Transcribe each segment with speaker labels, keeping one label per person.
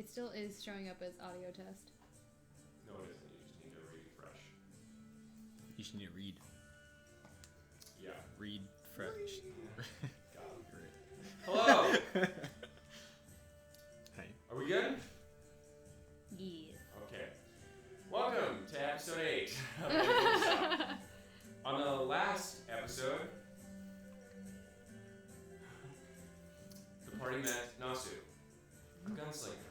Speaker 1: It still is showing up as audio test.
Speaker 2: No, it isn't. You just need to refresh.
Speaker 3: You should need to read.
Speaker 2: Yeah.
Speaker 3: Read fresh.
Speaker 2: Got it. Hello!
Speaker 3: Hey.
Speaker 2: Are we good?
Speaker 1: Yes.
Speaker 2: Okay. Welcome to episode 8 of On the last episode, the party met Nasu, a gunslinger,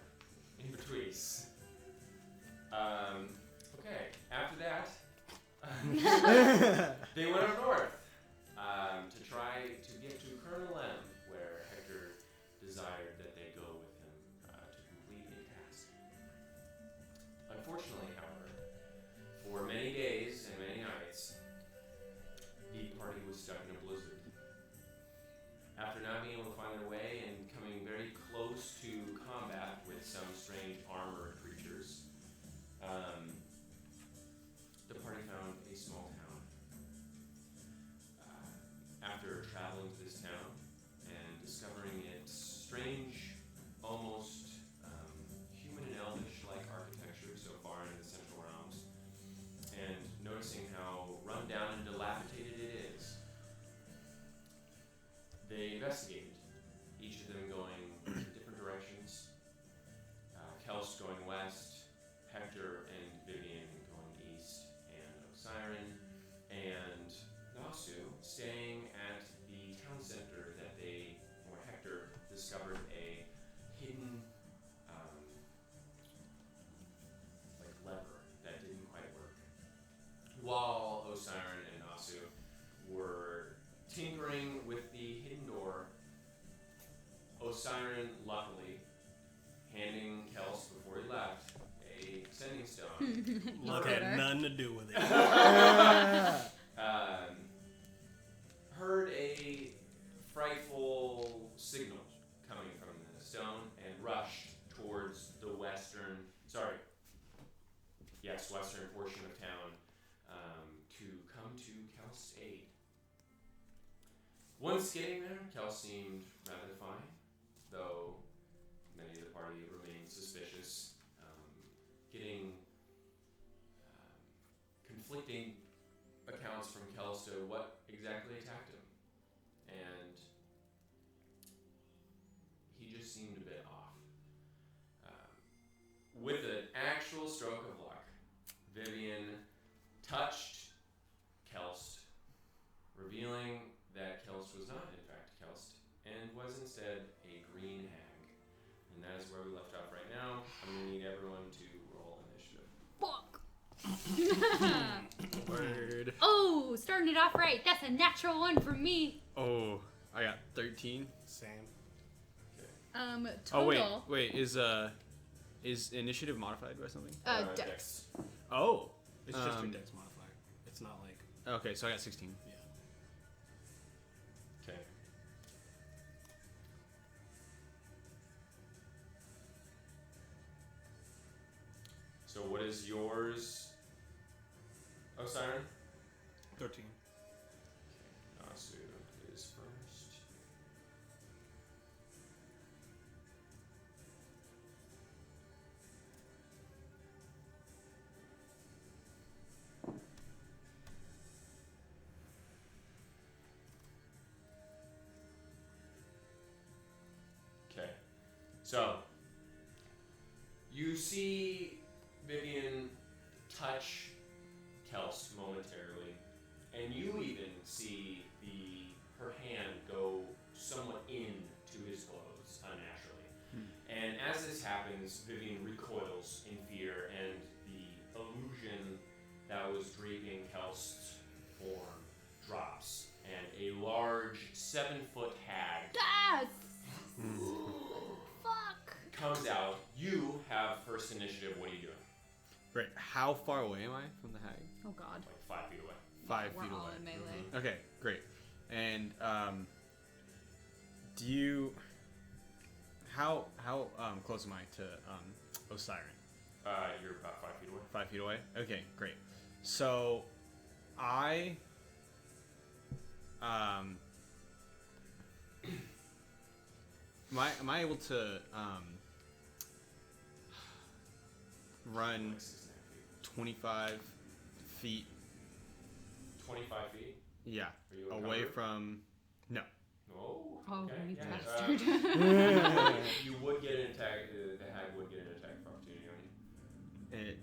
Speaker 2: in Between. Okay, after that, they went up north to try to get to Colonel M, where Hector desired that they go with him to complete a task. Unfortunately, however, for many days and many nights, the party was stuck in a blizzard. After not being able to find their way and coming very close to combat with some strange armored creatures, the party found a small town. After traveling to this town and discovering its strange, almost human and elvish-like architecture so far in the Central Realms, and noticing how run down and dilapidated it is, they investigated, each of them going different directions. Kels going west, Hector and Vivian going east, and Osiren and Nasu staying at the town center where Hector discovered a hidden lever that didn't quite work. While Osiren and Nasu were tinkering with the hidden door, Osiren luckily handing Kels before he left a sending stone.
Speaker 4: Luck had nothing to do with it.
Speaker 2: Heard a frightful signal coming from the stone and rushed towards the western portion of town to come to Kel's aid. Once getting there, Kel seemed rather fine, though many of the party remained suspicious, getting conflicting accounts from Kel as to what exactly attacked him. And he just seemed a bit off. With an actual stroke of luck, Vivian touched Kelst, revealing that Kelst was not in fact Kelst, and was instead a green hag. And that is where we left off right now. I'm going to need everyone to roll initiative.
Speaker 1: Fuck.
Speaker 3: Word.
Speaker 1: Oh, starting it off right. That's a natural one for me.
Speaker 3: Oh, I got 13.
Speaker 4: Same.
Speaker 1: Total.
Speaker 3: Oh wait, is initiative modified by something?
Speaker 1: Dex.
Speaker 3: Oh.
Speaker 4: It's just your dex modifier. It's not like...
Speaker 3: Okay, so I got 16.
Speaker 4: Yeah.
Speaker 2: Okay. So what is yours, Osiren?
Speaker 4: 13.
Speaker 2: Nasu is first. Okay. So, you see Vivian touch Kels momentarily, and you even see her hand go somewhat into his clothes unnaturally. And as this happens, Vivian recoils in fear, and the illusion that was draping Kelst's form drops, and a large 7-foot hag
Speaker 1: Yes! Fuck.
Speaker 2: comes out. You have first initiative. What are you doing?
Speaker 3: Right. How far away am I from the hag?
Speaker 1: Oh god.
Speaker 2: Like 5 feet away.
Speaker 3: 5
Speaker 1: We're
Speaker 3: feet
Speaker 1: all
Speaker 3: away.
Speaker 1: in melee.
Speaker 3: Okay, great. And do you? How close am I to Osiren?
Speaker 2: You're about 5 feet away.
Speaker 3: 5 feet away. Okay, great. So, I am I able to run
Speaker 2: Like 6 and a half feet.
Speaker 3: 25 feet.
Speaker 2: 25 feet?
Speaker 3: Yeah,
Speaker 2: Are you
Speaker 3: away
Speaker 2: encumbered?
Speaker 3: from. No.
Speaker 2: Oh,
Speaker 1: Oh,
Speaker 2: okay.
Speaker 1: you
Speaker 2: Yeah.
Speaker 1: bastard.
Speaker 2: You would get an attack. The hag would get an attack of opportunity on you.
Speaker 3: It.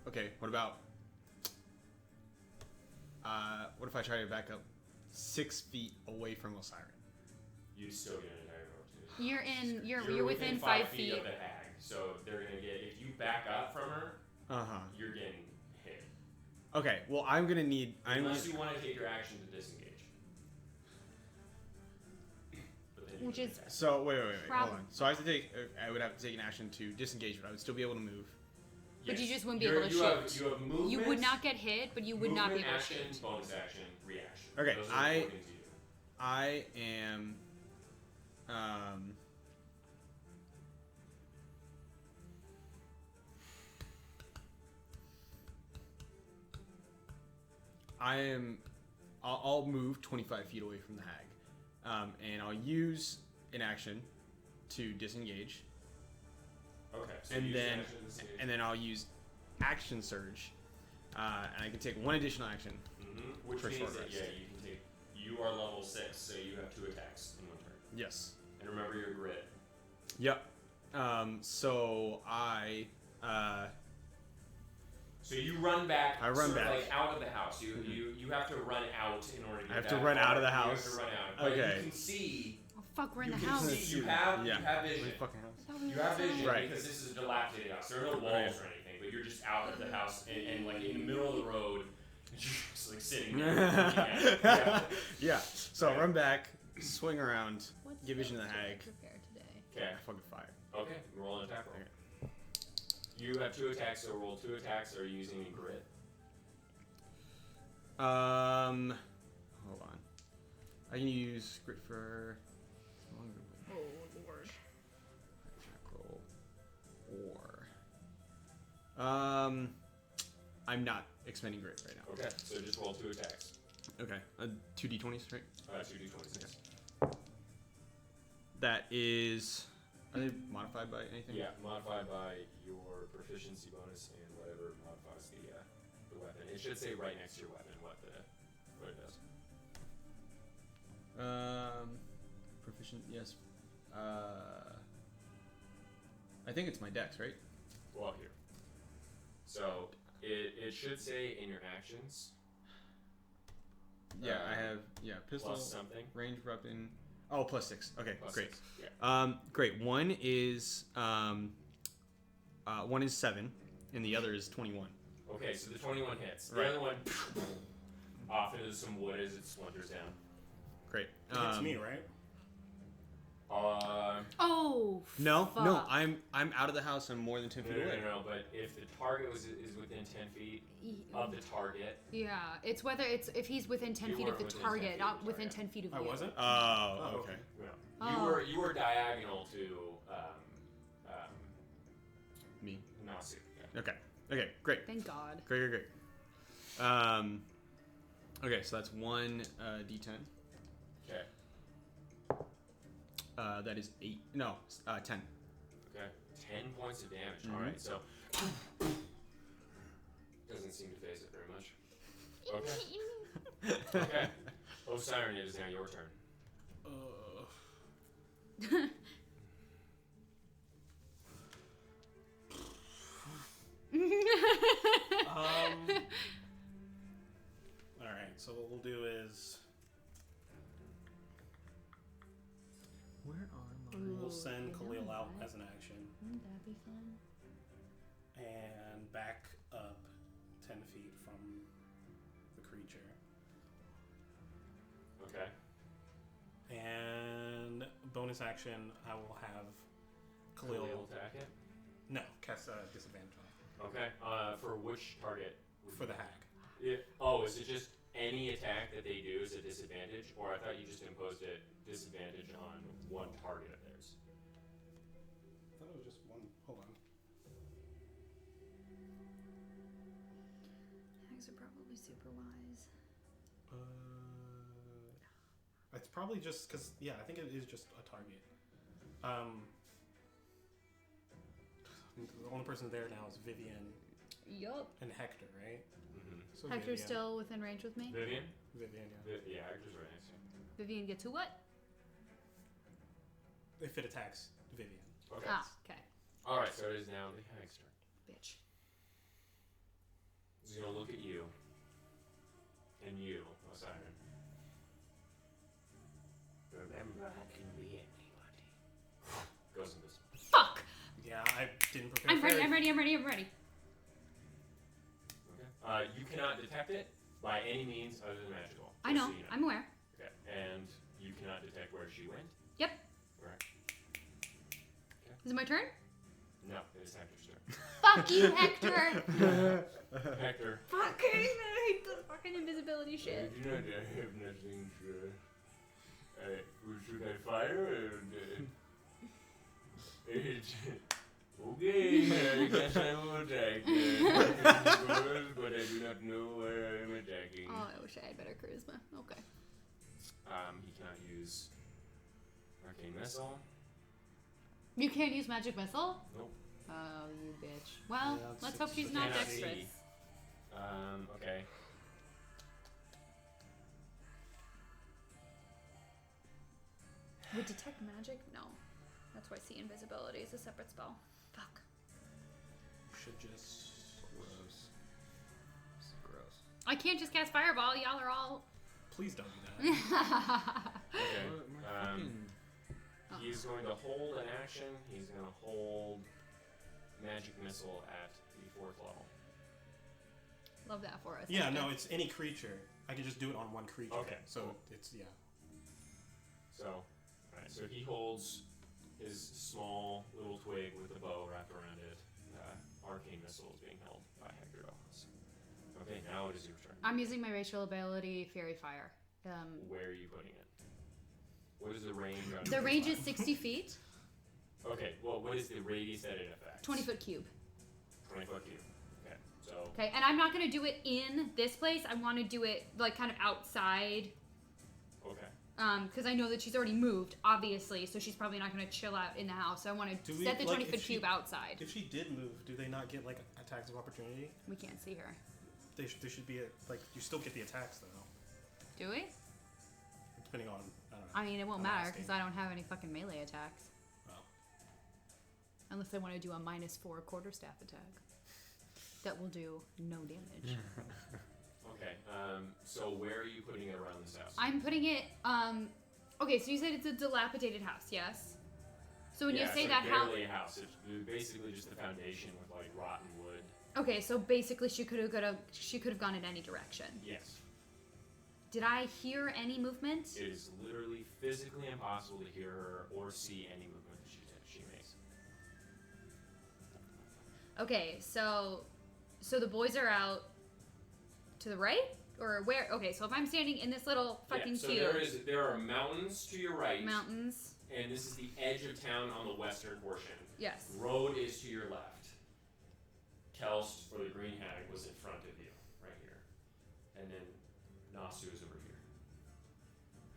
Speaker 3: Okay. What about? What if I try to back up 6 feet away from Osiris?
Speaker 2: You'd still get an attack of opportunity.
Speaker 1: You're within 5 feet.
Speaker 2: of the hag, so they're gonna get. If you back up from her, you're getting hit.
Speaker 3: Okay. Well, I'm gonna need.
Speaker 2: Unless you want to take your action to disengage. But then you
Speaker 1: Which
Speaker 2: can
Speaker 1: is-
Speaker 2: attack.
Speaker 3: So wait. Hold
Speaker 1: Prob-
Speaker 3: on. So I have to take. I would have to take an action to disengage, but I would still be able to move.
Speaker 1: But you
Speaker 2: Yes.
Speaker 1: just wouldn't be able to
Speaker 2: You have
Speaker 1: shoot.
Speaker 2: movement.
Speaker 1: You would not get hit, but you would not be able to
Speaker 2: action,
Speaker 1: shoot.
Speaker 2: bonus action, reaction.
Speaker 3: Okay,
Speaker 2: Those are the 4 things you do.
Speaker 3: I am. I'll move 25 feet away from the hag, and I'll use an action to disengage,
Speaker 2: Okay. So
Speaker 3: and
Speaker 2: you use
Speaker 3: then
Speaker 2: action to disengage.
Speaker 3: and then I'll use action surge, and I can take one additional action.
Speaker 2: Which
Speaker 3: for
Speaker 2: means
Speaker 3: short
Speaker 2: that
Speaker 3: rest.
Speaker 2: you can take. You are level 6, so you have 2 attacks in 1 turn.
Speaker 3: Yes.
Speaker 2: And remember your grit.
Speaker 3: Yep. So I.
Speaker 2: So you run back.
Speaker 3: I run
Speaker 2: sort of
Speaker 3: back.
Speaker 2: like out of the house. You have to run out in order to get
Speaker 3: I have to
Speaker 2: that
Speaker 3: run
Speaker 2: far.
Speaker 3: out of the
Speaker 2: You
Speaker 3: house.
Speaker 2: have to run out. But
Speaker 3: Okay.
Speaker 2: you can see.
Speaker 1: Oh fuck, we're in
Speaker 2: You
Speaker 1: the
Speaker 2: can
Speaker 1: house.
Speaker 2: see. You have
Speaker 3: Yeah.
Speaker 2: vision.
Speaker 3: Fucking house.
Speaker 1: I thought we
Speaker 2: You
Speaker 1: were
Speaker 2: have vision
Speaker 1: outside.
Speaker 3: Right.
Speaker 2: because this is a dilapidated house. There are no walls or anything, but you're just out of the house and like in the middle of the road. You're just like sitting there. looking at it. Yeah.
Speaker 3: Yeah. So I run back, swing around,
Speaker 1: What
Speaker 3: give vision to the
Speaker 1: spells did I
Speaker 3: hag.
Speaker 1: prepare today?
Speaker 2: Okay.
Speaker 3: I fucking fire.
Speaker 2: Okay. Roll an attack roll.
Speaker 3: Okay.
Speaker 2: You have 2 attacks, so roll 2 attacks. Are you using any grit?
Speaker 3: Hold on. I can use grit for.
Speaker 1: Oh lord.
Speaker 3: Attack roll. Or. I'm not expending grit right now.
Speaker 2: Okay. So just roll 2 attacks.
Speaker 3: Okay. 2d20s, right?
Speaker 2: 2d26.
Speaker 3: That is. Are they modified by anything?
Speaker 2: Yeah, modified by your proficiency bonus and whatever modifies the weapon. It should say right next to your weapon what it does.
Speaker 3: Proficient. Yes. I think it's my dex, right?
Speaker 2: Well, here. So it should say in your actions.
Speaker 3: Yeah, I have. Yeah, pistol.
Speaker 2: Plus something.
Speaker 3: Range weapon. Oh, +6. Okay,
Speaker 2: Plus
Speaker 3: great.
Speaker 2: 6. Yeah.
Speaker 3: Great. One is 7, and the other is 21.
Speaker 2: Okay, so the 21 hits. The
Speaker 3: Right.
Speaker 2: other one off into some wood as it splinters down.
Speaker 3: Great.
Speaker 4: It's me, right?
Speaker 1: Oh.
Speaker 3: No,
Speaker 1: fuck.
Speaker 3: no. I'm out of the house. I'm more than 10 feet away.
Speaker 2: No. But if the target is within 10 feet of the target,
Speaker 1: Yeah, it's whether it's if he's within 10
Speaker 2: You
Speaker 1: feet of the
Speaker 2: weren't within 10
Speaker 1: target,
Speaker 2: feet
Speaker 1: not
Speaker 2: of the
Speaker 1: within
Speaker 2: target.
Speaker 1: 10 feet of
Speaker 4: I
Speaker 1: you.
Speaker 4: wasn't?
Speaker 3: Oh, okay.
Speaker 2: no.
Speaker 1: Oh.
Speaker 2: You were diagonal to
Speaker 3: Me.
Speaker 2: Nasu. Yeah.
Speaker 3: Okay. Great.
Speaker 1: Thank God.
Speaker 3: Great. Okay, so that's 1 d10.
Speaker 2: Okay.
Speaker 3: That is 8. No, 10.
Speaker 2: Okay. 10 points of damage.
Speaker 3: Mhm.
Speaker 2: All right. So doesn't seem to phase it very much. Okay. Okay. Osiren, it is now your turn.
Speaker 4: Alright, so what we'll do is
Speaker 3: Where are
Speaker 4: we'll send Khalil out as an action
Speaker 1: Wouldn't that be fun?
Speaker 4: and back up 10 feet from the creature.
Speaker 2: Okay.
Speaker 4: And bonus action, I will have Khalil.
Speaker 2: attack it.
Speaker 4: No, cast a disadvantage on it.
Speaker 2: Okay. For which target?
Speaker 4: For the hag.
Speaker 2: Is it just any attack that they do is a disadvantage, or I thought you just imposed a disadvantage on one target of theirs?
Speaker 4: I thought it was just one. Hold on.
Speaker 1: Hags are probably super wise.
Speaker 4: It's probably just because, yeah, I think it is just a target. The only person there now is Vivian
Speaker 1: Yup.
Speaker 4: and Hector, right?
Speaker 2: Mm-hmm.
Speaker 4: So
Speaker 1: Hector's
Speaker 4: Vivian.
Speaker 1: still within range with me.
Speaker 2: Vivian?
Speaker 4: Vivian, yeah.
Speaker 2: Yeah, Hector's right next to you.
Speaker 1: Vivian gets who what?
Speaker 4: If it attacks Vivian.
Speaker 2: Okay.
Speaker 1: Ah, okay.
Speaker 2: Alright, so it is now the hag's turn.
Speaker 1: Bitch.
Speaker 2: He's gonna look at you. And you, Osiris. Remember, I can be anybody. Goes invisible.
Speaker 1: Fuck!
Speaker 4: Yeah, I didn't prepare.
Speaker 1: I'm ready, I'm ready, I'm ready, I'm ready.
Speaker 2: Okay. You cannot detect it by any means other than magical.
Speaker 1: I know,
Speaker 2: So you
Speaker 1: I'm aware.
Speaker 2: Okay. And you cannot detect where she went.
Speaker 1: Yep.
Speaker 2: Correct.
Speaker 1: Is it my turn?
Speaker 2: No, it is Hector's turn.
Speaker 1: Fuck you, Hector!
Speaker 2: Hector.
Speaker 1: Fucking, I hate the fucking invisibility shit.
Speaker 2: I do not have nothing to. Should I fire? Okay, I guess I will attack. But I do not know where I am attacking.
Speaker 1: Oh, I wish I had better charisma. Okay.
Speaker 2: He cannot use arcane missile.
Speaker 1: You can't use magic missile?
Speaker 2: Nope.
Speaker 1: Oh, you bitch. Well,
Speaker 4: Yeah,
Speaker 1: let's hope she's
Speaker 2: so
Speaker 1: not
Speaker 2: cannot
Speaker 1: dexterous.
Speaker 2: see. Okay.
Speaker 1: Would detect magic? No. That's why see invisibility is a separate spell. Fuck.
Speaker 4: Should just.
Speaker 3: Gross. This is gross.
Speaker 1: I can't just cast fireball. Y'all are all.
Speaker 4: Please don't do that.
Speaker 2: Okay.
Speaker 3: My fucking...
Speaker 2: He's going to hold an action. He's going to hold magic missile at the 4th level.
Speaker 1: Love that for us.
Speaker 4: Yeah, no, it's any creature. I can just do it on one creature.
Speaker 2: Okay,
Speaker 4: So
Speaker 2: cool.
Speaker 4: it's, yeah.
Speaker 2: So, alright, so he holds his small little twig with a bow wrapped around it. Arcane missile is being held by Hector Douglas. Okay, now it is your turn.
Speaker 1: I'm using my racial ability, Fairy Fire.
Speaker 2: Where are you putting it? What is the range on
Speaker 1: The
Speaker 2: Fairy
Speaker 1: range
Speaker 2: Fire?
Speaker 1: is 60 feet,
Speaker 2: Okay, well, what is the radius that it affects?
Speaker 1: 20-foot cube.
Speaker 2: 20-foot cube. Okay, so...
Speaker 1: Okay, and I'm not going to do it in this place. I want to do it, like, kind of outside.
Speaker 2: Okay.
Speaker 1: Because I know that she's already moved, obviously, so she's probably not going to chill out in the house. So I want to
Speaker 4: Do we,
Speaker 1: set the
Speaker 4: like,
Speaker 1: 20-foot
Speaker 4: if she-
Speaker 1: cube outside.
Speaker 4: If she did move, do they not get, like, attacks of opportunity?
Speaker 1: We can't see her.
Speaker 4: They should be, like, you still get the attacks, though.
Speaker 1: Do we?
Speaker 4: Depending on, I don't know.
Speaker 1: I mean, it won't
Speaker 4: I'm
Speaker 1: matter
Speaker 4: asking.
Speaker 1: because I don't have any fucking melee attacks.
Speaker 4: Oh.
Speaker 1: Unless I want to do a -4 quarterstaff attack. That will do no damage.
Speaker 2: Okay, so where are you putting it around this house?
Speaker 1: I'm putting it, okay, so you said it's a dilapidated house, yes? So when you say
Speaker 2: so
Speaker 1: that house,
Speaker 2: barely a house. It's basically just the foundation with like rotten wood.
Speaker 1: okay, so basically she could have gone in any direction.
Speaker 2: Yes.
Speaker 1: Did I hear any movement?
Speaker 2: It is literally physically impossible to hear her or see any movement she makes.
Speaker 1: Okay, so the boys are out to the right or where? Okay, so if I'm standing in this little fucking
Speaker 2: so
Speaker 1: cube,
Speaker 2: there are mountains to your right,
Speaker 1: mountains,
Speaker 2: and this is the edge of town on the western portion.
Speaker 1: yes.
Speaker 2: Road is to your left. Kels, or the Green Hag, was in front of you, right here, and then Nasu is over here.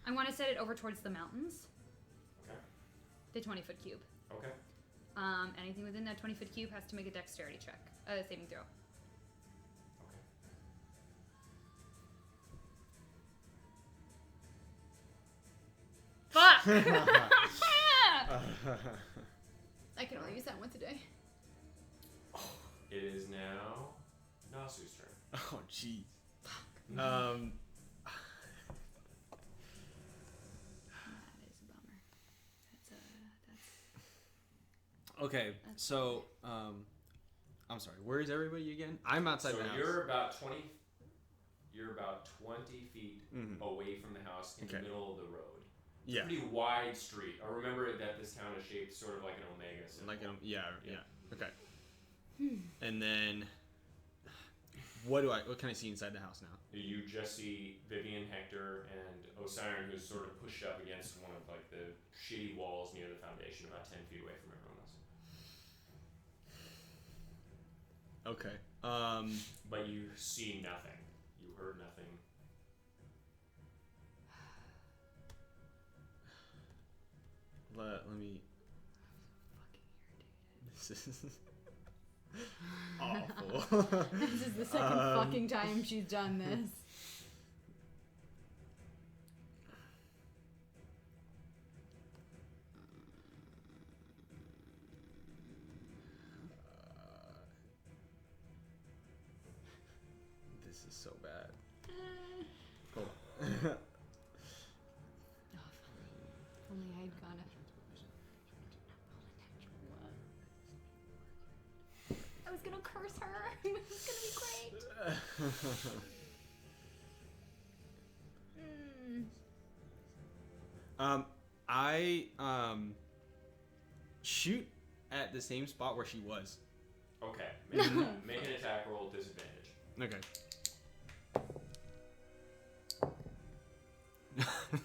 Speaker 1: I want to set it over towards the mountains.
Speaker 2: Okay.
Speaker 1: The 20-foot cube.
Speaker 2: Okay.
Speaker 1: Anything within that 20-foot cube has to make a dexterity check, saving throw. Fuck! I can only use that once a day.
Speaker 2: It is now Nasu's turn.
Speaker 3: Oh, jeez.
Speaker 1: That is a bummer. That's
Speaker 3: Okay, so, I'm sorry, where is everybody again? I'm outside
Speaker 2: So
Speaker 3: the house.
Speaker 2: you're about 20 feet
Speaker 3: Mhm.
Speaker 2: away from the house in the
Speaker 3: Okay.
Speaker 2: middle of the road.
Speaker 3: Yeah.
Speaker 2: Pretty wide street. I remember that this town is shaped sort of like an omega symbol.
Speaker 3: Like, yeah. Okay.
Speaker 1: Hmm.
Speaker 3: And then, what can I see inside the house now?
Speaker 2: You just see Vivian, Hector, and Osiris, who's sort of pushed up against one of like the shitty walls near the foundation, about 10 feet away from everyone else.
Speaker 3: Okay.
Speaker 2: But you see nothing. You heard nothing.
Speaker 3: Let me. This is awful.
Speaker 1: This is the second fucking time she's done this.
Speaker 3: This is so bad. Hold on.
Speaker 1: Only I'd gone I was gonna curse her. It was gonna be great.
Speaker 3: I shoot at the same spot where she was.
Speaker 2: Okay. Make an attack roll disadvantage.
Speaker 3: Okay.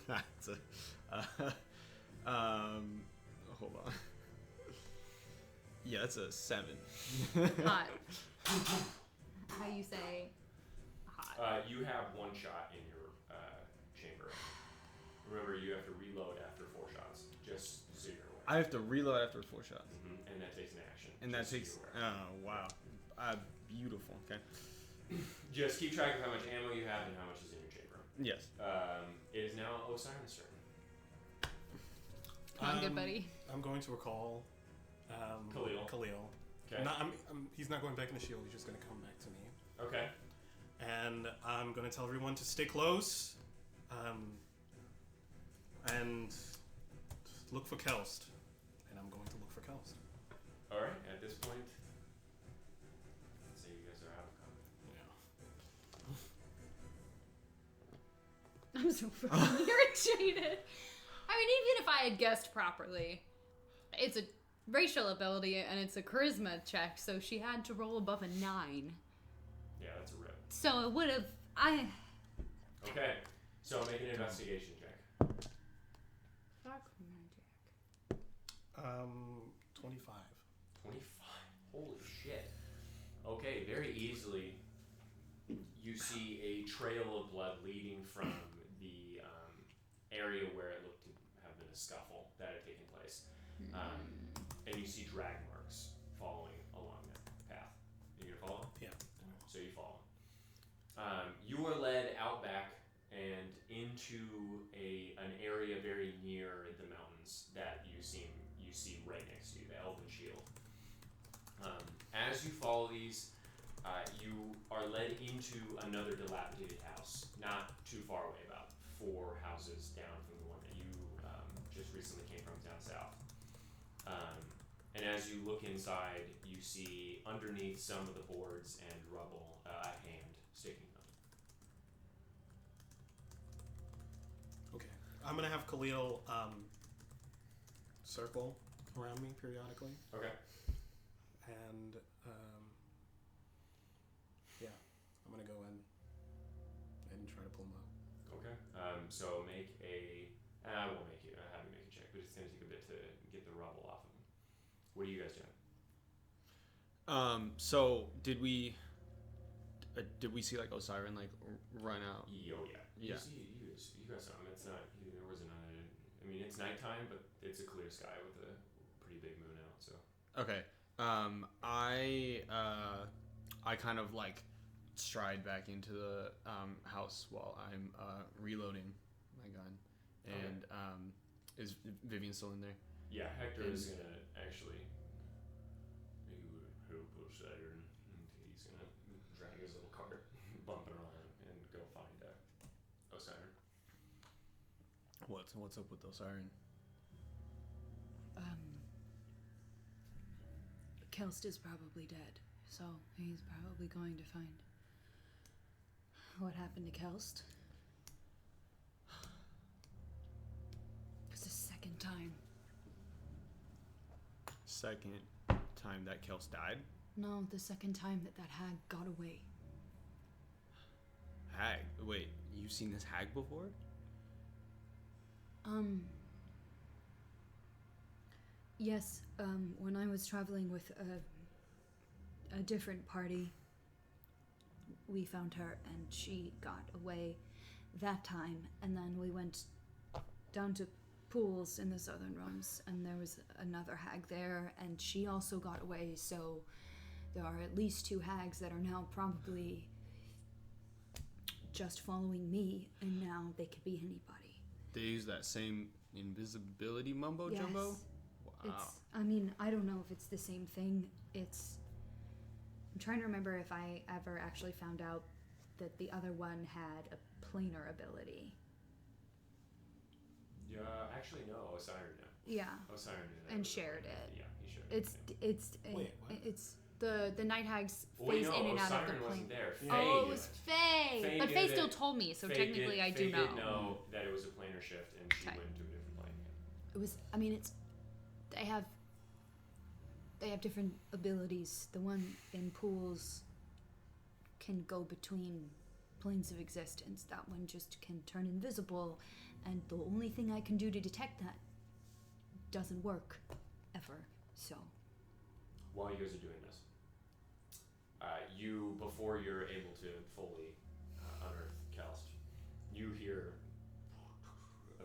Speaker 3: That's a. Hold on. Yeah, that's a 7.
Speaker 1: Hot. How you say hot?
Speaker 2: You have 1 shot in your chamber. Remember, you have to reload after 4 shots, just so you're aware.
Speaker 3: I have to reload after 4 shots.
Speaker 2: And that takes an action.
Speaker 3: And that
Speaker 2: just so
Speaker 3: takes.
Speaker 2: you're aware.
Speaker 3: Oh, wow. Beautiful. Okay.
Speaker 2: Just keep track of how much ammo you have and how much is in your chamber.
Speaker 3: Yes.
Speaker 2: It is now Osiris' turn.
Speaker 1: Come on, good buddy.
Speaker 4: I'm going to recall Khalil.
Speaker 2: Okay.
Speaker 4: He's not going back in the shield. He's just going to come back to me.
Speaker 2: Okay.
Speaker 4: And I'm going to tell everyone to stay close. And look for Kelst. And I'm going to look for Kelst.
Speaker 2: All right. At this point, let's say you guys are out of combat.
Speaker 4: Yeah.
Speaker 1: I'm so fucking irritated. I mean, even if I had guessed properly, it's a racial ability and it's a charisma check, so she had to roll above a 9.
Speaker 2: Yeah, that's a rip.
Speaker 1: So it would have.
Speaker 2: Okay. So make an investigation check.
Speaker 1: Fuck magic.
Speaker 4: 25.
Speaker 2: 25. Holy shit. Okay, very easily you see a trail of blood leading from the area where it looked to have been a scuffle that had taken place. And you see drag marks following along that path. You gonna follow?
Speaker 4: Yeah.
Speaker 2: So you follow. You are led out back and into an area very near the mountains that you see right next to you, the Elven Shield. As you follow these, you are led into another dilapidated house, not too far away, about 4 houses down from the one that you just recently came from down south. And as you look inside, you see underneath some of the boards and rubble a hand sticking up.
Speaker 4: Okay. I'm going to have Khalil circle around me periodically.
Speaker 2: Okay.
Speaker 4: And, yeah, I'm going to go in and try to pull him up.
Speaker 2: Okay. So make a. I won't make you. Have you make a check, but it's going to take a bit to get the rubble off of him. What are you guys doing?
Speaker 3: So did we see like Osiris like run out?
Speaker 2: Oh yeah.
Speaker 3: Yeah.
Speaker 2: You guys saw him. It's not. There wasn't. I mean, it's nighttime, but it's a clear sky with a pretty big moon out. So.
Speaker 3: Okay. I kind of like stride back into the house while I'm reloading my gun. And is Vivian still in there?
Speaker 2: Yeah, Hector is gonna actually. Help Osiris. He's gonna drag his little cart, bump it around, and go find Osiris.
Speaker 3: What's up with Osiris?
Speaker 1: Kelst is probably dead, so he's probably going to find what happened to Kelst. It's the second time.
Speaker 3: Second time that Kels died?
Speaker 1: No, the second time that hag got away.
Speaker 3: Hag? Wait, you've seen this hag before?
Speaker 1: Yes, when I was traveling with a different party, we found her and she got away that time, and then we went down to pools in the southern realms, and there was another hag there, and she also got away, so there are at least 2 hags that are now probably just following me, and now they could be anybody.
Speaker 3: They use that same invisibility mumbo jumbo? Wow.
Speaker 1: I mean, I don't know if it's the same thing. I'm trying to remember if I ever actually found out that the other one had a planar ability.
Speaker 2: Yeah, actually no, Osiris knew.
Speaker 1: Yeah.
Speaker 2: Osiris knew that.
Speaker 1: And
Speaker 2: was a
Speaker 1: shared
Speaker 2: plan.
Speaker 1: it.
Speaker 2: Yeah, he shared it.
Speaker 4: Wait, what?
Speaker 1: It's the night hags
Speaker 2: Well,
Speaker 1: phase
Speaker 2: no,
Speaker 1: in and out of the
Speaker 2: Osiris
Speaker 1: plane.
Speaker 2: wasn't there.
Speaker 4: Yeah.
Speaker 2: Faye
Speaker 1: Oh,
Speaker 2: knew
Speaker 1: it was
Speaker 2: it.
Speaker 1: Faye.
Speaker 2: Faye
Speaker 1: But
Speaker 2: knew
Speaker 1: Faye
Speaker 2: that-
Speaker 1: still told me, so
Speaker 2: Faye
Speaker 1: technically
Speaker 2: did,
Speaker 1: I
Speaker 2: Faye
Speaker 1: do know.
Speaker 2: did know that it was a planar shift, and she
Speaker 1: Okay.
Speaker 2: went to a different plane.
Speaker 1: It was. I mean, they have different abilities. The one in pools can go between planes of existence. That one just can turn invisible, and the only thing I can do to detect that doesn't work ever. So
Speaker 2: While you guys are doing this, before you're able to fully unearth Kelst, you hear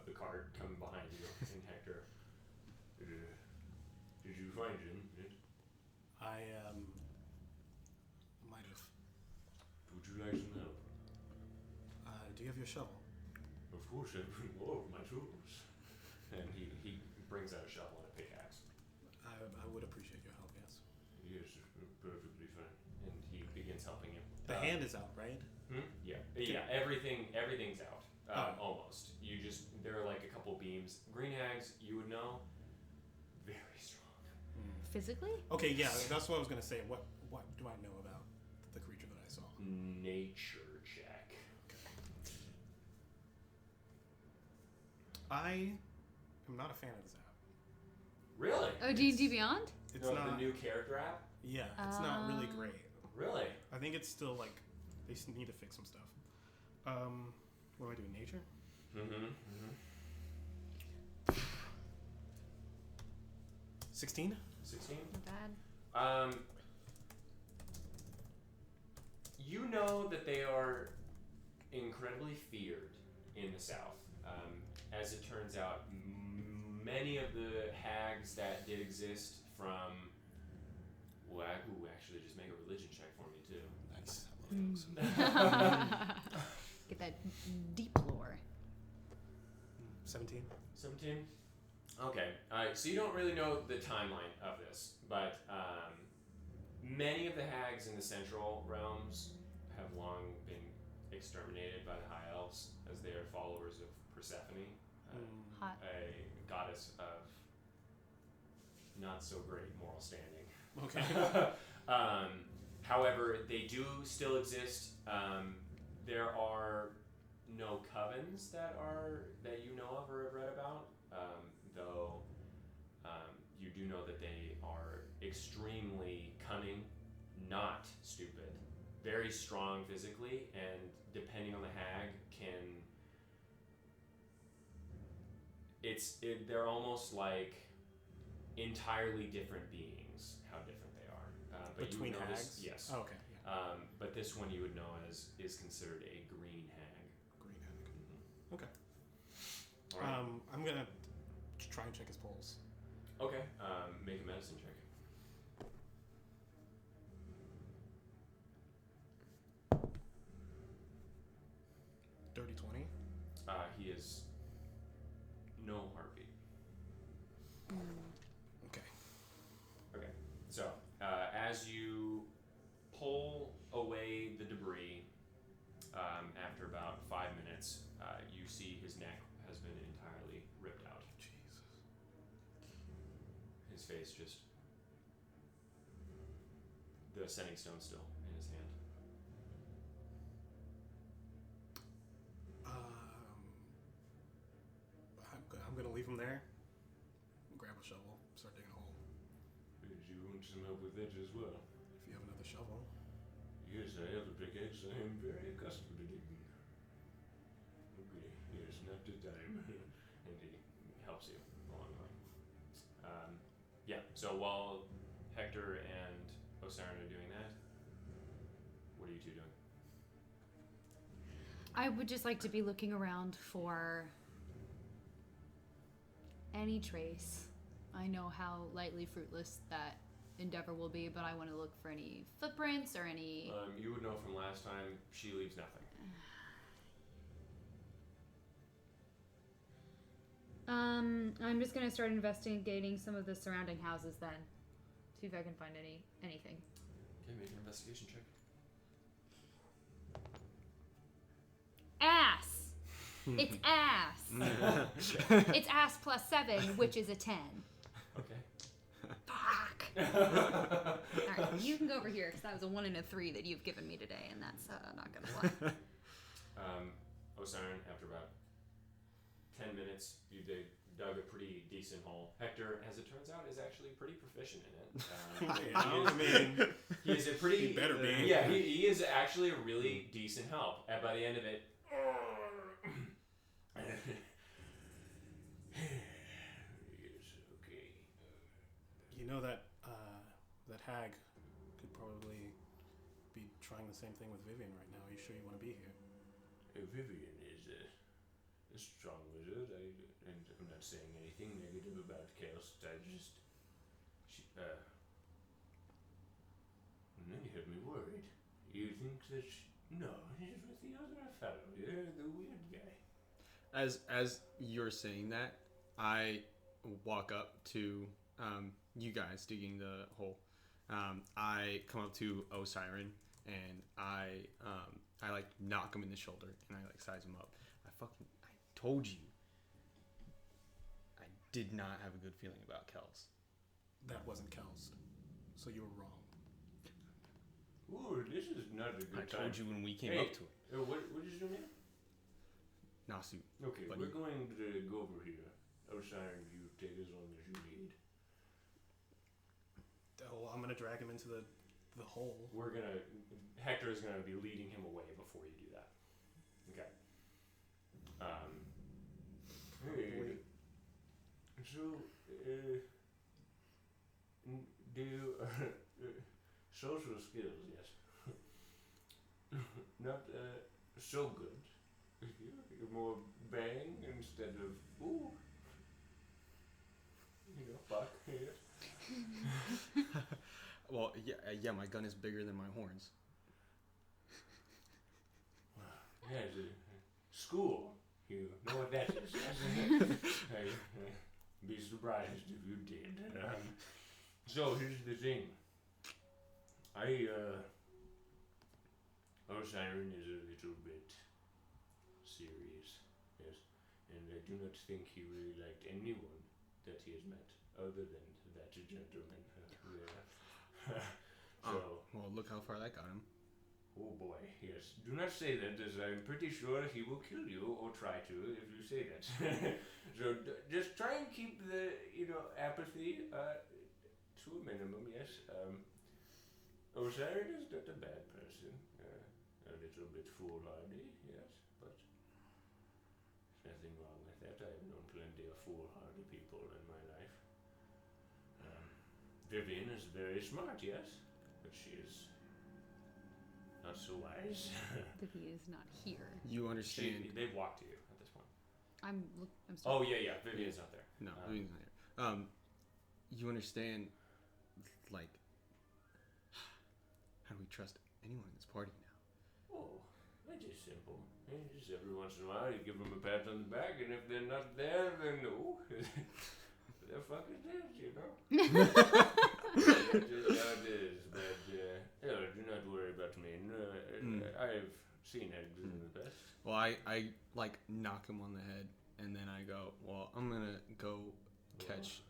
Speaker 2: the cart come behind you and Hector. Did you find him?
Speaker 4: I might have.
Speaker 2: Would you like some help?
Speaker 4: Do you have your shovel?
Speaker 2: Of course, I bring all of my tools. And he brings out a shovel and a pickaxe.
Speaker 4: I would appreciate your help. Yes.
Speaker 2: Yes, perfectly fine. And he begins helping you.
Speaker 4: The hand is out, right?
Speaker 2: Yeah, yeah. Everything's out.
Speaker 4: Oh.
Speaker 2: Almost. There are like a couple beams. Green hags, you would know, very strong.
Speaker 1: physically,
Speaker 4: Okay, yeah, that's what I was gonna say. What do I know about the creature that I saw?
Speaker 2: Nature check.
Speaker 4: I am not a fan of this app.
Speaker 2: Really?
Speaker 1: oh, D&D Beyond.
Speaker 4: It's
Speaker 2: No,
Speaker 4: not.
Speaker 2: the new character app.
Speaker 4: Yeah, it's not really
Speaker 1: Um,
Speaker 4: great.
Speaker 2: Really?
Speaker 4: I think it's still like they just need to fix some stuff. What do I do? Nature?
Speaker 2: Mm-hmm.
Speaker 4: 16?
Speaker 2: 16.
Speaker 1: Not bad.
Speaker 2: You know that they are incredibly feared in the South. As it turns out, many of the hags that did exist from. Well, actually, just make a religion check for me too.
Speaker 4: Nice. I love those.
Speaker 1: Get that deep lore.
Speaker 4: 17?
Speaker 2: 17? Okay. So you don't really know the timeline of this, but many of the hags in the central realms have long been exterminated by the High Elves as they are followers of Persephone,
Speaker 1: Hot.
Speaker 2: a goddess of not so great moral standing.
Speaker 4: Okay.
Speaker 2: However, they do still exist. There are no covens that you know of or have read about, though you do know that they are extremely cunning, not stupid, very strong physically, and depending on the hag, they're almost like entirely different beings. How different they are. But
Speaker 4: Between
Speaker 2: you would know
Speaker 4: hags?
Speaker 2: this, yes.
Speaker 4: Oh, okay. Yeah.
Speaker 2: But this one you would know is considered a green hag.
Speaker 4: Green hag.
Speaker 2: Mm-hmm.
Speaker 4: Okay.
Speaker 2: All right.
Speaker 4: I'm gonna try and check his pulse.
Speaker 2: Okay. Make a medicine check.
Speaker 4: Dirty 20.
Speaker 2: He is no heartbeat.
Speaker 4: Okay.
Speaker 2: Okay. So as you pull away the debris, after about 5 minutes, you see his neck has been entirely ripped out.
Speaker 4: Jesus.
Speaker 2: His face just. The sending stone still in his hand.
Speaker 4: I'm gonna leave him there. Grab a shovel. Start digging a hole.
Speaker 2: Did you want some help with that as well?
Speaker 4: If you have another shovel.
Speaker 2: Yes, I have a pickaxe. I am very accustomed to digging. Okay, yes, not this time. And he helps you along the way. Yeah, so while Hector and Osiris are doing that, what are you two doing?
Speaker 1: I would just like to be looking around for any trace. I know how lightly fruitless that endeavor will be, but I want to look for any footprints or any...
Speaker 2: You would know from last time, she leaves nothing.
Speaker 1: I'm just gonna start investigating some of the surrounding houses then. See if I can find anything.
Speaker 2: Okay, make an investigation check.
Speaker 1: Ass! It's ass! It's ass plus 7, which is a 10.
Speaker 2: Okay.
Speaker 1: Fuck! Alright, you can go over here, because that was a 1 and a 3 that you've given me today, and that's not gonna lie.
Speaker 2: Osiren, after about 10 minutes, you dug a pretty decent hole. Hector, as it turns out, is actually pretty proficient in it. He is a pretty...
Speaker 4: He better be.
Speaker 2: Yeah, he is actually a really decent help. And by the end of it... Yes, okay.
Speaker 4: You know that that hag could probably be trying the same thing with Vivian right now. Are you sure you want to be here?
Speaker 2: Vivian is a strong wizard. And I'm not saying anything negative about Chaos. And then you had me worried. You think that no, he's with the other fellow. You're the weird guy.
Speaker 3: As you're saying that, I walk up to you guys digging the hole. I come up to Osiren and I like knock him in the shoulder and I like size him up. I told you I did not have a good feeling about Kels.
Speaker 4: That wasn't Kels, so you were wrong.
Speaker 2: Ooh, this is not a good time.
Speaker 3: I told you when we came up to it.
Speaker 2: What is your name?
Speaker 3: Nasu.
Speaker 2: Okay,
Speaker 3: Buddy.
Speaker 2: we're going to go over here. Osiren, you take as long as you need.
Speaker 4: Oh, I'm gonna drag him into the hole.
Speaker 2: Hector is gonna be leading him away before you do that. Okay. Hey. So, do you, social skills, yes. Not so good. You're more bang instead of ooh. Fuck. Yes.
Speaker 3: Well, yeah, my gun is bigger than my horns.
Speaker 2: Yes, school. You know what that is. I'd be surprised if you did. So here's the thing. Osiren is a little bit serious, yes, and I do not think he really liked anyone that he has met other than that gentleman there.
Speaker 3: Well, look how far that got him.
Speaker 2: Oh boy, yes. Do not say that, as I'm pretty sure he will kill you, or try to, if you say that. So just try and keep the, apathy to a minimum, yes. Osiren is not a bad person. A little bit foolhardy, yes, but there's nothing wrong with that. I've known plenty of foolhardy people in my life. Vivian is very smart, yes, but she is not so wise.
Speaker 1: That he is not here.
Speaker 3: You understand?
Speaker 2: They've walked to you at this point.
Speaker 1: I'm sorry.
Speaker 2: Oh yeah, Vivian's not there.
Speaker 3: No, Vivian's not here. You understand, like, how do we trust anyone in this party now?
Speaker 2: Oh, that is simple. Just every once in a while, you give them a pat on the back, and if they're not there, then no. They're fucking dead, That's just how it is. But, do not worry about me. No, I've seen eggs in the past.
Speaker 3: Well, I like knock him on the head, and then I go, well, I'm gonna go catch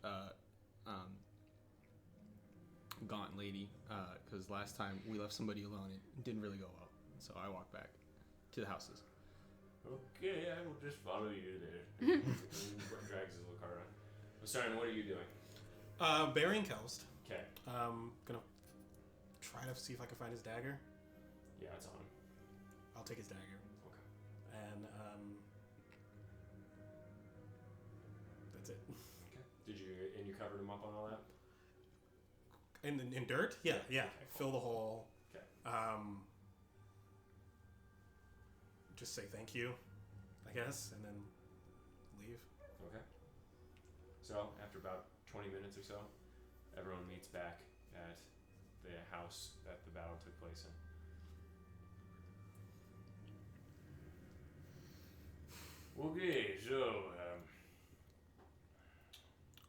Speaker 3: Gaunt Lady, because last time we left somebody alone, it didn't really go well. So I walk back to the houses.
Speaker 2: Okay, I will just follow you there. Drags his little car around. Osiren, what are you doing?
Speaker 4: Burying Kelst.
Speaker 2: Okay.
Speaker 4: Gonna try to see if I can find his dagger.
Speaker 2: Yeah, it's on him.
Speaker 4: I'll take his dagger.
Speaker 2: Okay.
Speaker 4: And that's it.
Speaker 2: Okay. And you covered him up on all that?
Speaker 4: In dirt? Yeah.
Speaker 2: Okay, cool.
Speaker 4: Fill the hole.
Speaker 2: Okay.
Speaker 4: Just say thank you, I guess, and then leave.
Speaker 2: Okay. So after about 20 minutes or so, everyone meets back at the house that the battle took place in. Okay, so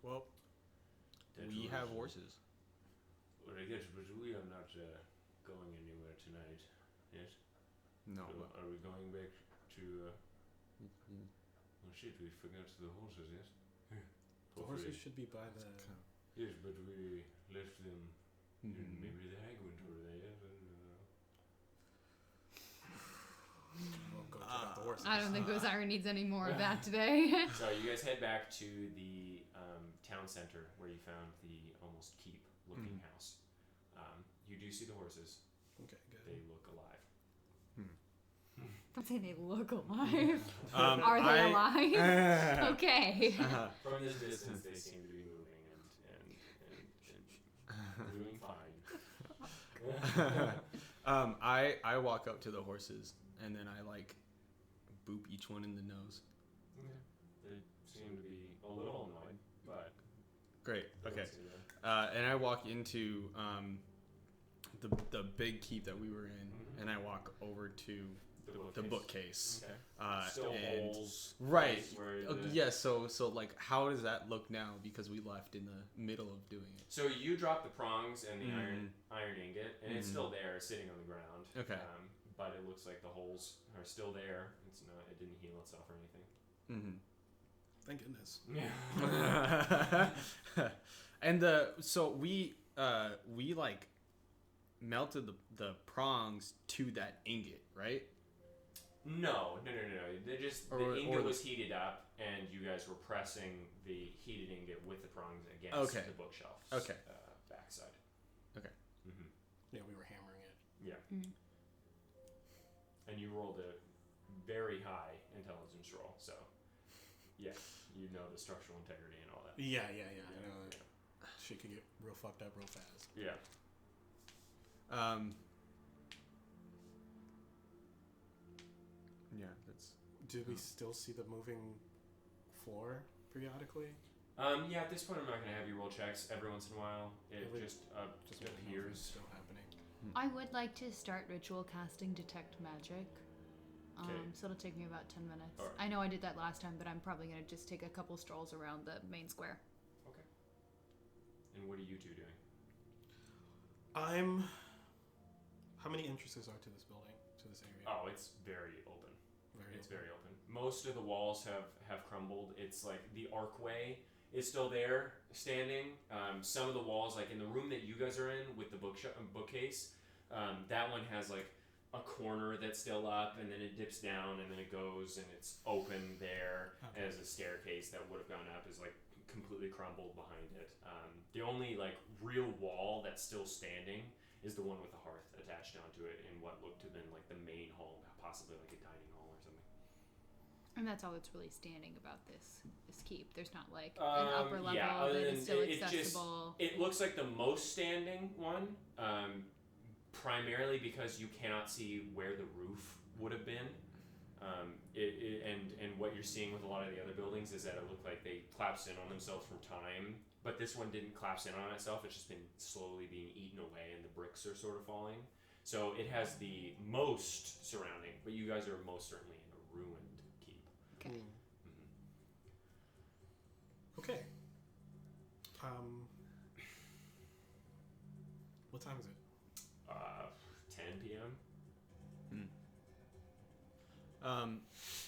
Speaker 3: Well,
Speaker 2: that
Speaker 3: we
Speaker 2: was-
Speaker 3: have horses.
Speaker 2: Well, I guess, but we are not going anywhere tonight. Yes.
Speaker 3: No,
Speaker 2: So
Speaker 3: but
Speaker 2: are we going back to? Oh shit, we forgot the horses. Yes.
Speaker 4: The horses should be by the.
Speaker 2: Yes, but we left them.
Speaker 3: Mhm.
Speaker 2: Maybe the hag went over there. Yes. I don't know.
Speaker 4: We'll go check out the horses.
Speaker 1: I don't think Osiris needs any more of that today.
Speaker 2: So you guys head back to the town center where you found the almost keep-looking house. You do see the horses.
Speaker 4: Okay, good.
Speaker 2: They look alive.
Speaker 1: Don't say they look alive.
Speaker 3: Um,
Speaker 1: Are they alive? Okay.
Speaker 2: From this distance, they seem to be moving and doing fine.
Speaker 3: I walk up to the horses and then I like boop each one in the nose.
Speaker 2: They seem to be a little annoyed, but
Speaker 3: Great.
Speaker 2: they don't
Speaker 3: Okay.
Speaker 2: seem to-
Speaker 3: And I walk into the big keep that we were in, and I walk over to the bookcase.
Speaker 2: Okay. Still
Speaker 3: and
Speaker 2: holes.
Speaker 3: right.
Speaker 2: Where
Speaker 3: Yes. So like, how does that look now? Because we left in the middle of doing it.
Speaker 2: So you drop the prongs and the
Speaker 3: Mhm.
Speaker 2: iron ingot, and it's still there, sitting on the ground.
Speaker 3: Okay.
Speaker 2: But it looks like the holes are still there. It's not. It didn't heal itself or anything.
Speaker 3: Mm-hmm.
Speaker 4: Thank goodness.
Speaker 2: Yeah.
Speaker 3: And so we like melted the prongs to that ingot, right?
Speaker 2: No. They just the
Speaker 3: Or
Speaker 2: ingot
Speaker 3: the-
Speaker 2: was heated up, and you guys were pressing the heated ingot with the prongs against
Speaker 3: Okay.
Speaker 2: the bookshelf.
Speaker 3: Okay.
Speaker 2: Backside.
Speaker 3: Okay.
Speaker 2: Mm-hmm.
Speaker 4: Yeah, we were hammering it.
Speaker 2: Yeah.
Speaker 1: Mm.
Speaker 2: And you rolled a very high intelligence roll, so yeah, you know the structural integrity and all that.
Speaker 4: Yeah. I know that shit could get real fucked up real fast.
Speaker 2: Yeah.
Speaker 3: Yeah, that's.
Speaker 4: Do we still see the moving floor periodically?
Speaker 2: Yeah, at this point, I'm not going to have you roll checks. Every once in a while, it
Speaker 4: Really?
Speaker 2: just
Speaker 4: Just when the moving's
Speaker 2: appears.
Speaker 4: still happening.
Speaker 1: I would like to start ritual casting detect magic.
Speaker 2: Okay.
Speaker 1: So it'll take me about 10 minutes.
Speaker 2: Alright.
Speaker 1: I know I did that last time, but I'm probably going to just take a couple strolls around the main square.
Speaker 2: Okay. And what are you two doing?
Speaker 4: How many entrances are to this building, to this area?
Speaker 2: Oh, it's very open. It's
Speaker 4: open.
Speaker 2: very open. Most of the walls have crumbled. It's like the archway is still there, standing. Some of the walls, like in the room that you guys are in with the bookcase, that one has like a corner that's still up, and then it dips down, and then it goes, and it's open there.
Speaker 4: Okay.
Speaker 2: As a staircase that would have gone up is like completely crumbled behind it. The only like real wall that's still standing is the one with the hearth attached onto it in what looked to have been like the main hall, possibly like a dining hall or something.
Speaker 1: And that's all that's really standing about this keep. There's not like an upper level
Speaker 2: other
Speaker 1: that
Speaker 2: than
Speaker 1: is still
Speaker 2: it just-
Speaker 1: accessible.
Speaker 2: It looks like the most standing one, primarily because you cannot see where the roof would have been. And what you're seeing with a lot of the other buildings is that it looked like they collapsed in on themselves from time, but this one didn't collapse in on itself. It's just been slowly being eaten away, and the bricks are sort of falling. So it has the most surrounding, but you guys are most certainly in a ruined keep.
Speaker 1: Okay.
Speaker 2: Mm-hmm.
Speaker 4: Okay. What time is it?
Speaker 2: 10 p.m.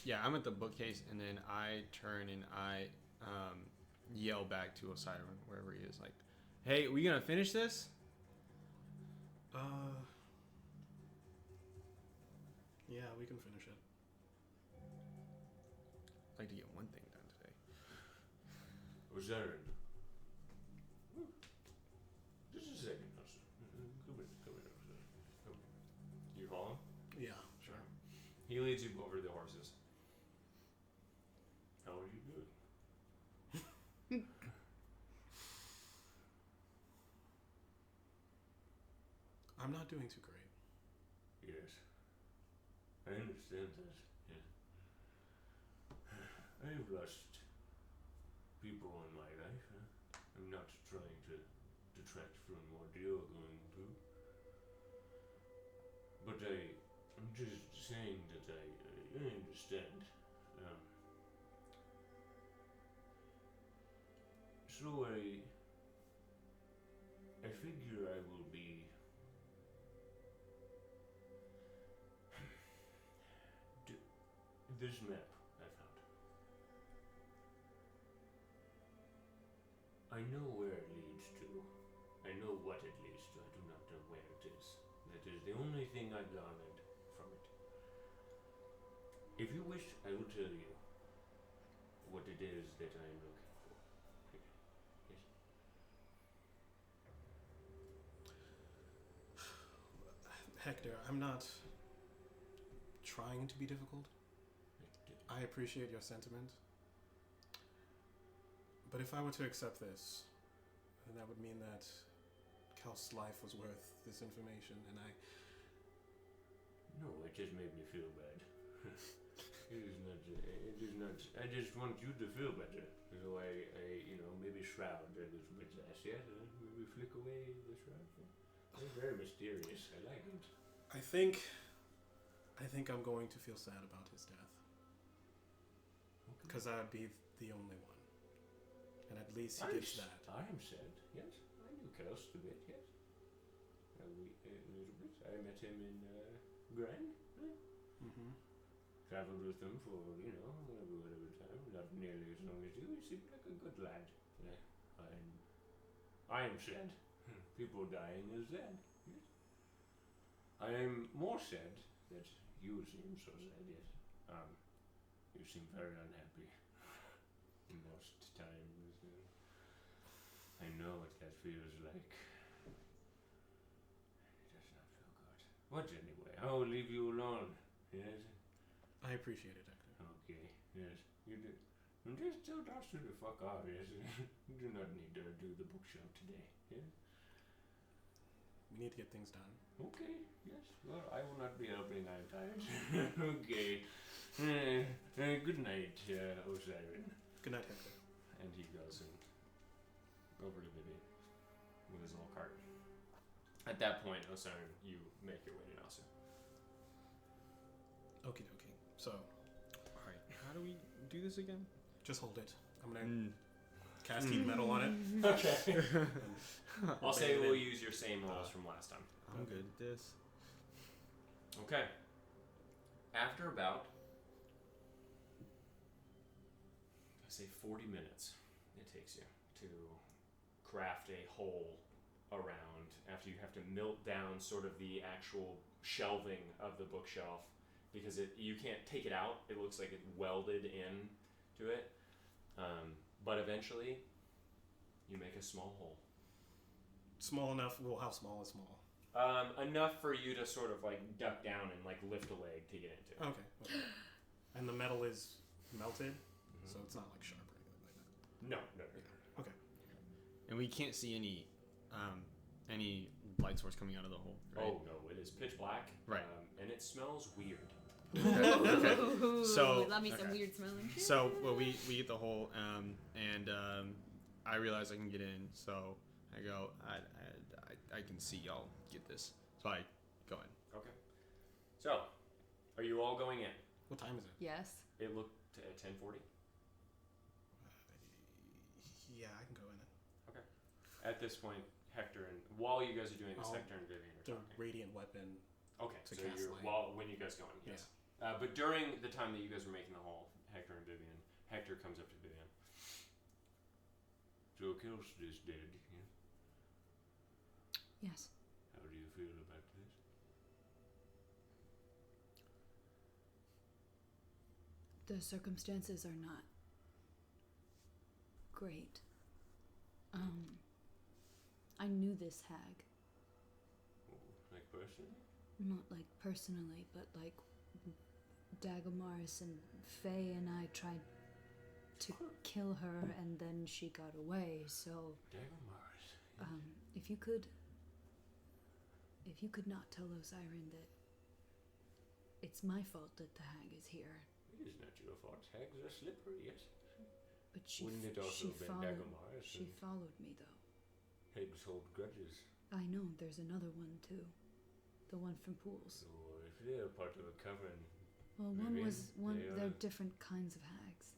Speaker 3: Yeah, I'm at the bookcase, and then I turn and I yell back to Osiris wherever he is, like, "Hey, we gonna finish this?"
Speaker 4: Yeah, we can finish it.
Speaker 3: I'd like to get one thing done today.
Speaker 2: Osiris. Just a second. Come in. You follow him?
Speaker 4: Yeah, sure.
Speaker 2: He leads you over to the horses. How would you do it?
Speaker 4: I'm not doing too great.
Speaker 2: Yes. I understand that. Yeah. I have lost people in my life. I'm not trying to detract from what you're going through. But I'm just saying that I understand. So I figure I will be this map I found. I know where it leads to. I know what it leads to. I do not know where it is. That is the only thing I garnered from it. If you wish, I will tell you what it is that I am looking for. Yes.
Speaker 4: Hector, I'm not trying to be difficult. I appreciate your sentiment. But if I were to accept this, then that would mean that Kel's life was worth this information, and
Speaker 2: No, it just made me feel bad. It is not, I just want you to feel better. So I maybe shroud a little bit less, yes? Maybe flick away the shroud. It's very mysterious. I like it.
Speaker 4: I think I'm going to feel sad about his death. Because I'd be the only one. And at least he gets that.
Speaker 2: I am sad, yes. I knew Kels a bit, yes. A little bit. I met him in Grand.
Speaker 4: Mm-hmm.
Speaker 2: Traveled with him for, whatever time. Not nearly as long as you. He seemed like a good lad. Yeah. I am sad. People dying is sad. Yes. I am more sad that you seem so sad, yes. You seem very unhappy. Most times. I know what that feels like. It does not feel good. But anyway, I will leave you alone. Yes?
Speaker 4: I appreciate it, Hector.
Speaker 2: Okay, yes. You do. And just tell Doctor to fuck off, yes? You do not need to do the bookshelf today, yes?
Speaker 4: We need to get things done.
Speaker 2: Okay, yes. Well, I will not be helping, I'm tired. Okay. Good night, Osiris.
Speaker 4: Good night, Hector.
Speaker 2: And he goes over to Vivian with his little cart. At that point, Osiris, you make your way to Nelson.
Speaker 4: Okie dokie. So,
Speaker 3: Alright, how do we do this again?
Speaker 4: just hold it. I'm gonna cast heat metal on it.
Speaker 2: Okay.
Speaker 4: and
Speaker 2: I'll say we'll use your same rolls from last time.
Speaker 3: I'm good at this.
Speaker 2: Okay. After about, I say 40 minutes, it takes you to craft a hole around after you have to melt down sort of the actual shelving of the bookshelf because you can't take it out. It looks like it's welded in to it. But eventually, you make a small hole.
Speaker 4: Small enough. Well, how small is small?
Speaker 2: Enough for you to sort of like duck down and like lift a leg to get into.
Speaker 4: Okay. And the metal is melted, so it's not like sharp or anything like that.
Speaker 2: No.
Speaker 4: Okay.
Speaker 3: And we can't see any light source coming out of the hole, right?
Speaker 2: Oh no, it is pitch black.
Speaker 3: Right.
Speaker 2: And it smells weird.
Speaker 3: Okay. So
Speaker 1: love me some weird smelling shit.
Speaker 3: So we get the hole, and I realize I can get in. So I go, I can see y'all get this. So I go in.
Speaker 2: Okay. So, are you all going in?
Speaker 4: What time is it?
Speaker 1: Yes.
Speaker 2: It looked at 10:40.
Speaker 4: Yeah, I can go in it.
Speaker 2: Okay. At this point, Hector and while you guys are doing this,
Speaker 4: Oh,
Speaker 2: Hector and Vivian are
Speaker 4: The
Speaker 2: talking.
Speaker 4: radiant weapon.
Speaker 2: Okay.
Speaker 4: to
Speaker 2: So
Speaker 4: cast
Speaker 2: you're
Speaker 4: light.
Speaker 2: when you guys go in, yes. But during the time that you guys were making the hole, Hector and Vivian, Hector comes up to Vivian. So Kilst is dead. Yeah?
Speaker 1: Yes.
Speaker 2: How do you feel about this?
Speaker 1: The circumstances are not great. I knew this hag.
Speaker 2: Like personally?
Speaker 1: Not like personally, but like Dagamaris and Faye and I tried to kill her and then she got away, so
Speaker 2: Dagomars.
Speaker 1: if you could not tell Osiris that it's my fault that the hag is here.
Speaker 2: It is not your fault. Hags are slippery, yes.
Speaker 1: But she
Speaker 5: Wouldn't it also
Speaker 1: she
Speaker 5: have been
Speaker 1: followed
Speaker 5: Dagomar?
Speaker 1: she followed me though.
Speaker 5: Pigs hold grudges.
Speaker 1: I know there's another one too. The one from Pools.
Speaker 5: So if they're part of a coven,
Speaker 1: Well,
Speaker 5: maybe
Speaker 1: they're different kinds of hags.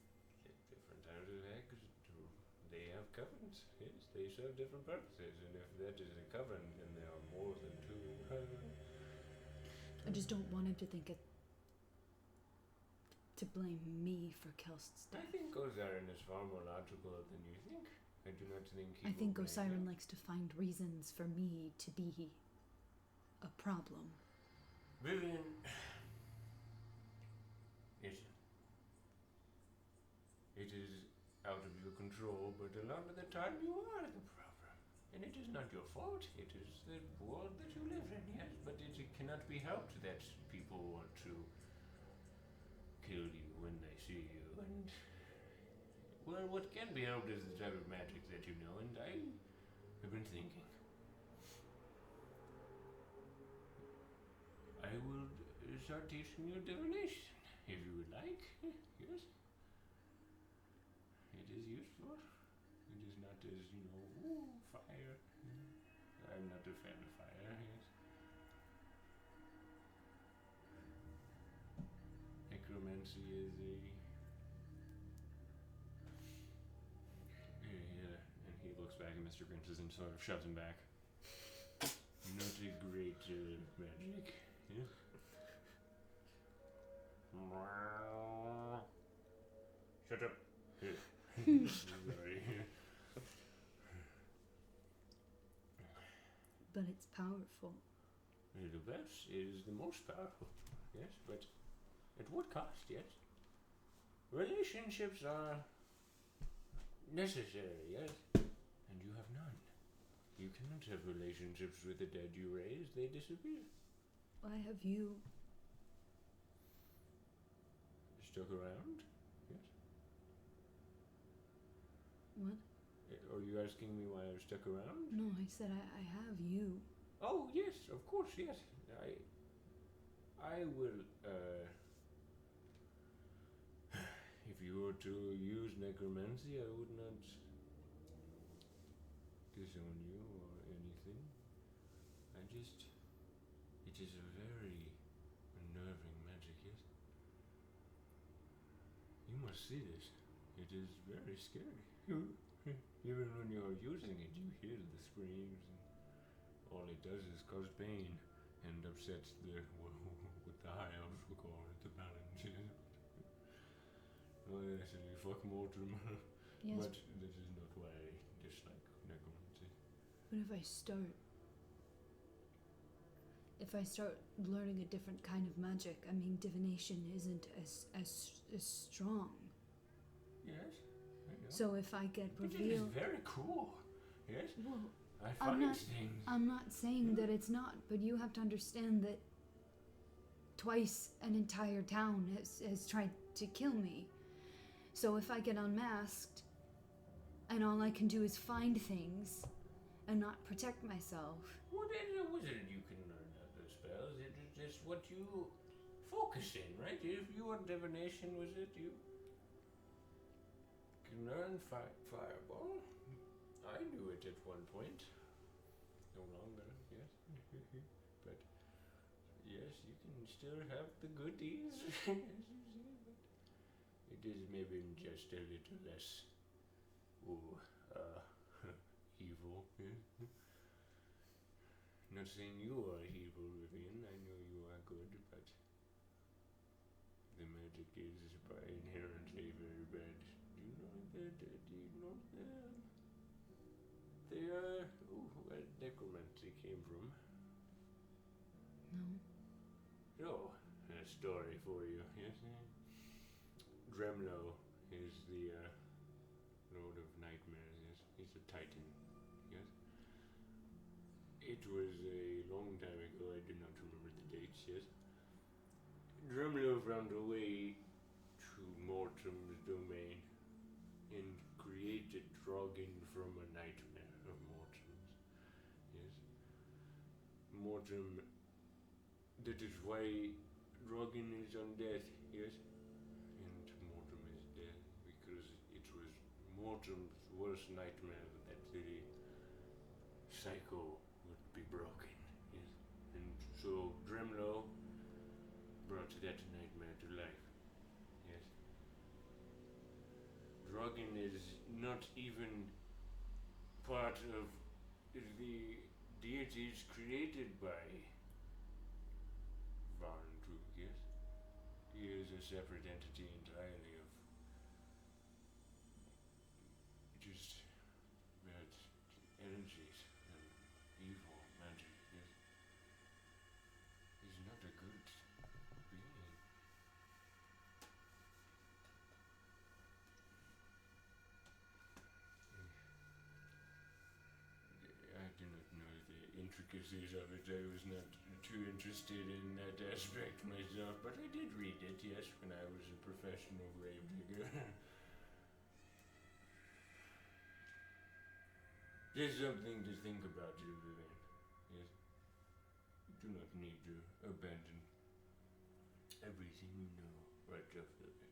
Speaker 5: different types of eggs, they have covens. Yes, they serve different purposes. And if that is a coven, then there are more than two.
Speaker 1: I just don't want him to think it. To blame me for Kelst's
Speaker 5: I
Speaker 1: death.
Speaker 5: think Osiren is far more logical than you think. I do not think he
Speaker 1: I
Speaker 5: will
Speaker 1: think
Speaker 5: blame
Speaker 1: Osiren
Speaker 5: you.
Speaker 1: likes to find reasons for me to be a problem.
Speaker 5: Vivian, listen. It is out of your control, but a lot of the time you are the problem. And it is not your fault. It is the world that you live in, yes. But it cannot be helped that people want to kill you when they see you. And, well, what can be helped is the type of magic that you know. And I have been thinking. I will start teaching you divination, if you would like. Yes. It is useful. It is not as, fire. I'm not a fan of fire, yes. Necromancy is and he looks back at Mr. Grinches and sort of shoves him back. Not a great magic. Yeah. Shut up. Sorry.
Speaker 1: But it's powerful.
Speaker 5: The best is the most powerful. Yes, but at what cost, yes? Relationships are necessary, yes? And you have none. You cannot have relationships with the dead you raise, they disappear.
Speaker 1: I have you.
Speaker 5: Stuck around? Yes?
Speaker 1: What?
Speaker 5: Are you asking me why I stuck around?
Speaker 1: No, I said I have you.
Speaker 5: Oh, yes, of course, yes. I will, if you were to use necromancy, I would not disown you or anything. It is a very unnerving magic, yes? You must see this. It is very scary. Even when you're using it, you hear the screams, and all it does is cause pain and upsets what the high elves will call it, the balance. Oh, yes, and you fuck Mortimer.
Speaker 1: Yes.
Speaker 5: But this is not why I dislike necromancy.
Speaker 1: But if I start learning a different kind of magic, I mean, divination isn't as strong.
Speaker 5: Yes, I know.
Speaker 1: So if I get
Speaker 5: But it is
Speaker 1: revealed,
Speaker 5: very cool. Yes,
Speaker 1: well,
Speaker 5: I
Speaker 1: I'm
Speaker 5: find
Speaker 1: not-
Speaker 5: things.
Speaker 1: I'm not saying that it's not, but you have to understand that twice an entire town has tried to kill me. So if I get unmasked and all I can do is find things and not protect myself,
Speaker 5: What is a wizard? You can learn other spells. It is just what you focus in, right? If you are a divination wizard, you can learn fireball. I knew it at one point. No longer, yes. But yes, you can still have the goodies, as you say, but it is maybe just a little less evil. Not saying you are evil, Vivian. I know you are good, but the magic is by inherently very bad. Do you know that? Do you know that? They are where necromancy came from.
Speaker 1: no.
Speaker 5: Oh, a story for you. Yes. Dremlo is the Lord of Nightmares. Yes, he's a Titan. Yes. It was a long time ago. I do not remember the dates. Yes. Dremlo found a way to Mortem's domain and created Drogon from a nightmare of Mortem's. Yes. Mortem. That is why Drogon is undead, yes? And Mortem is dead because it was Mortem's worst nightmare that the cycle would be broken. Yes. And so Dremlo brought that nightmare to life. Yes. Dragon is not even part of the deities created by Varntrug, yes? He is a separate entity entirely of just bad energies and evil magic, yes? He's not a good being. I do not know the intricacies of it. I was not too interested in that aspect myself, but I did read it, yes, when I was a professional gravedigger. There's something to think about, Vivian. Yes. You do not need to abandon everything you know right off the bat.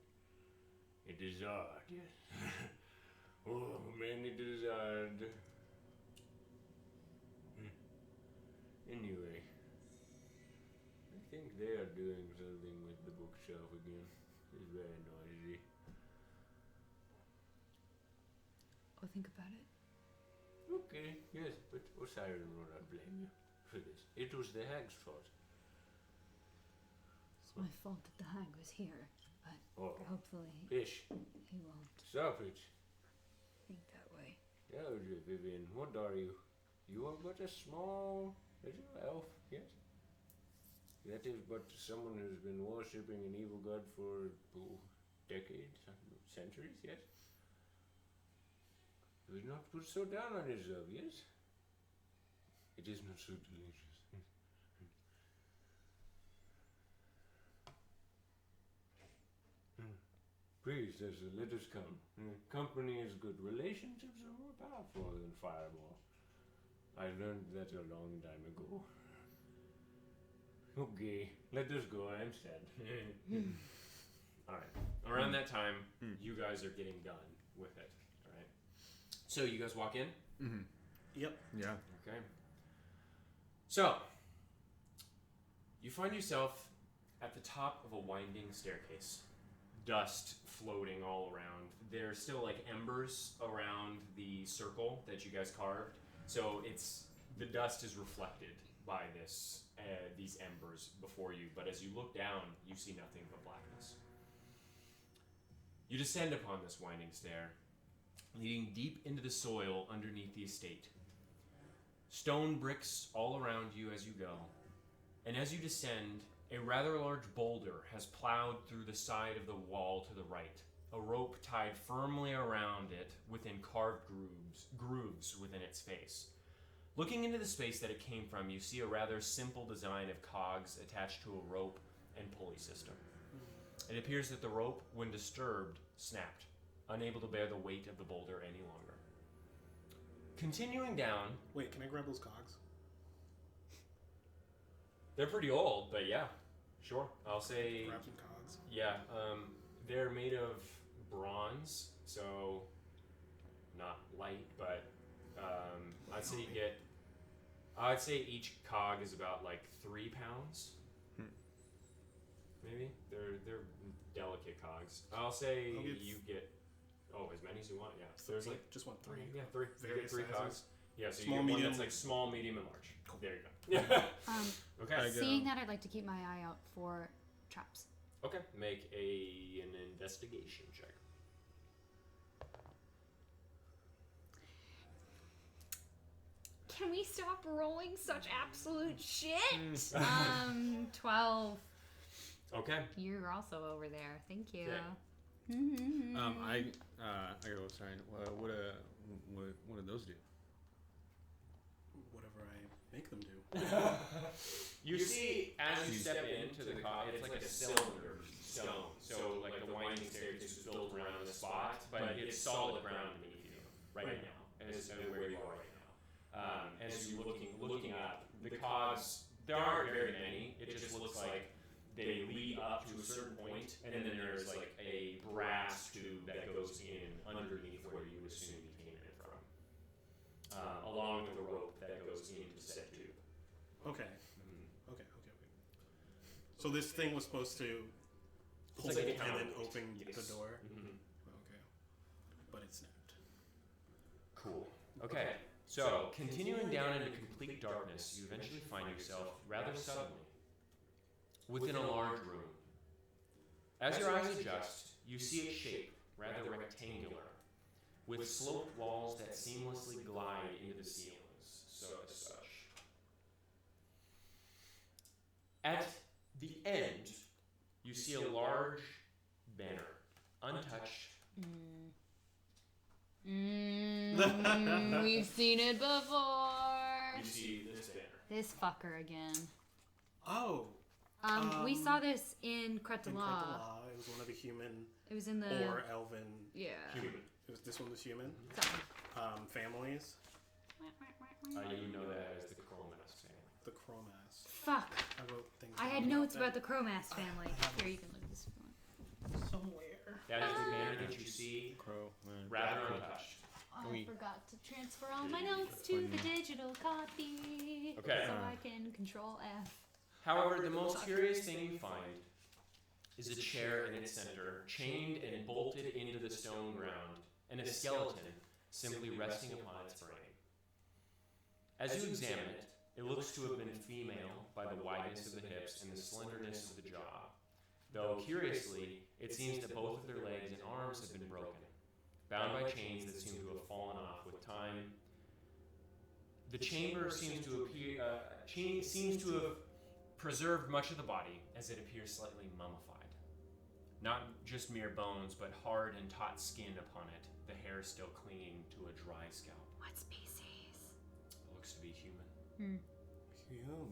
Speaker 5: It is hard, yes. Oh man, it is hard. Anyway, I think they are doing something with the bookshelf again. It's very noisy.
Speaker 1: I'll think about it.
Speaker 5: Okay, yes, but Osiris will not blame you for this. It was the hag's fault.
Speaker 1: It's my fault that the hag was here, but
Speaker 5: Oh,
Speaker 1: hopefully
Speaker 5: fish,
Speaker 1: he won't
Speaker 5: stop it.
Speaker 1: think that way.
Speaker 5: Tell you, Vivian, what are you? You are but a small little elf, yes? That is but someone who's been worshipping an evil god for decades, centuries, yes? Do not put so down on yourself, yes? It is not so delicious. Please, let us come. Company is good. Relationships are more powerful than fireball. I learned that a long time ago. Okay, let us go. I'm sad.
Speaker 2: Alright. Around that time, you guys are getting done with it. Alright. So you guys walk in?
Speaker 3: Mm-hmm.
Speaker 4: Yep.
Speaker 3: Yeah.
Speaker 2: Okay. So, you find yourself at the top of a winding staircase. Dust floating all around. There's still like embers around the circle that you guys carved. So the dust is reflected by these embers before you. But as you look down, you see nothing but blackness. You descend upon this winding stair, leading deep into the soil underneath the estate. Stone bricks all around you as you go, and as you descend, a rather large boulder has plowed through the side of the wall to the right, a rope tied firmly around it within carved grooves within its face. Looking into the space that it came from, you see a rather simple design of cogs attached to a rope and pulley system. It appears that the rope, when disturbed, snapped, unable to bear the weight of the boulder any longer. Continuing down...
Speaker 4: Wait, can I grab those cogs?
Speaker 2: They're pretty old, but yeah, sure. I'll say...
Speaker 4: Grab some cogs?
Speaker 2: Yeah, they're made of bronze, so not light, but I'd say each cog is about like 3 pounds. Maybe they're delicate cogs. I'll say you get as many as you want. Yeah, so there's like
Speaker 4: just want 3.
Speaker 2: Yeah, 3.
Speaker 4: Various
Speaker 2: you get 3 cogs.
Speaker 4: sizes.
Speaker 2: Yeah, so
Speaker 4: Small,
Speaker 2: you get one
Speaker 4: medium.
Speaker 2: that's like small, medium, and large.
Speaker 4: Cool.
Speaker 2: There you go. Okay.
Speaker 1: Seeing that, I'd like to keep my eye out for traps.
Speaker 2: Okay. Make an investigation check.
Speaker 1: Can we stop rolling such absolute shit? 12.
Speaker 2: Okay.
Speaker 1: You're also over there. Thank you.
Speaker 2: Okay.
Speaker 3: I go. Sorry. What do those do?
Speaker 4: Whatever I make them do.
Speaker 2: You see, as you step into the cog, it's like a cylinder stone. So, like the winding staircase is built around the spot, but it's solid ground beneath you right now, as where you are right now. As you're looking up, the cogs, there aren't very many. It just looks like they lead up to a certain point, and then there's like a brass tube that goes in underneath where you assume you came in from, along with a rope that goes into said tube.
Speaker 4: Okay. Okay. So this thing was supposed to pull
Speaker 2: like a
Speaker 4: and then
Speaker 2: counterweight.
Speaker 4: open
Speaker 2: Yes.
Speaker 4: the door.
Speaker 2: Mm-hmm.
Speaker 4: Okay. But it snapped.
Speaker 2: Cool. Okay. So, continuing down into complete darkness, you eventually find yourself, rather suddenly, within a large room. As your eyes adjust, you see its shape, rather rectangular, with sloped walls that seamlessly glide into the ceilings, so as such. At the end, you see a large banner, untouched.
Speaker 1: We've seen it before.
Speaker 2: You see this banner.
Speaker 1: This fucker again.
Speaker 4: Oh.
Speaker 1: We saw this in Crête de
Speaker 4: In
Speaker 1: la.
Speaker 4: Kretala, it was one of the human
Speaker 1: It was in the
Speaker 4: or elven.
Speaker 1: yeah.
Speaker 2: Human.
Speaker 4: This one was human.
Speaker 1: Something.
Speaker 4: Families.
Speaker 2: You know that as the Chromas family.
Speaker 4: The Chromas.
Speaker 1: Fuck.
Speaker 4: I wrote things.
Speaker 1: I had
Speaker 4: down
Speaker 1: notes
Speaker 4: that.
Speaker 1: about the Chromas family. Here, you can look at this one.
Speaker 4: Somewhere.
Speaker 2: That is the banner that you see,
Speaker 3: Crow.
Speaker 2: rather untouched.
Speaker 1: I
Speaker 3: We-
Speaker 1: forgot to transfer all my notes to the digital copy.
Speaker 2: Okay.
Speaker 1: So I can control F.
Speaker 2: However, the most curious thing you find is a chair in its center, chained and bolted into the stone ground, and a skeleton simply resting upon its frame. As you examine it, it looks to have been female by the wideness of the hips and the slenderness of the jaw. Though, curiously, it seems that both of their legs and arms have been broken, bound by chains that seem to have fallen off with time. The chamber seems to have preserved much of the body, as it appears slightly mummified. Not just mere bones, but hard and taut skin upon it, the hair still clinging to a dry scalp.
Speaker 1: What species?
Speaker 2: It looks to be human.
Speaker 4: Human.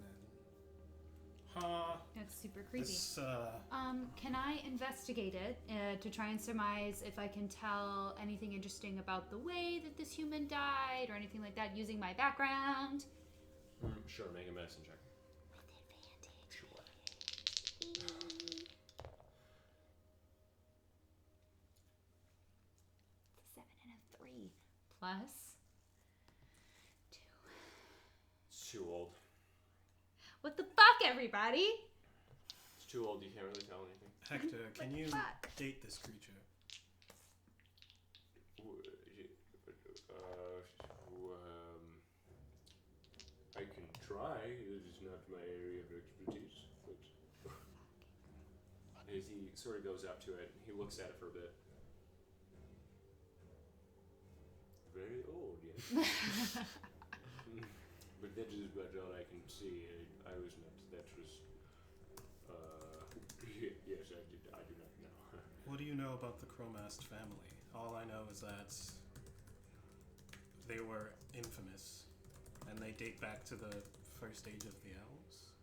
Speaker 4: Huh.
Speaker 1: That's super creepy.
Speaker 4: This,
Speaker 1: Can I investigate it to try and surmise if I can tell anything interesting about the way that this human died or anything like that using my background?
Speaker 2: Sure, make a medicine check.
Speaker 1: With
Speaker 2: Sure.
Speaker 1: advantage. 7 and a 3 plus 2.
Speaker 2: It's too old.
Speaker 1: What the fuck, everybody?
Speaker 2: It's too old, you can't really tell anything.
Speaker 4: Hector, can
Speaker 1: What the
Speaker 4: you
Speaker 1: fuck?
Speaker 4: date this creature?
Speaker 5: I can try. It is not my area of expertise, but
Speaker 2: As he sort of goes up to it, he looks at it for a bit.
Speaker 5: very old, yes. But that is about all I can see. I was not. That was. Yes, I did. I do not know.
Speaker 4: What do you know about the Chromast family? All I know is that they were infamous, and they date back to the first age of the elves.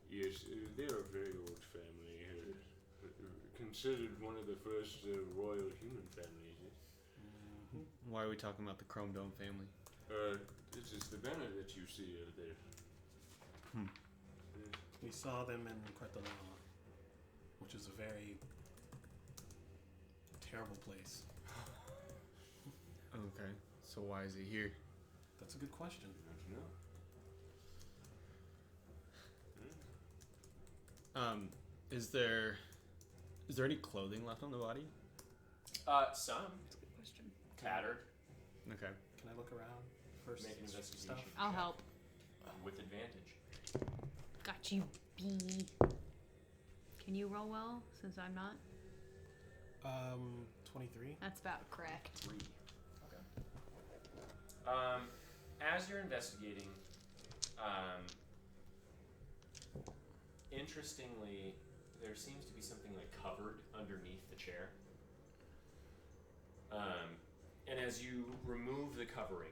Speaker 5: Yes, they are a very old family. Considered one of the first royal human families. Yes.
Speaker 3: Why are we talking about the Chrome Dome family?
Speaker 5: This is the banner that you see there. Yes.
Speaker 4: We saw them in Kretala, which is a very terrible place.
Speaker 3: Okay, so why is it here?
Speaker 4: That's a good question.
Speaker 5: I don't know.
Speaker 3: Is there any clothing left on the body?
Speaker 2: Some.
Speaker 1: That's a good question.
Speaker 2: Tattered.
Speaker 3: Okay.
Speaker 4: Can I look around for
Speaker 2: Make an
Speaker 4: stuff?
Speaker 2: investigation.
Speaker 1: I'll help.
Speaker 2: With advantage.
Speaker 1: Got you, B. Can you roll well since I'm not?
Speaker 4: 23.
Speaker 1: That's about correct.
Speaker 2: 3. Okay. As you're investigating, interestingly, there seems to be something like covered underneath the chair. And as you remove the covering,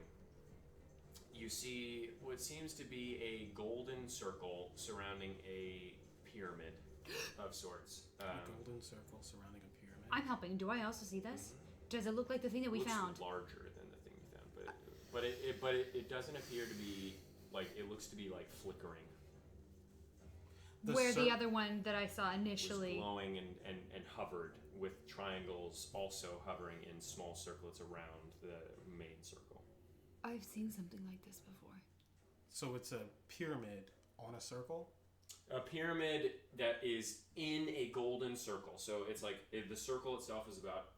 Speaker 2: you see what seems to be a golden circle surrounding a pyramid of sorts.
Speaker 4: A golden circle surrounding a pyramid.
Speaker 1: I'm helping. Do I also see this? Does it look like the thing that we
Speaker 2: looks
Speaker 1: found?
Speaker 2: larger than the thing we found, but it doesn't appear to be like, it looks to be like flickering.
Speaker 1: Where the other one that I saw
Speaker 2: was
Speaker 1: initially.
Speaker 2: glowing and hovered with triangles also hovering in small circlets around the main circle.
Speaker 1: I've seen something like this before.
Speaker 4: So it's a pyramid on a circle?
Speaker 2: A pyramid that is in a golden circle. So it's like the circle itself is about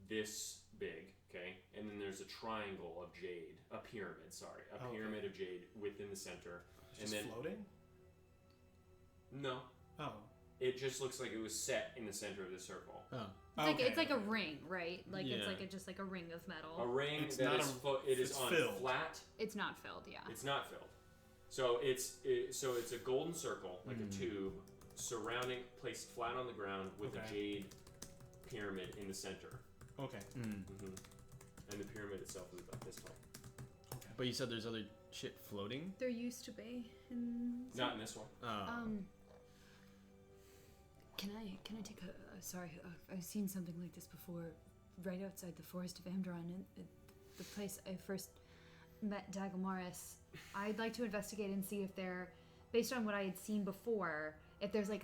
Speaker 2: this big, okay? And then there's a triangle of jade, a pyramid, sorry. A pyramid of jade within the center.
Speaker 4: It's just floating?
Speaker 2: No.
Speaker 4: Oh.
Speaker 2: It just looks like it was set in the center of the circle.
Speaker 3: Oh.
Speaker 1: It's like a ring, right? Like it's
Speaker 3: Yeah.
Speaker 1: like just like a ring of metal.
Speaker 2: A ring
Speaker 4: It's
Speaker 2: that
Speaker 4: not
Speaker 2: is
Speaker 4: it's
Speaker 2: on
Speaker 4: filled.
Speaker 2: flat.
Speaker 1: It's not filled, yeah.
Speaker 2: It's not filled. So it's a golden circle, like a tube, placed flat on the ground with a jade pyramid in the center.
Speaker 4: Okay.
Speaker 2: Mm-hmm. And the pyramid itself is about this tall.
Speaker 4: Okay.
Speaker 3: But you said there's other shit floating?
Speaker 1: There used to be.
Speaker 2: Not in this one.
Speaker 1: Can I take a sorry, I've seen something like this before, right outside the forest of Amdron, the place I first met Dagamaris. I'd like to investigate and see if there, based on what I had seen before, if there's like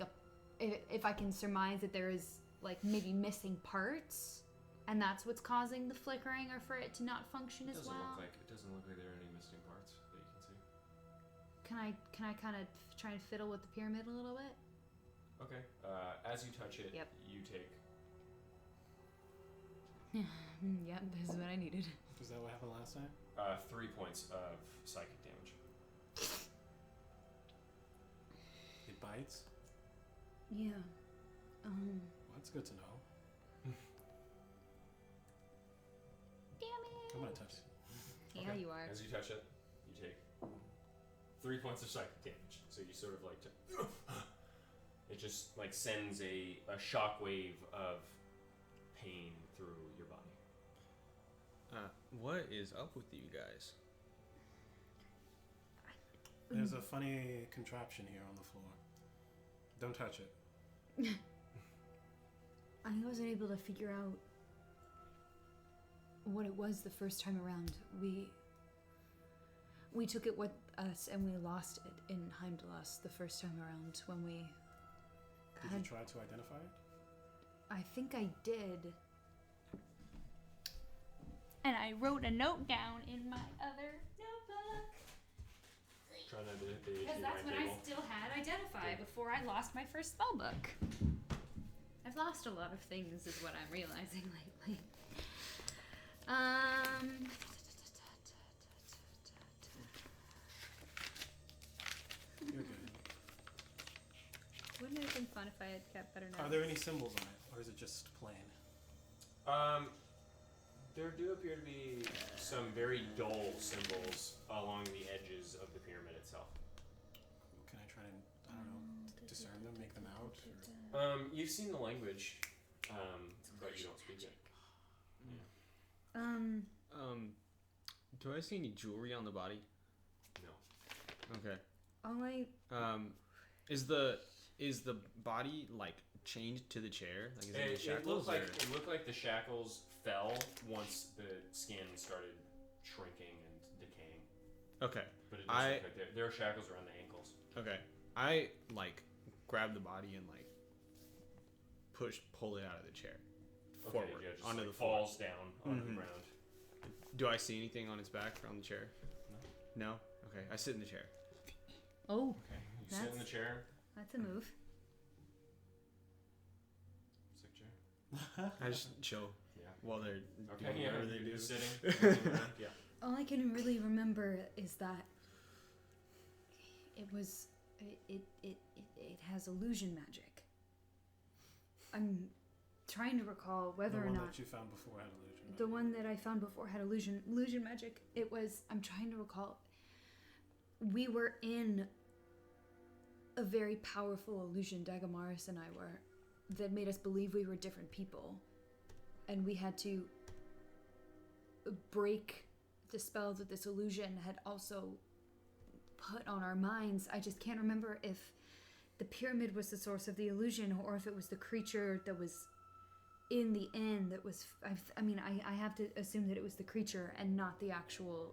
Speaker 1: if I can surmise that there is like maybe missing parts, and that's what's causing the flickering, or for it to not function as well.
Speaker 2: It doesn't look like there are any missing parts that you can see.
Speaker 1: Can I kind of try and fiddle with the pyramid a little bit?
Speaker 2: Okay. As you touch it, you take.
Speaker 1: Yep, this is what I needed.
Speaker 4: Is that what happened last time?
Speaker 2: 3 points of psychic damage.
Speaker 4: It bites?
Speaker 1: Yeah.
Speaker 4: Well, that's good to know.
Speaker 1: Damn it.
Speaker 4: I'm gonna touch it.
Speaker 1: Yeah,
Speaker 2: Okay.
Speaker 1: you are.
Speaker 2: As you touch it, you take 3 points of psychic damage. So you sort of like it just like sends a shockwave of pain through your body.
Speaker 3: What is up with you guys?
Speaker 4: There's a funny contraption here on the floor. Don't touch it.
Speaker 1: I wasn't able to figure out what it was the first time around. We took it with us and we lost it in Heimdall's the first time around when we
Speaker 4: Did you try to identify it?
Speaker 1: I think I did. And I wrote a note down in my other notebook.
Speaker 2: Try not to hit the
Speaker 1: Because that's what I still had identify before I lost my first spell book. I've lost a lot of things, is what I'm realizing lately.
Speaker 4: You're good.
Speaker 1: Wouldn't it have been fun if I had kept better notes?
Speaker 4: Are there any symbols on it, or is it just plain?
Speaker 2: There do appear to be some very dull symbols along the edges of the pyramid itself.
Speaker 4: Can I try and, I don't know, discern them, make them out? Or?
Speaker 2: You've seen the language, but you don't speak it.
Speaker 3: Do I see any jewelry on the body?
Speaker 2: No.
Speaker 3: Okay.
Speaker 1: All I
Speaker 3: Is the body like chained to the chair? Like is it in shackles?
Speaker 2: It looked like the shackles fell once the skin started shrinking and decaying.
Speaker 3: Okay.
Speaker 2: But it doesn't look like there are shackles around the ankles.
Speaker 3: Okay. I like grab the body and like pull it out of the chair forward
Speaker 2: just
Speaker 3: onto
Speaker 2: like
Speaker 3: the floor.
Speaker 2: falls down onto the ground.
Speaker 3: Do I see anything on its back on the chair? No. Okay. I sit in the chair.
Speaker 1: Oh,
Speaker 2: Okay. You sit in the chair.
Speaker 1: that's a move.
Speaker 2: Sick chair.
Speaker 3: I just chill
Speaker 2: Yeah.
Speaker 3: while they're
Speaker 2: Okay.
Speaker 3: doing whatever they do.
Speaker 2: You're sitting. Yeah.
Speaker 1: All I can really remember is that it was it has illusion magic. I'm trying to recall whether
Speaker 4: The
Speaker 1: or
Speaker 4: one
Speaker 1: not
Speaker 4: that you found before had illusion.
Speaker 1: the one that I found before had illusion magic. It was, I'm trying to recall, we were in a very powerful illusion, Dagamaris and I were, that made us believe we were different people, and we had to break the spell that this illusion had also put on our minds. I just can't remember if the pyramid was the source of the illusion or if it was the creature that was in the inn that was, I have to assume that it was the creature and not the actual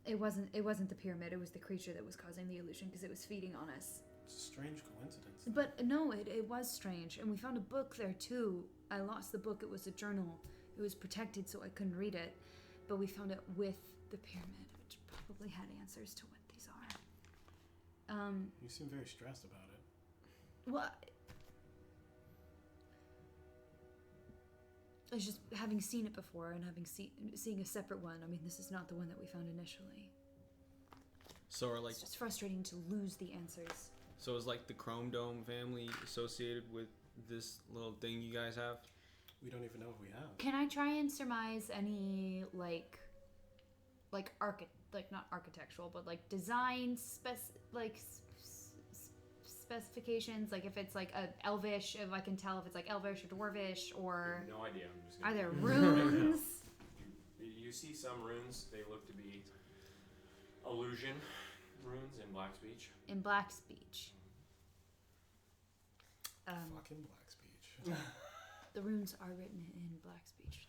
Speaker 1: It wasn't the pyramid. It was the creature that was causing the illusion because it was feeding on us.
Speaker 4: It's a strange coincidence.
Speaker 1: But no, it was strange, and we found a book there too. I lost the book. It was a journal. It was protected, so I couldn't read it. But we found it with the pyramid, which probably had answers to what these are.
Speaker 4: You seem very stressed about it.
Speaker 1: Well, it's just having seen it before and seeing a separate one. I mean, this is not the one that we found initially.
Speaker 3: So are
Speaker 1: It's just frustrating to lose the answers.
Speaker 3: So is like the Chrome Dome family associated with this little thing you guys have?
Speaker 4: We don't even know if we have.
Speaker 1: Can I try and surmise any not architectural, but like design specifications? Like if it's like a elvish, if I can tell if it's like elvish or dwarvish, or
Speaker 2: No idea. I'm just
Speaker 1: are
Speaker 2: gonna
Speaker 1: there runes?
Speaker 2: You see some runes. They look to be illusion runes in Black Speech.
Speaker 1: In Black Speech.
Speaker 4: Fucking Black Speech.
Speaker 1: The runes are written in Black Speech.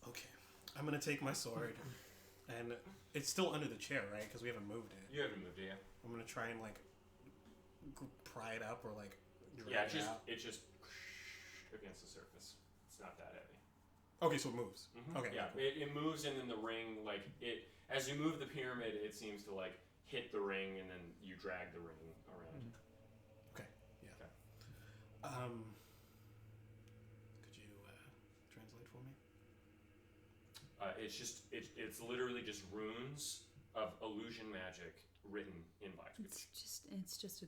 Speaker 4: Okay. I'm gonna take my sword, and it's still under the chair, right? Because we haven't moved it.
Speaker 2: You haven't moved it yet.
Speaker 4: I'm gonna try and like pry it up or like drag
Speaker 2: Yeah,
Speaker 4: it out.
Speaker 2: it's just against the surface. It's not that heavy.
Speaker 4: Okay, so it moves.
Speaker 2: Mm-hmm.
Speaker 4: Okay.
Speaker 2: Yeah,
Speaker 4: cool.
Speaker 2: it moves, and then the ring, like it, as you move the pyramid, it seems to like hit the ring, and then you drag the ring around.
Speaker 4: Okay. Yeah.
Speaker 2: Okay.
Speaker 4: Could you translate for me?
Speaker 2: It's literally just runes of illusion magic written in Black Speech.
Speaker 1: It's just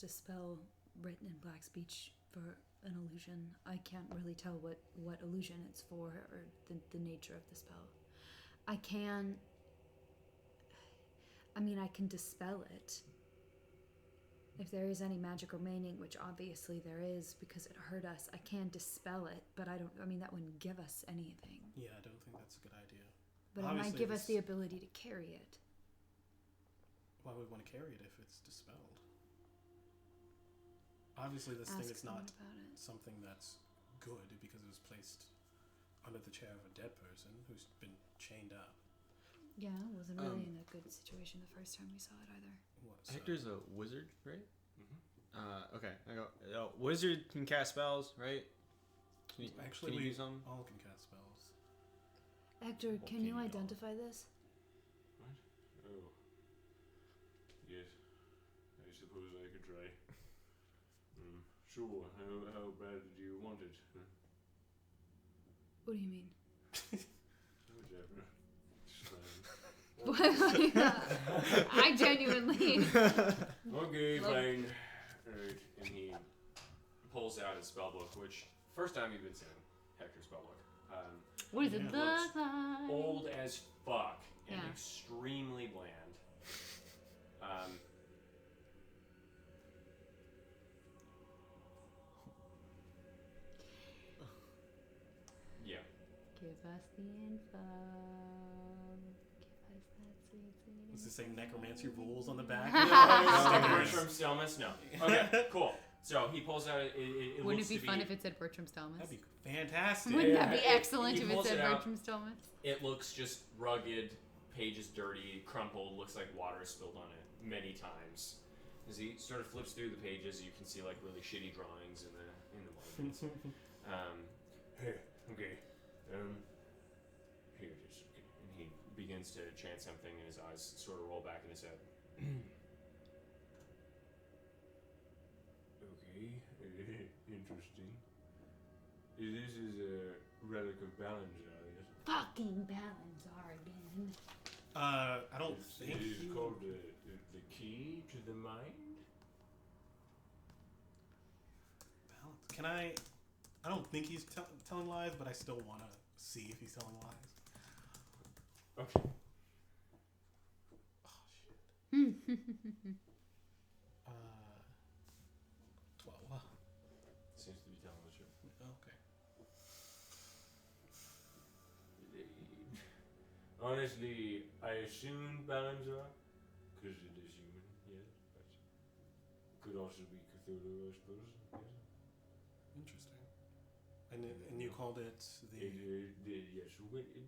Speaker 1: a spell written in Black Speech for an illusion. I can't really tell what illusion it's for or the nature of the spell. I can dispel it. If there is any magic remaining, which obviously there is because it hurt us, I can dispel it, but that wouldn't give us anything.
Speaker 4: Yeah, I don't think that's a good idea.
Speaker 1: But it might give us the ability to carry it.
Speaker 4: Why would we want to carry it if it's dispelled? Obviously, this thing is not something that's good because it was placed under the chair of a dead person who's been chained up.
Speaker 1: Yeah, it wasn't really in a good situation the first time we saw it either.
Speaker 4: What,
Speaker 3: Hector's a wizard, right?
Speaker 2: Mm-hmm.
Speaker 3: Okay. I go. Wizard can cast spells, right? Can you do something?
Speaker 4: all can cast spells.
Speaker 1: Hector, can you identify this?
Speaker 5: What? Oh. Yes. I suppose I could try. Sure. How bad do you want it? Huh?
Speaker 1: What do you mean?
Speaker 5: Whatever. It's fine.
Speaker 1: I genuinely.
Speaker 5: Okay,
Speaker 1: Love-
Speaker 5: fine.
Speaker 2: Alright, and he pulls out his spellbook, which first time you've been seeing Hector's spellbook.
Speaker 1: What does it
Speaker 4: Yeah,
Speaker 1: look like?
Speaker 2: Old as fuck and
Speaker 1: Yeah.
Speaker 2: extremely bland. Yeah.
Speaker 1: Give us the info. Give us that sweet, sweet
Speaker 4: Does it say
Speaker 1: info.
Speaker 4: necromancy rules on the back?
Speaker 2: Bertram Stillness? No. Okay, cool. So he pulls out. It
Speaker 1: Wouldn't
Speaker 2: looks
Speaker 1: it be
Speaker 2: to
Speaker 1: fun if it said Bertram Stelmas?
Speaker 4: That'd be fantastic.
Speaker 1: Wouldn't that
Speaker 2: Yeah,
Speaker 1: be
Speaker 2: it-
Speaker 1: excellent
Speaker 2: he
Speaker 1: if it
Speaker 2: pulls
Speaker 1: said
Speaker 2: it out.
Speaker 1: Bertram Stelmas?
Speaker 2: It looks just rugged, pages dirty, crumpled, looks like water spilled on it many times. As he sort of flips through the pages, you can see like really shitty drawings in the margins.
Speaker 5: Hey, okay. Here it is. Okay.
Speaker 2: And he begins to chant something, and his eyes sort of roll back in his head.
Speaker 5: Okay. Interesting. This is a relic of Ballanzar, yes?
Speaker 1: Fucking Ballanzar again.
Speaker 4: I don't think
Speaker 5: It is
Speaker 4: you-
Speaker 5: called the key to the mind.
Speaker 4: Balance. Can I don't think he's telling lies, but I still want to see if he's telling lies.
Speaker 2: Okay.
Speaker 4: Oh shit. 12.
Speaker 2: Seems to be telling the truth.
Speaker 4: Okay.
Speaker 5: Honestly, I assumed Ballanzar, because it is human, yes, but could also be Cthulhu, I suppose. Yes.
Speaker 4: Interesting. And you called it the.
Speaker 5: Yes,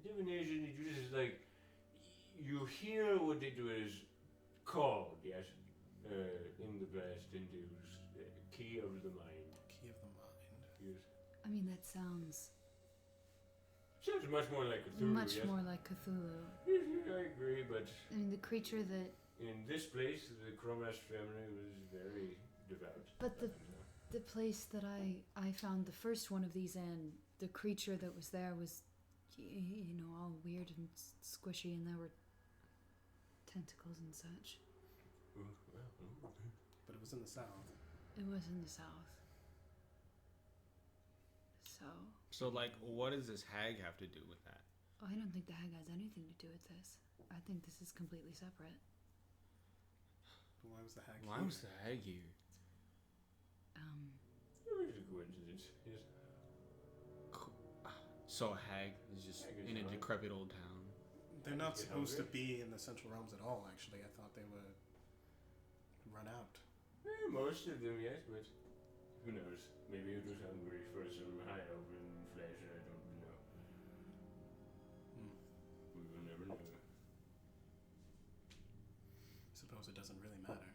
Speaker 5: divination. It was like you hear what it was called. Yes, in the past, and it was key of the mind.
Speaker 4: Key of the mind.
Speaker 5: Yes.
Speaker 1: I mean, that sounds
Speaker 5: Sounds much more like Cthulhu.
Speaker 1: much
Speaker 5: yes.
Speaker 1: more like Cthulhu.
Speaker 5: Yes, I agree, but
Speaker 1: I mean, the creature that.
Speaker 5: in this place, the Cromas family was very devout.
Speaker 1: But the place that I found the first one of these in, the creature that was there was, you know, all weird and squishy, and there were tentacles and such.
Speaker 4: But it was in the south.
Speaker 1: It was in the south. So,
Speaker 3: So, like, what does this hag have to do with that?
Speaker 1: I don't think the hag has anything to do with this. I think this is completely separate.
Speaker 4: Why was the hag
Speaker 3: Why
Speaker 4: here?
Speaker 3: was the hag here?
Speaker 5: It was a coincidence. Yes.
Speaker 3: So a hag is just
Speaker 5: Hag is
Speaker 3: in a
Speaker 5: not.
Speaker 3: decrepit old town.
Speaker 4: They're not
Speaker 5: Get
Speaker 4: supposed to
Speaker 5: hungry?
Speaker 4: be in the Central Realms at all, actually. I thought they would run out.
Speaker 5: Most of them, yes, but who knows? Maybe it was hungry for some high elven flesh. I don't know.
Speaker 4: Hmm.
Speaker 5: We will never know.
Speaker 4: Suppose it doesn't really matter.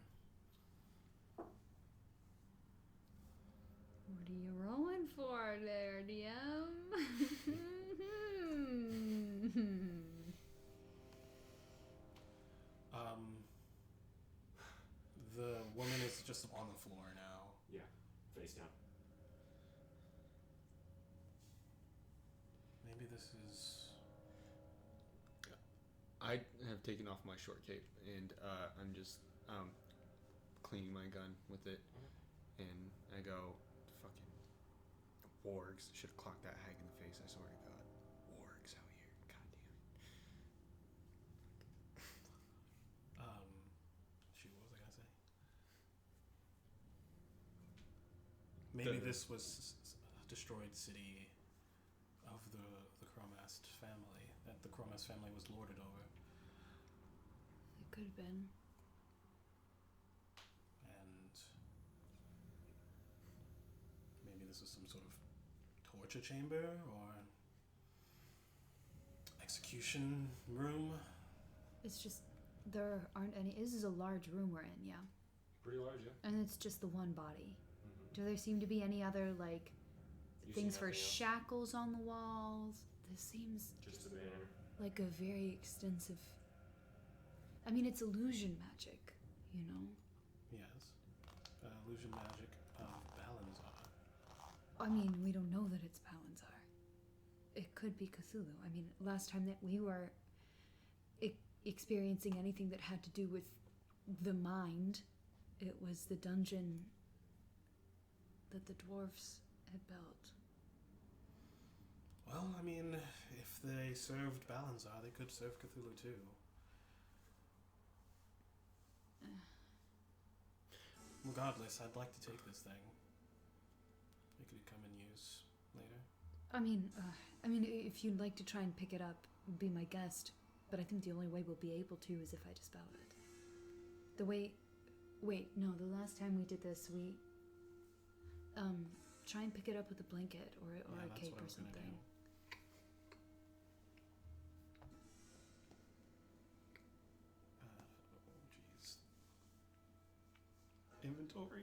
Speaker 1: What are you rolling for there, DM?
Speaker 4: The woman is just on the floor now.
Speaker 5: Yeah, face down.
Speaker 4: Maybe this is.
Speaker 3: I have taken off my short cape and I'm just cleaning my gun with it, and I go, fucking wargs should have clocked that hag in the face. I swear to God, wargs out here. God damn it.
Speaker 4: Shoot, what was I gonna say? Maybe this was a destroyed city of the Chromast family that the Chromast family was lorded over,
Speaker 1: It could have been.
Speaker 4: and maybe this is some sort of torture chamber or execution room.
Speaker 1: It's just there aren't any. This is a large room we're in, yeah,
Speaker 5: Pretty large, yeah.
Speaker 1: and it's just the one body.
Speaker 5: Mm-hmm.
Speaker 1: Do there seem to be any other like
Speaker 5: You
Speaker 1: things
Speaker 5: see
Speaker 1: for
Speaker 5: nothing else?
Speaker 1: shackles on the walls? This seems
Speaker 5: Just the banner.
Speaker 1: like a very extensive. I mean, it's illusion magic, you know.
Speaker 4: Yes, illusion magic of Balanzar.
Speaker 1: I mean, we don't know that it's Palanzar. It could be Cthulhu. I mean, last time that we were experiencing anything that had to do with the mind, it was the dungeon that the dwarves had built.
Speaker 4: Well, I mean, if they served Balanzar, they could serve Cthulhu too. Regardless, I'd like to take this thing. It could come in use later.
Speaker 1: I mean, if you'd like to try and pick it up, be my guest. But I think the only way we'll be able to is if I dispel it. Wait, no. The last time we did this, we try and pick it up with a blanket or
Speaker 4: Yeah,
Speaker 1: a
Speaker 4: that's
Speaker 1: cape
Speaker 4: what I
Speaker 1: or
Speaker 4: was gonna
Speaker 1: something.
Speaker 4: Jeez. Inventory.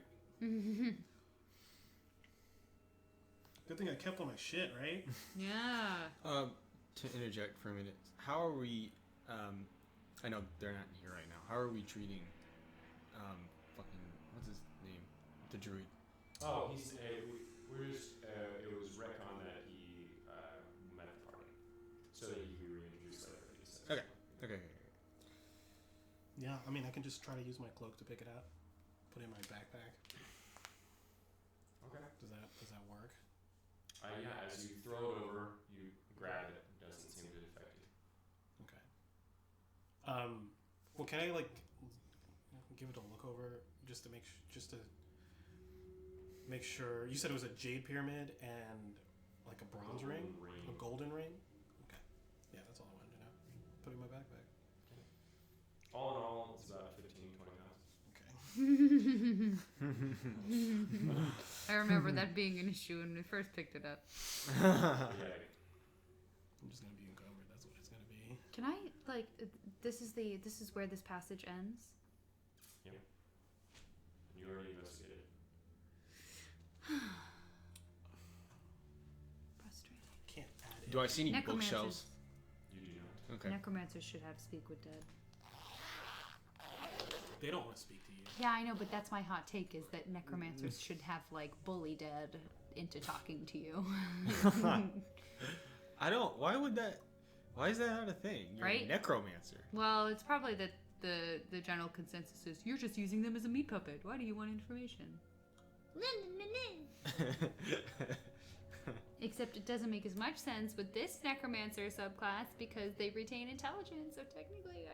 Speaker 4: Good thing I kept all my shit, right?
Speaker 1: Yeah.
Speaker 3: To interject for a minute, how are we? I know they're not here right now. How are we treating? Fucking what's his name? The druid.
Speaker 2: Oh, he's we're just it was retcon that he met the party, so that he could be reintroduced later.
Speaker 3: Okay.
Speaker 4: Yeah, I mean, I can just try to use my cloak to pick it up. Put it in my backpack.
Speaker 2: Okay.
Speaker 4: Does that work?
Speaker 2: Yeah, as you throw it over, you grab it. It doesn't seem to affect you.
Speaker 4: Okay. Well, can I like give it a look over just to make sure? You said it was a jade pyramid and like a bronze ring, a golden ring. Okay. Yeah, that's all I wanted to know. Put it in my backpack.
Speaker 2: All in all, it's about 15, 20 pounds.
Speaker 4: Okay.
Speaker 1: I remember that being an issue when we first picked it up.
Speaker 2: Yeah.
Speaker 4: I'm just gonna be encumbered. That's what it's gonna be.
Speaker 1: Can I like? This is where this passage ends.
Speaker 2: You already investigated.
Speaker 1: Frustrating.
Speaker 4: Can't add.
Speaker 3: Do I see any
Speaker 1: Necromancers.
Speaker 3: bookshelves?
Speaker 2: You do not.
Speaker 3: Okay.
Speaker 1: Necromancers should have speak with dead.
Speaker 4: They don't want to speak to you.
Speaker 1: Yeah, I know, but that's my hot take: is that necromancers should have like bully dead into talking to you.
Speaker 3: I don't. Why would that? Why is that not a thing? You're
Speaker 1: Right?
Speaker 3: a necromancer.
Speaker 1: Well, it's probably that the general consensus is you're just using them as a meat puppet. Why do you want information? Except it doesn't make as much sense with this necromancer subclass because they retain intelligence. So technically,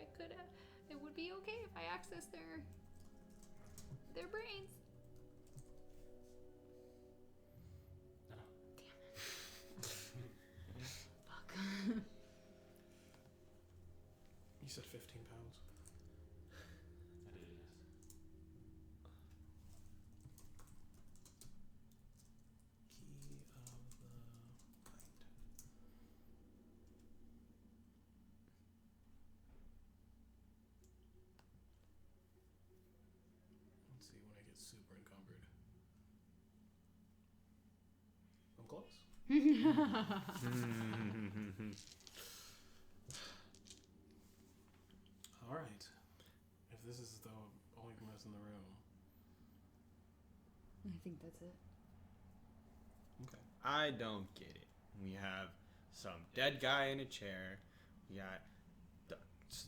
Speaker 1: it would be okay if I access their brains. Damn it. Fuck.
Speaker 4: You said 15 pounds.
Speaker 2: I did, yes.
Speaker 4: Key of the mind. Let's see when I get super encumbered. I'm close. All right. If this is the only person in the room,
Speaker 1: I think that's it.
Speaker 4: okay.
Speaker 3: I don't get it. We have some dead guy in a chair. We got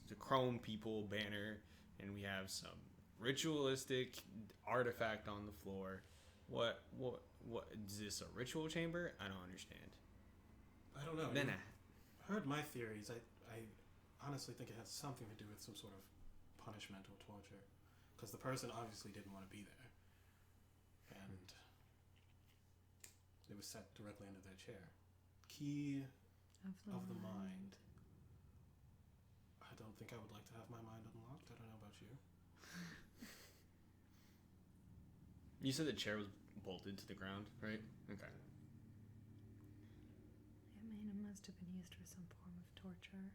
Speaker 3: the Chrome People banner, and we have some ritualistic artifact on the floor. What is this, a ritual chamber? I don't understand.
Speaker 4: I don't know.
Speaker 3: Then
Speaker 4: You heard my theories. I honestly think it has something to do with some sort of punishment or torture, because the person obviously didn't want to be there, and it was set directly under their chair. Key of the mind. I don't think I would like to have my mind unlocked. I don't know about you.
Speaker 3: You said the chair was bolted to the ground, right? Okay.
Speaker 1: I mean, it must have been used for some form of torture.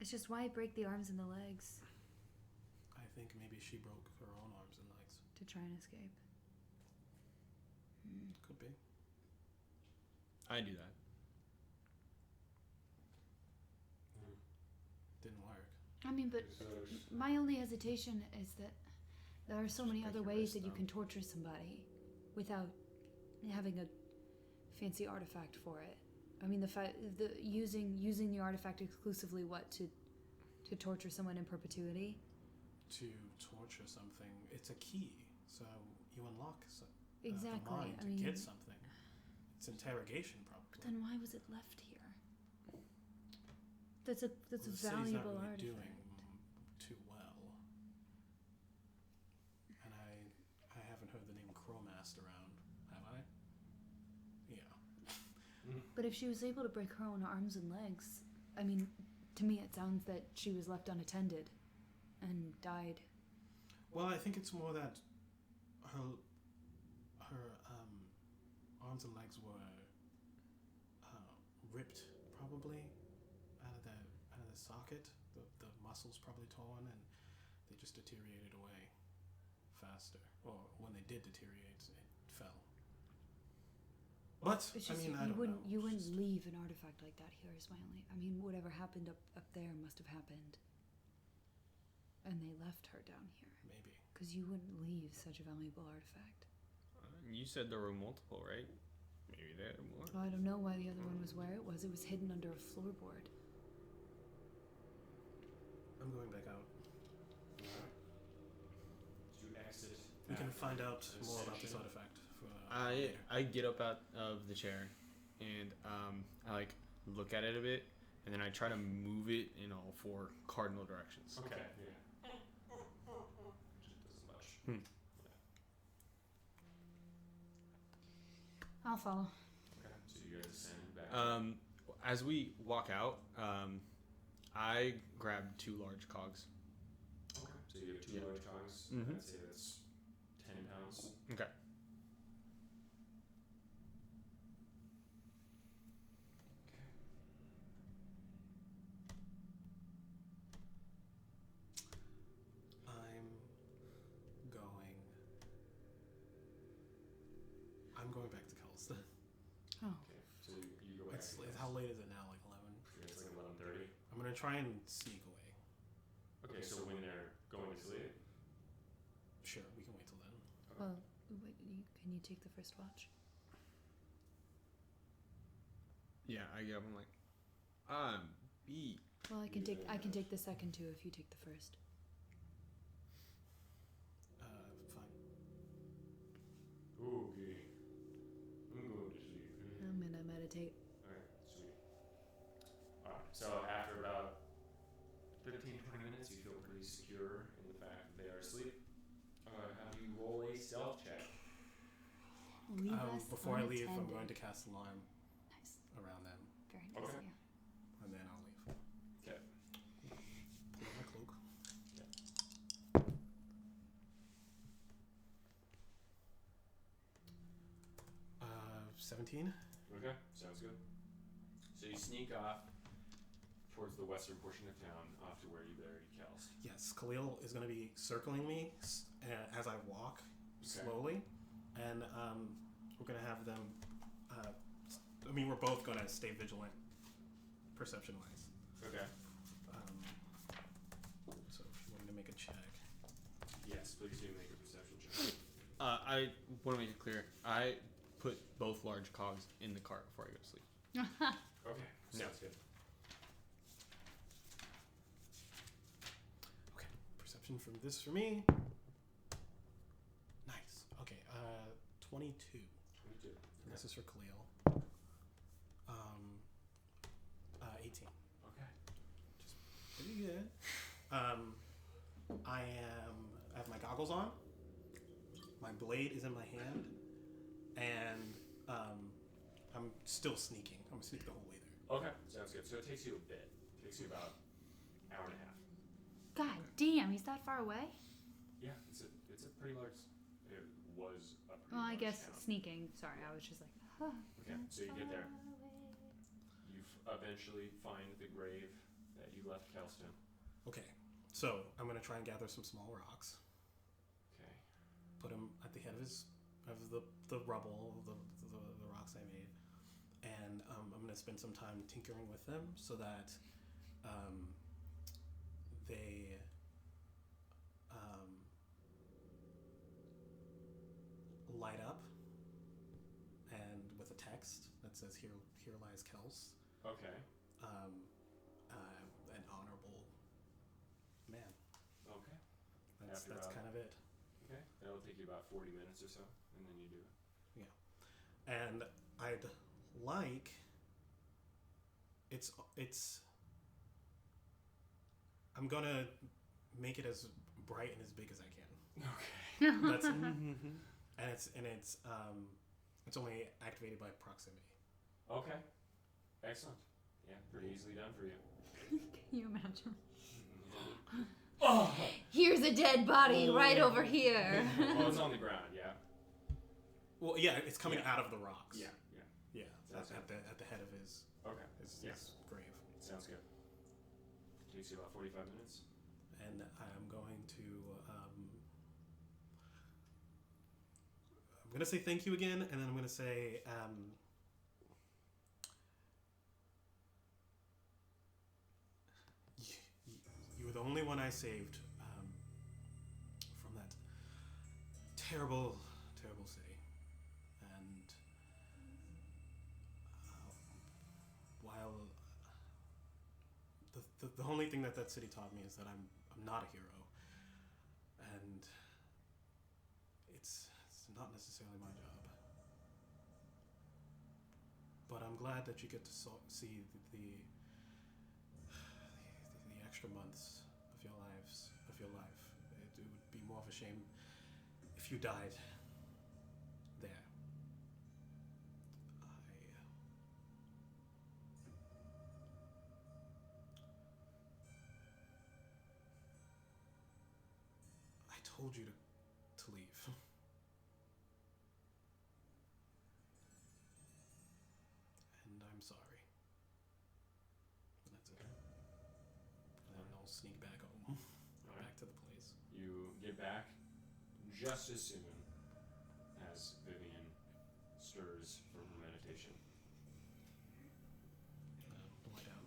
Speaker 1: It's just why break the arms and the legs
Speaker 4: I think maybe she broke her own arms and legs.
Speaker 1: to try and escape?
Speaker 4: Could be.
Speaker 3: I do that.
Speaker 4: Didn't work.
Speaker 1: I mean, but
Speaker 5: So
Speaker 1: my only hesitation is that there are so many
Speaker 4: break
Speaker 1: other
Speaker 4: your
Speaker 1: ways
Speaker 4: wrist,
Speaker 1: that you
Speaker 4: though.
Speaker 1: can torture somebody without having a fancy artifact for it. I mean, using the artifact exclusively to torture someone in perpetuity.
Speaker 4: To torture something, it's a key, so you unlock the
Speaker 1: Exactly.
Speaker 4: mind
Speaker 1: I
Speaker 4: to
Speaker 1: mean,
Speaker 4: get something. It's interrogation,
Speaker 1: but
Speaker 4: probably.
Speaker 1: then why was it left here? That's a
Speaker 4: The city's
Speaker 1: valuable
Speaker 4: not really
Speaker 1: artifact.
Speaker 4: doing too well, and I haven't heard the name Chromast around, have I? Yeah.
Speaker 1: But if she was able to break her own arms and legs, I mean, to me it sounds that she was left unattended and died.
Speaker 4: Well, I think it's more that her arms and legs were ripped, probably out of the socket. The muscles probably torn, and they just deteriorated away faster. Or when they did deteriorate, it fell. But
Speaker 1: It's
Speaker 4: I
Speaker 1: just
Speaker 4: mean, I
Speaker 1: you
Speaker 4: don't
Speaker 1: wouldn't
Speaker 4: know.
Speaker 1: you
Speaker 4: It's
Speaker 1: wouldn't
Speaker 4: just-
Speaker 1: leave an artifact like that here is my only. I mean, whatever happened up there must have happened, and they left her down here
Speaker 4: maybe.
Speaker 1: because you wouldn't leave such a valuable artifact.
Speaker 3: You said there were multiple, right? Maybe there are more.
Speaker 1: Well, I don't know why the other one was where it was. It was hidden under a floorboard.
Speaker 4: I'm going back out.
Speaker 2: To exit.
Speaker 4: We can
Speaker 2: after
Speaker 4: find out
Speaker 2: the
Speaker 4: more about this
Speaker 2: section.
Speaker 4: artifact. For,
Speaker 3: I
Speaker 4: later.
Speaker 3: get up out of the chair, and I like look at it a bit, and then I try to move it in all four cardinal directions.
Speaker 2: Okay. Yeah. Just does as much.
Speaker 3: Hmm.
Speaker 1: I'll follow.
Speaker 2: Okay. So you guys ascend back.
Speaker 3: As we walk out, I grab 2 large cogs.
Speaker 2: Okay. So you have two
Speaker 3: Yeah.
Speaker 2: large cogs.
Speaker 3: Mhm.
Speaker 2: I'd say that's rounds.
Speaker 3: Okay.
Speaker 4: I'm going back to Kells then.
Speaker 1: Oh.
Speaker 2: Okay, so you go back.
Speaker 4: How late is it now? Like 11?
Speaker 2: Yeah, it's like 11:30.
Speaker 4: I'm gonna try and sneak away.
Speaker 2: Okay, so when they're going to sleep.
Speaker 4: Sure, we can wait till then.
Speaker 1: Well, wait, can you take the first watch?
Speaker 3: Yeah, I get up. I'm like, I'm beat.
Speaker 1: Well, I can take the second too if you take the first.
Speaker 4: Fine.
Speaker 5: Okay. I'm going to sleep.
Speaker 1: I'm gonna meditate.
Speaker 2: Okay, sweet. Alright, so after about 15-20 minutes, you feel pretty secure in the fact that they are asleep. Have you roll a stealth check?
Speaker 1: Leave us
Speaker 4: Before I leave, I'm
Speaker 1: unattended.
Speaker 4: going to cast alarm
Speaker 1: Nice.
Speaker 4: around them,
Speaker 1: Very nice.
Speaker 2: Okay.
Speaker 1: Yeah.
Speaker 4: and then I'll leave.
Speaker 2: Okay.
Speaker 4: Pull out my cloak. 17.
Speaker 2: Okay, sounds good. So you sneak off towards the western portion of town, off to where you buried Kels.
Speaker 4: Yes, Khalil is going to be circling me as I walk slowly, and we're going to have them. We're both going to stay vigilant, perception-wise.
Speaker 2: Okay.
Speaker 4: So if you wanted to make a check.
Speaker 2: Yes, please do make a perception check.
Speaker 3: I want to make it clear. I put both large cogs in the cart before I go to sleep.
Speaker 2: Okay, sounds good.
Speaker 4: Okay, perception from this for me. Nice. Okay, 22.
Speaker 2: 22.
Speaker 4: And this is for Khalil. 18.
Speaker 2: Okay.
Speaker 4: Pretty good. I have my goggles on. My blade is in my hand, and I'm still sneaking. I'm gonna sneak the whole way there.
Speaker 2: Okay, sounds good. So it takes you a bit. It takes you about an hour and a half.
Speaker 1: God damn, he's that far away?
Speaker 2: Yeah, it's a pretty large. It was a pretty
Speaker 1: Well, I
Speaker 2: large
Speaker 1: guess
Speaker 2: town.
Speaker 1: sneaking. Sorry, I was just like, huh.
Speaker 2: Okay, so you get there. You eventually find the grave that you left Kelstone.
Speaker 4: Okay, so I'm gonna try and gather some small rocks.
Speaker 2: Okay.
Speaker 4: Put him at the head of the rubble, the rocks I made, and I'm gonna spend some time tinkering with them so that they light up, and with a text that says "Here lies Kels,"
Speaker 2: Okay.
Speaker 4: an honorable man.
Speaker 2: Okay.
Speaker 4: That's
Speaker 2: After about-
Speaker 4: kind of it.
Speaker 2: Okay. That'll take you about 40 minutes or so, and then you do it.
Speaker 4: And I'd like I'm gonna make it as bright and as big as I can.
Speaker 2: Okay.
Speaker 4: That's and it's only activated by proximity.
Speaker 2: Okay. Excellent. Yeah, pretty easily done for you.
Speaker 1: Can you imagine?
Speaker 2: Oh!
Speaker 1: Here's a dead body right over here.
Speaker 2: Well, it's on the ground, yeah.
Speaker 4: Well, yeah, it's coming out of the rocks.
Speaker 2: Yeah.
Speaker 4: Yeah,
Speaker 2: Sounds
Speaker 4: at the head of his
Speaker 2: Okay.
Speaker 4: his grave.
Speaker 2: Sounds good. Takes you about 45 minutes.
Speaker 4: And I'm going to I'm gonna say thank you again, and then I'm gonna say you were the only one I saved from that terrible city, and while the only thing that city taught me is that I'm not a hero, and it's not necessarily my job. But I'm glad that you get to see the extra months of your life. It would be more of a shame if you died there. I told you to leave. sneak back home.
Speaker 2: Alright.
Speaker 4: Back to the place.
Speaker 2: You get back just as soon as Vivian stirs from her meditation.
Speaker 4: Lie down.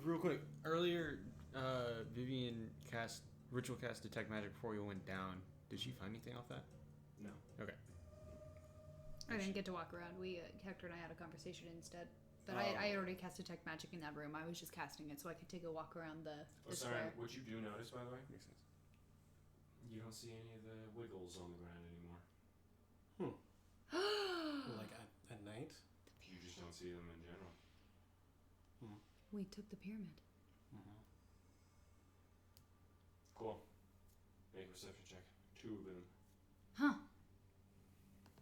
Speaker 3: Real quick, earlier, Vivian ritual cast detect magic before we went down. Did she find anything off that?
Speaker 2: No.
Speaker 3: Okay.
Speaker 1: I didn't get to walk around. Hector and I had a conversation instead. But
Speaker 3: Oh.
Speaker 1: I already cast detect magic in that room. I was just casting it so I could take a walk around the
Speaker 2: Sorry,
Speaker 1: square.
Speaker 2: what you do notice, by the way,
Speaker 3: Makes sense.
Speaker 2: you don't see any of the wiggles on the ground anymore.
Speaker 4: Like at night.
Speaker 2: You just don't see them in general.
Speaker 1: We took the pyramid.
Speaker 2: Cool. Make a perception check. 2 of them.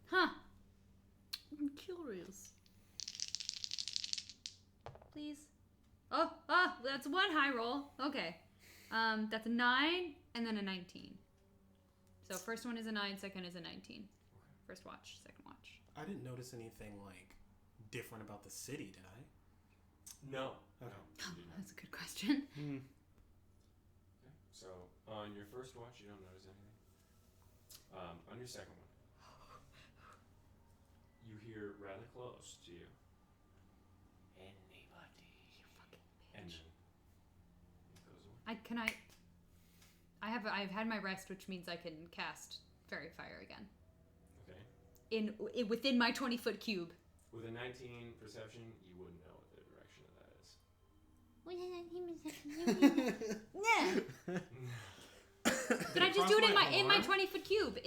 Speaker 1: Huh. I'm curious. Please. Oh, that's one high roll. Okay. That's a 9 and then a 19. So first one is a 9, second is a 19. First watch, second watch.
Speaker 4: I didn't notice anything like different about the city, did I?
Speaker 2: No.
Speaker 4: Okay.
Speaker 1: That's a good question.
Speaker 2: Okay. So on your first watch, you don't notice anything. On your second one, you hear rather close to you. Anybody.
Speaker 1: You fucking
Speaker 2: And
Speaker 1: bitch.
Speaker 2: then it goes away.
Speaker 1: I've had my rest, which means I can cast Fairy Fire again.
Speaker 2: Okay.
Speaker 1: Within my 20-foot cube.
Speaker 2: With a 19 perception, you wouldn't know what the direction of that is.
Speaker 1: But I just do it in my 20-foot cube.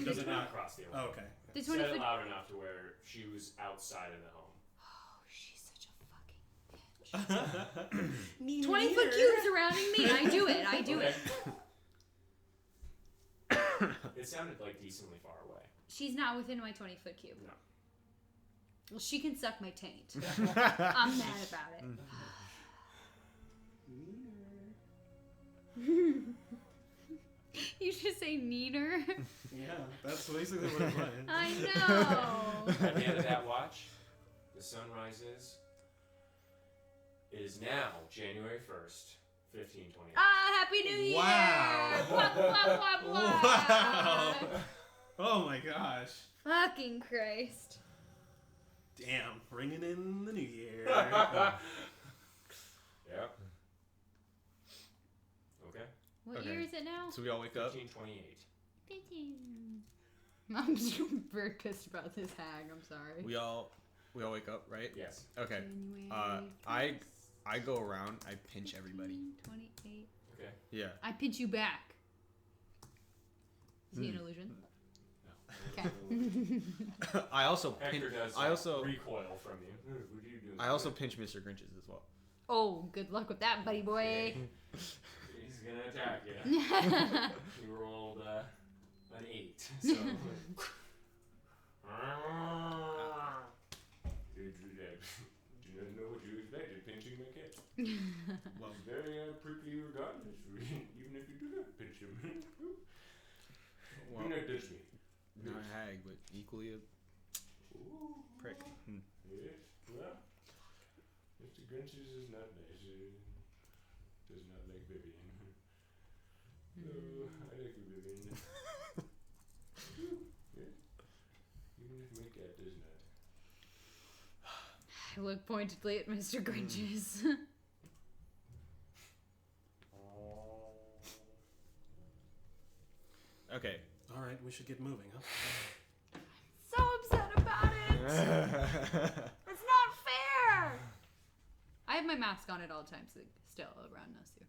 Speaker 2: Does it not cross the alarm?
Speaker 4: Oh, okay.
Speaker 1: The
Speaker 2: Said
Speaker 1: 20-foot.
Speaker 2: it loud enough to where she was outside of the home.
Speaker 1: Oh, she's such a fucking bitch. 20-foot cube surrounding me. I do it.
Speaker 2: It sounded like decently far away.
Speaker 1: She's not within my 20-foot cube.
Speaker 2: No.
Speaker 1: Well, she can suck my taint. I'm mad about it. You should say neater.
Speaker 4: Yeah, that's basically what it was.
Speaker 1: I know.
Speaker 2: At the end of that watch, the sun rises. It is now January 1st, 1528.
Speaker 1: Happy New Year!
Speaker 4: Wow.
Speaker 1: Blah, blah, blah, blah.
Speaker 4: Wow. Oh my gosh.
Speaker 1: Fucking Christ.
Speaker 4: Damn, ringing in the new year.
Speaker 2: Yep. Okay.
Speaker 1: What
Speaker 3: Okay.
Speaker 1: year is it now?
Speaker 3: So we all wake up.
Speaker 2: 1528.
Speaker 1: 15. I'm just very pissed about this hag. I'm sorry.
Speaker 3: We all wake up, right?
Speaker 2: Yes.
Speaker 3: Okay.
Speaker 1: January
Speaker 3: I go around. I pinch everybody.
Speaker 1: 28.
Speaker 2: Okay.
Speaker 3: Yeah.
Speaker 1: I pinch you back. Is he an illusion?
Speaker 2: No.
Speaker 1: Okay.
Speaker 3: I also pinch.
Speaker 2: Hector does
Speaker 3: I also
Speaker 2: recoil from you. What are you doing?
Speaker 3: I also pinch Mr. Grinch's as well.
Speaker 1: Oh, good luck with that, buddy boy.
Speaker 2: He's gonna attack you. You rolled an 8. So. Do not know what you expected. Pinching my cat.
Speaker 3: Well,
Speaker 2: It's very prickly regardless. Even if you do not pinch him. Do
Speaker 3: well,
Speaker 2: not touch me.
Speaker 3: not a hag, but equally a
Speaker 2: Ooh.
Speaker 3: prick.
Speaker 2: Yes. Well, Mr. Grinch's is not nice. Does not like Vivian. Oh, I like you, Vivian. Yes. Even if my cat does not.
Speaker 1: I look pointedly at Mr. Grinch's.
Speaker 3: Okay.
Speaker 4: All right, we should get moving, huh?
Speaker 1: So upset about it. It's not fair. I have my mask on at all times, still around Nosu.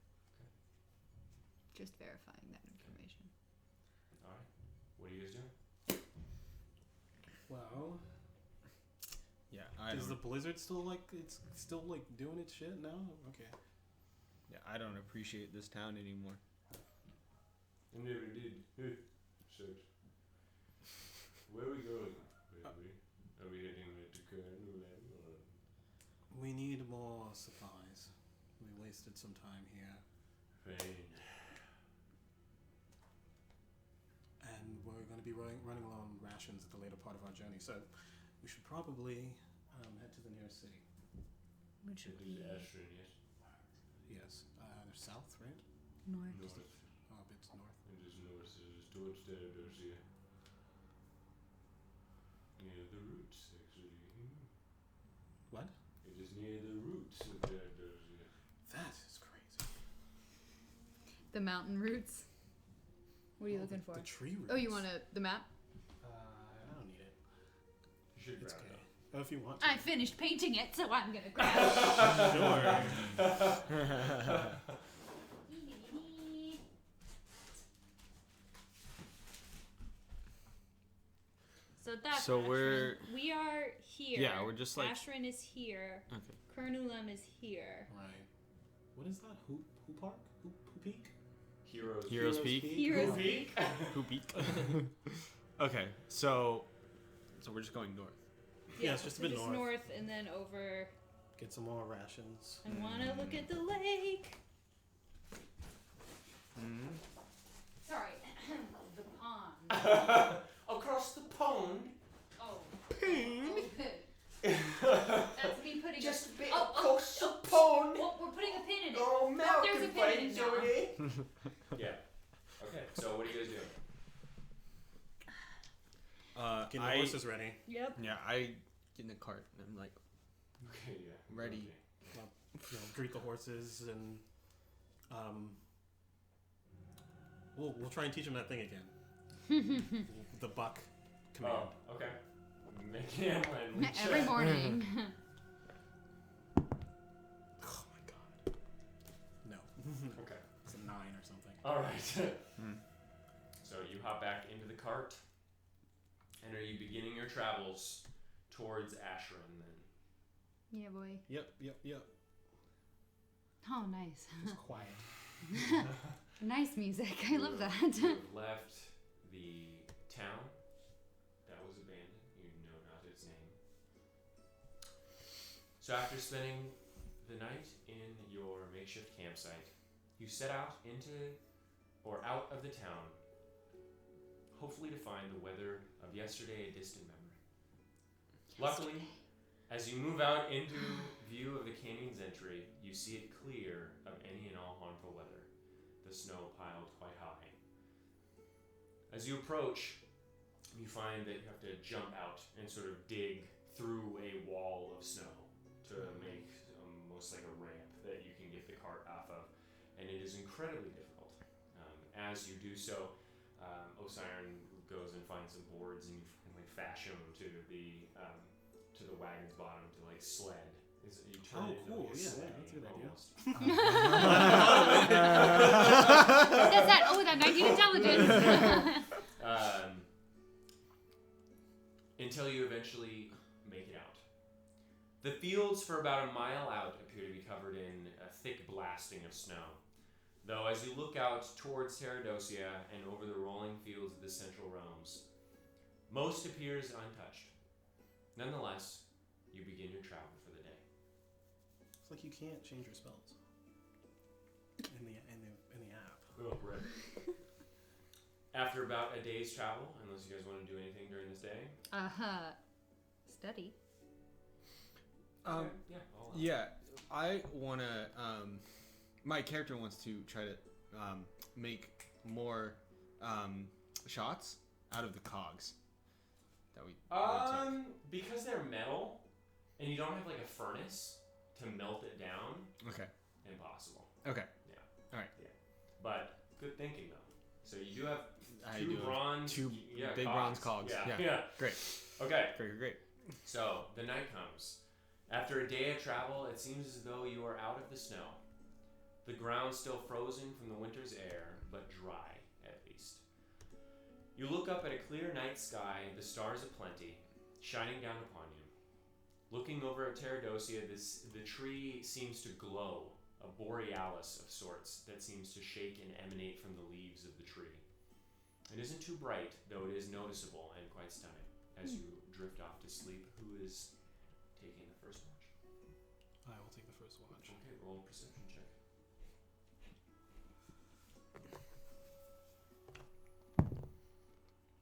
Speaker 1: Just verifying that information.
Speaker 2: Alright. What are you guys doing?
Speaker 4: Well,
Speaker 3: Yeah. I
Speaker 4: is the
Speaker 3: don't.
Speaker 4: blizzard still it's still doing its shit now? Okay.
Speaker 3: Yeah. I don't appreciate this town anymore.
Speaker 2: I never did. So, where are we going, baby? Are we heading to Carnival or?
Speaker 4: We need more supplies. We wasted some time here,
Speaker 2: Fine.
Speaker 4: and we're going to be running low on rations at the later part of our journey. So we should probably head to the nearest city.
Speaker 1: Which would
Speaker 2: It is
Speaker 1: be
Speaker 2: Ashton, yes.
Speaker 4: Yes. There's south, right?
Speaker 1: North.
Speaker 5: North.
Speaker 4: Oh, a bit north.
Speaker 5: It is north. It is towards Theodosia. Near the roots, actually.
Speaker 4: What?
Speaker 5: It is near the roots of Theodosia.
Speaker 4: That is crazy.
Speaker 1: The mountain roots. What are you looking for?
Speaker 4: The tree roots.
Speaker 1: Oh, you want the map?
Speaker 4: I don't need it.
Speaker 5: You should
Speaker 4: It's
Speaker 5: grab
Speaker 4: okay.
Speaker 5: it.
Speaker 4: Oh, if you want to.
Speaker 1: I finished painting it, so I'm gonna grab it.
Speaker 4: Sure.
Speaker 1: So that's
Speaker 3: So
Speaker 1: Ashran. We are here.
Speaker 3: Yeah, we're just like-
Speaker 1: Ashran is here.
Speaker 3: Okay.
Speaker 1: Kernulam is here.
Speaker 4: Right. What is that? Who Park? Who Peak?
Speaker 2: Heroes.
Speaker 3: Heroes Peak.
Speaker 1: Heroes
Speaker 2: Who
Speaker 1: Peak.
Speaker 3: Who Peak? Okay, so we're just going north.
Speaker 4: Yeah, it's just a bit
Speaker 1: just
Speaker 4: north.
Speaker 1: north and then over.
Speaker 4: Get some more rations.
Speaker 1: I want to look at the lake. Sorry, the pond.
Speaker 2: Across the pond.
Speaker 1: Oh.
Speaker 2: Pin.
Speaker 1: That's me putting
Speaker 2: Just a bit
Speaker 1: Oh,
Speaker 2: across
Speaker 1: oh,
Speaker 2: the pond.
Speaker 1: Oh, we're putting a pin in it.
Speaker 2: Oh,
Speaker 1: there's a
Speaker 2: Malcolm
Speaker 1: pin in it
Speaker 2: friends
Speaker 1: now.
Speaker 2: over there. Yeah. Okay. So what are you guys doing?
Speaker 4: Getting the horses ready.
Speaker 1: Yep.
Speaker 3: Yeah, I get in the cart and I'm like,
Speaker 5: Okay, yeah.
Speaker 3: Ready.
Speaker 5: Okay.
Speaker 4: Greet the horses and we'll try and teach them that thing again. The buck command.
Speaker 2: Oh, okay. Make an landing
Speaker 1: Every
Speaker 2: check.
Speaker 1: morning.
Speaker 4: Oh my god. No.
Speaker 2: Okay.
Speaker 4: It's a 9 or something.
Speaker 2: All right. So you hop back into the cart, and are you beginning your travels towards Ashran then?
Speaker 1: Yeah, boy.
Speaker 4: Yep.
Speaker 1: Oh, nice.
Speaker 4: Just quiet.
Speaker 1: Nice music. I love that.
Speaker 2: You have left the town that was abandoned. You know not its name. So after spending the night in your makeshift campsite, you set out out of the town, hopefully to find the weather of yesterday a distant memory. Luckily, as you move out into view of the canyon's entry, you see it clear of any and all harmful weather, the snow piled quite high. As you approach, you find that you have to jump out and sort of dig through a wall of snow to make almost like a ramp that you can get the cart off of, and it is incredibly difficult. As you do so, Osiron goes and finds some boards, and you finally fashion them to the wagon's bottom to like sled. You turn it into
Speaker 4: cool.
Speaker 2: like a
Speaker 4: Yeah,
Speaker 2: sleigh,
Speaker 4: that's a good idea.
Speaker 2: almost.
Speaker 1: That's that. Oh, that 19 intelligence.
Speaker 2: Until you eventually make it out. The fields for about a mile out appear to be covered in a thick blasting of snow. Though as you look out towards Theodosia and over the rolling fields of the central realms, most appears untouched. Nonetheless, you begin your travel for the day.
Speaker 4: It's like you can't change your spells in the app.
Speaker 2: Oh, right. After about a day's travel, unless you guys want to do anything during this day.
Speaker 1: Study.
Speaker 2: Okay, yeah, all out.
Speaker 3: Yeah, I want to. My character wants to try to make more shots out of the cogs that we took.
Speaker 2: Because they're metal, and you don't have like a furnace to melt it down.
Speaker 3: Okay.
Speaker 2: Impossible.
Speaker 3: Okay.
Speaker 2: Yeah.
Speaker 3: All right.
Speaker 2: Yeah. But good thinking though. So you do have
Speaker 3: I
Speaker 2: two
Speaker 3: do have
Speaker 2: bronze,
Speaker 3: two big bronze cogs. Yeah. Great.
Speaker 2: Okay.
Speaker 3: Great.
Speaker 2: So the night comes. After a day of travel, it seems as though you are out of the snow. The ground still frozen from the winter's air, but dry at least. You look up at a clear night sky, the stars aplenty, shining down upon you. Looking over at Theodosia, the tree seems to glow, a borealis of sorts that seems to shake and emanate from the leaves of the tree. It isn't too bright, though it is noticeable and quite stunning. As you drift off to sleep, who is taking the first watch?
Speaker 4: I will take the first watch.
Speaker 2: Okay, roll a perception check.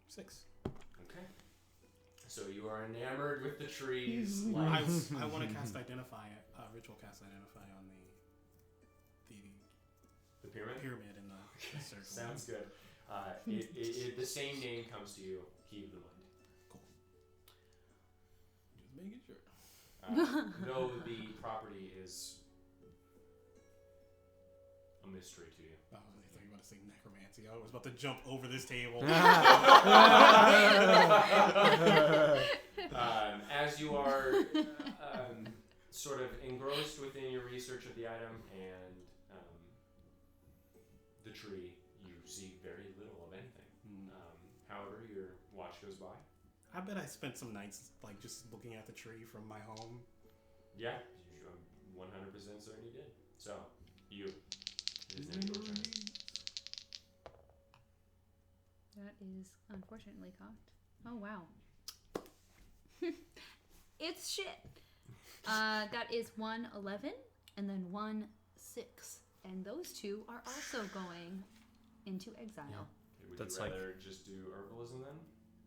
Speaker 4: 6.
Speaker 2: Okay. So you are enamored with the trees.
Speaker 4: I
Speaker 2: Lights.
Speaker 4: want to cast Identify, ritual cast Identify on
Speaker 2: pyramid?
Speaker 4: pyramid in the circle.
Speaker 2: Sounds good. The same name comes to you, Key of the Mind.
Speaker 4: Cool. Just making sure.
Speaker 2: Though the property is a mystery to you.
Speaker 4: Oh, I thought you were about to say necromancy. I was about to jump over this table.
Speaker 2: As you are sort of engrossed within your research of the item and the tree, you see very little of anything. However, your watch goes by.
Speaker 4: I bet I spent some nights like just looking at the tree from my home.
Speaker 2: Yeah, I'm 100% certain you did. So, it is now your turn.
Speaker 1: That is unfortunately cocked. Oh wow. It's shit. That is 111 and then 16, and those two are also going into exile.
Speaker 2: Okay, would
Speaker 3: That's
Speaker 2: you rather just do herbalism then?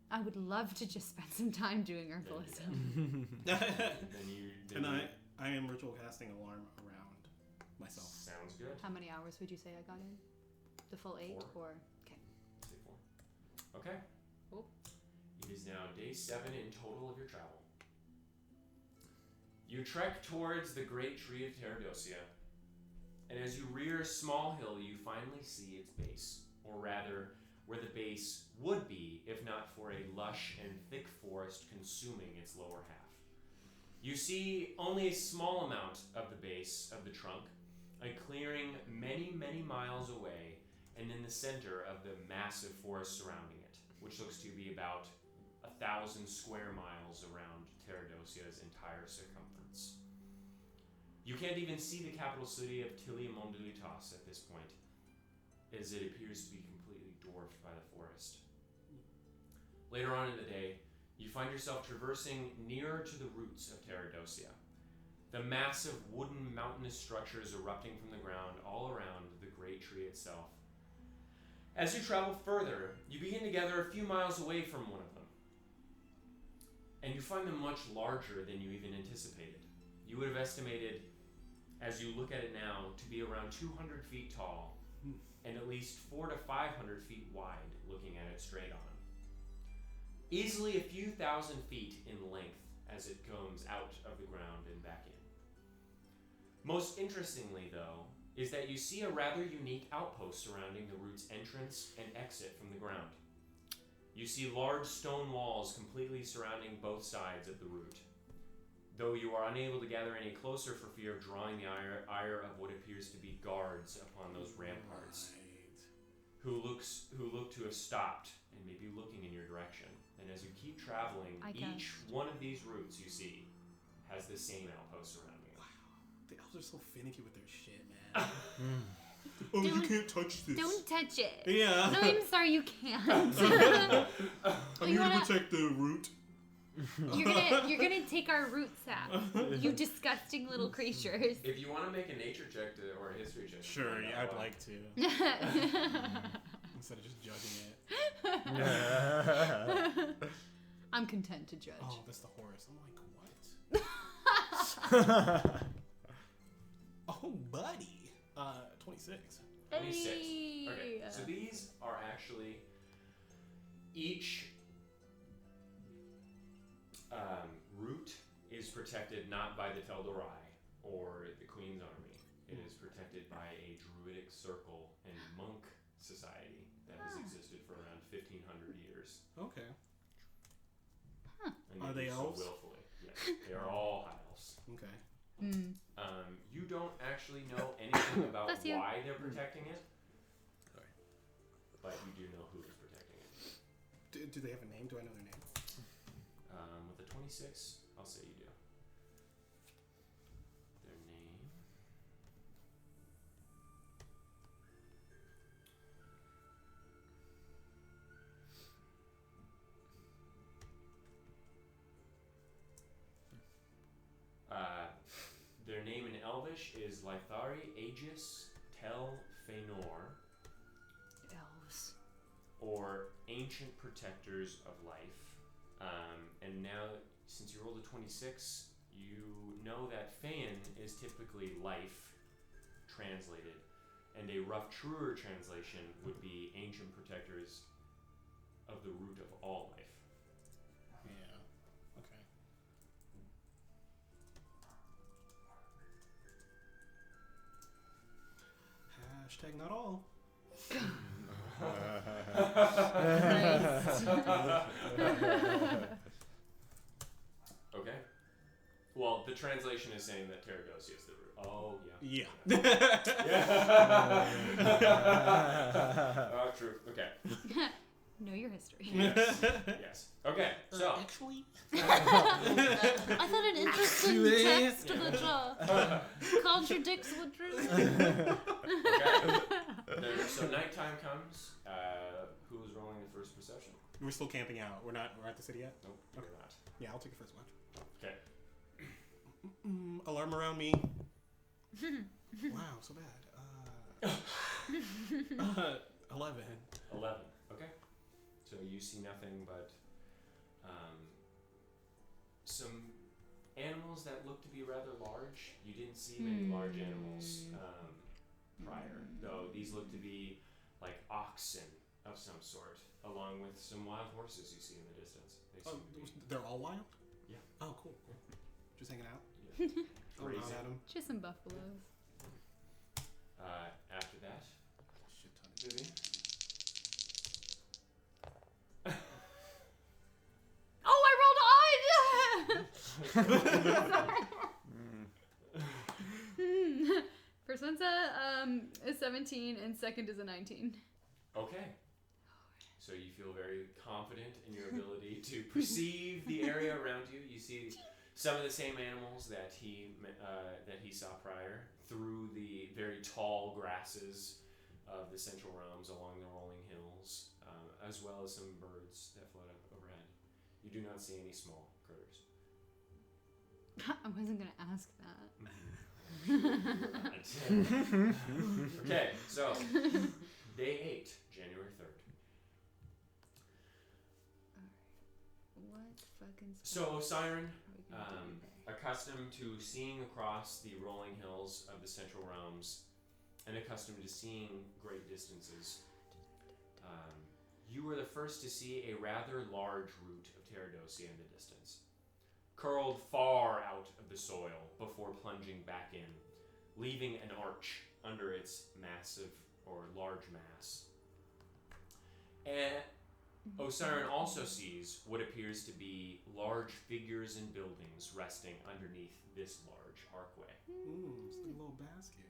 Speaker 1: I would love to just spend some time doing herbalism.
Speaker 4: I am ritual casting alarm around myself.
Speaker 2: Sounds good.
Speaker 1: How many hours would you say I got in? The full 8 or okay.
Speaker 2: Say 4. Okay.
Speaker 1: Cool.
Speaker 2: It is now day 7 in total of your travel. You trek towards the great tree of Terradosia, and as you rear a small hill, you finally see its base, or rather, where the base would be if not for a lush and thick forest consuming its lower half. You see only a small amount of the base of the trunk, a clearing many, many miles away, and in the center of the massive forest surrounding it, which looks to be about 1,000 square miles around Terradosia's entire circumference. You can't even see the capital city of Tiliamondelitas at this point, as it appears to be completely dwarfed by the forest. Later on in the day, you find yourself traversing nearer to the roots of Terradosia, the massive wooden mountainous structures erupting from the ground all around the great tree itself. As you travel further, you begin to gather a few miles away from one of them, and you find them much larger than you even anticipated. You would have estimated, as you look at it now, to be around 200 feet tall and at least 400 to 500 feet wide, looking at it straight on. Easily a few thousand feet in length as it comes out of the ground and back in. Most interestingly, though, is that you see a rather unique outpost surrounding the route's entrance and exit from the ground. You see large stone walls completely surrounding both sides of the route, though you are unable to gather any closer for fear of drawing the ire of what appears to be guards upon those ramparts, who look to have stopped and may be looking in your direction. And as you keep traveling, each one of these routes you see has the same outpost surrounding it.
Speaker 4: Wow, the elves are so finicky with their shit, man. Oh, you can't touch this.
Speaker 1: Don't touch it.
Speaker 4: Yeah.
Speaker 1: No, I'm sorry, you can't.
Speaker 4: I'm here to protect the root.
Speaker 1: You're gonna take our root sap, you disgusting little creatures.
Speaker 2: If you want to make a nature check or a history check,
Speaker 4: sure, yeah, I'd like to. Instead of just judging it.
Speaker 1: I'm content to judge.
Speaker 4: Oh, that's the horse. I'm like, what? Oh, buddy. 26.
Speaker 2: 26.
Speaker 1: Hey.
Speaker 2: Okay, so these are actually each route is protected not by the Tel'Dorai or the Queen's Army. It is protected by a druidic circle and monk society that has existed for around 1,500 years.
Speaker 4: Okay.
Speaker 1: Huh.
Speaker 2: And
Speaker 4: Are they
Speaker 2: do
Speaker 4: elves?
Speaker 2: So willfully. Yes, they are all high elves.
Speaker 4: Okay.
Speaker 2: You don't actually know anything about
Speaker 1: Bless you.
Speaker 2: why they're protecting it,
Speaker 3: Sorry.
Speaker 2: but you do know who is protecting it.
Speaker 4: Do they have a name? Do I know their name?
Speaker 2: With the 26, I'll say you do. Their name. Their name in Elvish is Lythari Aegis Tel Fëanor,
Speaker 1: Elves.
Speaker 2: or Ancient Protectors of Life. And now, since you rolled a 26, you know that Fëan is typically life translated, and a rough, truer translation would be ancient protectors of the root of all life.
Speaker 4: Yeah. Okay. Hashtag not all.
Speaker 2: Okay. Well, the translation is saying that Terradosia is the root. Oh, yeah.
Speaker 4: Yeah.
Speaker 2: Oh, true. Okay.
Speaker 1: Know your history.
Speaker 2: Yes. Yes. Okay. So.
Speaker 4: Actually.
Speaker 1: I thought an interesting text that contradicts the truth.
Speaker 2: Okay. So nighttime comes. Who's rolling the first perception?
Speaker 4: We're still camping out. We're at the city yet?
Speaker 2: Nope.
Speaker 4: Okay.
Speaker 2: We're not.
Speaker 4: Yeah, I'll take the first watch.
Speaker 2: Okay.
Speaker 4: Alarm around me. Wow, so bad. 11.
Speaker 2: 11. Okay. So you see nothing but some animals that look to be rather large. You didn't see many large animals prior, though these look to be like oxen of some sort, along with some wild horses you see in the distance. They seem to be
Speaker 4: They're all wild?
Speaker 2: Yeah.
Speaker 4: Oh, cool. Just hanging out?
Speaker 2: yeah.
Speaker 4: I'll nod
Speaker 2: Grazing.
Speaker 4: at 'em.
Speaker 1: Just some buffaloes.
Speaker 2: After that,
Speaker 4: Shit ton of
Speaker 2: Vivian.
Speaker 1: Oh, I rolled odd! First one's a 17 and second is a 19.
Speaker 2: Okay. So you feel very confident in your ability to perceive the area around you. You see some of the same animals that he saw prior through the very tall grasses of the Central Realms along the rolling hills, as well as some birds that float up overhead. You do not see any small critters.
Speaker 1: I wasn't gonna ask that.
Speaker 2: Okay, so day 8, January 3rd.
Speaker 1: What fucking
Speaker 2: So Siren,
Speaker 1: are we gonna do today?
Speaker 2: accustomed to seeing across the rolling hills of the Central Realms and accustomed to seeing great distances, you were the first to see a rather large root of Terradosia in the distance, curled far out of the soil before plunging back in, leaving an arch under its massive or large mass. And Osiren also sees what appears to be large figures and buildings resting underneath this large archway.
Speaker 4: It's like a little basket.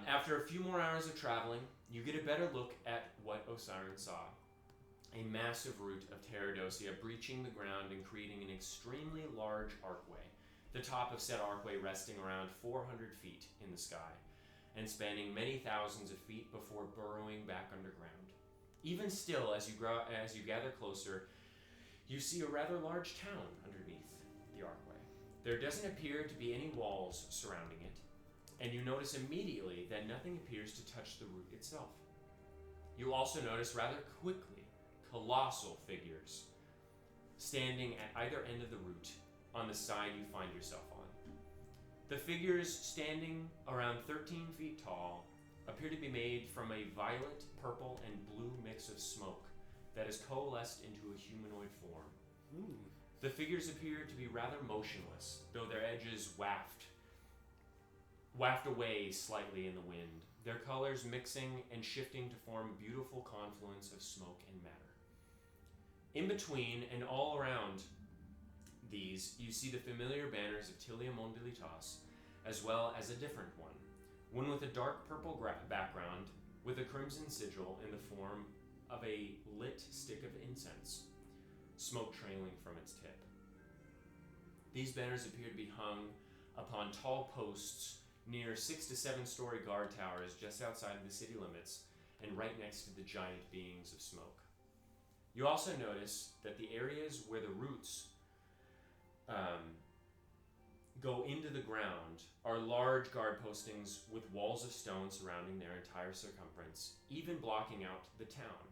Speaker 2: After a few more hours of traveling, you get a better look at what Osiren saw. A massive root of Terradosia breaching the ground and creating an extremely large archway, the top of said archway resting around 400 feet in the sky, and spanning many thousands of feet before burrowing back underground. Even still, as you gather closer, you see a rather large town underneath the archway. There doesn't appear to be any walls surrounding it, and you notice immediately that nothing appears to touch the root itself. You also notice rather quickly colossal figures standing at either end of the route on the side you find yourself on. The figures, standing around 13 feet tall, appear to be made from a violet, purple, and blue mix of smoke that has coalesced into a humanoid form. The figures appear to be rather motionless, though their edges waft away slightly in the wind, their colors mixing and shifting to form a beautiful confluence of smoke and matter. In between and all around these, you see the familiar banners of Tilia Mondelitas, as well as a different one with a dark purple background with a crimson sigil in the form of a lit stick of incense, smoke trailing from its tip. These banners appear to be hung upon tall posts near 6 to 7 story guard towers just outside of the city limits and right next to the giant beings of smoke. You also notice that the areas where the roots go into the ground are large guard postings with walls of stone surrounding their entire circumference, even blocking out the town.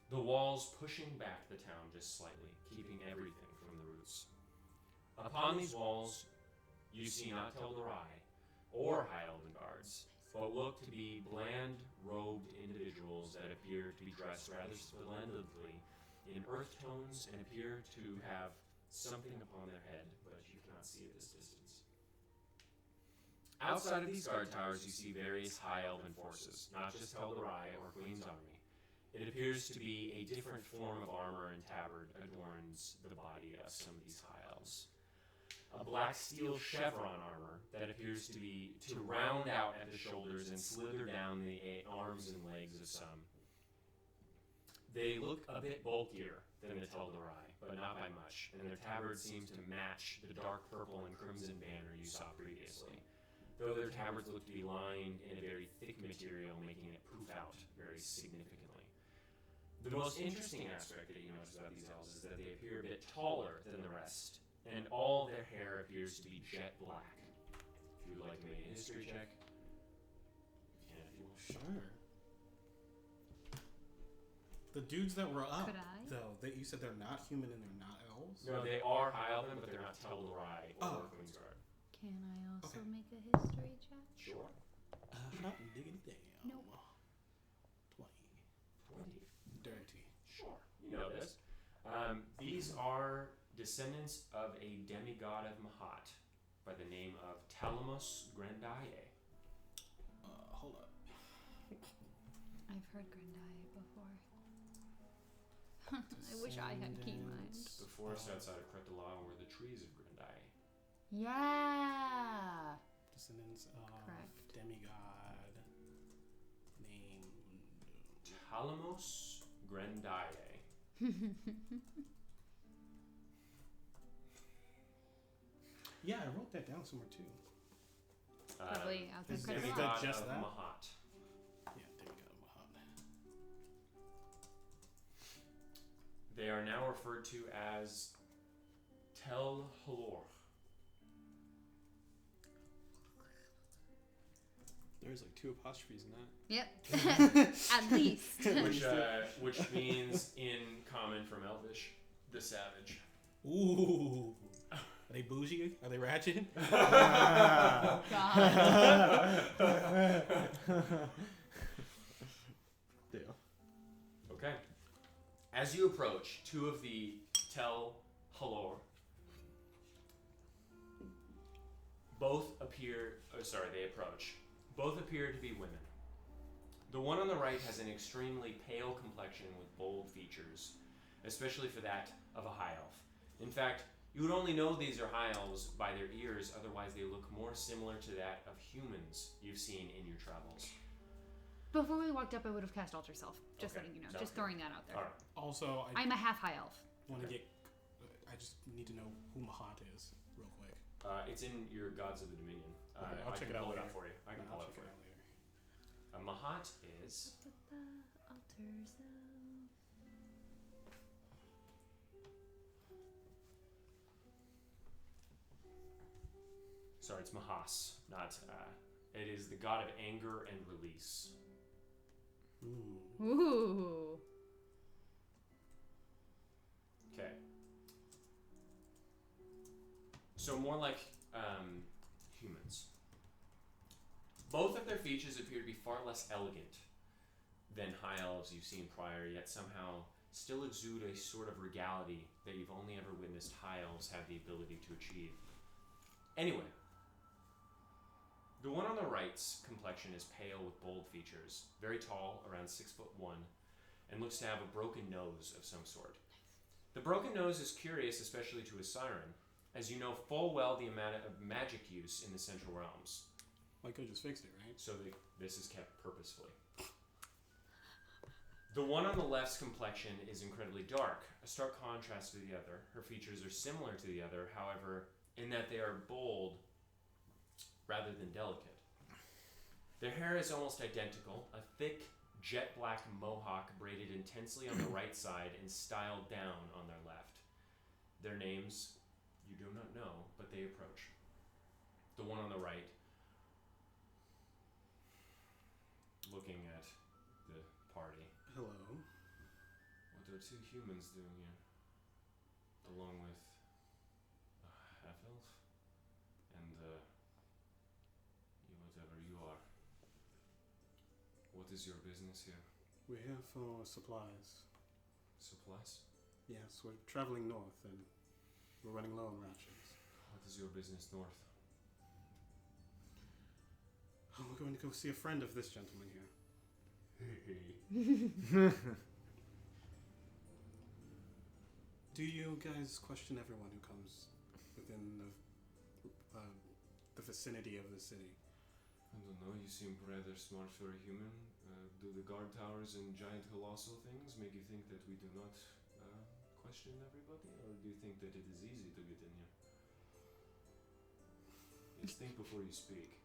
Speaker 2: The walls pushing back the town just slightly, keeping everything from the roots. Upon these walls, You see not Tel'Darai or High Elven guards, but look to be bland-robed individuals that appear to be dressed rather splendidly in earth tones and appear to have something upon their head, but you cannot see at this distance. Outside of these guard towers, you see various High Elven forces, not just Tel'Darai or Queen's army. It appears to be a different form of armor and tabard adorns the body of some of these High Elves. A black steel chevron armor that appears to be to round out at the shoulders and slither down the arms and legs of some. They look a bit bulkier than the Tel'Darai, but not by much, and their tabard seems to match the dark purple and crimson banner you saw previously, though their tabards look to be lined in a very thick material, making it poof out very significantly. The most interesting aspect that you notice about these elves is that they appear a bit taller than the rest, and all their hair appears to be jet black. If you would like to make a history check, you can if you want.
Speaker 4: Sure. The dudes that were up,
Speaker 1: Could I?
Speaker 4: though, that you said they're not human and they're not elves?
Speaker 2: No, they are High Elven, but they're not Tel'Darai or
Speaker 4: Oh.
Speaker 2: Queensguard.
Speaker 1: Can I also
Speaker 4: Okay.
Speaker 1: make a history check?
Speaker 2: Sure.
Speaker 4: Diggity damn.
Speaker 1: Nope.
Speaker 4: 20.
Speaker 2: 20.
Speaker 4: Dirty.
Speaker 2: Sure. You know this. These are descendants of a demigod of Mahat by the name of Talamos Grandaye.
Speaker 4: Hold up.
Speaker 1: I've heard Grandaye before. I wish I had keen mind.
Speaker 4: Descendants
Speaker 2: The forest
Speaker 4: of-
Speaker 2: outside of Kretala were the trees of Grandaye.
Speaker 1: Yeah.
Speaker 4: Descendants of
Speaker 1: Correct.
Speaker 4: demigod named.
Speaker 2: Talamos Grandaye.
Speaker 4: Yeah, I wrote that down somewhere too.
Speaker 1: Probably out there.
Speaker 4: is
Speaker 1: Chris
Speaker 4: that
Speaker 1: Long.
Speaker 2: Demigod
Speaker 4: just
Speaker 2: of
Speaker 4: that?
Speaker 2: Mahat.
Speaker 4: Yeah, demigod Mahat.
Speaker 2: They are now referred to as Tel Halor.
Speaker 3: There's like 2 apostrophes in that.
Speaker 1: Yep. At least.
Speaker 2: Which means in common from Elvish, the savage.
Speaker 4: Ooh. Are they bougie? Are they ratchet?
Speaker 1: God.
Speaker 3: Deal.
Speaker 2: Okay. As you approach, 2 of the Tel Halor they approach. Both appear to be women. The one on the right has an extremely pale complexion with bold features, especially for that of a high elf. In fact, you would only know these are high elves by their ears, otherwise they look more similar to that of humans you've seen in your travels.
Speaker 1: Before we walked up, I would have cast Alter Self. Just
Speaker 2: Okay,
Speaker 1: letting you know.
Speaker 2: sounds
Speaker 1: Just
Speaker 2: good.
Speaker 1: throwing that out there.
Speaker 2: Alright.
Speaker 4: Also, I
Speaker 1: I'm a half high elf.
Speaker 4: want to get. I just need to know who Mahat is, real quick.
Speaker 2: It's in your Gods of the Dominion.
Speaker 4: Okay, I'll
Speaker 2: I
Speaker 4: check
Speaker 2: can
Speaker 4: it out
Speaker 2: pull it
Speaker 4: later.
Speaker 2: up for you. I can
Speaker 4: No,
Speaker 2: pull
Speaker 4: I'll
Speaker 2: it up
Speaker 4: check
Speaker 2: for
Speaker 4: it
Speaker 2: you.
Speaker 4: out later.
Speaker 2: Mahat is
Speaker 1: Put the Alter Self.
Speaker 2: Sorry, it's Mahas, not. It is the god of anger and release.
Speaker 4: Ooh.
Speaker 1: Ooh.
Speaker 2: Okay. So more like humans. Both of their features appear to be far less elegant than high elves you've seen prior, yet somehow still exude a sort of regality that you've only ever witnessed high elves have the ability to achieve. Anyway, the one on the right's complexion is pale with bold features, very tall, around 6'1", and looks to have a broken nose of some sort. The broken nose is curious, especially to a siren, as you know full well the amount of magic use in the Central Realms.
Speaker 4: Well, I could have just fixed it, right?
Speaker 2: So this is kept purposefully. The one on the left's complexion is incredibly dark, a stark contrast to the other. Her features are similar to the other, however, in that they are bold rather than delicate. Their hair is almost identical, a thick, jet black mohawk braided intensely on the right side and styled down on their left. Their names you do not know, but they approach. The one on the right, looking at the party.
Speaker 4: Hello.
Speaker 2: What are 2 humans doing here? Along with a half-elf and What is your business here?
Speaker 4: We're here for supplies.
Speaker 2: Supplies?
Speaker 4: Yes, we're traveling north and we're running low on rations.
Speaker 2: What is your business north?
Speaker 4: Oh, we're going to go see a friend of this gentleman here. Do you guys question everyone who comes within the vicinity of the city?
Speaker 2: I don't know, you seem rather smart for a human. Do the guard towers and giant colossal things make you think that we do not question everybody? Or do you think that it is easy to get in here? Yes, think before you speak.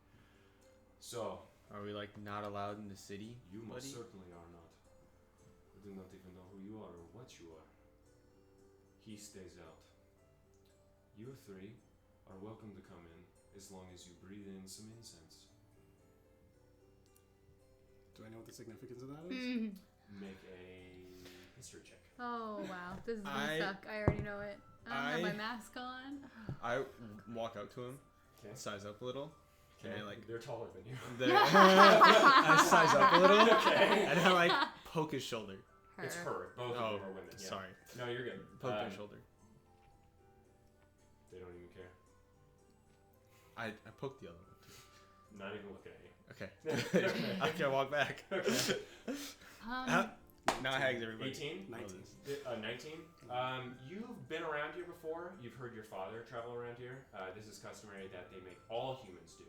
Speaker 2: So,
Speaker 3: Are we like not allowed in the city?
Speaker 2: you most
Speaker 3: buddy?
Speaker 2: certainly are not. I do not even know who you are or what you are. He stays out. You three are welcome to come in as long as you breathe in some incense.
Speaker 4: Do I know what the significance of that is?
Speaker 2: Make a history check.
Speaker 1: Oh wow, this is gonna
Speaker 3: I-
Speaker 1: suck. I already know it. I don't have
Speaker 3: I-
Speaker 1: my mask on.
Speaker 3: I walk up to him,
Speaker 2: Okay.
Speaker 3: size up a little.
Speaker 2: Okay.
Speaker 3: And I like
Speaker 2: They're taller than you.
Speaker 3: I size up a little,
Speaker 2: Okay.
Speaker 3: and I like poke his shoulder.
Speaker 2: It's her. Both
Speaker 3: Oh,
Speaker 2: of them are women. Yeah.
Speaker 3: sorry,
Speaker 2: No, you're good.
Speaker 3: poke his shoulder.
Speaker 2: They don't even care.
Speaker 3: I poked the other one too.
Speaker 2: Not even looking at you.
Speaker 3: Okay, I can walk back. Now hags everybody.
Speaker 2: 18?
Speaker 4: 19.
Speaker 2: 19. You've been around here before. You've heard your father travel around here. This is customary that they make all humans do.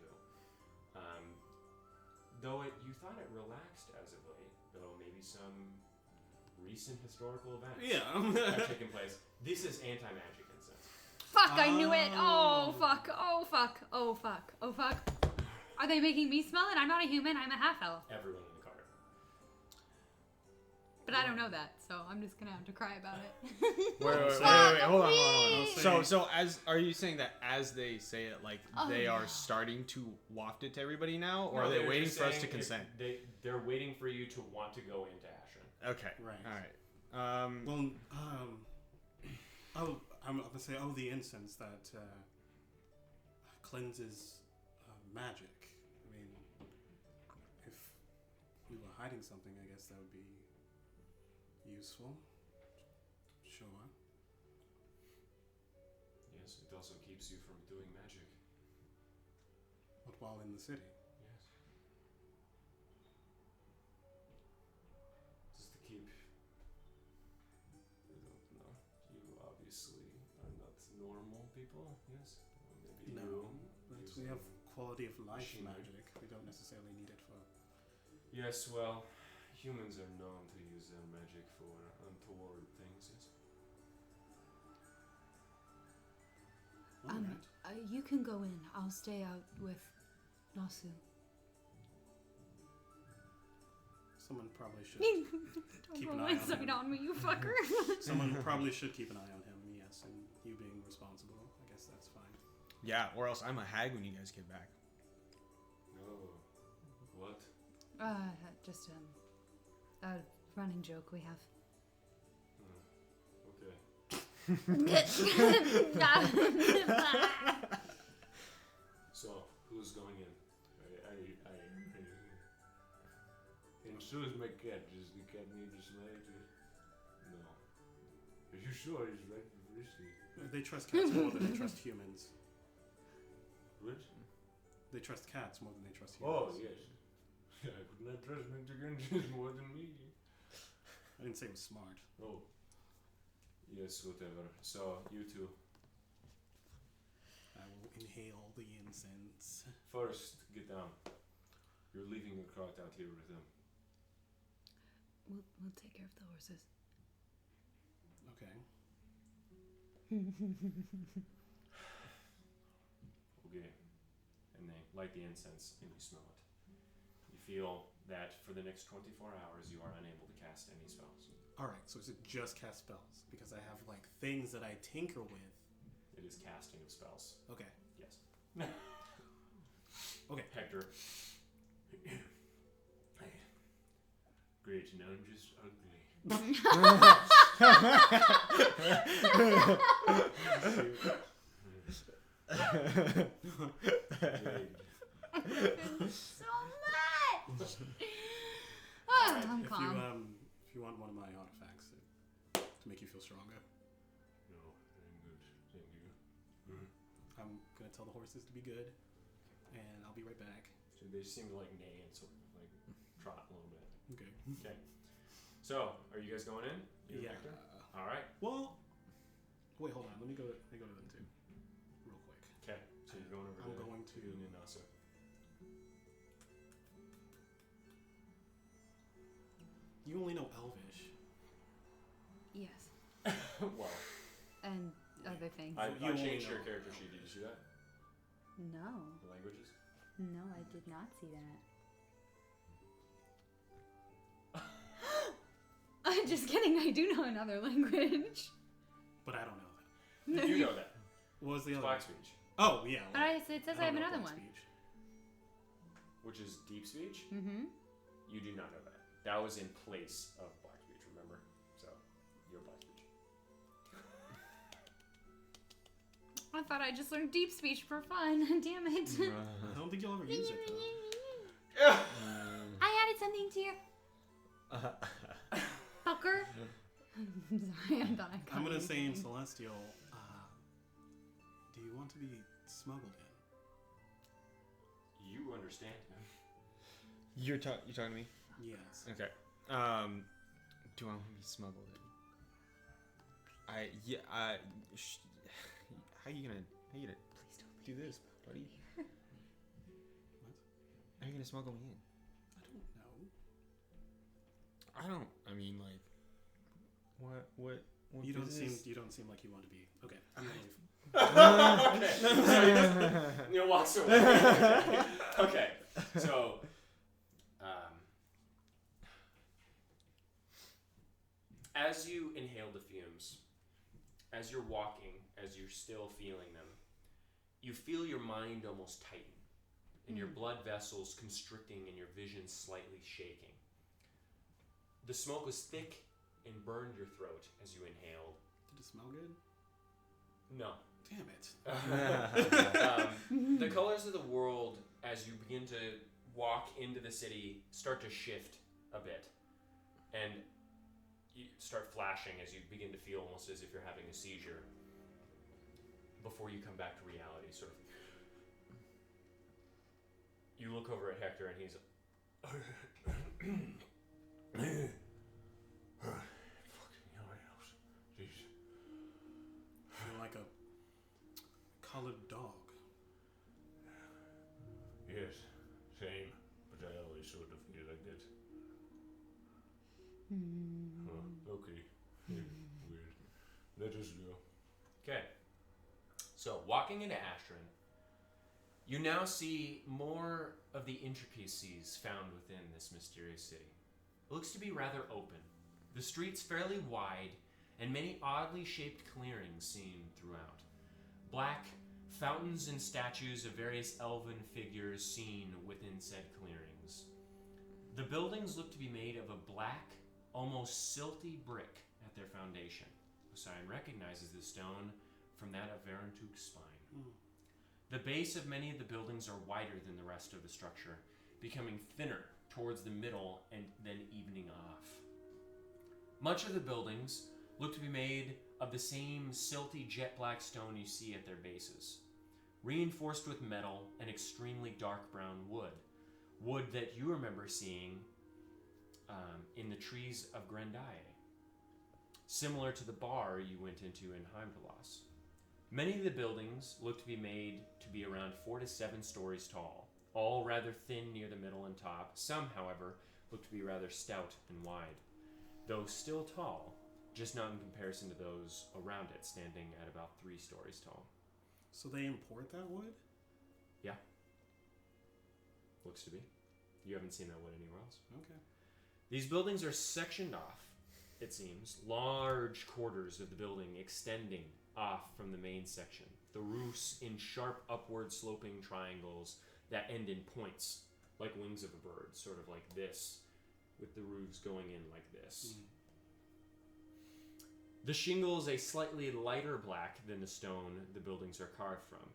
Speaker 2: Though you thought it relaxed as of late, though maybe some recent historical events have taken place. This is anti-magic incense.
Speaker 1: Fuck! I knew it.
Speaker 4: Oh.
Speaker 1: Oh fuck! Oh fuck! Oh fuck! Oh fuck! Are they making me smell it? I'm not a human. I'm a half elf.
Speaker 2: Everyone in the cart.
Speaker 1: But I don't know that, so I'm just gonna have to cry about it.
Speaker 3: Wait, hold on.
Speaker 4: I'll say-
Speaker 3: So are you saying that as they say it, like
Speaker 1: Oh,
Speaker 3: they are
Speaker 1: yeah.
Speaker 3: starting to waft it to everybody now, or
Speaker 2: No,
Speaker 3: are they
Speaker 2: they're
Speaker 3: waiting
Speaker 2: just
Speaker 3: for us to
Speaker 2: saying
Speaker 3: consent?
Speaker 2: They're waiting for you to want to go into Ashen.
Speaker 3: Okay.
Speaker 4: Right.
Speaker 3: All right.
Speaker 4: Well, I'm gonna say, the incense that cleanses magic. I mean, if we were hiding something, I guess that would be useful. Sure.
Speaker 2: Yes, it also keeps you from doing magic.
Speaker 4: But while in the city.
Speaker 2: Yes. Just to keep. I don't know. You obviously are not normal people. Yes. Or maybe
Speaker 4: No,
Speaker 2: you.
Speaker 4: but
Speaker 2: use
Speaker 4: we have
Speaker 2: a-
Speaker 4: quality of life
Speaker 2: machinery.
Speaker 4: magic. We don't necessarily need it for.
Speaker 2: Yes. Well, humans are known to use their magic for untoward things. Yes.
Speaker 4: Alright.
Speaker 1: You can go in. I'll stay out with Nasu.
Speaker 4: Someone probably should.
Speaker 1: Don't
Speaker 4: Keep
Speaker 1: roll
Speaker 4: an eye on
Speaker 1: insight
Speaker 4: him.
Speaker 1: on me, you fucker.
Speaker 4: Someone probably should keep an eye on him. Yes, and you being responsible. I guess that's fine.
Speaker 3: Yeah, or else I'm a hag when you guys get back.
Speaker 2: Oh. What?
Speaker 1: Just a running joke we have.
Speaker 2: Okay. So, who's going in?
Speaker 5: And so is my cat. Does the cat need a slide? No. Are you sure he's right for risky?
Speaker 4: They trust cats more than they trust humans.
Speaker 5: What?
Speaker 4: They trust cats more than they trust
Speaker 5: Oh,
Speaker 4: humans.
Speaker 5: yes. I could not trust Mexicans more than me.
Speaker 4: I didn't say it was smart.
Speaker 5: Oh.
Speaker 2: Yes, whatever. So, you two.
Speaker 4: I will inhale the incense.
Speaker 2: First, get down. You're leaving your cart out here with them.
Speaker 1: We'll take care of the horses.
Speaker 4: Okay.
Speaker 2: Okay. And they light the incense and you smell it. You feel that for the next 24 hours you are unable to cast any spells.
Speaker 4: Alright, so is it just cast spells? Because I have, like, things that I tinker with.
Speaker 2: It is casting of spells.
Speaker 4: Okay.
Speaker 2: Yes.
Speaker 4: Okay.
Speaker 2: Hector.
Speaker 5: Great, now I'm just ugly.
Speaker 2: Great.
Speaker 1: So much! calm.
Speaker 4: If you want one of my artifacts to make you feel stronger,
Speaker 5: No, I'm good. Thank you.
Speaker 4: I'm gonna tell the horses to be good, and I'll be right back.
Speaker 2: So they seem to like neigh and sort of like trot a little bit.
Speaker 4: Okay.
Speaker 2: Okay. So, are you guys going in? You and
Speaker 4: Yeah.
Speaker 2: Hector? All right.
Speaker 4: Well, wait, hold on. Let me go to them too, real quick.
Speaker 2: Okay. So you're going over
Speaker 4: I'm
Speaker 2: to
Speaker 4: going to-
Speaker 2: Vivian and Nasa.
Speaker 4: You only know Elvish.
Speaker 1: Yes.
Speaker 2: Well,
Speaker 1: And other things.
Speaker 2: I
Speaker 4: You only
Speaker 2: changed your
Speaker 4: know
Speaker 2: character sheet. Did you see that?
Speaker 1: No.
Speaker 2: The languages?
Speaker 1: No, I did not see that. I'm just kidding. I do know another language.
Speaker 4: But I don't know that.
Speaker 2: You know that.
Speaker 4: What was the other
Speaker 2: Black
Speaker 4: one?
Speaker 2: speech,
Speaker 4: Oh, yeah. well,
Speaker 1: Alright, so it says I have
Speaker 4: don't know
Speaker 1: another
Speaker 4: Black
Speaker 1: one.
Speaker 4: Speech.
Speaker 2: which is deep speech.
Speaker 1: Mm-hmm.
Speaker 2: You do not know that. That was in place of black speech, remember? So, you're black speech.
Speaker 1: I thought I just learned deep speech for fun. Damn it.
Speaker 4: I don't think you'll ever use it, though.
Speaker 1: I added something to your fucker. Sorry, I thought I caught
Speaker 4: I'm gonna
Speaker 1: you
Speaker 4: say in
Speaker 1: saying.
Speaker 4: Celestial, do you want to be smuggled in?
Speaker 2: You understand him.
Speaker 3: You're talking to me?
Speaker 4: Yes.
Speaker 3: Okay. Do I want to be smuggled in? How you gonna
Speaker 1: Please don't
Speaker 3: do
Speaker 1: leave
Speaker 3: this, buddy?
Speaker 4: What?
Speaker 3: How you gonna smuggle me in?
Speaker 4: I don't know.
Speaker 3: I mean, like, what
Speaker 4: You don't
Speaker 3: business?
Speaker 4: seem like you want to be. Okay. I'm gonna leave.
Speaker 2: Okay. So he just, walks away. Okay. So, as you inhale the fumes, as you're walking, as you're still feeling them, you feel your mind almost tighten, and your blood vessels constricting and your vision slightly shaking. The smoke was thick and burned your throat as you inhaled.
Speaker 4: Did it smell good?
Speaker 2: No.
Speaker 4: Damn it.
Speaker 2: The colors of the world, as you begin to walk into the city, start to shift a bit. And you start flashing as you begin to feel almost as if you're having a seizure before you come back to reality, sort of. You look over at Hector and he's...
Speaker 5: Fucking hell, jeez.
Speaker 4: Feel like a colored dog.
Speaker 5: Yes, same. But I always sort of feel like that. Okay. Weird. Let us go.
Speaker 2: Okay. So, walking into Astron, you now see more of the intricacies found within this mysterious city. It looks to be rather open. The streets fairly wide, and many oddly shaped clearings seen throughout. Black fountains and statues of various elven figures seen within said clearings. The buildings look to be made of a black, almost silty brick at their foundation. Osiris recognizes the stone from that of Varentuk's spine. The base of many of the buildings are wider than the rest of the structure, becoming thinner towards the middle and then evening off. Much of the buildings look to be made of the same silty jet black stone you see at their bases, reinforced with metal and extremely dark brown wood. Wood that you remember seeing in the trees of Grendaye, similar to the bar you went into in Heimverlass. Many of the buildings look to be made to be around 4 to 7 stories tall, all rather thin near the middle and top. Some, however, look to be rather stout and wide, though still tall, just not in comparison to those around it, standing at about 3 stories tall.
Speaker 4: So they import that wood?
Speaker 2: Yeah. Looks to be. You haven't seen that wood anywhere else.
Speaker 4: Okay.
Speaker 2: These buildings are sectioned off, it seems, large quarters of the building extending off from the main section. The roofs in sharp upward sloping triangles that end in points, like wings of a bird, sort of like this, with the roofs going in like this. The shingles a slightly lighter black than the stone the buildings are carved from.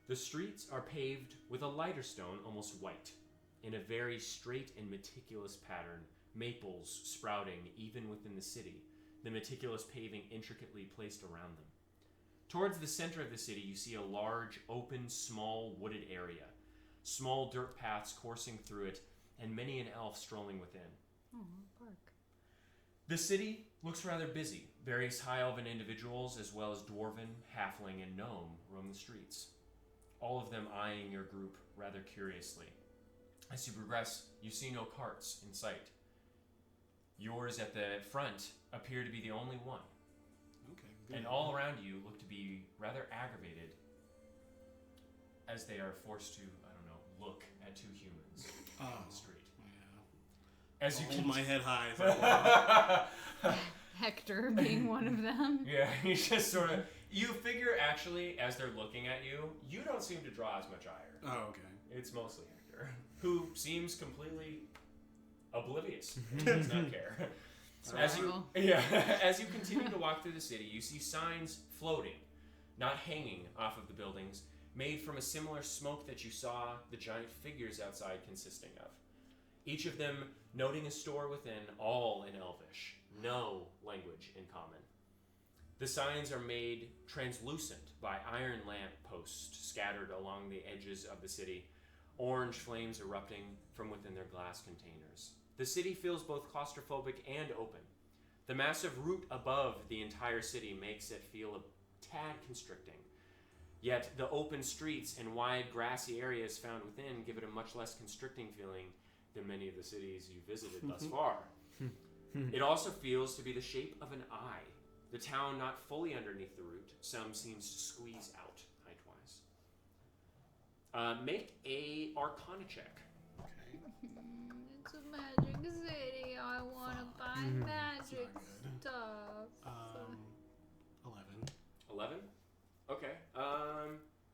Speaker 2: The streets are paved with a lighter stone, almost white, in a very straight and meticulous pattern maples sprouting even within the city, the meticulous paving intricately placed around them. Towards the center of the city, you see a large, open, small, wooded area. Small dirt paths coursing through it, and many an elf strolling within.
Speaker 1: Oh, park.
Speaker 2: The city looks rather busy. Various high elven individuals, as well as dwarven, halfling, and gnome, roam the streets, all of them eyeing your group rather curiously. As you progress, you see no carts in sight. Yours at the front appear to be the only one.
Speaker 4: Okay, good.
Speaker 2: And all around you look to be rather aggravated as they are forced to, look at two humans on the street.
Speaker 4: Yeah.
Speaker 2: As you
Speaker 4: hold my head high. As I walk.
Speaker 1: Hector being one of them.
Speaker 2: Yeah, he's just sort of. You figure actually, as they're looking at you, you don't seem to draw as much ire.
Speaker 4: Oh, okay.
Speaker 2: It's mostly Hector, who seems completely oblivious and does not care. As you continue to walk through the city, you see signs floating, not hanging off of the buildings, made from a similar smoke that you saw the giant figures outside consisting of. Each of them noting a store within, all in Elvish, no language in common. The signs are made translucent by iron lamp posts scattered along the edges of the city, orange flames erupting from within their glass containers. The city feels both claustrophobic and open. The massive root above the entire city makes it feel a tad constricting. Yet the open streets and wide grassy areas found within give it a much less constricting feeling than many of the cities you visited thus far. It also feels to be the shape of an eye. The town not fully underneath the root, some seems to squeeze out height-wise. Make a Arcana check.
Speaker 4: Okay.
Speaker 1: It's a magic city. I want to buy magic stuff.
Speaker 4: 11.
Speaker 2: 11? Okay.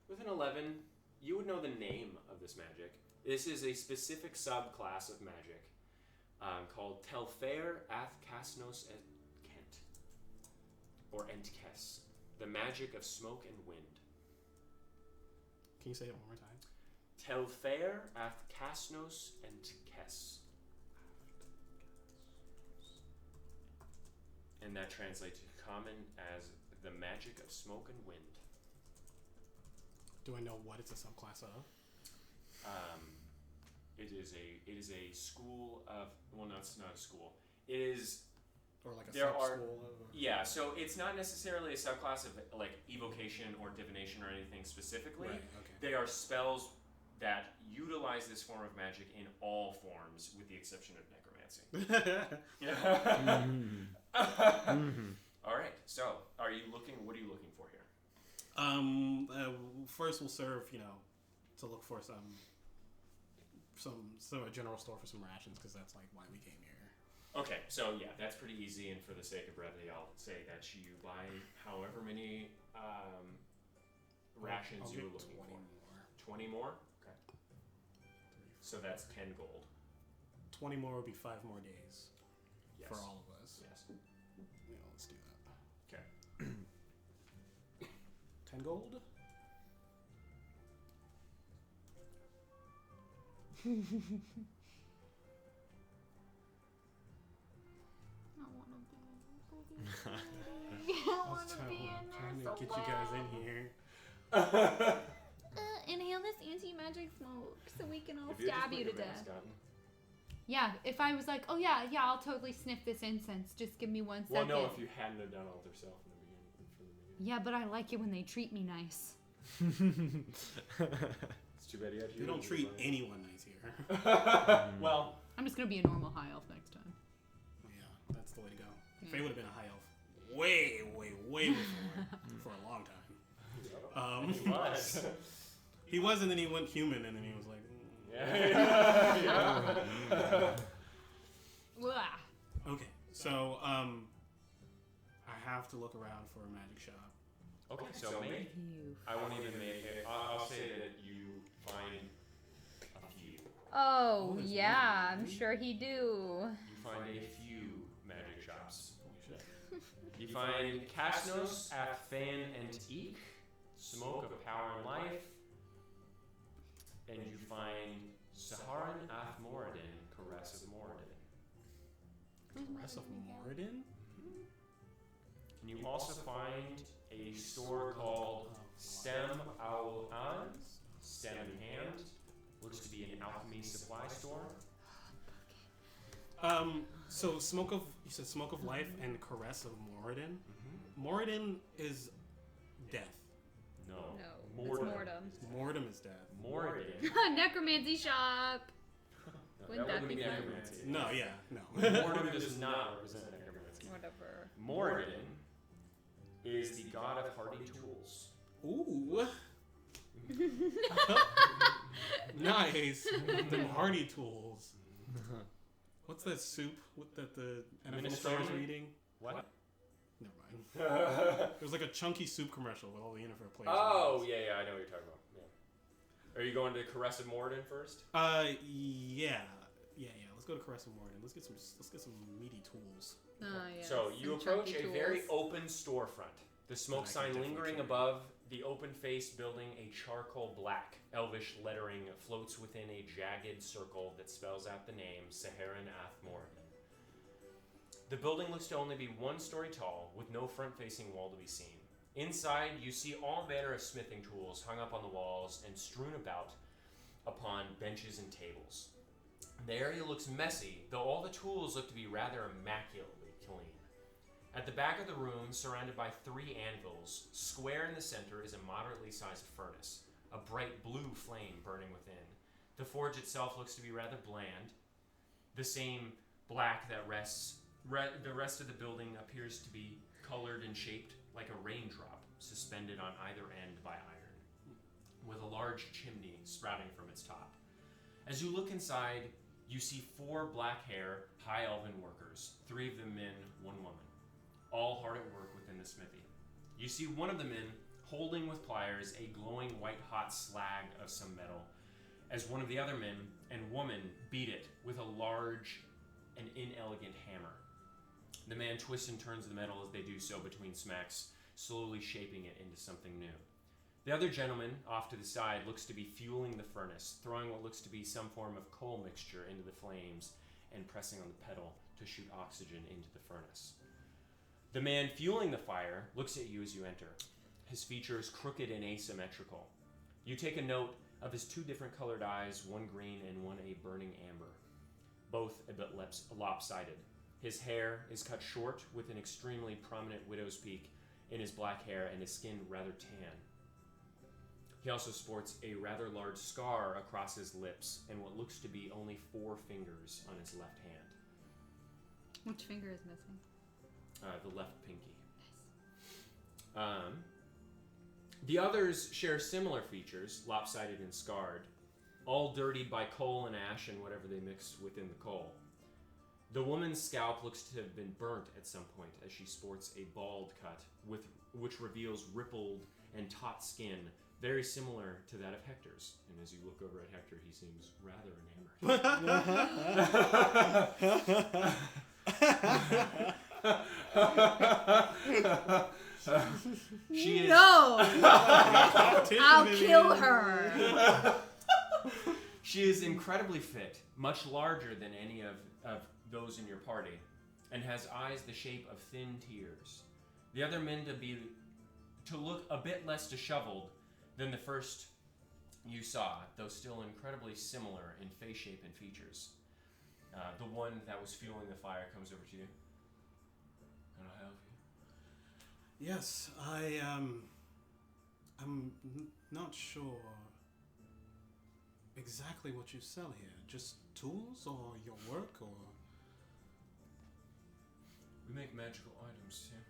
Speaker 2: With an 11, you would know the name of this magic. This is a specific subclass of magic called Telfair Athkasnos Kent, or Entkes, the magic of smoke and wind.
Speaker 4: Can you say it one more time?
Speaker 2: Telfair Athkasnos Entkes. And that translates to common as the magic of smoke and wind.
Speaker 4: Do I know what it's a subclass of?
Speaker 2: It is a school of, well, no, it's not a school. It is,
Speaker 4: Or like a
Speaker 2: there are,
Speaker 4: sub-school of?
Speaker 2: yeah, so it's not necessarily a subclass of like evocation or divination or anything specifically.
Speaker 4: Right, okay.
Speaker 2: They are spells that utilize this form of magic in all forms with the exception of necromancy. All right, so what are you looking for here?
Speaker 4: First we'll serve, to look for a general store for some rations, because that's like why we came here.
Speaker 2: Okay, so yeah, that's pretty easy, and for the sake of brevity, I'll say that you buy however many rations
Speaker 4: I'll
Speaker 2: you were
Speaker 4: get
Speaker 2: looking
Speaker 4: 20
Speaker 2: for.
Speaker 4: more.
Speaker 2: 20 more? Okay. So that's 10 gold.
Speaker 4: 20 more would be 5 more days
Speaker 2: Yes.
Speaker 4: for all of us.
Speaker 2: Yes.
Speaker 4: Yeah, let's do that.
Speaker 2: Okay.
Speaker 4: 10 gold?
Speaker 1: I want to be in this city. I want to be in
Speaker 4: trying
Speaker 1: there
Speaker 4: to
Speaker 1: so
Speaker 4: get you guys in here.
Speaker 1: Inhale this anti-magic smoke so we can all
Speaker 2: If you just
Speaker 1: stab
Speaker 2: put
Speaker 1: you
Speaker 2: your
Speaker 1: to
Speaker 2: mask
Speaker 1: death.
Speaker 2: on-
Speaker 1: Yeah, if I was like, oh yeah, I'll totally sniff this incense. Just give me 1
Speaker 2: Well,
Speaker 1: second.
Speaker 2: no, if you hadn't have done all yourself from the beginning.
Speaker 1: Yeah, but I like it when they treat me nice.
Speaker 2: It's too bad you had to.
Speaker 4: We don't treat anyone nice here.
Speaker 2: Well,
Speaker 1: I'm just gonna be a normal high elf next time.
Speaker 4: Yeah, that's the way to go.
Speaker 1: Yeah.
Speaker 4: Faye would have been a high elf way before, for a long time.
Speaker 2: he was.
Speaker 4: He was, and then he went human, and then he was like,
Speaker 2: Yeah.
Speaker 1: Blah.
Speaker 4: Okay, so I have to look around for a magic shop.
Speaker 2: Okay, so make. I won't even make it. I'll say that you find a few.
Speaker 1: Oh,
Speaker 4: there's
Speaker 1: yeah,
Speaker 4: one.
Speaker 1: I'm sure he do.
Speaker 2: You find a few magic shops. You find Casnos, Athan, and Eek, Smoke of Power and Life. And you find Saharan Ath Moradin, Caress of Moradin.
Speaker 4: Crest of Moradin?
Speaker 2: And you also find a store called Stem Owl On, Stem in Hand. Looks to be an alchemy supply store.
Speaker 4: So you said Smoke of Life and Caress of Moradin. Moradin is death.
Speaker 2: No.
Speaker 6: No, it's Mortem.
Speaker 4: Mortem is death.
Speaker 2: Moradin.
Speaker 6: Necromancy shop. Wouldn't that
Speaker 2: wouldn't
Speaker 6: be fun?
Speaker 2: necromancy.
Speaker 4: No, yeah, no.
Speaker 2: Moradin does not represent necromancy.
Speaker 6: Whatever.
Speaker 2: Moradin is the god of hardy tools.
Speaker 4: Ooh. Nice. Them hardy tools. What's that soup that the NFL star is
Speaker 2: Minestrone?
Speaker 4: eating?
Speaker 2: What?
Speaker 4: Never mind. There's like a chunky soup commercial with all the NFL players.
Speaker 2: Oh, yeah, I know what you're talking about. Yeah. Are you going to Caress of Moradin first?
Speaker 4: Yeah. Let's go to Caress of Moradin. Let's get some meaty tools.
Speaker 6: Yeah.
Speaker 2: So you
Speaker 6: some
Speaker 2: approach
Speaker 6: chunky
Speaker 2: a very
Speaker 6: tools.
Speaker 2: open storefront. The smoke
Speaker 4: I can
Speaker 2: sign
Speaker 4: definitely
Speaker 2: lingering
Speaker 4: check.
Speaker 2: above the open face building, a charcoal black elvish lettering floats within a jagged circle that spells out the name Saharan Athmordan. The building looks to only be 1 story tall, with no front-facing wall to be seen. Inside, you see all manner of smithing tools hung up on the walls and strewn about upon benches and tables. The area looks messy, though all the tools look to be rather immaculately clean. At the back of the room, surrounded by 3 anvils, square in the center is a moderately sized furnace, a bright blue flame burning within. The forge itself looks to be rather bland. The same black that the rest of the building appears to be colored and shaped like a raindrop, suspended on either end by iron, with a large chimney sprouting from its top. As you look inside, you see 4 black-hair, high elven workers, 3 of them men, 1 woman, all hard at work within the smithy. You see one of the men holding with pliers a glowing white-hot slag of some metal, as one of the other men and woman beat it with a large and inelegant hammer. The man twists and turns the metal as they do so between smacks, slowly shaping it into something new. The other gentleman, off to the side, looks to be fueling the furnace, throwing what looks to be some form of coal mixture into the flames and pressing on the pedal to shoot oxygen into the furnace. The man fueling the fire looks at you as you enter. His features crooked and asymmetrical. You take a note of his 2 different colored eyes, one green and one a burning amber, both a bit lopsided. His hair is cut short with an extremely prominent widow's peak in his black hair and his skin rather tan. He also sports a rather large scar across his lips and what looks to be only 4 fingers on his left hand.
Speaker 6: Which finger is missing?
Speaker 2: The left pinky. Nice. The others share similar features, lopsided and scarred, all dirtied by coal and ash and whatever they mix within the coal. The woman's scalp looks to have been burnt at some point as she sports a bald cut, which reveals rippled and taut skin, very similar to that of Hector's. And as you look over at Hector, he seems rather enamored. She is.
Speaker 6: No!
Speaker 4: Competition,
Speaker 6: I'll
Speaker 4: baby.
Speaker 6: kill her!
Speaker 2: She is incredibly fit, much larger than any of those in your party, and has eyes the shape of thin tears. The other men to look a bit less disheveled than the first you saw, though still incredibly similar in face shape and features. The one that was fueling the fire comes over to you. Can I help you?
Speaker 4: Yes, I'm not sure exactly what you sell here. Just tools or your work or...
Speaker 2: We make magical items too.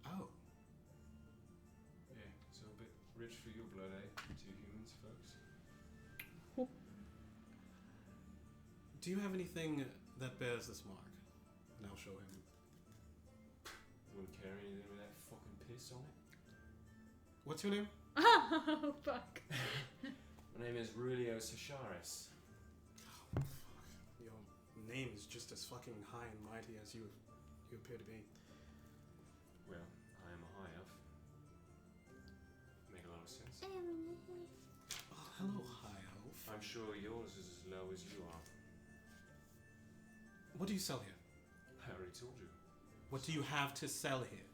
Speaker 4: Oh.
Speaker 2: Yeah, so a bit rich for your blood, eh? 2 humans, folks.
Speaker 4: Do you have anything that bears this mark? And I'll show him.
Speaker 2: Wouldn't carry anything with that fucking piss on it.
Speaker 4: What's your name?
Speaker 6: Oh, fuck.
Speaker 2: My name is Rulio Sasharis.
Speaker 4: Oh, fuck. Your name is just as fucking high and mighty as you appear to be.
Speaker 2: Well, I am a high elf. Make a lot of sense.
Speaker 4: Oh, hello, high elf.
Speaker 2: I'm sure yours is as low as you are.
Speaker 4: What do you sell here?
Speaker 2: I already told you.
Speaker 4: What do you have to sell here?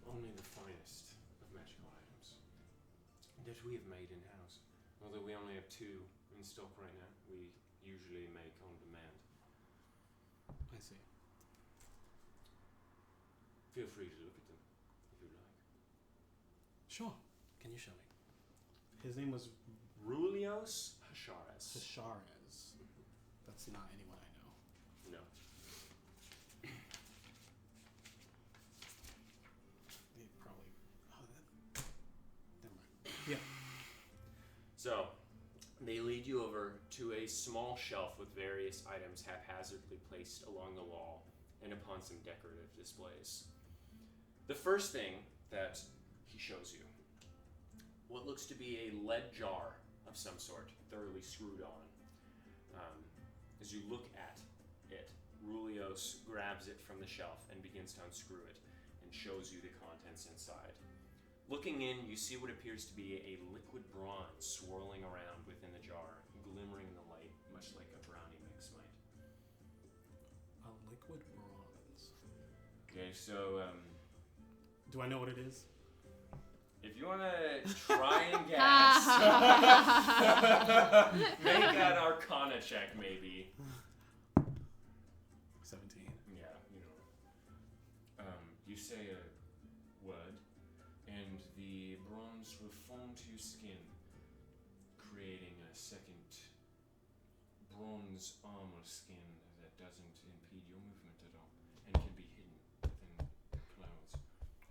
Speaker 2: Only the finest of magical items that we have made in-house. Although we only have 2 in stock right now, we usually make on demand.
Speaker 4: I see.
Speaker 2: Feel free to look at them if you like.
Speaker 4: Sure. Can you show me? His name was
Speaker 2: Rulios Hasharas.
Speaker 4: Hasharas. That's not anyone I know.
Speaker 2: No.
Speaker 4: They probably. Oh, that. Never mind. Yeah.
Speaker 2: So, they lead you over to a small shelf with various items haphazardly placed along the wall and upon some decorative displays. The first thing that he shows you, what looks to be a lead jar of some sort, thoroughly screwed on. As you look at it, Rulios grabs it from the shelf and begins to unscrew it and shows you the contents inside. Looking in, you see what appears to be a liquid bronze swirling around within the jar, glimmering in the light, much like a brownie mix might.
Speaker 4: A liquid bronze.
Speaker 2: Okay, so,
Speaker 4: Do I know what it is?
Speaker 2: if you want to try and guess, make an Arcana check, maybe.
Speaker 4: 17.
Speaker 2: Yeah, you know. You say a word, and the bronze will form to your skin, creating a second bronze armor skin that doesn't impede your movement at all, and can be hidden within clouds.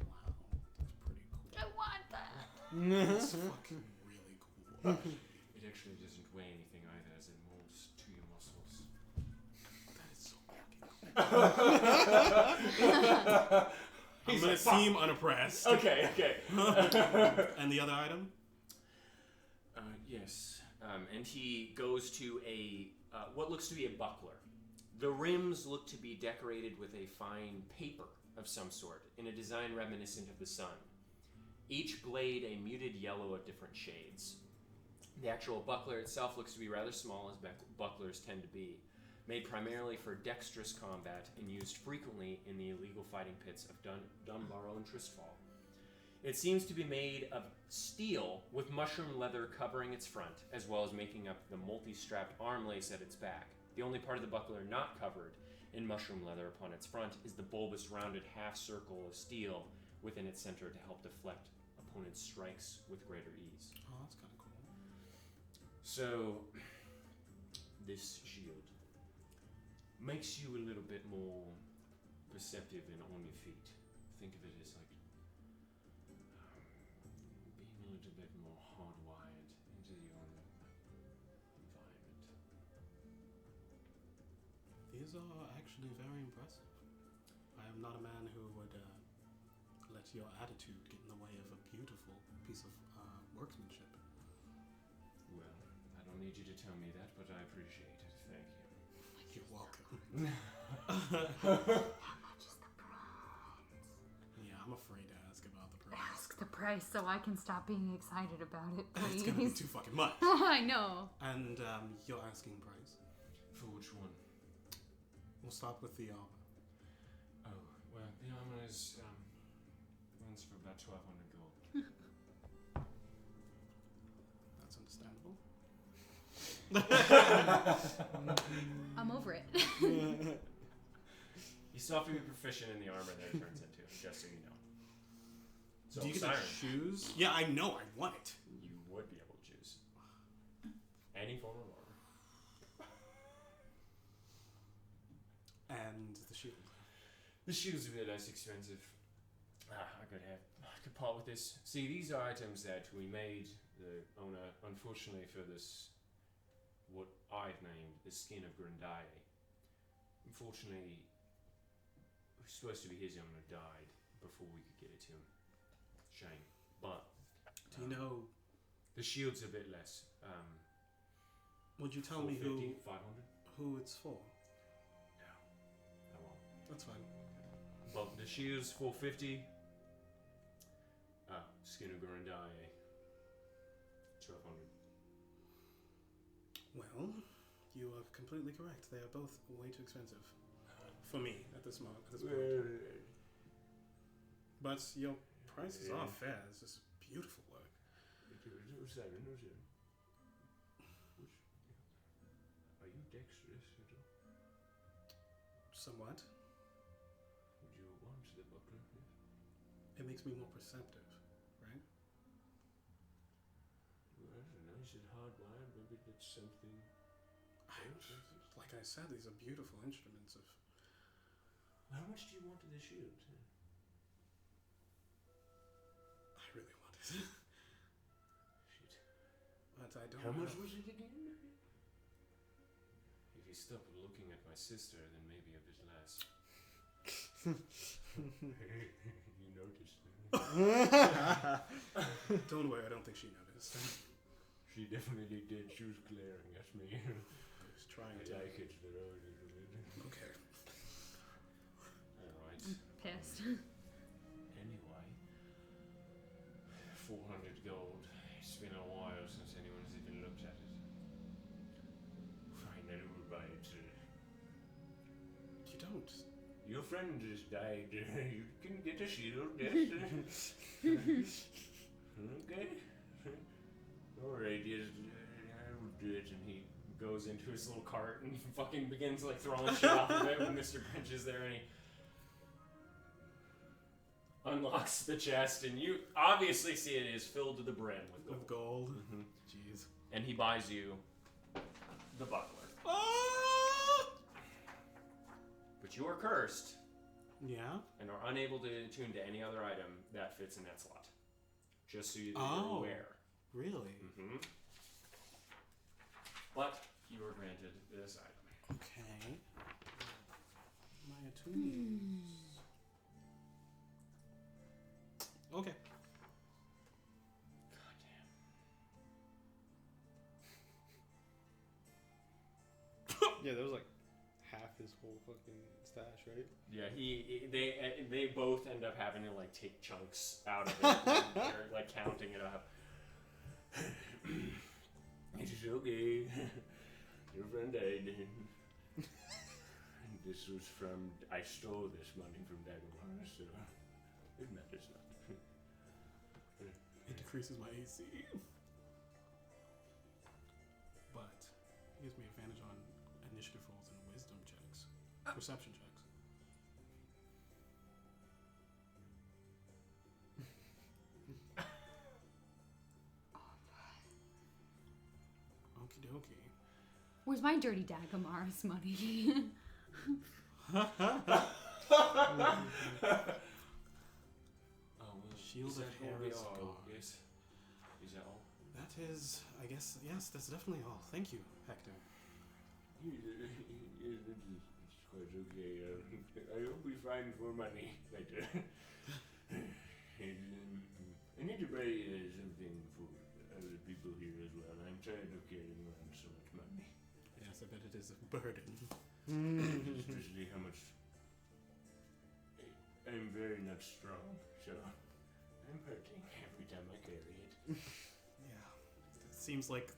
Speaker 4: Wow. That's pretty cool.
Speaker 6: I want that.
Speaker 4: That's fucking really cool.
Speaker 2: It actually doesn't weigh anything either, as it molds to your muscles.
Speaker 4: That is so fucking cool. I'm gonna seem unimpressed.
Speaker 2: Okay.
Speaker 4: And the other item?
Speaker 2: Yes. And he goes to a what looks to be a buckler. The rims look to be decorated with a fine paper of some sort, in a design reminiscent of the sun. Each blade a muted yellow of different shades. The actual buckler itself looks to be rather small, as bucklers tend to be, made primarily for dexterous combat and used frequently in the illegal fighting pits of Dunbarrow and Tristfall. It seems to be made of steel with mushroom leather covering its front, as well as making up the multi-strapped arm lace at its back. The only part of the buckler not covered in mushroom leather upon its front is the bulbous rounded half-circle of steel within its center to help deflect opponent's strikes with greater ease.
Speaker 4: Oh, that's kind of cool.
Speaker 2: So, this shield makes you a little bit more perceptive and on your feet. Think of it as like being a little bit more hardwired into your environment.
Speaker 4: These are actually very impressive. I am not a man who would let your attitude get in the way of a beautiful piece of workmanship.
Speaker 2: Well, I don't need you to tell me that, but I appreciate it. Thank you.
Speaker 4: You're welcome.
Speaker 1: How much is the bronze?
Speaker 4: Yeah, I'm afraid to ask about the price.
Speaker 6: Ask the price so I can stop being excited about it,
Speaker 4: It's gonna be
Speaker 6: please.
Speaker 4: too fucking much.
Speaker 6: I know.
Speaker 4: And you're asking price?
Speaker 2: For which one?
Speaker 4: We'll start with the armor.
Speaker 2: Oh, well, the armor is runs for about 1,200 gold.
Speaker 4: That's understandable.
Speaker 6: I'm over it.
Speaker 2: You still have to be proficient in the armor that it turns into, just so you know. So,
Speaker 4: Do you get
Speaker 2: Siren,
Speaker 4: to choose? Yeah, I know. I want it.
Speaker 2: you would be able to choose any form of armor.
Speaker 4: And the shield.
Speaker 2: The shield's a bit less expensive. I could part with this. See, these are items that we made the owner, unfortunately for this, what I've named the skin of Grandaye. Unfortunately, it was supposed to be his owner died before we could get it to him. Shame. But
Speaker 4: Do you know?
Speaker 2: the shield's a bit less.
Speaker 4: Would you tell me
Speaker 2: 450, 500?
Speaker 4: who it's for?
Speaker 2: No, I won't.
Speaker 4: That's fine.
Speaker 2: But the shield's 450. Skin of Grandaye, 1,200.
Speaker 4: Well, You are completely correct. They are both way too expensive for me at this moment. But your prices are fair. This is beautiful work.
Speaker 5: Are you dexterous at all?
Speaker 4: Somewhat.
Speaker 5: Would you want the buckler? Yes.
Speaker 4: It makes me more perceptive, right?
Speaker 5: Well, nice and hardwired. Maybe that's something.
Speaker 4: Like I said, these are beautiful instruments of.
Speaker 5: How much do you want of the shield?
Speaker 4: I really want it.
Speaker 5: Shit.
Speaker 4: But I don't
Speaker 5: How
Speaker 4: know.
Speaker 5: much was it again?
Speaker 2: If you stop looking at my sister, then maybe a bit less.
Speaker 5: You noticed.
Speaker 4: Don't worry, I don't think she noticed.
Speaker 5: She definitely did. She was glaring at me.
Speaker 4: I was trying to.
Speaker 5: I like it though a little bit.
Speaker 4: Okay.
Speaker 2: Alright.
Speaker 6: I'm pissed.
Speaker 2: Anyway, 400 gold. It's been a while since anyone's even looked at it.
Speaker 5: Fine, I will buy it.
Speaker 4: You don't.
Speaker 5: Your friend just died. You can get a shield, yes. Okay. Alright, yes, I will do it.
Speaker 2: And he goes into his little cart and fucking begins like throwing shit off of it when Mr. Grinch is there, and he unlocks the chest, and you obviously see it is filled to the brim with gold.
Speaker 4: With gold.
Speaker 2: Mhm.
Speaker 4: Jeez.
Speaker 2: And he buys you the buckler. But you are cursed
Speaker 4: Yeah.
Speaker 2: and are unable to attune to any other item that fits in that slot. Just so you're
Speaker 4: Oh.
Speaker 2: aware.
Speaker 4: Really?
Speaker 2: Mm-hmm. But you are granted this item.
Speaker 4: Okay. My attunement. Okay.
Speaker 3: Yeah, that was like half his whole fucking stash, right?
Speaker 2: Yeah, they both end up having to like take chunks out of it. And they're like counting it up.
Speaker 5: It's okay. Your friend died. This was from. I stole this money from Dagomar, so it matters not.
Speaker 4: It decreases my AC. But it gives me advantage on initiative rolls and wisdom checks. Perception checks. Okie dokie.
Speaker 1: Where's my dirty Dagomars money?
Speaker 2: Oh, well,
Speaker 4: Shield
Speaker 2: is
Speaker 4: of
Speaker 2: that all we
Speaker 4: Hera's
Speaker 2: are?
Speaker 4: Guard.
Speaker 2: Yes. Is that all?
Speaker 4: That is, I guess, yes, that's definitely all. Thank you, Hector.
Speaker 5: It's quite okay. I hope we find more money later. I need to buy something for other people here as well. I'm tired of carrying around so much money.
Speaker 4: Yes, I bet it is a burden.
Speaker 5: Especially how much. I'm very not strong, so I'm hurting every time I carry it.
Speaker 4: Yeah. It seems like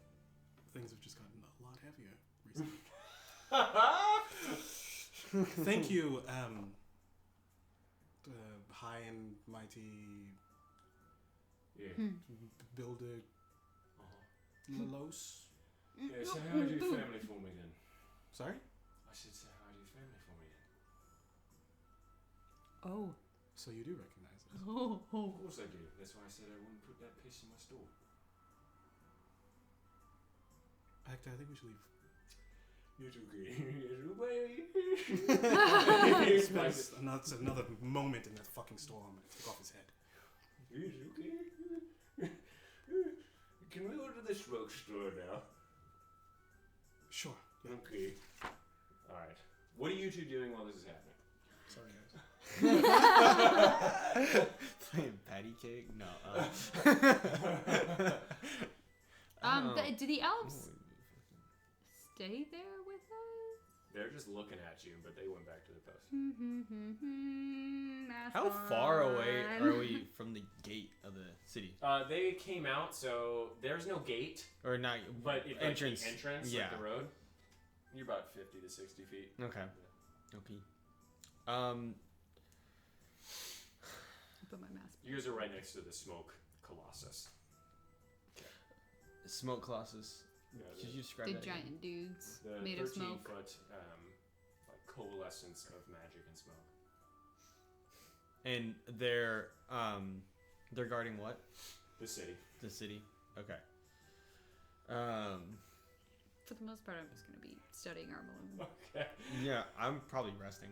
Speaker 4: things have just gotten a lot heavier recently. Thank you, high and mighty
Speaker 5: Yeah.
Speaker 4: builder Lalos.
Speaker 2: Yeah, say hi to your family for me then.
Speaker 4: Sorry?
Speaker 2: I said say hi to your family for me then.
Speaker 1: Oh.
Speaker 4: So you do recognize us.
Speaker 1: Oh.
Speaker 2: Of course I do. That's why I said I wouldn't put that piss in my store.
Speaker 4: Hector, I think we should leave.
Speaker 5: It's okay. It's okay.
Speaker 4: It's another moment in that fucking store. I'm gonna take off his head.
Speaker 5: It's okay. Can we go to this drugstore now?
Speaker 4: Sure. Yeah.
Speaker 5: Okay.
Speaker 2: Alright. What are you two doing while this is happening?
Speaker 4: Sorry, guys.
Speaker 3: Playing patty cake? No.
Speaker 6: Do the elves stay there with us?
Speaker 2: They're just looking at you, but they went back to the post.
Speaker 6: That's
Speaker 3: How far away
Speaker 6: fun.
Speaker 3: are we from the gate of the city?
Speaker 2: They came out, so there's no gate,
Speaker 3: Or not?
Speaker 2: but it's
Speaker 3: entrance.
Speaker 2: like the entrance,
Speaker 3: Yeah.
Speaker 2: like the road. You're about 50 to 60 feet.
Speaker 3: Okay. Okay.
Speaker 6: Put my mask.
Speaker 2: You guys are right next to the smoke colossus.
Speaker 3: Smoke colossus. Could you describe
Speaker 6: The
Speaker 3: that again?
Speaker 6: giant dudes
Speaker 2: The
Speaker 6: made of smoke.
Speaker 2: 13-foot like coalescence of magic and smoke.
Speaker 3: And they're guarding what?
Speaker 2: The city.
Speaker 3: The city. Okay.
Speaker 6: For the most part, I'm just going to be studying our balloon.
Speaker 2: Okay.
Speaker 3: Yeah, I'm probably resting.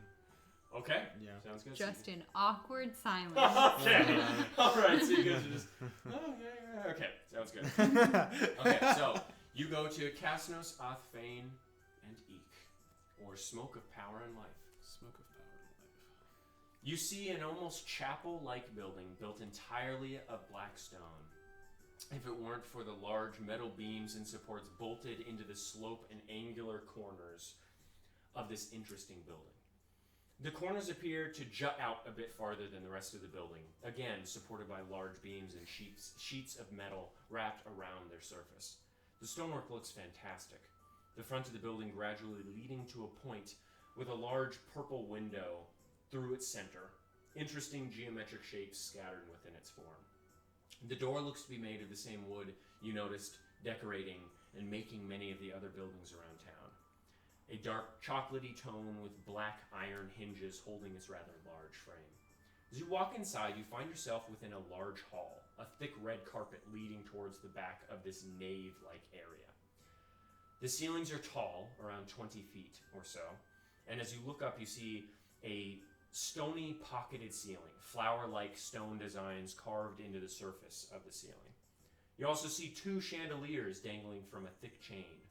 Speaker 2: Okay.
Speaker 3: Yeah.
Speaker 2: Sounds good.
Speaker 6: Just in awkward silence.
Speaker 2: Okay. All right. So you guys are just. Oh yeah. Okay. Sounds good. Okay. So you go to Casnos, Athfane, and Eek, or Smoke of Power and Life.
Speaker 4: Smoke of power and life.
Speaker 2: You see an almost chapel-like building built entirely of black stone. If it weren't for the large metal beams and supports bolted into the slope and angular corners of this interesting building. The corners appear to jut out a bit farther than the rest of the building, again supported by large beams and sheets of metal wrapped around their surface. The stonework looks fantastic. The front of the building gradually leading to a point with a large purple window through its center, interesting geometric shapes scattered within its form. The door looks to be made of the same wood you noticed decorating and making many of the other buildings around town. A dark chocolatey tone with black iron hinges holding its rather large frame. As you walk inside, you find yourself within a large hall, a thick red carpet leading towards the back of this nave-like area. The ceilings are tall, around 20 feet or so, and as you look up, you see a stony pocketed ceiling, flower-like stone designs carved into the surface of the ceiling. You also see two chandeliers dangling from a thick chain.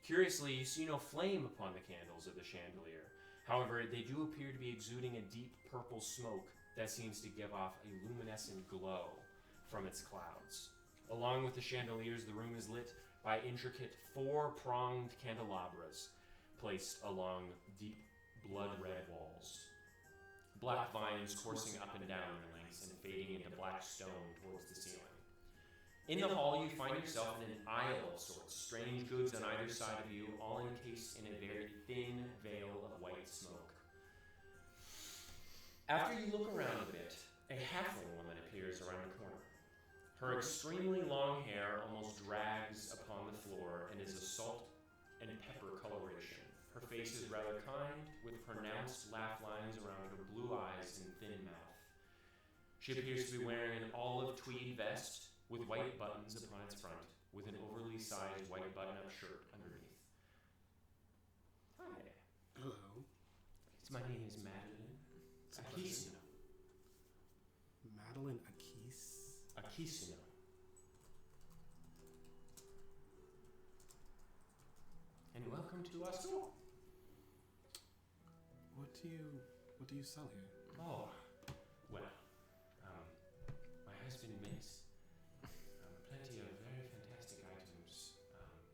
Speaker 2: Curiously, you see no flame upon the candles of the chandelier. However, they do appear to be exuding a deep purple smoke that seems to give off a luminescent glow from its clouds. Along with the chandeliers, the room is lit by intricate four-pronged candelabras placed along deep blood-red walls. Black vines coursing up and down their lengths and fading into black stone towards the ceiling. In the hall, you find yourself in an aisle of sorts, strange goods on either side of you, all encased in a very thin veil of white smoke. After you look around a bit, a halfling woman appears around the corner. Her extremely long hair almost drags upon the floor and is a salt and pepper coloration. Her face is rather kind, with pronounced laugh lines around her blue eyes and thin mouth. She appears to be wearing an olive tweed vest with white buttons upon its front, with an overly sized white button-up shirt underneath. Hi there.
Speaker 4: Hello.
Speaker 2: My name is Madeline Akisino.
Speaker 4: Madeline Akis.
Speaker 2: Akisino. And welcome to our store.
Speaker 4: What do you sell here?
Speaker 2: Oh, well, my husband makes plenty of very fantastic items,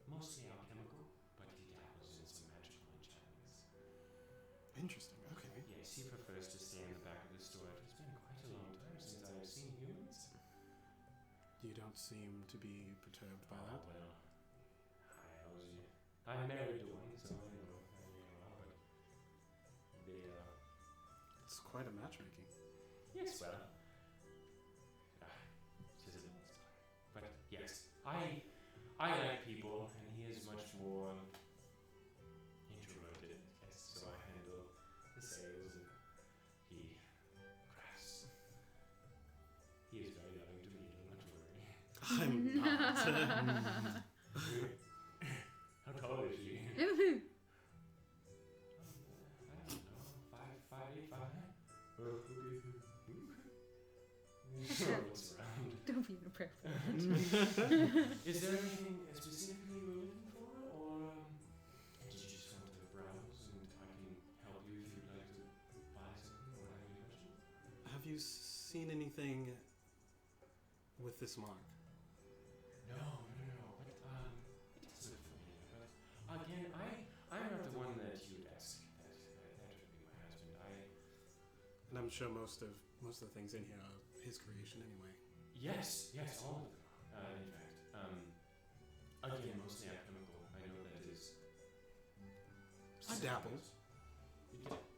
Speaker 2: mostly alchemical, but he dabbles in some magical enchantments.
Speaker 4: Interesting. Okay.
Speaker 2: Yes, he prefers to stay in the back of the store. It has been quite a long time since I have seen humans.
Speaker 4: You don't seem to be perturbed by that.
Speaker 2: Well, I'm married to one, so I know, but
Speaker 4: It's quite a matchmaking.
Speaker 2: yes, well, it is a long story. But yes, I like people, and he is much more introverted. Yes, so I handle the sales, and he crafts. He is very loving to me, don't worry.
Speaker 4: I'm not.
Speaker 2: How tall is he? I don't know, 5'8", 5'9". Looks around.
Speaker 6: Don't be inappropriate.
Speaker 2: Is there anything specifically you're looking for, or did you just want to browse and I can help you if you'd like to buy something or have any questions?
Speaker 4: Have you seen anything with this mark?
Speaker 2: No, but it does look familiar, but again, I'm not the one that you would ask. That would be my husband.
Speaker 4: And I'm sure most of the things in here are his creation anyway.
Speaker 2: Yes, all of them. In fact, again, mostly alchemical. I know that is
Speaker 4: dabble.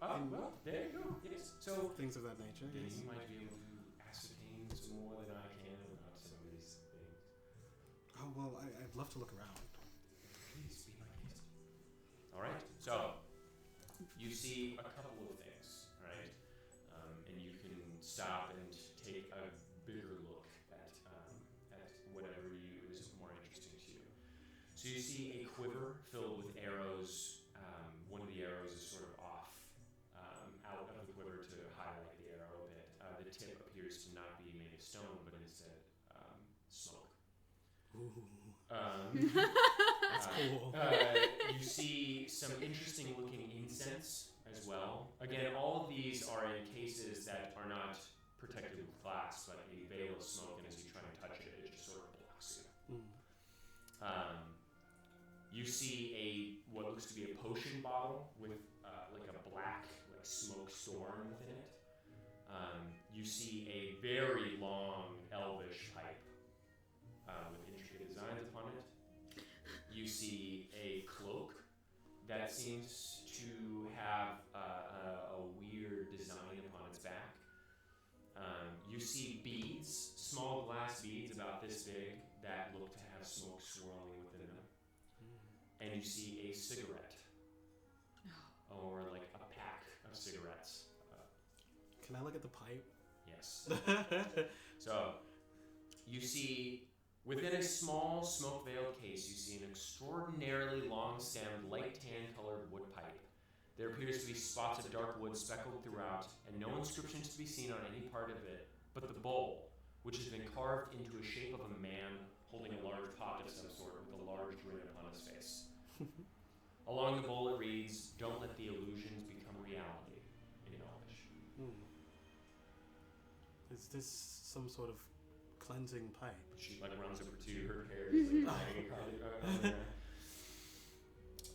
Speaker 2: Well, there you go. Yes. So
Speaker 4: Things of that nature.
Speaker 2: then
Speaker 4: Yes.
Speaker 2: you might be able to ascertain some more than I can about some of these things.
Speaker 4: Oh well, I'd love to look around.
Speaker 2: Please be my guest. All right. So you see a couple of things, right? And you can stop and take a bigger look at whatever is more interesting to you. So you see a quiver filled with arrows. One of the arrows is sort of off out of the quiver to highlight the arrow a bit. The tip appears to not be made of stone, but instead smoke.
Speaker 4: Ooh,
Speaker 2: That's
Speaker 4: cool.
Speaker 2: You see some interesting looking incense as well. Again, all of these are in cases that are not protected with glass, but a veil of smoke, and as you try and touch it, it just sort of blocks you. You see what looks to be a potion bottle with like a black smoke storm within it. You see a very long elvish pipe with intricate designs upon it. You see a cloak that seems to have a weird design upon its back. You see beads, small glass beads about this big that look to have smoke swirling within them. And you see a cigarette, or like a pack of cigarettes.
Speaker 4: Can I look at the pipe?
Speaker 2: Yes. So, you see, within a small smoke-veiled case, you see an extraordinarily long-stemmed, light tan-colored wood pipe. There appears to be spots of dark wood speckled throughout, and no inscriptions to be seen on any part of it, but the bowl, which has been carved into a shape of a man holding a large pot of some sort with a large grin upon his face. Along the bowl it reads, "Don't let the illusions become reality," in Elvish.
Speaker 4: Is this some sort of cleansing pipe?
Speaker 2: She runs over to her hair, just hanging across the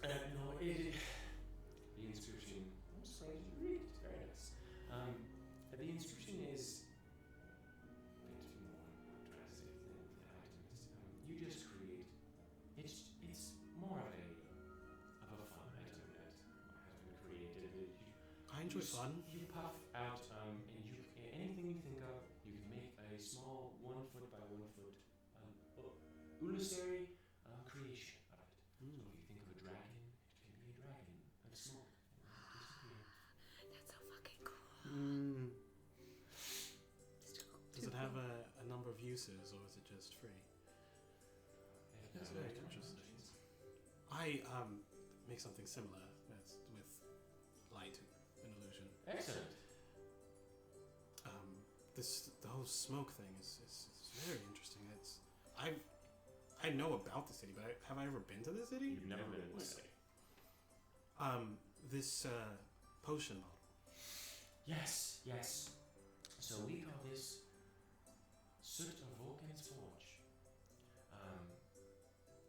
Speaker 2: no, the inscription. I'm surprised you read it. It's very nice. The inscription is a bit more drastic than the items. You just create. It's more of a fun item that has been created.
Speaker 4: I enjoy fun.
Speaker 2: You puff out, and anything you think of, you can make a small 1 foot by 1 foot illusory creation of it. So if you think of a dragon, it can be a dragon of smoke.
Speaker 6: That's so fucking cool.
Speaker 4: Does it have a number of uses, or is it just free? That's very interesting. I make something similar that's with light and illusion.
Speaker 2: Excellent.
Speaker 4: The whole smoke thing is very interesting. I know about the city, but have I ever been to the city?
Speaker 2: You've never been in the city.
Speaker 4: This potion bottle.
Speaker 2: Yes. So we call this Soot of Vulcan's Forge.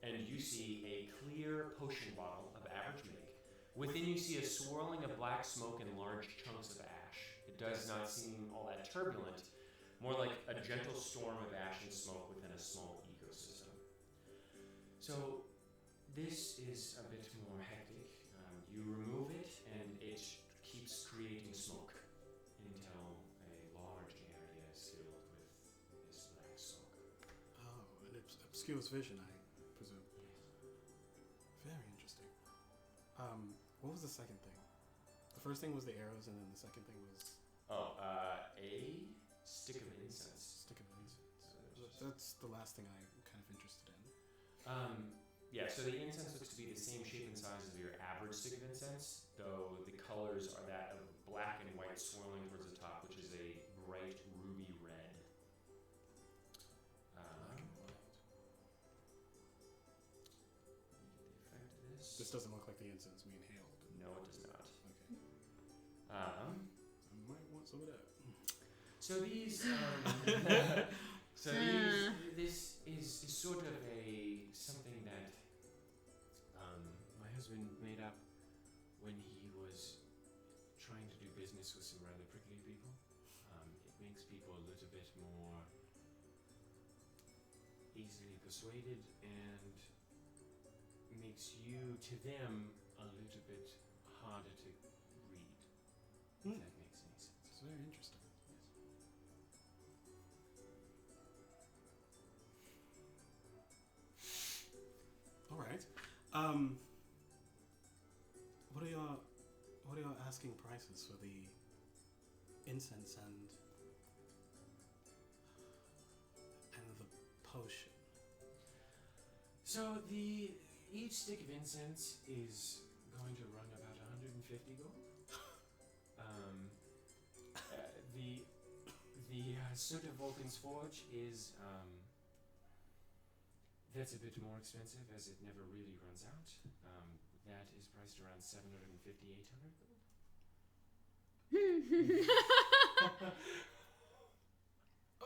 Speaker 2: And you see a clear potion bottle of average make. Within you see a swirling of black smoke and large chunks of ash. It does not seem all that turbulent, more like a gentle storm of ash and smoke within a small ecosystem. So this is a bit more hectic. You remove it and it keeps creating smoke until a large area is filled with this black smoke.
Speaker 4: Oh, it obscures vision, I presume. Very interesting. What was the second thing? The first thing was the arrows, and then the second thing was
Speaker 2: A stick of incense.
Speaker 4: stick of incense. That's the last thing I'm kind of interested in.
Speaker 2: Yeah, so the incense looks to be the same shape and size as your average stick of incense, though the colors are that of black and white swirling towards the top, which is a bright ruby red.
Speaker 4: This doesn't look like the incense we inhaled.
Speaker 2: No, it does not.
Speaker 4: Okay.
Speaker 2: Um,
Speaker 4: I might want some of that.
Speaker 2: So these, this is sort of something that my husband made up when he was trying to do business with some rather prickly people. It makes people a little bit more easily persuaded and makes you to them a little bit harder to read. If
Speaker 4: Hmm.
Speaker 2: that makes any sense.
Speaker 4: It's very interesting. All right. What are your asking prices for the incense and the potion?
Speaker 2: So each stick of incense is going to run about 150 gold. The Soot of Vulcan's Forge is that's a bit more expensive as it never really runs out. That is priced around 750, 800 gold.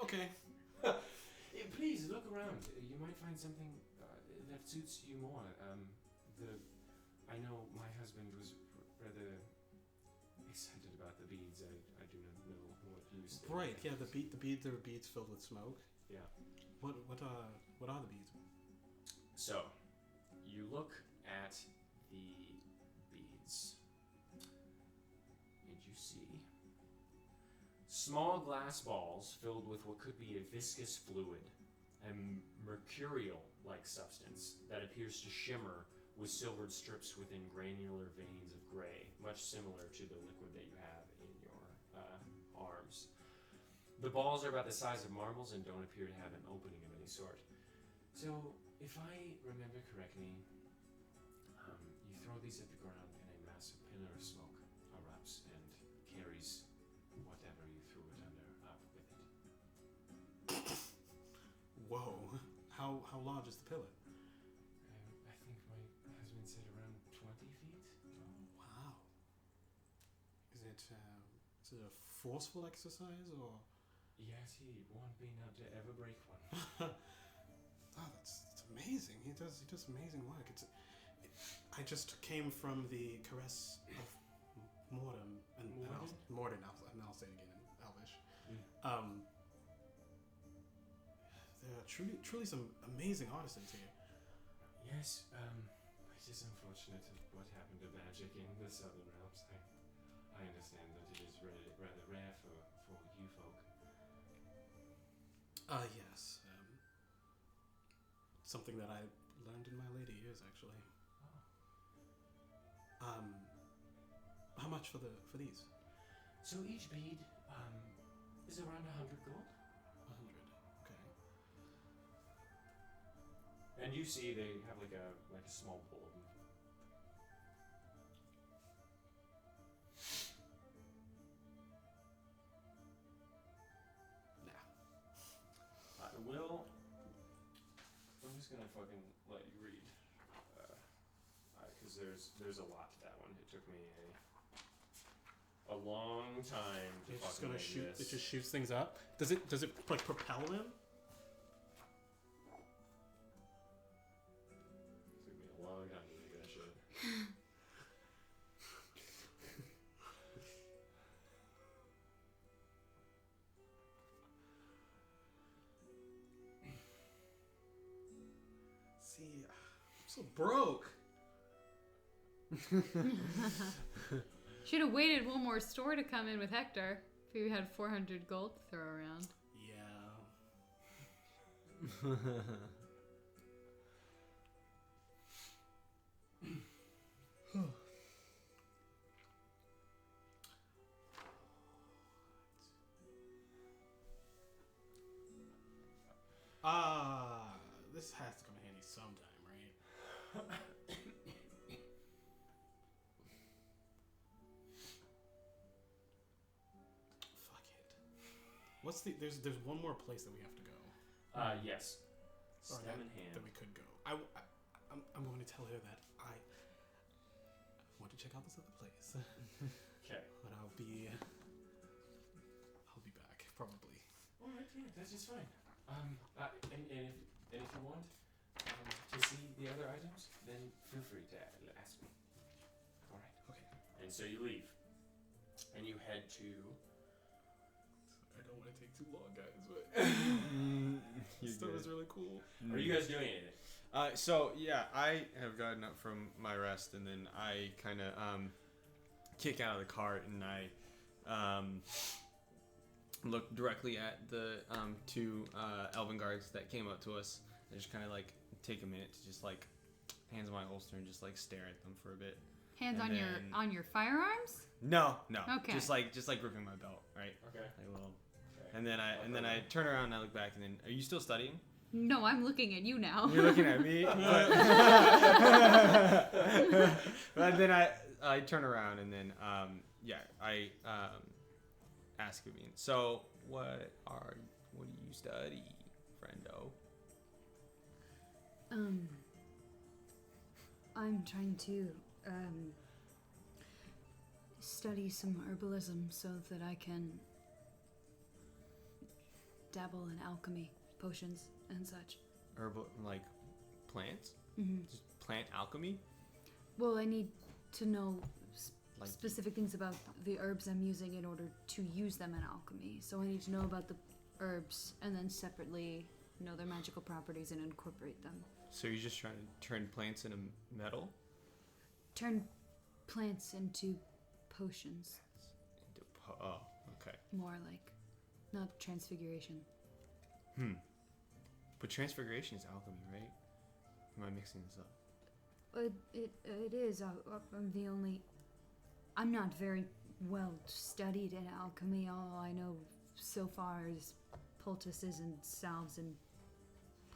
Speaker 4: Okay.
Speaker 2: Please look around. You might find something that suits you more. I know my husband was rather excited about the beads. I do not know what use they
Speaker 4: Right.
Speaker 2: have.
Speaker 4: Yeah. The bead. There are beads filled with smoke.
Speaker 2: Yeah.
Speaker 4: What are the beads?
Speaker 2: So, you look at the beads, and you see small glass balls filled with what could be a viscous fluid, a mercurial-like substance that appears to shimmer with silvered strips within granular veins of gray, much similar to the liquid that you have in your arms. The balls are about the size of marbles and don't appear to have an opening of any sort. So, if I remember correctly, you throw these at the ground and a massive pillar of smoke erupts and carries whatever you threw it under up with it.
Speaker 4: Whoa. How large is the pillar?
Speaker 2: I think my husband said around 20 feet.
Speaker 4: Wow. Is it a forceful exercise or?
Speaker 2: Yes, he won't be able to ever break one.
Speaker 4: Oh, that's amazing. He does amazing work. I just came from the caress of Morden and Morden. I'll say it again in Elvish. There are truly some amazing artisans here.
Speaker 2: Yes, it is unfortunate of what happened to magic in the Southern Realms. I understand that it is rather rare for you folk.
Speaker 4: Yes. Something that I learned in my later years, actually. How much for these?
Speaker 2: So each bead is around 100 gold.
Speaker 4: 100. Okay.
Speaker 2: And you see they have like a small bowl of them. I'm just gonna fucking let you read, because there's a lot to that one. It took me a long time to
Speaker 4: It's just
Speaker 2: fucking
Speaker 4: gonna
Speaker 2: make
Speaker 4: shoot.
Speaker 2: this.
Speaker 4: It just shoots things up. Does it like propel them?
Speaker 2: It took me a long time to make that shit.
Speaker 4: See, I'm so broke.
Speaker 6: Should have waited one more store to come in with Hector. If we had 400 gold to throw around.
Speaker 4: Yeah. This has to come in handy sometime, right? Fuck it. What's the? There's one more place that we have to go.
Speaker 2: Yes.
Speaker 4: Or
Speaker 2: Stem in hand.
Speaker 4: that we could go. I'm going to tell her that I want to check out this other place.
Speaker 2: Okay.
Speaker 4: But I'll be back probably.
Speaker 2: All right. Yeah, that's just fine. And if you want to see the other items, then feel free to ask me. All right.
Speaker 4: Okay.
Speaker 2: And so you leave, and you head to.
Speaker 4: I don't want to take too long, guys. But this stuff is really cool.
Speaker 2: Are you guys doing anything?
Speaker 3: So yeah, I have gotten up from my rest, and then I kind of kick out of the cart and I look directly at the two elven guards that came up to us. I just kind of like take a minute to just like hands on my holster and just like stare at them for a bit.
Speaker 6: Hands
Speaker 3: And
Speaker 6: on your firearms?
Speaker 3: No.
Speaker 6: Okay.
Speaker 3: Just like gripping my belt, right?
Speaker 2: Okay.
Speaker 3: Like a little.
Speaker 2: Okay.
Speaker 3: And then I turn around and I look back and then are you still studying?
Speaker 6: No, I'm looking at you now.
Speaker 3: You're looking at me. But then I turn around and then I ask Vivian. So what do you study, friendo?
Speaker 1: I'm trying to study some herbalism so that I can dabble in alchemy, potions, and such.
Speaker 3: Herbal, like plants?
Speaker 1: Mm-hmm.
Speaker 3: Just plant alchemy?
Speaker 1: Well, I need to know
Speaker 3: Like-
Speaker 1: specific things about the herbs I'm using in order to use them in alchemy. So I need to know about the herbs and then separately know their magical properties and incorporate them.
Speaker 3: So you're just trying to turn plants into metal?
Speaker 1: Turn plants into potions.
Speaker 3: Oh, okay.
Speaker 1: More like, not transfiguration.
Speaker 3: But transfiguration is alchemy, right? Am I mixing this up?
Speaker 1: It is. I'm not very well studied in alchemy. All I know so far is poultices and salves and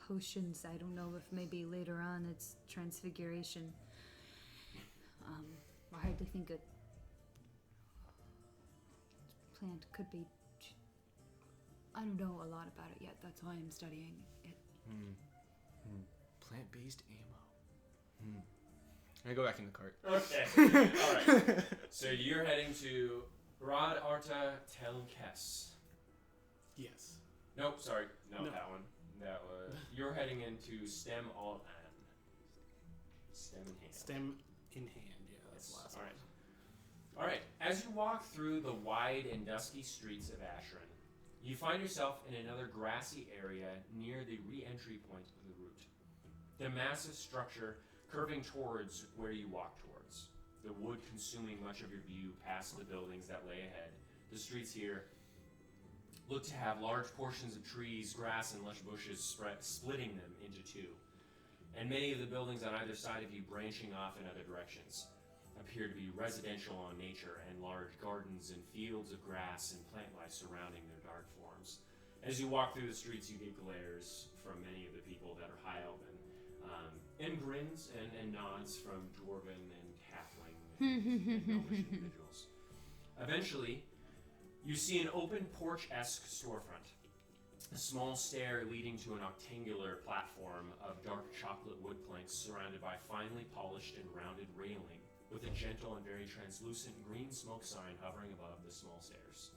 Speaker 1: potions. I don't know if maybe later on it's transfiguration. I hardly think a plant could be. I don't know a lot about it yet. That's why I'm studying it.
Speaker 3: Plant-based ammo. I go back in the cart.
Speaker 2: Okay. All right. So you're heading to Rod Arta Telkes.
Speaker 4: Yes.
Speaker 2: Nope, sorry, not
Speaker 4: No.
Speaker 2: that one. That was you're heading into Stem All An. Stem in hand.
Speaker 4: Stem in hand. Yeah, that's the last
Speaker 2: All
Speaker 4: one.
Speaker 2: right. All right. As you walk through the wide and dusky streets of Ashran, you find yourself in another grassy area near the re-entry point of the route. The massive structure curving towards where you walk towards. The wood consuming much of your view past the buildings that lay ahead. The streets here look to have large portions of trees, grass, and lush bushes splitting them into two. And many of the buildings on either side of you branching off in other directions appear to be residential on nature and large gardens and fields of grass and plant life surrounding their dark forms. As you walk through the streets, you get glares from many of the people that are high elven, and grins and nods from dwarven and halfling and gnomish individuals. Eventually, you see an open porch-esque storefront. A small stair leading to an octangular platform of dark chocolate wood planks surrounded by finely polished and rounded railing with a gentle and very translucent green smoke sign hovering above the small stairs.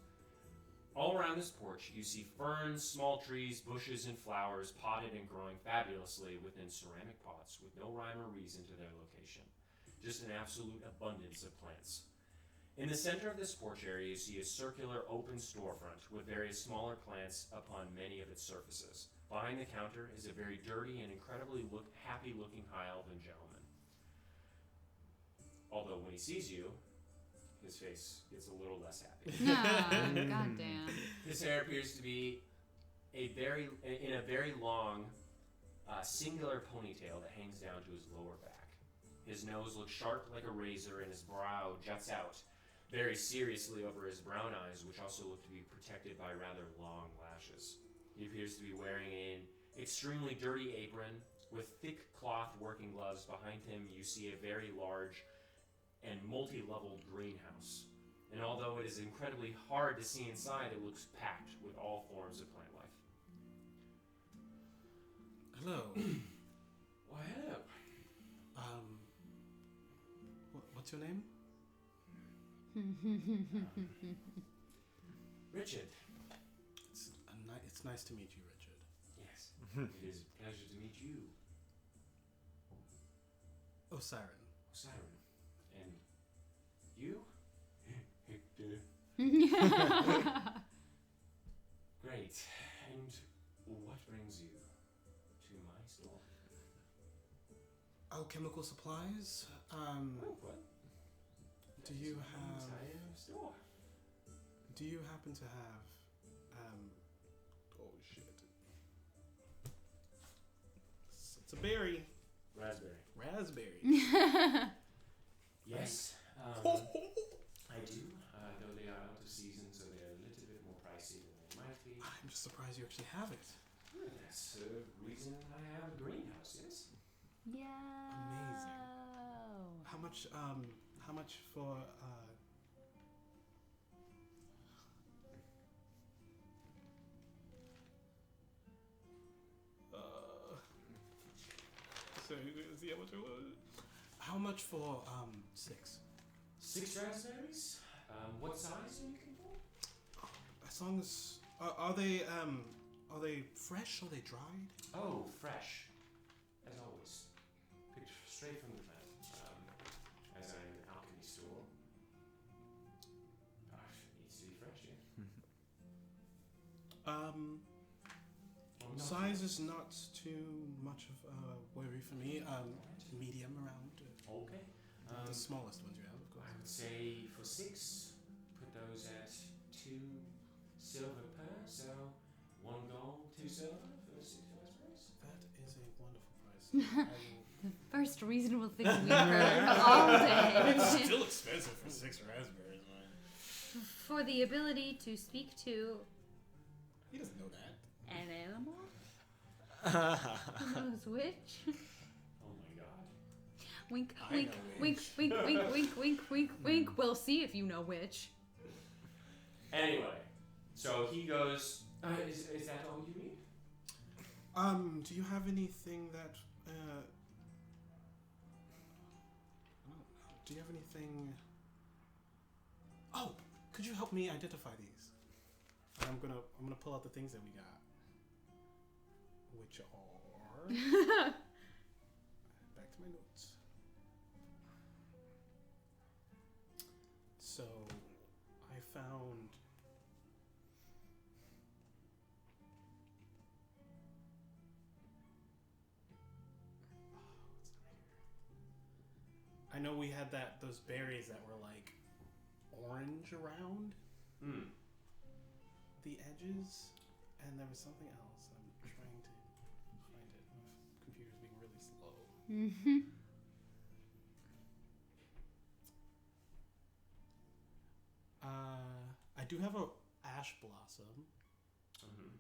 Speaker 2: All around this porch, you see ferns, small trees, bushes, and flowers potted and growing fabulously within ceramic pots with no rhyme or reason to their location. Just an absolute abundance of plants. In the center of this porch area, you see a circular open storefront with various smaller plants upon many of its surfaces. Behind the counter is a very dirty and incredibly happy-looking high elven gentleman. Although when he sees you, his face gets a little less happy.
Speaker 6: Goddamn.
Speaker 2: His hair appears to be in a very long, singular ponytail that hangs down to his lower back. His nose looks sharp like a razor, and his brow juts out very seriously over his brown eyes, which also look to be protected by rather long lashes. He appears to be wearing an extremely dirty apron with thick cloth working gloves. Behind him, you see a very large and multi-leveled greenhouse. And although it is incredibly hard to see inside, it looks packed with all forms of plant life.
Speaker 4: Hello.
Speaker 2: Why, hello.
Speaker 4: What's your name?
Speaker 2: Richard.
Speaker 4: It's nice to meet you, Richard.
Speaker 2: Yes. It is a pleasure to meet you,
Speaker 4: Osiren.
Speaker 2: Siren. And you?
Speaker 5: Hector.
Speaker 2: Great. And what brings you to my store?
Speaker 4: Alchemical supplies.
Speaker 2: Oh, what?
Speaker 4: Do you have?
Speaker 2: entire store.
Speaker 4: Do you happen to have? Oh shit! It's a berry.
Speaker 2: Raspberry.
Speaker 4: Raspberry.
Speaker 2: Yes. I do. Though they are out of season, so they are a little bit more pricey than they might be.
Speaker 4: I'm just surprised you actually have it.
Speaker 2: That's the reason I have a greenhouse. Yes.
Speaker 1: Yeah.
Speaker 4: How much? How much for? So see how much it was. How much for 6?
Speaker 2: 6 raspberries. What size are you looking for?
Speaker 4: As long as are they fresh? Are they dried?
Speaker 2: Oh, fresh. As always. Picked straight from the plant. As an alchemy store. It needs to be fresh, yeah. Or not.
Speaker 4: Size is not too much of a worry for me. Medium around.
Speaker 2: Okay.
Speaker 4: The smallest ones you have, of course.
Speaker 2: I would say for 6, put those at 2 silver per, so 1 gold, 2 silver for 6 raspberries.
Speaker 4: That is a wonderful price.
Speaker 6: First reasonable thing we've heard all day.
Speaker 4: It's still expensive for 6 raspberries, man.
Speaker 6: For the ability to speak to
Speaker 4: He doesn't know that.
Speaker 6: an animal? Who knows which?
Speaker 2: Oh my god.
Speaker 6: Wink,
Speaker 4: I
Speaker 6: wink,
Speaker 4: know
Speaker 6: wink,
Speaker 4: which.
Speaker 6: wink, wink, wink, wink, wink, wink. We'll see if you know which.
Speaker 2: Anyway, so he goes, is that all you need?
Speaker 4: Do you have anything that I don't know. Do you have anything? Oh, could you help me identify these? And I'm gonna pull out the things that we got, which are back to my notes. So I found. I know we had those berries that were like orange around
Speaker 2: Hmm.
Speaker 4: the edges, and there was something else. I'm trying to find it. My computer's being really slow. I do have a ash blossom,
Speaker 2: Mm-hmm.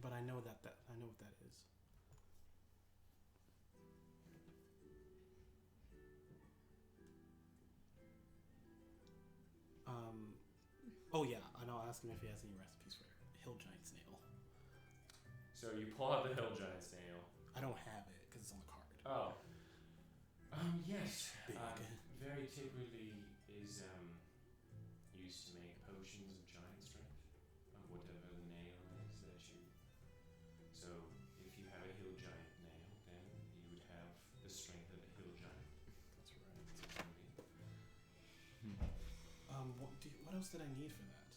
Speaker 4: but I know that I know what that is. Oh yeah, and I'll ask him if he has any recipes for hill giant snail.
Speaker 2: So you pull out the hill giant snail.
Speaker 4: I don't have it because it's on the card.
Speaker 2: Oh. Yes.
Speaker 4: Big.
Speaker 2: Very typically is used to make potions of giant strength, of whatever the nail is that you. So if you have a hill giant nail, then you would have the strength of a hill giant.
Speaker 4: That's right.
Speaker 2: That's what it would be.
Speaker 4: What else did I need for that?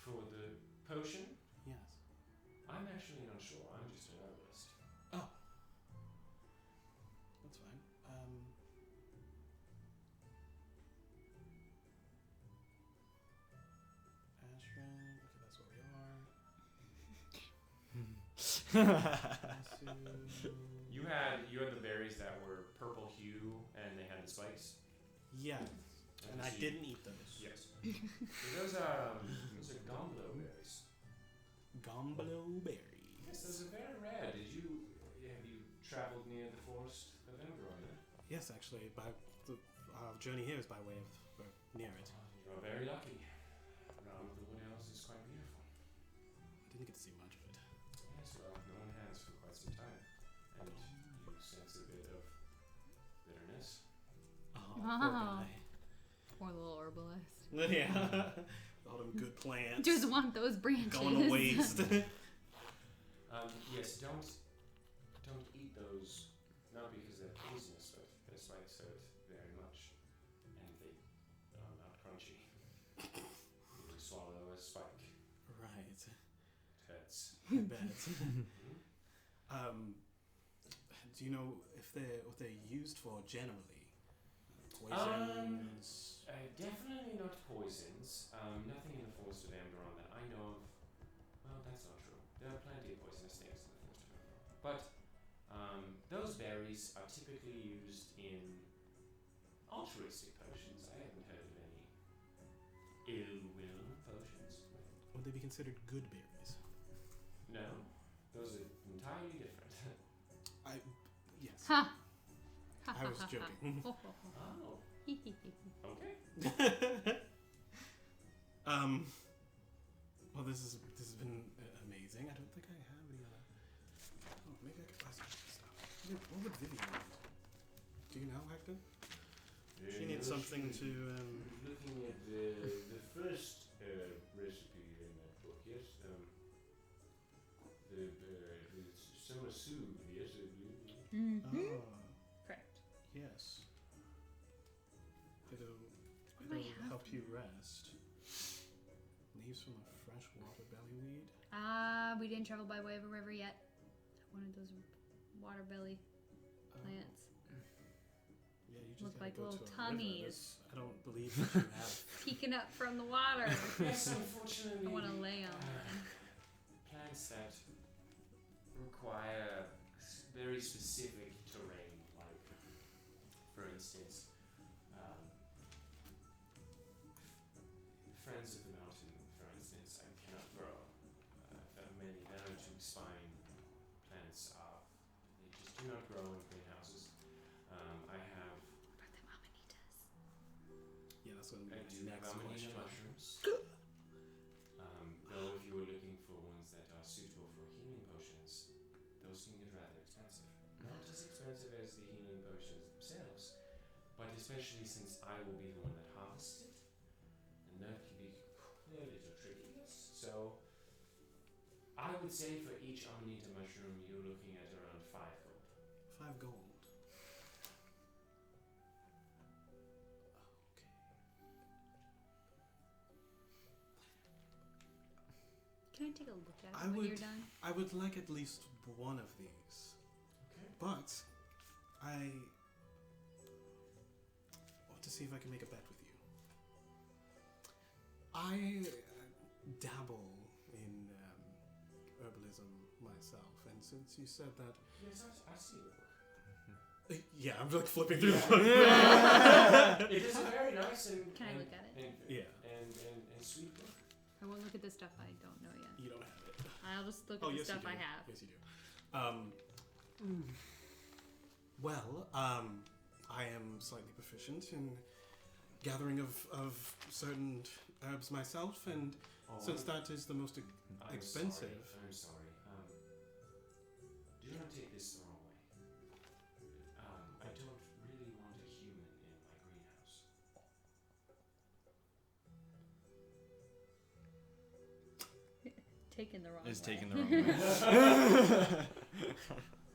Speaker 2: For the potion,
Speaker 4: Yes.
Speaker 2: I'm actually not sure. I'm just an herbalist.
Speaker 4: Oh. That's fine. Ashran. Okay, that's what we are.
Speaker 2: You had the berries that were purple hue and they had the spikes.
Speaker 4: Yeah, and I didn't eat those.
Speaker 2: Yes. So those are gomblo berries.
Speaker 4: Gomblo berry.
Speaker 2: Yes, those are very rare. Have you traveled near the forest of Emberon?
Speaker 4: Yes, actually, by the journey here is by way of near it.
Speaker 2: You are very lucky. Around the wood elves is quite beautiful.
Speaker 4: I didn't get to see much of it.
Speaker 2: Yes, well, no one has for quite some time. And you sense a bit of bitterness.
Speaker 4: Oh,
Speaker 6: Ah. Poor little herbalist.
Speaker 4: poor guy. Yeah. All them good plants.
Speaker 6: Just want those branches.
Speaker 4: going to waste.
Speaker 2: Yes, don't eat those. Not because they're poisonous, but their spikes hurt very much, and they are not crunchy. You swallow a spike.
Speaker 4: Right.
Speaker 2: It hurts.
Speaker 4: I bet. Do you know if what they're used for generally? Poisons.
Speaker 2: Definitely not poisons. Nothing in the Forest of Amberon that I know of. Well, that's not true. There are plenty of poisonous things in the Forest of Amberon. But those berries are typically used in altruistic potions. I haven't heard of any ill will potions.
Speaker 4: Would they be considered good berries?
Speaker 2: No, those are entirely different.
Speaker 4: Yes.
Speaker 6: Ha!
Speaker 4: I was joking.
Speaker 2: Oh, okay.
Speaker 4: Well, this has been amazing. I don't think I have any other. Oh, maybe I could buy some stuff. What would Vivian need? Do you know, Hector? She needs something to.
Speaker 5: Looking at the first recipe in that book, yes. The summer soothe, yes, I believe.
Speaker 6: Mm-hmm.
Speaker 4: Oh,
Speaker 6: Correct.
Speaker 4: yes. It'll
Speaker 6: What do I have?
Speaker 4: help you rest. Leaves from a fresh water bellyweed.
Speaker 6: We didn't travel by way of a river yet. One of those water belly plants.
Speaker 4: Yeah, you just
Speaker 6: Look
Speaker 4: gotta
Speaker 6: like
Speaker 4: go
Speaker 6: little
Speaker 4: to a river.
Speaker 6: tummies.
Speaker 4: I don't believe that you have.
Speaker 6: Peeking up from the water.
Speaker 2: Yes, unfortunately.
Speaker 6: I want to lay on it.
Speaker 2: Plants that require very specific terrain, like, for instance, friends of the mountain, for instance, I cannot grow. Many nanoTube spine plants are, they just do not grow in greenhouses. I have,
Speaker 6: For the amanitas.
Speaker 4: Yeah, that's what
Speaker 2: I
Speaker 4: my
Speaker 2: do have
Speaker 4: next
Speaker 2: amanita
Speaker 4: question.
Speaker 2: mushrooms. Though if you were looking for ones that are suitable for healing potions, those can get rather expensive. Not as expensive as the healing potions themselves, but especially since I will be the one that harvests it, and that can be a little tricky. So I would say for each amanita mushroom, you're looking at around 5 gold.
Speaker 4: 5 gold.
Speaker 6: Can I take a look at it
Speaker 4: I
Speaker 6: when
Speaker 4: would-
Speaker 6: you're done?
Speaker 4: I would like at least one of these,
Speaker 2: Okay.
Speaker 4: but I want to see if I can make a bet with you. I dabble in herbalism myself, and since you said that,
Speaker 2: Yes, I see the book.
Speaker 4: yeah, I'm like flipping through the book.
Speaker 2: It is a very nice and
Speaker 6: Can I
Speaker 2: and,
Speaker 6: look at it?
Speaker 2: and,
Speaker 4: Yeah.
Speaker 2: and sweet book.
Speaker 6: I won't look at the stuff I don't know yet.
Speaker 4: You don't have it.
Speaker 6: I'll just look
Speaker 4: Oh,
Speaker 6: at the
Speaker 4: yes,
Speaker 6: stuff
Speaker 4: you do.
Speaker 6: I have.
Speaker 4: Yes, you do. Well, I am slightly proficient in gathering of certain herbs myself, and since that is the most
Speaker 2: I'm
Speaker 4: expensive.
Speaker 2: Sorry, I'm sorry. Do not take this the wrong way. I don't really want a human in my greenhouse.
Speaker 6: Taken the wrong
Speaker 3: Is
Speaker 6: way.
Speaker 3: taken the wrong way.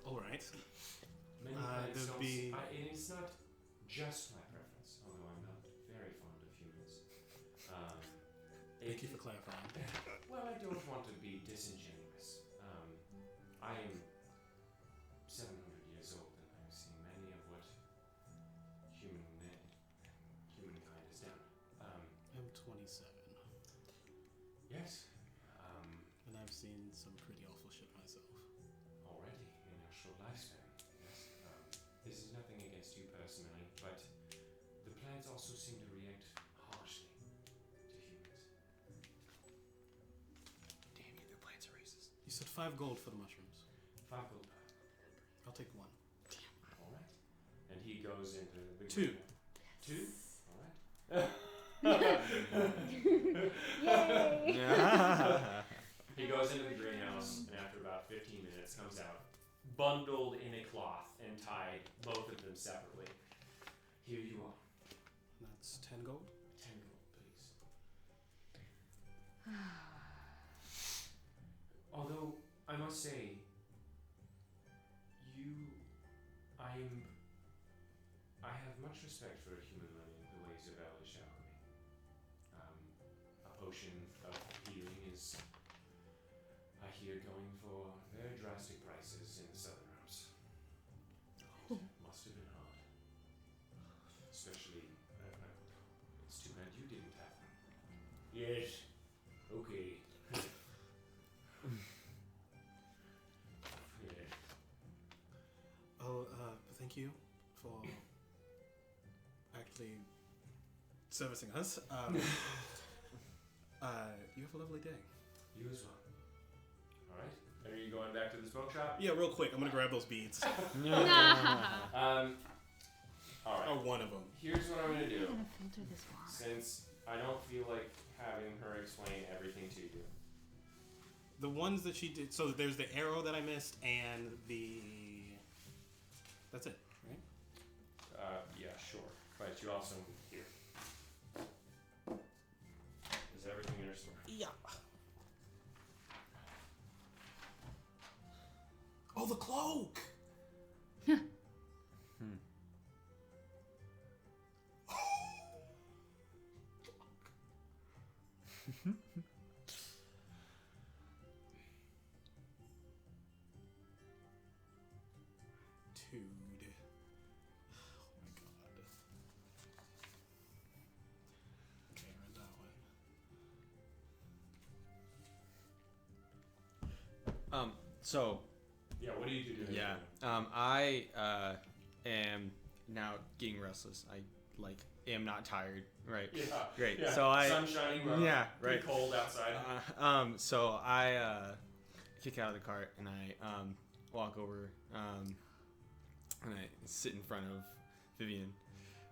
Speaker 4: All right.
Speaker 2: Many plants
Speaker 4: there'd
Speaker 2: don't.
Speaker 4: be-
Speaker 2: And it's not just my preference, although I'm not very fond of humans.
Speaker 4: Thank you for clarifying.
Speaker 2: Well, I don't want to be disingenuous. I am 700 years old, and I've seen many of what humankind has done.
Speaker 4: I'm 27,
Speaker 2: Yes.
Speaker 4: and I've seen some pretty awful shit myself.
Speaker 2: Already in your short lifespan. Yes. This is nothing against you personally, but the plants also seem to react harshly to humans.
Speaker 3: Damn you, the plants are racist.
Speaker 4: You said 5 gold for the mushrooms.
Speaker 2: 5 gold.
Speaker 4: I'll take 1.
Speaker 2: All right. And he goes into the
Speaker 4: 2.
Speaker 2: greenhouse. 2. All right. He goes into the greenhouse, and after about 15 minutes, comes out, bundled in a cloth and tied, both of them separately. Here you are.
Speaker 4: That's 10 gold.
Speaker 2: 10 gold, please. Although I must say, I have much respect for human money and the ways of Elish alchemy. A potion of healing is, I hear, going for very drastic prices in the southern realms.
Speaker 4: Well, thank you for actually servicing us. You have a lovely day.
Speaker 2: You as well. All right. Are you going back to the smoke shop?
Speaker 4: Yeah, real quick. I'm gonna grab those beads.
Speaker 2: All right.
Speaker 4: Or one of them.
Speaker 2: Here's what I'm gonna do.
Speaker 1: I'm gonna filter this water.
Speaker 2: Since I don't feel like having her explain everything to you.
Speaker 4: The ones that she did. So there's the arrow that I missed, and the. That's it, right?
Speaker 2: Yeah, sure. But you also here. Is everything in her store?
Speaker 4: Yeah. Oh, the cloak. Dude. Oh my god. Okay, I read that one.
Speaker 3: So
Speaker 2: Yeah, what do you do?
Speaker 3: yeah, I am now getting restless. I am not tired, right?
Speaker 2: Yeah.
Speaker 3: Great.
Speaker 2: Yeah.
Speaker 3: So I
Speaker 2: Sun shining.
Speaker 3: yeah,
Speaker 2: Pretty
Speaker 3: right.
Speaker 2: cold outside.
Speaker 3: So I kick out of the cart and I walk over and I sit in front of Vivian.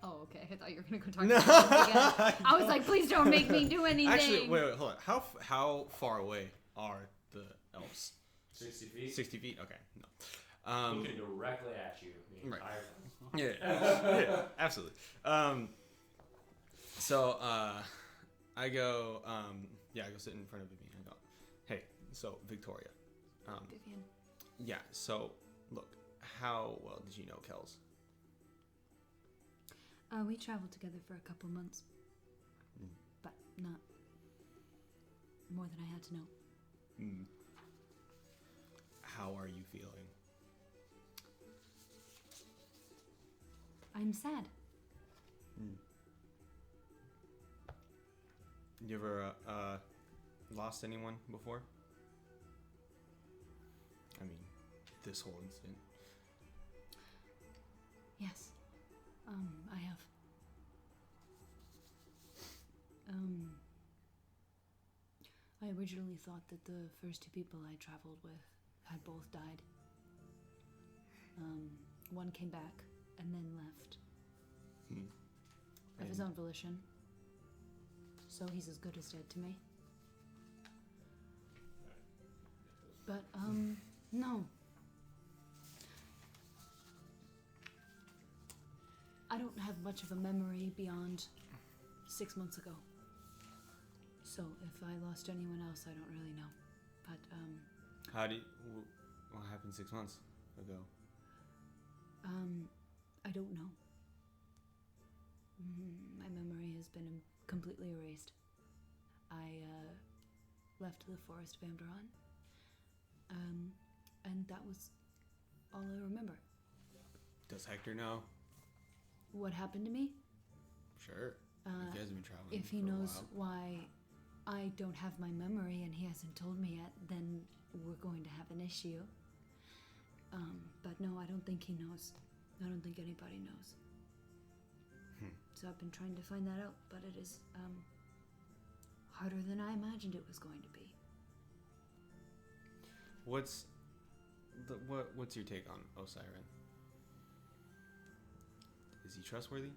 Speaker 6: Oh, okay. I thought you were gonna go talk
Speaker 3: No.
Speaker 6: to her again. I was like, please don't make me do anything.
Speaker 3: Actually, wait, hold on. How far away are the elves?
Speaker 2: 60 feet.
Speaker 3: 60 feet. Okay. No.
Speaker 2: Looking directly at you the
Speaker 3: Right.
Speaker 2: entire time.
Speaker 3: Yeah, absolutely. So I go, I go sit in front of Vivian. I go, hey, so Victoria,
Speaker 1: Vivian.
Speaker 3: yeah. So look, how well did you know Kels?
Speaker 1: We traveled together for a couple months, but not more than I had to know.
Speaker 3: Mm. How are you feeling?
Speaker 1: I'm sad.
Speaker 3: You ever lost anyone before? I mean, this whole incident.
Speaker 1: Yes. I have. I originally thought that the first two people I traveled with had both died. One came back and then left. Of his own volition. So he's as good as dead to me. But, no. I don't have much of a memory beyond 6 months ago. So if I lost anyone else, I don't really know. But,
Speaker 3: what happened 6 months ago?
Speaker 1: I don't know. My memory has been completely erased. I left the forest of Amberon, and that was all I remember.
Speaker 3: Does Hector know?
Speaker 1: What happened to me?
Speaker 3: Sure. You guys have been traveling.
Speaker 1: If he
Speaker 3: for a
Speaker 1: knows
Speaker 3: while.
Speaker 1: why I don't have my memory and he hasn't told me yet, then we're going to have an issue. But no, I don't think he knows. I don't think anybody knows. So I've been trying to find that out, but it is harder than I imagined it was going to be.
Speaker 3: What's your take on Osiren? Is he trustworthy?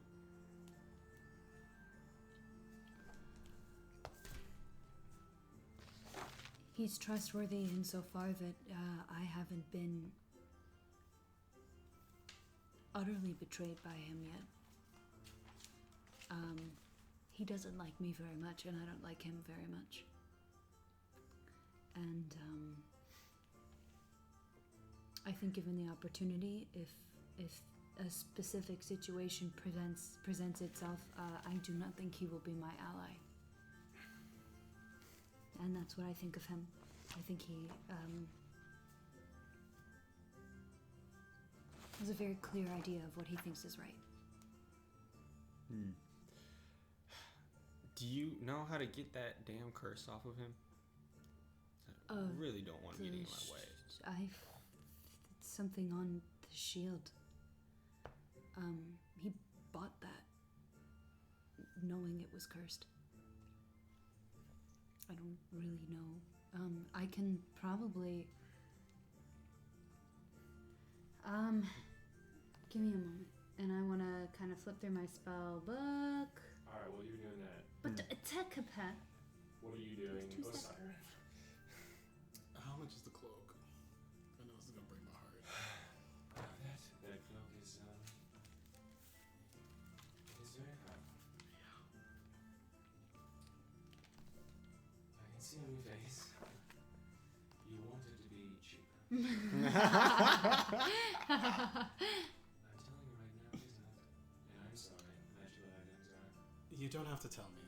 Speaker 1: He's trustworthy insofar that I haven't been utterly betrayed by him yet. He doesn't like me very much, and I don't like him very much. And I think given the opportunity, if a specific situation presents itself, I do not think he will be my ally. And that's what I think of him. I think he has a very clear idea of what he thinks is right.
Speaker 3: Do you know how to get that damn curse off of him? I really don't want him getting in my way.
Speaker 1: It's something on the shield. he bought that knowing it was cursed. I don't really know. I can probably... give me a moment. And I want to kind of flip through my spell book.
Speaker 2: Alright, while you're doing that,
Speaker 1: But Tekapet.
Speaker 2: what are you doing?
Speaker 1: Two seconds.
Speaker 2: Osiris.
Speaker 4: How much is the cloak? I know this is gonna break my heart.
Speaker 2: That cloak is very powerful. I can see on your face. You want it to be cheap. I'm telling you right now, it's not. And I'm sorry that your items are.
Speaker 4: You don't have to tell me.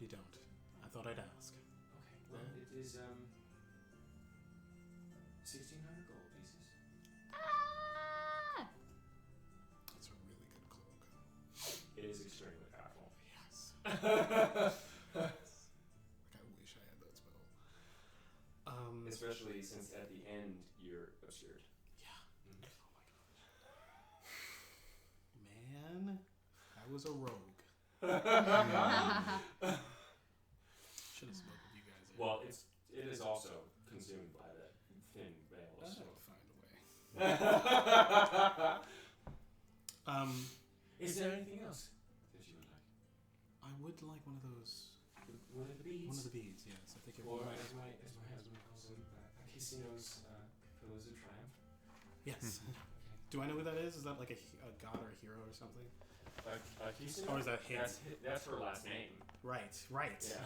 Speaker 4: You don't. I thought I'd ask.
Speaker 2: Okay, well, it is 1,600 gold pieces.
Speaker 6: Ah!
Speaker 4: That's a really good cloak.
Speaker 2: It is extremely powerful.
Speaker 4: Yes. Like I wish I had that spell.
Speaker 2: Especially since at the end you're obscured.
Speaker 4: Yeah.
Speaker 2: Mhm.
Speaker 4: Oh my god. Man, I was a rogue. Should have spoke with you guys.
Speaker 2: Well, it is also consumed by that thin veil.
Speaker 4: I'll
Speaker 2: So.
Speaker 4: find a way.
Speaker 2: Is there anything else that you would like?
Speaker 4: I would like one of those.
Speaker 2: One of the beads?
Speaker 4: One of the beads, yes. I think it
Speaker 2: Or
Speaker 4: would.
Speaker 2: as my husband calls them, Casino's Pillars of Triumph.
Speaker 4: Yes.
Speaker 2: Okay.
Speaker 4: Do I know who that is? Is that like a god or a hero or something?
Speaker 2: Casino?
Speaker 4: Or is that his?
Speaker 2: That's her last name.
Speaker 4: Right.
Speaker 2: Yeah.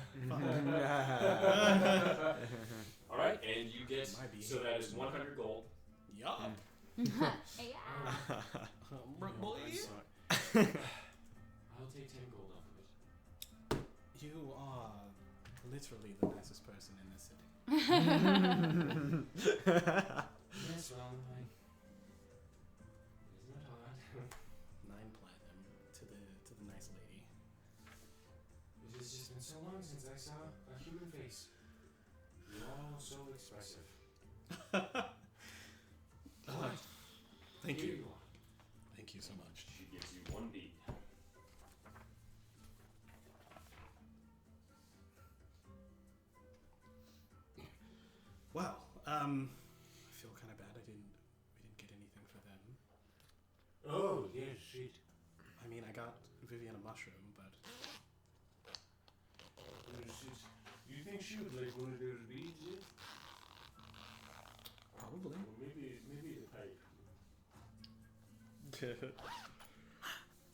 Speaker 4: Fuck.
Speaker 2: Alright, and you get,
Speaker 4: Might be.
Speaker 2: so that is 100 gold.
Speaker 4: Yup.
Speaker 6: Yeah.
Speaker 4: Brook boy.
Speaker 2: I'm sorry. I'll take 10 gold off of it.
Speaker 4: You are literally the nicest person in this city.
Speaker 2: Yes, well, it's not hard.
Speaker 4: 9 platinum to the nice lady.
Speaker 2: It has just been so long since I saw a human face. You're all so expressive.
Speaker 4: Thank
Speaker 2: Here
Speaker 4: you.
Speaker 2: you are.
Speaker 4: Thank you so much.
Speaker 2: She gives you 1 bead.
Speaker 4: Well, I feel kind of bad. We didn't get anything for them.
Speaker 5: Oh, yes, shit.
Speaker 4: I mean, I got Vivian a mushroom, but
Speaker 5: You think she would like one of those beads, yeah?
Speaker 4: probably.
Speaker 5: Or maybe the pipe.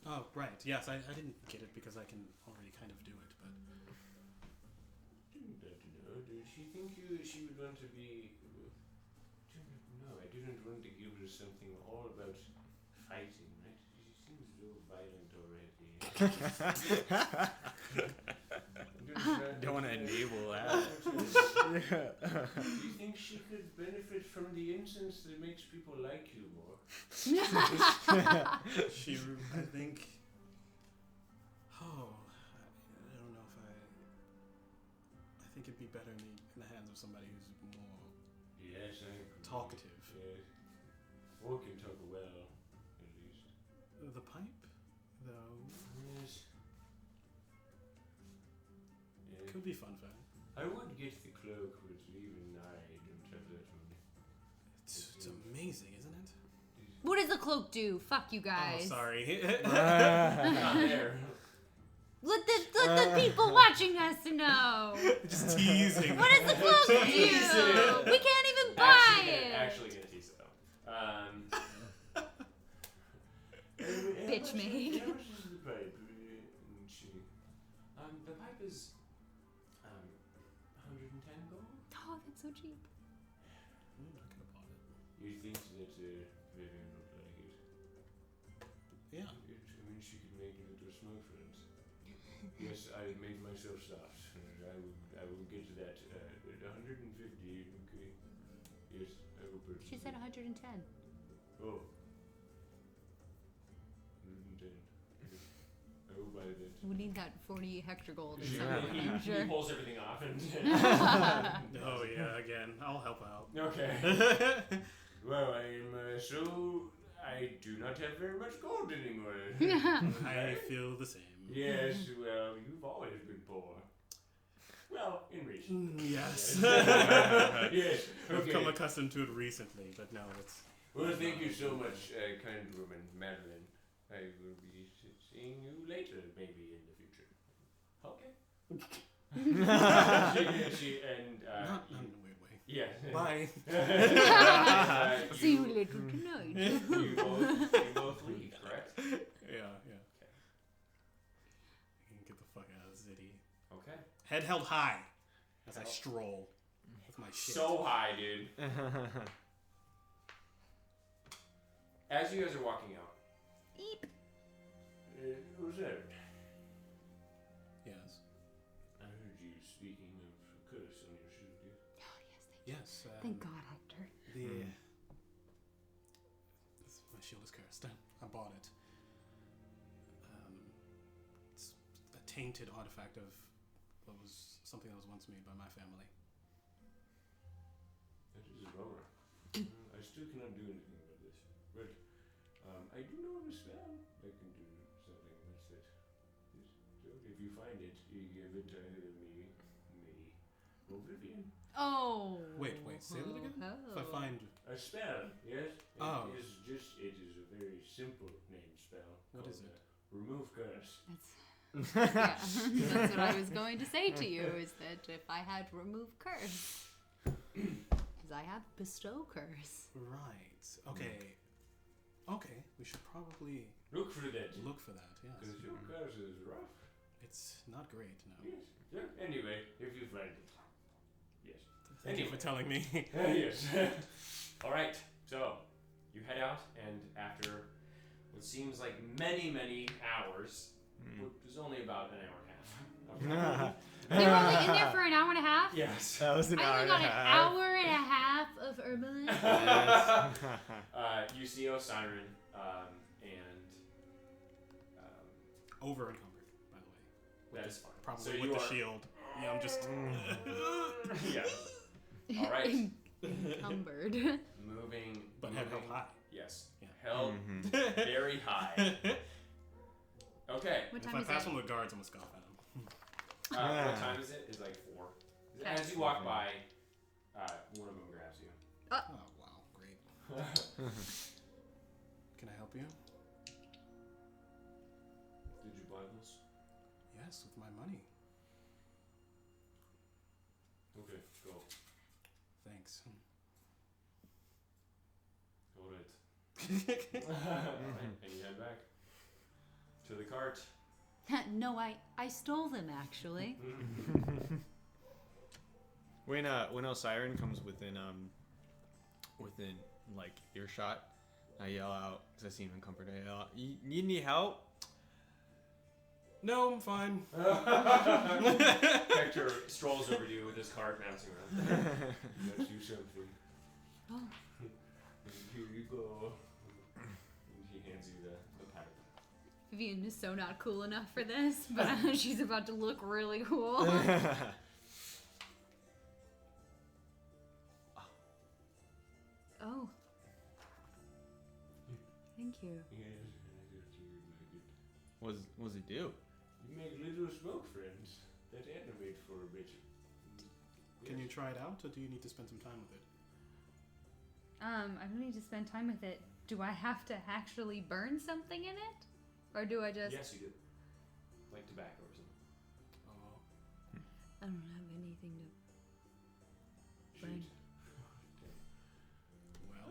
Speaker 4: Oh, right. Yes, I didn't get it because I can already kind of do it, but
Speaker 5: Didn't that know? Did she think she would want to be... No, I didn't want to give her something all about fighting, right? She seems a little violent already.
Speaker 3: Don't want to enable that.
Speaker 5: Do you think she could benefit from the incense that makes people like you more?
Speaker 4: she, I think. Oh, I don't know if I think it'd be better in the hands of somebody who's more
Speaker 5: Yes, I agree.
Speaker 4: talkative.
Speaker 5: Yes. Or can talk well, at least.
Speaker 4: The pipe, though,
Speaker 5: Yes. Yeah.
Speaker 4: could be fun fact.
Speaker 5: I would get the cloak, but even I don't have that money.
Speaker 4: It's amazing, isn't it?
Speaker 6: What does the cloak do? Fuck you guys.
Speaker 4: Oh, sorry.
Speaker 2: Not there.
Speaker 6: Let the people watching us know.
Speaker 4: Just teasing.
Speaker 6: What does the cloak do?
Speaker 2: Teasing.
Speaker 6: We can't even buy it.
Speaker 2: Actually gonna tease it though.
Speaker 6: Bitch me.
Speaker 5: How much is the pipe?
Speaker 2: The pipe is 110 gold.
Speaker 6: Oh, that's so cheap.
Speaker 4: I could have bought it.
Speaker 5: You think that Vivian would like it?
Speaker 4: Yeah.
Speaker 5: I mean, she could make little smoke friends. Yes, I made myself soft. I will get to that. 150. Okay. Yes, I will purchase.
Speaker 6: She said
Speaker 5: it.
Speaker 6: 110.
Speaker 5: Oh. 110. I will buy that.
Speaker 6: We need that 40 hector gold or
Speaker 2: He,
Speaker 6: something. I'm
Speaker 2: he
Speaker 6: sure.
Speaker 2: pulls everything off and.
Speaker 4: Oh yeah, again, I'll help out.
Speaker 2: Okay.
Speaker 5: Well, I am so. I I do not have very much gold anymore.
Speaker 4: I feel the same.
Speaker 5: Yes, well, you've always been poor. Well, in reason.
Speaker 4: Yes.
Speaker 5: Yes,
Speaker 4: I've
Speaker 5: okay.
Speaker 4: become accustomed to it recently, but no, it's...
Speaker 5: Well, thank you so much, kind woman, Madeline. I will be seeing you later, maybe in the future. Okay.
Speaker 4: not in a weird way.
Speaker 5: Yeah.
Speaker 4: Bye.
Speaker 6: See you later tonight.
Speaker 5: You both leave, correct?
Speaker 4: Yeah. I can get the fuck out of the city.
Speaker 2: Okay.
Speaker 4: Head held high as I stroll with my shit.
Speaker 2: So high, dude. As you guys are walking out,
Speaker 5: Who's that?
Speaker 4: Yes.
Speaker 5: I heard you speaking of a curse on your shield.
Speaker 4: Yes.
Speaker 6: Thank God, Hector.
Speaker 4: My shield is cursed. I bought it. It's a tainted artifact of what was something that was once made by my family.
Speaker 5: That is a bummer. I still cannot do anything about this. But I do know of a spell that can do something with it. So if you find it, you give it to either me, or Vivian.
Speaker 6: Oh.
Speaker 4: Wait, say that again?
Speaker 6: Oh.
Speaker 4: If I find...
Speaker 5: A spell, yes?
Speaker 4: Oh.
Speaker 5: It is a very simple named spell.
Speaker 4: What is
Speaker 5: called,
Speaker 4: it?
Speaker 5: Remove curse.
Speaker 6: Yeah, that's what I was going to say to you, is that if I had remove curse, because I have bestow curse.
Speaker 4: Right. Okay. We should probably
Speaker 5: Look for that.
Speaker 4: look for that, yes.
Speaker 5: Because your curse is rough.
Speaker 4: It's not great, no.
Speaker 5: Yes. Yeah. Anyway, if you find it. Yes.
Speaker 4: Thank you for telling me.
Speaker 5: Yes.
Speaker 2: all right. So you head out, and after what seems like many, many hours, which is only about an hour and a half.
Speaker 6: They were only in there for an hour and a half?
Speaker 2: Yes.
Speaker 3: That was an
Speaker 6: I
Speaker 3: hour
Speaker 6: only
Speaker 3: and
Speaker 6: got
Speaker 3: a
Speaker 6: an
Speaker 3: half.
Speaker 6: hour and a half of herbalism.
Speaker 3: Yes.
Speaker 2: You see Osiren, and
Speaker 4: Over encumbered, by the way.
Speaker 2: that is fine.
Speaker 4: Probably
Speaker 2: So
Speaker 4: with
Speaker 2: you
Speaker 4: the
Speaker 2: are-
Speaker 4: shield. Yeah, I'm just...
Speaker 2: Yeah. All right.
Speaker 6: Encumbered.
Speaker 2: Moving.
Speaker 4: But head held
Speaker 2: moving-
Speaker 4: high.
Speaker 2: Yes.
Speaker 4: Yeah.
Speaker 2: Held very high. Okay.
Speaker 6: What
Speaker 4: If
Speaker 6: time
Speaker 4: I
Speaker 6: is
Speaker 4: pass
Speaker 6: it?
Speaker 4: one of the guards, I'm gonna scoff at him.
Speaker 2: What time is it? It's like 4. As you walk by, one of them grabs you.
Speaker 4: Oh, wow. Great. Can I help you?
Speaker 5: Did you buy those?
Speaker 4: Yes, with my money.
Speaker 5: Okay, go.
Speaker 4: Thanks.
Speaker 5: Alright.
Speaker 2: And you head back to the cart.
Speaker 6: No, I stole them, actually.
Speaker 3: When Osiren comes within like earshot, I yell out because I see him encumbered. I yell out, "You need any help?"
Speaker 4: No, I'm fine.
Speaker 2: Hector strolls over to you with his cart bouncing around.
Speaker 5: Let's do something.
Speaker 6: Oh.
Speaker 5: Here you go.
Speaker 2: And he hands you the pipe.
Speaker 6: Vivian is so not cool enough for this, but she's about to look really cool. Oh. Thank you.
Speaker 5: Yes, I thought you would like it.
Speaker 3: What does it do?
Speaker 5: You make little smoke friends that animate for a bit.
Speaker 4: Can you try it out, or do you need to spend some time with it?
Speaker 6: I don't need to spend time with it. Do I have to actually burn something in it? Or do I just...
Speaker 2: Yes, you do. Like tobacco or something.
Speaker 4: Oh.
Speaker 1: I don't have anything to burn.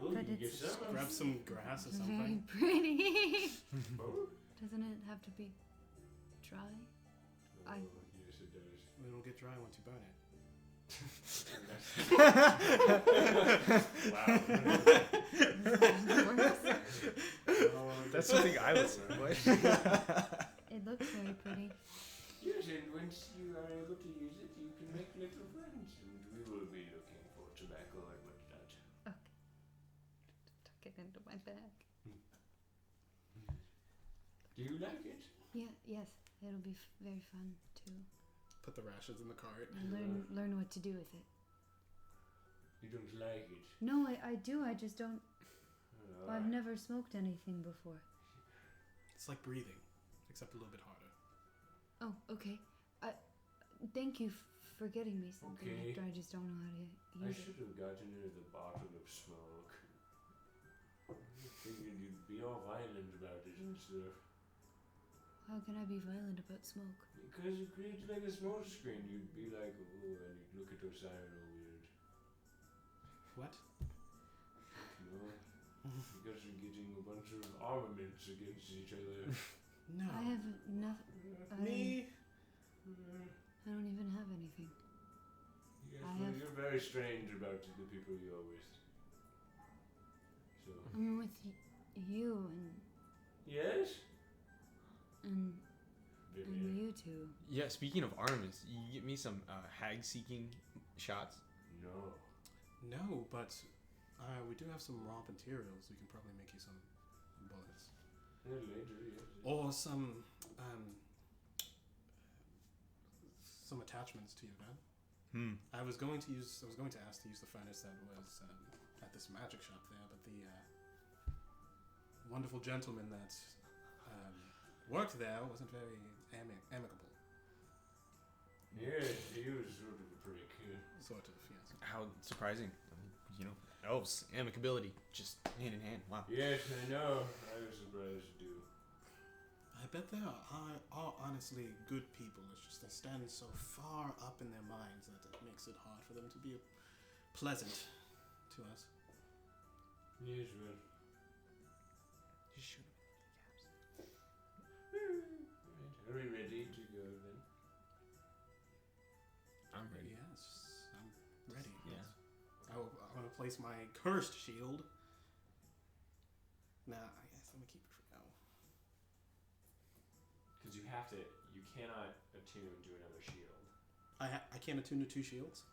Speaker 4: Well,
Speaker 6: But
Speaker 5: you
Speaker 6: it's
Speaker 5: get some.
Speaker 4: grab some grass or
Speaker 6: very
Speaker 4: something.
Speaker 6: pretty.
Speaker 5: Oh,
Speaker 1: Doesn't it have to be dry?
Speaker 5: oh,
Speaker 1: I-
Speaker 5: yes, it does.
Speaker 4: It'll get dry once you burn it.
Speaker 2: Wow.
Speaker 3: That's something I listen to.
Speaker 6: It looks very pretty.
Speaker 5: Yes, and once you are able to use it, you can make little friends, and we will be looking for tobacco and whatnot.
Speaker 6: Tuck it into my bag.
Speaker 5: Do you like it?
Speaker 1: Yeah, yes. It'll be very fun to
Speaker 4: Put the rations in the cart.
Speaker 1: learn what to do with it.
Speaker 5: You don't like it?
Speaker 1: No, I do. I just don't.
Speaker 5: Oh,
Speaker 1: Well, I've never smoked anything before.
Speaker 4: It's like breathing, except a little bit harder.
Speaker 1: Oh, okay. Thank you for getting me something.
Speaker 5: Okay.
Speaker 1: I just don't know how to
Speaker 5: I
Speaker 1: use
Speaker 5: should
Speaker 1: it.
Speaker 5: have gotten her the bottle of smoke. I figured you'd be all violent about it and stuff.
Speaker 1: How can I be violent about smoke?
Speaker 5: Because it creates like a smoke screen. You'd be like, oh, and you'd look at Osiris all weird.
Speaker 4: What?
Speaker 5: No. You guys are getting a bunch of armaments against each other.
Speaker 4: No.
Speaker 1: I have nothing.
Speaker 4: Me?
Speaker 1: I don't even have anything.
Speaker 5: Yes,
Speaker 1: I
Speaker 5: well,
Speaker 1: have-
Speaker 5: you're very strange about the people you're with. So.
Speaker 1: I'm with you
Speaker 5: Yes?
Speaker 1: and
Speaker 5: Vivian.
Speaker 1: you two.
Speaker 3: Yeah, speaking of armaments, you get me some hag-seeking shots?
Speaker 5: No.
Speaker 4: No, but we do have some raw materials. We can probably make you some bullets.
Speaker 5: Later, yes.
Speaker 4: Or some attachments to your gun. I was going to ask to use the furnace that was at this magic shop there, but the wonderful gentleman that worked there wasn't very amicable.
Speaker 5: Yes, he was sort of a prick. Yeah.
Speaker 4: Sort of, yes.
Speaker 3: How surprising. You know, elves, amicability, just hand in hand. Wow.
Speaker 5: Yes, I know. I was surprised too.
Speaker 4: I bet they are honestly good people. It's just they stand so far up in their minds that it makes it hard for them to be pleasant to us.
Speaker 5: Yes, well.
Speaker 3: Just shoot
Speaker 5: Right. Are we ready to go then?
Speaker 3: I'm ready.
Speaker 4: Yes, I'm ready.
Speaker 3: Yeah.
Speaker 4: I want to place my cursed shield. Nah, I guess let me keep it for now.
Speaker 2: Because you cannot attune to another shield.
Speaker 4: I can't attune to two shields.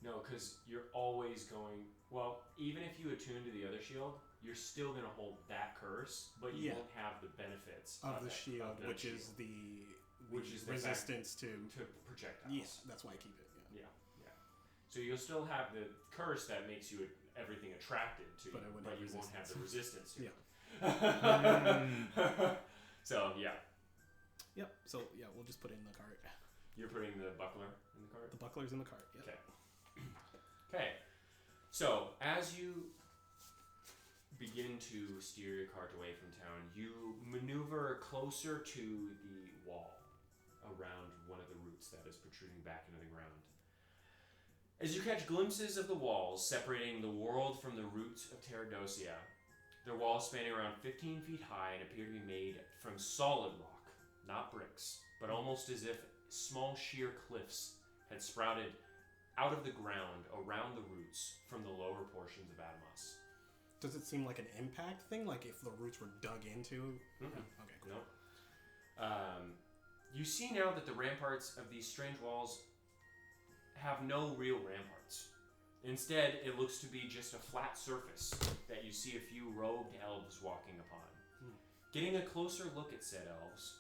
Speaker 2: No, because you're always going. Well, even if you attune to the other shield, you're still going to hold that curse, but you
Speaker 4: Yeah.
Speaker 2: won't have the benefits
Speaker 4: Of the
Speaker 2: that-
Speaker 4: shield,
Speaker 2: that
Speaker 4: which
Speaker 2: shield,
Speaker 4: is the
Speaker 2: Which is the
Speaker 4: resistance to.
Speaker 2: to projectiles.
Speaker 4: Yes, that's why I keep it. Yeah.
Speaker 2: Yeah. So you'll still have the curse that makes you everything attracted to
Speaker 4: But I
Speaker 2: you,
Speaker 4: wouldn't
Speaker 2: but
Speaker 4: have
Speaker 2: you won't have the resistance to
Speaker 4: Yeah.
Speaker 2: it. So yeah,
Speaker 4: Yep. So yeah, we'll just put it in the cart.
Speaker 2: you're putting the buckler in the cart.
Speaker 4: The buckler's in the cart. Yep.
Speaker 2: Okay. Okay. So as you begin to steer your cart away from town, you maneuver closer to the wall around one of the roots that is protruding back into the ground. As you catch glimpses of the walls separating the world from the roots of Terradosia, their walls spanning around 15 feet high and appear to be made from solid rock, not bricks, but almost as if small sheer cliffs had sprouted out of the ground around the roots from the lower portions of Adamas.
Speaker 4: Does it seem like an impact thing? Like if the roots were dug into?
Speaker 2: Mhm.
Speaker 4: Okay, cool.
Speaker 2: Nope. You see now that the ramparts of these strange walls have no real ramparts. Instead, it looks to be just a flat surface that you see a few robed elves walking upon. Getting a closer look at said elves,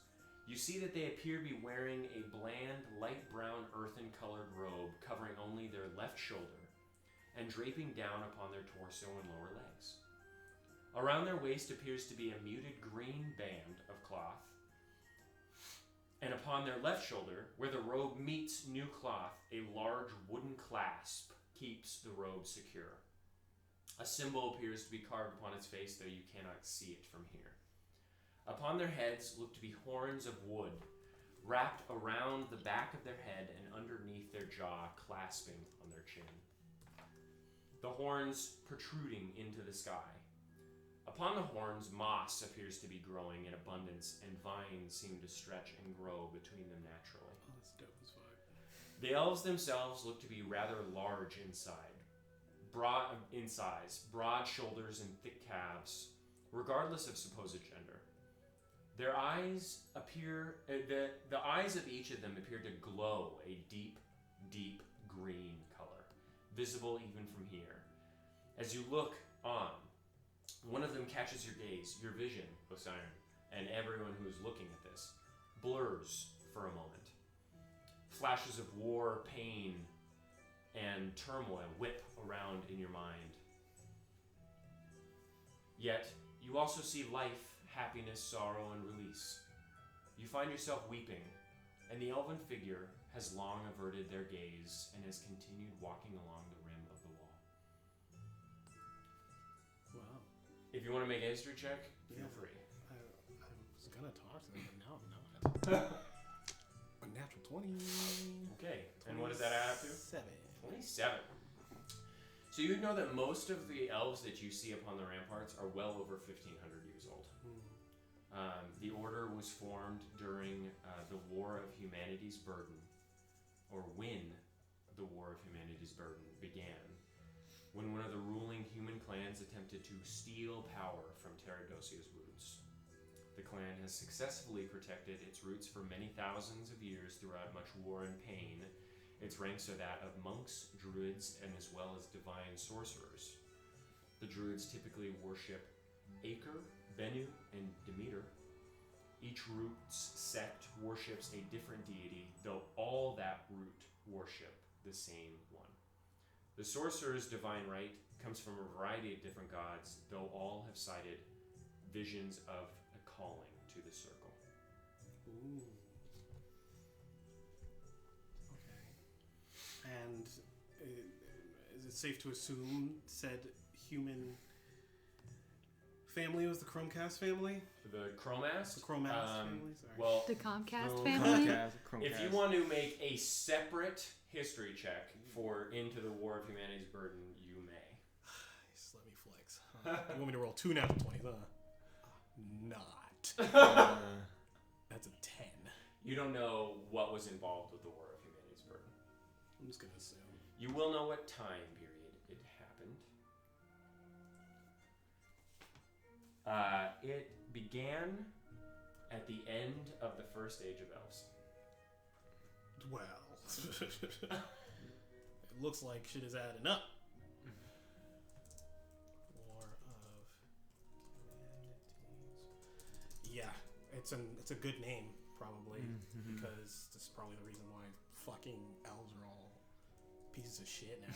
Speaker 2: you see that they appear to be wearing a bland, light brown, earthen-colored robe covering only their left shoulder and draping down upon their torso and lower legs. Around their waist appears to be a muted green band of cloth, and upon their left shoulder, where the robe meets new cloth, a large wooden clasp keeps the robe secure. A symbol appears to be carved upon its face, though you cannot see it from here. Upon their heads look to be horns of wood, wrapped around the back of their head and underneath their jaw, clasping on their chin. The horns protruding into the sky. Upon the horns, moss appears to be growing in abundance, and vines seem to stretch and grow between them naturally.
Speaker 4: Oh, that's dope as fuck.
Speaker 2: The elves themselves look to be rather large broad in size, broad shoulders and thick calves, regardless of supposed gender. Their eyes appear, the eyes of each of them appear to glow a deep, deep green color, visible even from here. As you look on, one of them catches your gaze, your vision, Osiris, and everyone who is looking at this blurs for a moment. Flashes of war, pain, and turmoil whip around in your mind. Yet, You also see life, happiness, sorrow, and release. You find yourself weeping, and the elven figure has long averted their gaze and has continued walking along the rim of the wall.
Speaker 4: Wow.
Speaker 2: If you want to make a history check, feel
Speaker 4: Yeah.
Speaker 2: free.
Speaker 4: I was gonna talk to them, but now I'm not. A natural 20.
Speaker 2: Okay, and what does that add up to?
Speaker 4: 7.
Speaker 2: 27. So you know that most of the elves that you see upon the ramparts are well over 1,500 years old. The order was formed during the War of Humanity's Burden, or when the War of Humanity's Burden began, when one of the ruling human clans attempted to steal power from Teradosia's roots. The clan has successfully protected its roots for many thousands of years throughout much war and pain. Its ranks are that of monks, druids, and as well as divine sorcerers. The druids typically worship Aker, Bennu, and Demeter. Each root's sect worships a different deity, though all that root worship the same one. The sorcerer's divine right comes from a variety of different gods, though all have cited visions of a calling to the circle.
Speaker 4: Ooh. Okay. And is it safe to assume said human family was the Chromecast family?
Speaker 2: The Chromas?
Speaker 4: The Chromas family? Sorry.
Speaker 2: Well,
Speaker 6: The Comcast
Speaker 3: Chrome-
Speaker 6: family?
Speaker 2: if you want to make a separate history check for Into the War of Humanity's Burden, you may.
Speaker 4: Just let me flex. You want me to roll 2 natural 20s, huh? Not. That's a 10.
Speaker 2: You don't know what was involved with the War of Humanity's Burden.
Speaker 4: I'm just gonna assume.
Speaker 2: You will know what time period it happened. It began at the end of the First Age of Elves.
Speaker 4: Well, it looks like shit is adding up. War of Humanities. Yeah, it's a good name probably because this is probably the reason why fucking elves are all pieces of shit now.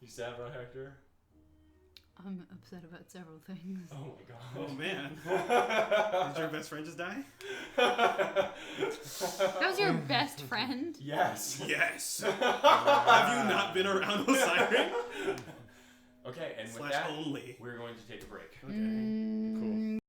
Speaker 2: You sad about Hector?
Speaker 6: I'm upset about several things.
Speaker 2: Oh my god.
Speaker 4: Oh man, did your best friend just die?
Speaker 6: That was your best friend?
Speaker 2: Yes.
Speaker 4: Yes. Have you not been around Osiris?
Speaker 2: Okay, and with
Speaker 4: Slash
Speaker 2: that,
Speaker 4: only.
Speaker 2: we're going to take a break.
Speaker 4: Okay.
Speaker 6: Mm,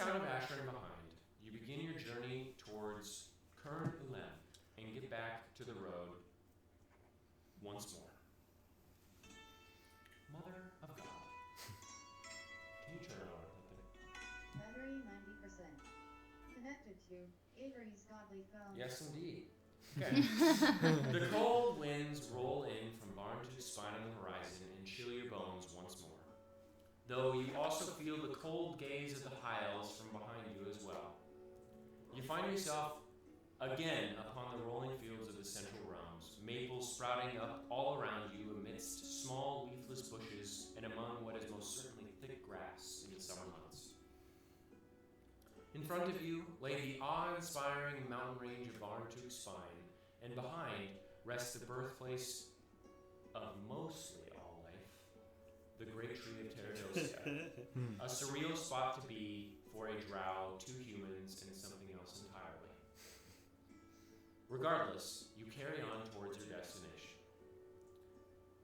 Speaker 2: town of Ashburn behind, you begin your journey towards Kern Ulem and get back to the road once more. Mother of God. Can you turn it on?
Speaker 7: Battery 90%. Connected to Avery's Godly Phone.
Speaker 2: Yes, indeed. Okay. The cold winds roll in from Barntu's spine on the horizon and chill your bones once more. Though you also feel the cold gaze of the Hiles from behind you as well. You find yourself again upon the rolling fields of the central realms, maples sprouting up all around you amidst small leafless bushes and among what is most certainly thick grass in the summer months. In front of you lay the awe-inspiring mountain range of Barntu's spine, and behind rests the birthplace of mostly all life, the great tree of Terradosia, a surreal spot to be for a drow, 2 humans, and something else entirely. Regardless, you carry on towards your destination.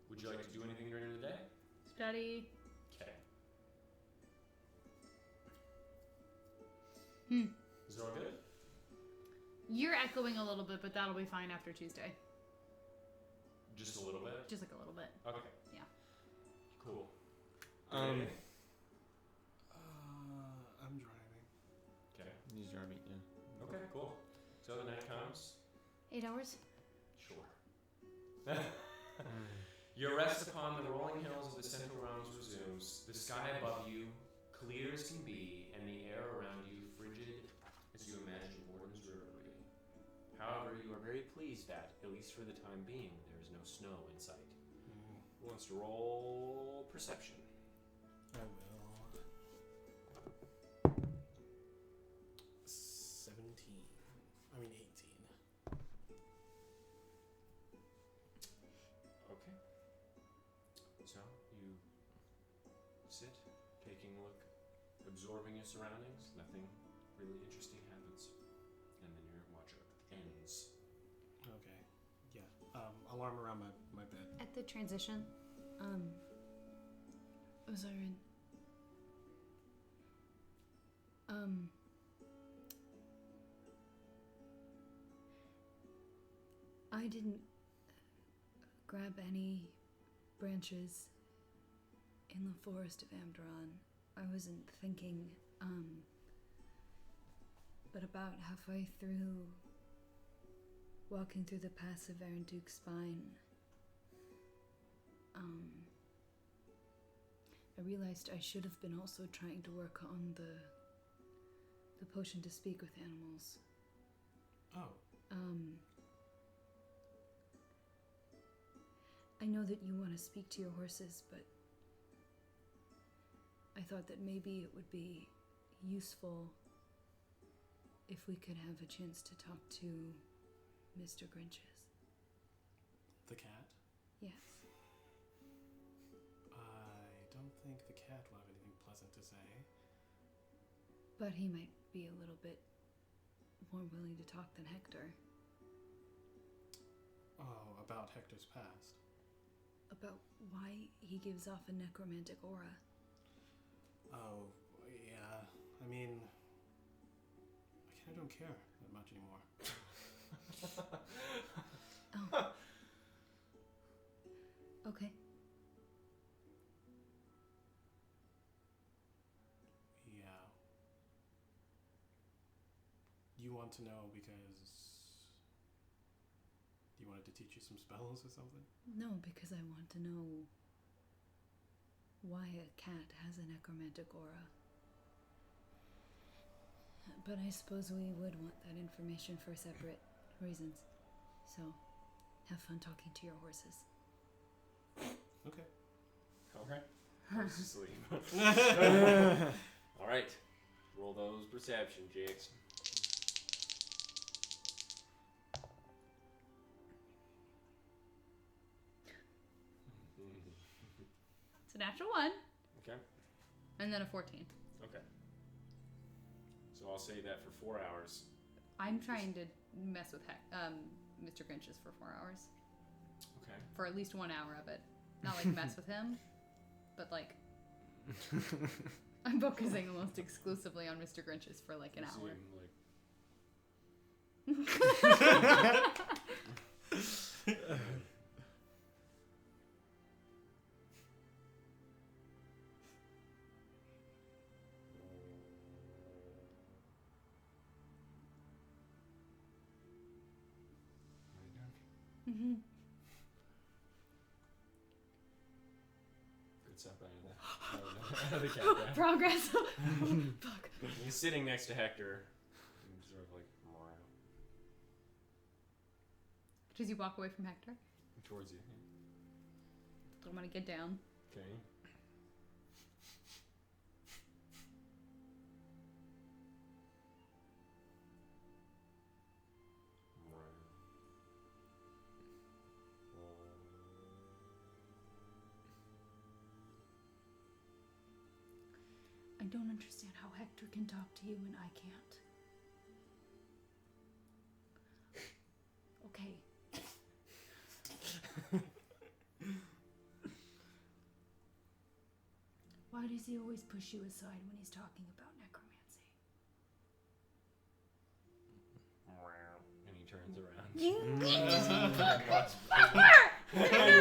Speaker 2: Would you like to do anything during the day?
Speaker 6: Study.
Speaker 2: Okay. Is it all good?
Speaker 6: You're echoing a little bit, but that'll be fine after Tuesday.
Speaker 2: Just a little bit?
Speaker 6: Just like a little bit.
Speaker 2: Okay.
Speaker 6: Yeah.
Speaker 2: Cool.
Speaker 3: Um,
Speaker 4: I'm driving.
Speaker 2: Okay.
Speaker 3: He's driving, yeah.
Speaker 2: Okay, cool. So the night comes.
Speaker 6: 8 hours?
Speaker 2: Sure. Your rest upon the rolling hills of the central realms resumes. The sky above you clear as can be, and the air around you frigid as you imagine Warden's Reverie. However, you are very pleased that, at least for the time being, there is no snow in sight. Who wants to roll perception?
Speaker 4: I will. 17. I mean 18.
Speaker 2: Okay. So you sit, taking a look, absorbing your surroundings. Nothing really interesting happens, and then your watch ends.
Speaker 4: Okay. Yeah. Alarm around my bed.
Speaker 1: At the transition, Osiren, I didn't grab any branches in the forest of Amdaron. I wasn't thinking, but about halfway through walking through the pass of Arenduke's spine, I realized I should have been also trying to work on the potion to speak with animals.
Speaker 4: Oh.
Speaker 1: I know that you want to speak to your horses, but I thought that maybe it would be useful if we could have a chance to talk to Mr. Grinches.
Speaker 4: The cat?
Speaker 1: Yes.
Speaker 4: I don't think the cat will have anything pleasant to say.
Speaker 1: But he might be a little bit more willing to talk than Hector.
Speaker 4: Oh, about Hector's past.
Speaker 1: About why he gives off a necromantic aura.
Speaker 4: Oh, yeah. I mean, I kind of don't care that much anymore.
Speaker 1: Oh. Okay.
Speaker 4: Yeah. You want to know because you wanted to teach you some spells or something?
Speaker 1: No, because I want to know why a cat has a necromantic aura. But I suppose we would want that information for separate reasons. So, have fun talking to your horses.
Speaker 4: Okay.
Speaker 2: Okay. I was asleep. All right. Roll those perception checks.
Speaker 6: It's a natural 1.
Speaker 2: Okay.
Speaker 6: And then a 14.
Speaker 2: Okay. So I'll say that for 4 hours.
Speaker 6: I'm trying to mess with Mr. Grinches for 4 hours.
Speaker 2: Okay.
Speaker 6: For at least 1 hour of it. Not like mess with him, but like I'm focusing almost exclusively on Mr. Grinches for like an
Speaker 5: You see
Speaker 6: hour.
Speaker 5: him, like,
Speaker 6: Mm-hmm.
Speaker 2: Good stuff out of the cat guy.
Speaker 6: Progress. Fuck.
Speaker 2: He's sitting next to Hector. And sort of like
Speaker 6: Does he walk away from Hector?
Speaker 2: towards you.
Speaker 6: Don't want to get down.
Speaker 2: Okay.
Speaker 1: I don't understand how Hector can talk to you and I can't. Okay. Why does he always push you aside when he's talking about necromancy?
Speaker 2: And he turns around. He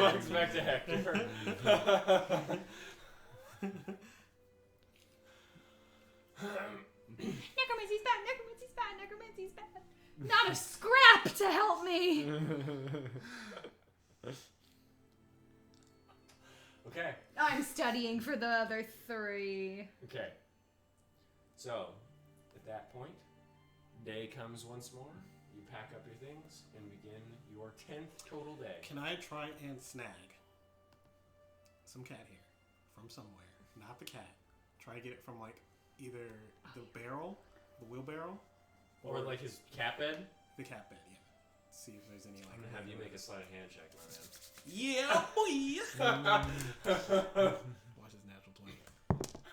Speaker 2: walks back to Hector.
Speaker 1: Necromancy's bad, necromancy's bad, necromancy's bad. Not a scrap to help me!
Speaker 2: Okay.
Speaker 6: I'm studying for the other 3.
Speaker 2: Okay. So, at that point, day comes once more. You pack up your things and begin your 10th total day.
Speaker 4: Can I try and snag some cat hair from somewhere? Not the cat. Try to get it from like either the barrel, the wheelbarrow,
Speaker 2: Or like his cat bed.
Speaker 4: the cat bed. Yeah. See if there's any like.
Speaker 2: I'm gonna have you make a sleight of hand check, my man.
Speaker 4: Yeah, boy. Watch his natural 20.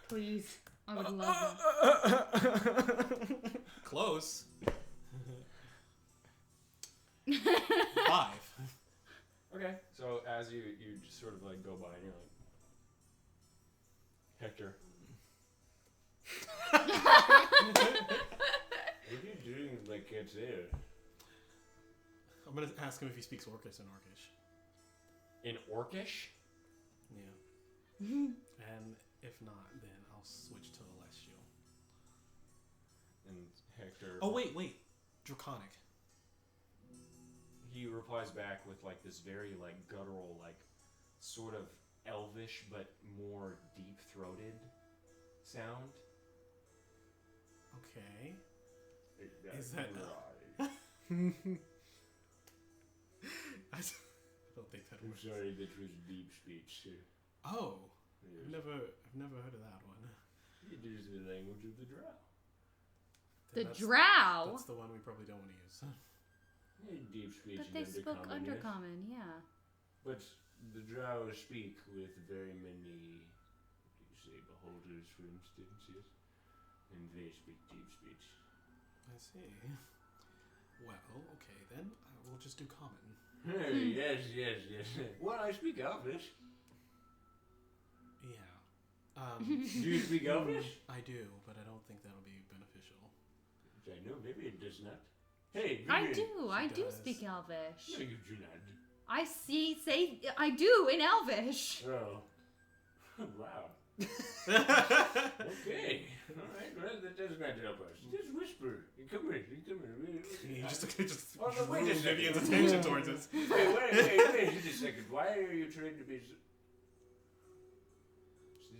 Speaker 6: Please. I would love that.
Speaker 4: Close. 5.
Speaker 2: Okay. So as you just sort of like go by and you're like, Hector.
Speaker 5: what are you doing with my cat's hair?
Speaker 4: I'm gonna ask him if he speaks Orcish and Orcish.
Speaker 2: In Orcish?
Speaker 4: Yeah. And if not, then I'll switch to Celestial.
Speaker 2: And Hector.
Speaker 4: Oh wait. Draconic.
Speaker 2: He replies back with like this very like guttural, like sort of elvish but more deep throated sound.
Speaker 4: Okay.
Speaker 5: Is
Speaker 4: Is that-
Speaker 5: right?
Speaker 4: I don't think that
Speaker 5: I'm
Speaker 4: works.
Speaker 5: sorry, that was deep speech.
Speaker 4: Oh,
Speaker 5: Yes.
Speaker 4: I've never heard of that one.
Speaker 5: It is the language of the drow.
Speaker 6: The
Speaker 4: Then that's-
Speaker 6: drow?
Speaker 4: That's the one we probably don't want to use.
Speaker 5: Deep speech
Speaker 6: But
Speaker 5: and
Speaker 6: they spoke
Speaker 5: undercommon, yes.
Speaker 6: undercommon, yeah.
Speaker 5: But the drow speak with very many, what do you say, beholders, for instance, yes? And they speak deep speech.
Speaker 4: I see. Well, okay then. We'll just do common.
Speaker 5: Hey, yes. Well, I speak Elvish.
Speaker 4: Yeah.
Speaker 5: Do you speak Elvish?
Speaker 4: I do, but I don't think that'll be beneficial.
Speaker 5: I know, maybe it does not. Hey,
Speaker 6: I
Speaker 5: Vivian.
Speaker 6: do. I do
Speaker 4: does.
Speaker 6: speak Elvish.
Speaker 5: No, you do not.
Speaker 6: I say I do in Elvish.
Speaker 5: Oh. Wow. Okay. All right. Well, that does not help us. Just whisper. Come here.
Speaker 4: He just
Speaker 5: Oh, no, wait a
Speaker 4: drew
Speaker 5: second.
Speaker 4: Vivian's attention towards us.
Speaker 5: Wait a second. Why are you trying to be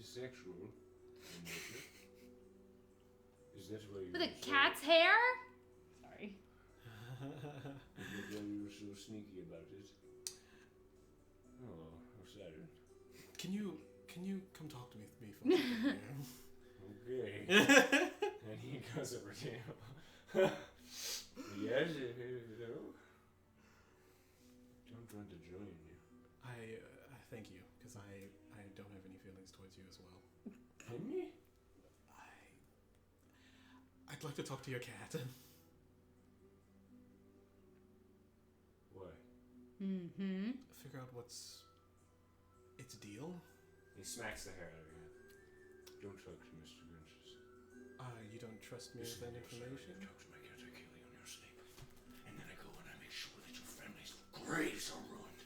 Speaker 5: sexual in nature? Is that why you
Speaker 6: With
Speaker 5: were
Speaker 6: a
Speaker 5: so-
Speaker 6: cat's hair? Sorry.
Speaker 5: Is that why you were so sneaky about it? Oh, Saturn.
Speaker 4: Can you come talk to me for a second
Speaker 5: Okay.
Speaker 4: here?
Speaker 2: And he goes over to you.
Speaker 5: Yes, hello? Don't want to join you.
Speaker 4: I thank you, because I don't have any feelings towards you as well.
Speaker 5: Henry?
Speaker 4: I'd like to talk to your cat.
Speaker 5: Why?
Speaker 6: Mm-hmm.
Speaker 4: Figure out what's its deal.
Speaker 2: He smacks the hair out of your head.
Speaker 5: Don't talk to Mr.
Speaker 4: trust me with that information?
Speaker 5: Talks my cats, I kill you in your sleep. And then I go and I make sure that your family's graves are ruined.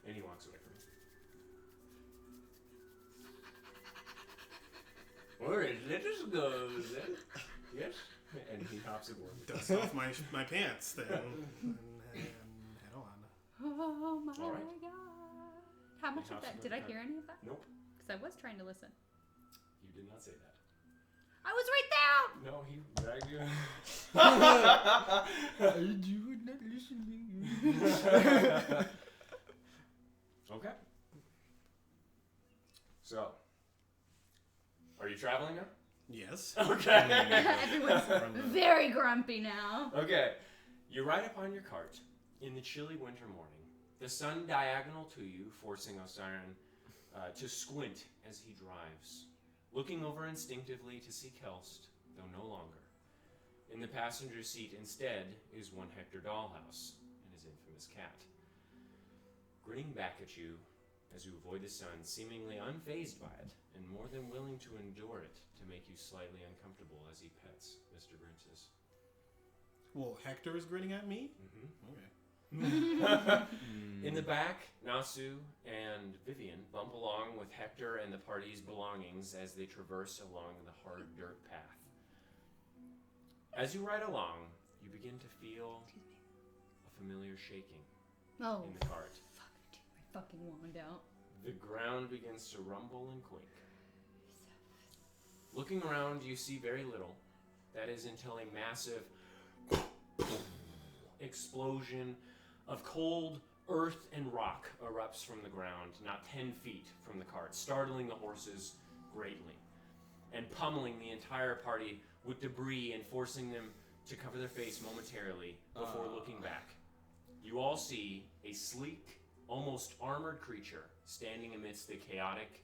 Speaker 2: And he walks away from you.
Speaker 5: Alright, let us go then. Yes?
Speaker 2: And he hops aboard.
Speaker 4: Dust off my pants then, and head on.
Speaker 6: Oh my
Speaker 2: All right.
Speaker 6: god. How much of
Speaker 2: hops
Speaker 6: that?
Speaker 2: aboard
Speaker 6: Did
Speaker 2: the
Speaker 6: I
Speaker 2: cart.
Speaker 6: hear any of that?
Speaker 2: Nope,
Speaker 6: Because I was trying to listen.
Speaker 2: you did not say that.
Speaker 6: I was right there!
Speaker 2: No, he dragged you.
Speaker 3: You were not listening.
Speaker 2: Okay. So, are you traveling now?
Speaker 4: Yes.
Speaker 2: Okay.
Speaker 6: Everyone's very grumpy now.
Speaker 2: Okay. You ride upon your cart in the chilly winter morning, the sun diagonal to you, forcing Osiren to squint as he drives, looking over instinctively to see Kelst, though no longer. In the passenger seat instead is one Hector Dollhouse and his infamous cat. Grinning back at you as you avoid the sun, seemingly unfazed by it, and more than willing to endure it to make you slightly uncomfortable as he pets Mr. Grinches.
Speaker 4: Well, Hector is grinning at me?
Speaker 2: Mm-hmm.
Speaker 4: Okay.
Speaker 2: In the back, Nasu and Vivian bump along with Hector and the party's belongings as they traverse along the hard dirt path. As you ride along, you begin to feel a familiar shaking
Speaker 6: Oh,
Speaker 2: in the cart.
Speaker 6: fuck. I took my fucking wand out.
Speaker 2: The ground begins to rumble and quake. Looking around, you see very little. That is until a massive explosion of cold earth and rock erupts from the ground, not 10 feet from the cart, startling the horses greatly, and pummeling the entire party with debris and forcing them to cover their face momentarily before looking back. You all see a sleek, almost armored creature standing amidst the chaotic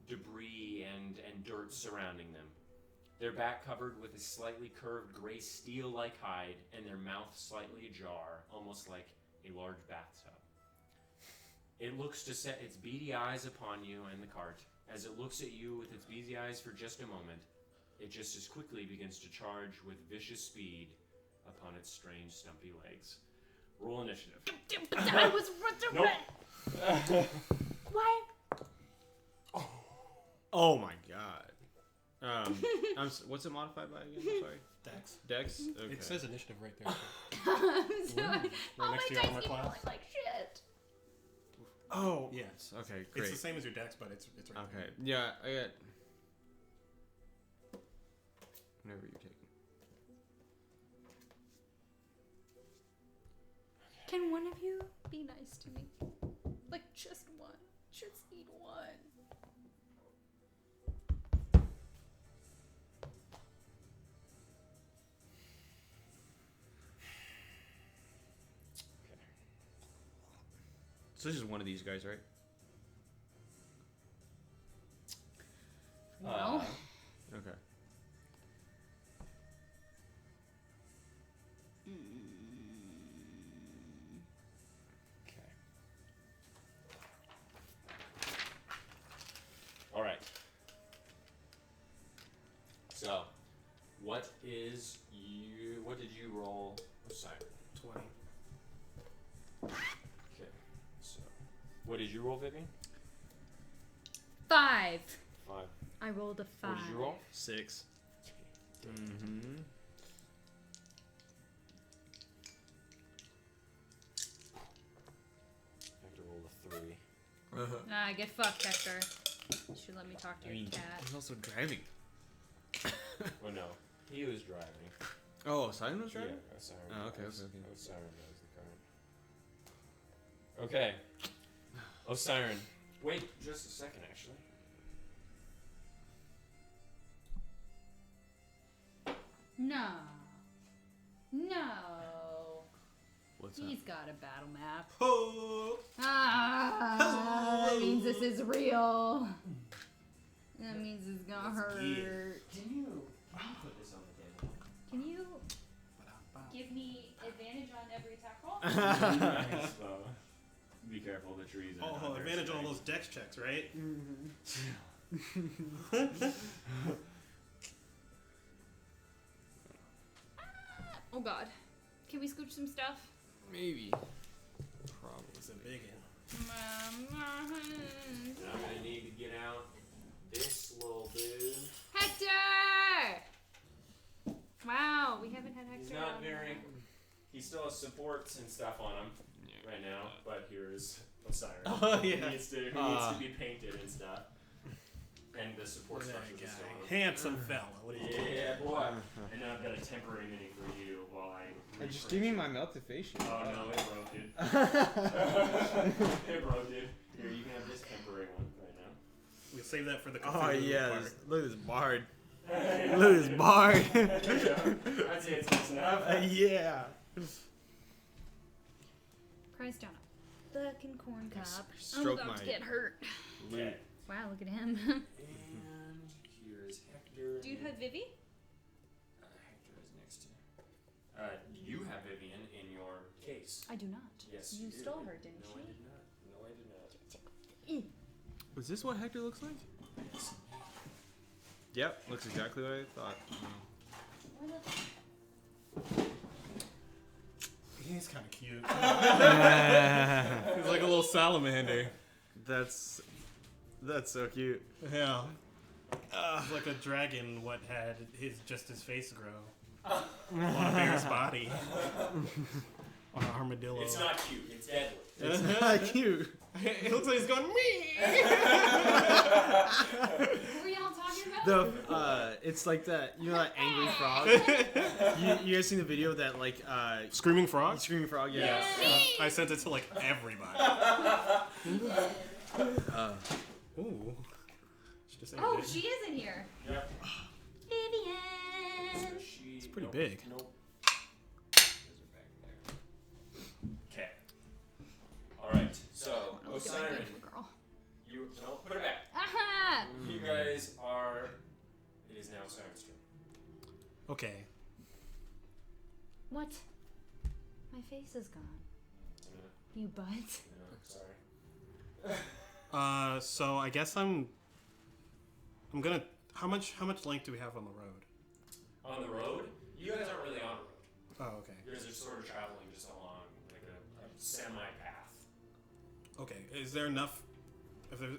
Speaker 2: debris and dirt surrounding them. Their back covered with a slightly curved gray steel-like hide, and their mouth slightly ajar, almost like a large bathtub. It looks to set its beady eyes upon you and the cart. As it looks at you with its beady eyes for just a moment, it just as quickly begins to charge with vicious speed upon its strange, stumpy legs. Roll initiative.
Speaker 6: I was
Speaker 2: Nope.
Speaker 6: Why?
Speaker 3: Oh my god. What's it modified by again? I'm sorry.
Speaker 4: Dex.
Speaker 3: Dex? Okay.
Speaker 4: It says initiative right there.
Speaker 6: So
Speaker 4: Right
Speaker 6: all
Speaker 4: next
Speaker 6: my
Speaker 4: to your
Speaker 6: dice
Speaker 4: armor
Speaker 6: keep
Speaker 4: class.
Speaker 6: rolling like shit.
Speaker 3: Oh.
Speaker 4: Yes.
Speaker 3: Okay,
Speaker 4: It's
Speaker 3: great.
Speaker 4: the same as your Dex, but it's right there.
Speaker 3: Okay. Yeah, I got. Whenever you're taking.
Speaker 6: Can one of you be nice to me? Like just one. Just need one.
Speaker 3: So this is one of these guys, right?
Speaker 6: No.
Speaker 3: Okay.
Speaker 2: Okay. All right. So, what did you roll, Osiris?
Speaker 4: 20.
Speaker 2: Okay. So, what did you roll, Vivian?
Speaker 6: 5.
Speaker 2: 5.
Speaker 6: I rolled a 5.
Speaker 2: What did you roll?
Speaker 3: 6. Mm-hmm.
Speaker 2: I have to roll a 3.
Speaker 6: Nah, get fucked, Hector. You should let me talk to
Speaker 3: I
Speaker 6: your
Speaker 3: mean,
Speaker 6: cat.
Speaker 3: he's also driving.
Speaker 2: Oh no, he was driving.
Speaker 3: Oh, Simon was driving?
Speaker 2: Yeah, Osiris.
Speaker 3: Oh, okay,
Speaker 2: knows-
Speaker 3: okay, okay.
Speaker 2: Osiris knows the card. Okay. Osiris. Wait just a second, actually.
Speaker 6: No. No.
Speaker 3: What's
Speaker 6: He's got a battle map.
Speaker 4: Oh!
Speaker 6: Ah, that means this is real. That means it's gonna hurt.
Speaker 2: Can you put this on the table?
Speaker 6: Can you give me advantage on every attack roll?
Speaker 2: Nice, be careful, the trees are
Speaker 4: Oh, advantage on all those Dex checks, right?
Speaker 1: God. Can we scooch some stuff?
Speaker 3: Maybe. Probably.
Speaker 4: It's a big one.
Speaker 2: And I'm gonna need to get out this little dude.
Speaker 1: Hector! Wow, we haven't had Hector.
Speaker 2: He's not
Speaker 1: on.
Speaker 2: very. He still has supports and stuff on him right now, but here's Osiris.
Speaker 4: Oh,
Speaker 2: He
Speaker 4: yeah.
Speaker 2: needs to be painted and stuff. And the support
Speaker 4: That
Speaker 2: structure is
Speaker 4: guy.
Speaker 2: still on.
Speaker 4: Handsome fella. What are you doing?
Speaker 2: Yeah, boy. And now I've got a temporary mini for you while I.
Speaker 3: Just give me my melted face shield.
Speaker 2: Oh no, it broke, dude. It broke, dude. Here, you can have this temporary one right now.
Speaker 4: We'll save that for the
Speaker 3: Oh
Speaker 4: Cthulhu
Speaker 3: yeah,
Speaker 4: part.
Speaker 3: look at this bard. Look at this bard.
Speaker 2: I'd say it's close enough.
Speaker 3: Yeah.
Speaker 1: Christ down a fucking corn cob. I'm
Speaker 3: Stroke
Speaker 1: about to
Speaker 3: my
Speaker 1: get hurt.
Speaker 2: Okay.
Speaker 1: Wow, look at him.
Speaker 2: And here's Hector.
Speaker 1: Do you have Vivi?
Speaker 2: Hector is next to. You have Vivian in your case.
Speaker 1: I do not.
Speaker 2: Yes.
Speaker 1: You
Speaker 2: do.
Speaker 1: stole her, didn't
Speaker 2: No,
Speaker 1: you?
Speaker 2: I did not. No, I did not.
Speaker 3: Is this what Hector looks like? Yep, looks exactly what I thought.
Speaker 4: He's kind of cute. He's like a little salamander.
Speaker 3: That's so cute.
Speaker 4: Yeah. He's like a dragon. What had his face grow on a bear's body, on an armadillo.
Speaker 2: It's not cute. It's deadly.
Speaker 3: It's not cute.
Speaker 4: It looks like he's going me.
Speaker 1: What were y'all talking about?
Speaker 3: It's like that. You know that angry frog. you guys seen the video of that like
Speaker 4: Screaming frog.
Speaker 3: screaming frog? Yeah.
Speaker 4: I sent it to like everybody. Ooh. Should just say
Speaker 1: Oh,
Speaker 4: it.
Speaker 1: she is in here.
Speaker 2: Yep.
Speaker 1: Vivian!
Speaker 2: It's
Speaker 4: pretty big.
Speaker 2: Nope. Those are back there. Okay. All right. So Osiris,
Speaker 1: Girl.
Speaker 2: you no, put it back.
Speaker 1: Aha!
Speaker 2: You guys are. It is now Osiris' turn.
Speaker 4: Okay.
Speaker 1: What? My face is gone. You butt.
Speaker 2: Sorry.
Speaker 4: So I guess I'm gonna. How much length do we have on the road?
Speaker 2: On the road, you guys aren't really on a road.
Speaker 4: Oh, okay.
Speaker 2: You guys are sort of traveling just along like a semi-path.
Speaker 4: Okay. Is there enough?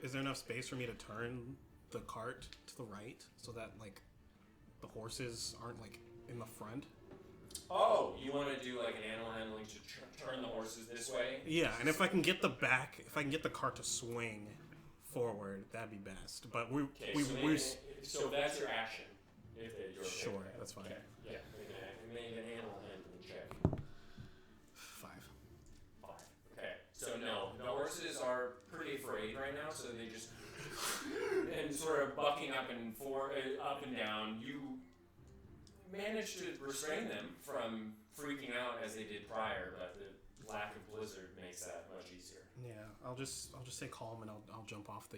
Speaker 4: Is there enough space for me to turn the cart to the right so that like the horses aren't like in the front?
Speaker 2: Oh, you want to do like an animal handling to turn the horses this way?
Speaker 4: Yeah, and if I can get the cart to swing forward, that'd be best. But
Speaker 2: Okay, so that's your action. If you're okay
Speaker 4: Sure,
Speaker 2: with that.
Speaker 4: that's fine.
Speaker 2: Okay. Yeah, make an animal handling check.
Speaker 4: 5.
Speaker 2: 5. Okay. So no, the horses are pretty afraid right now, so they just and sort of bucking up and down. You managed to restrain them from freaking out as they did prior, but the lack of blizzard makes that much easier.
Speaker 4: Yeah, I'll just stay calm and I'll jump off the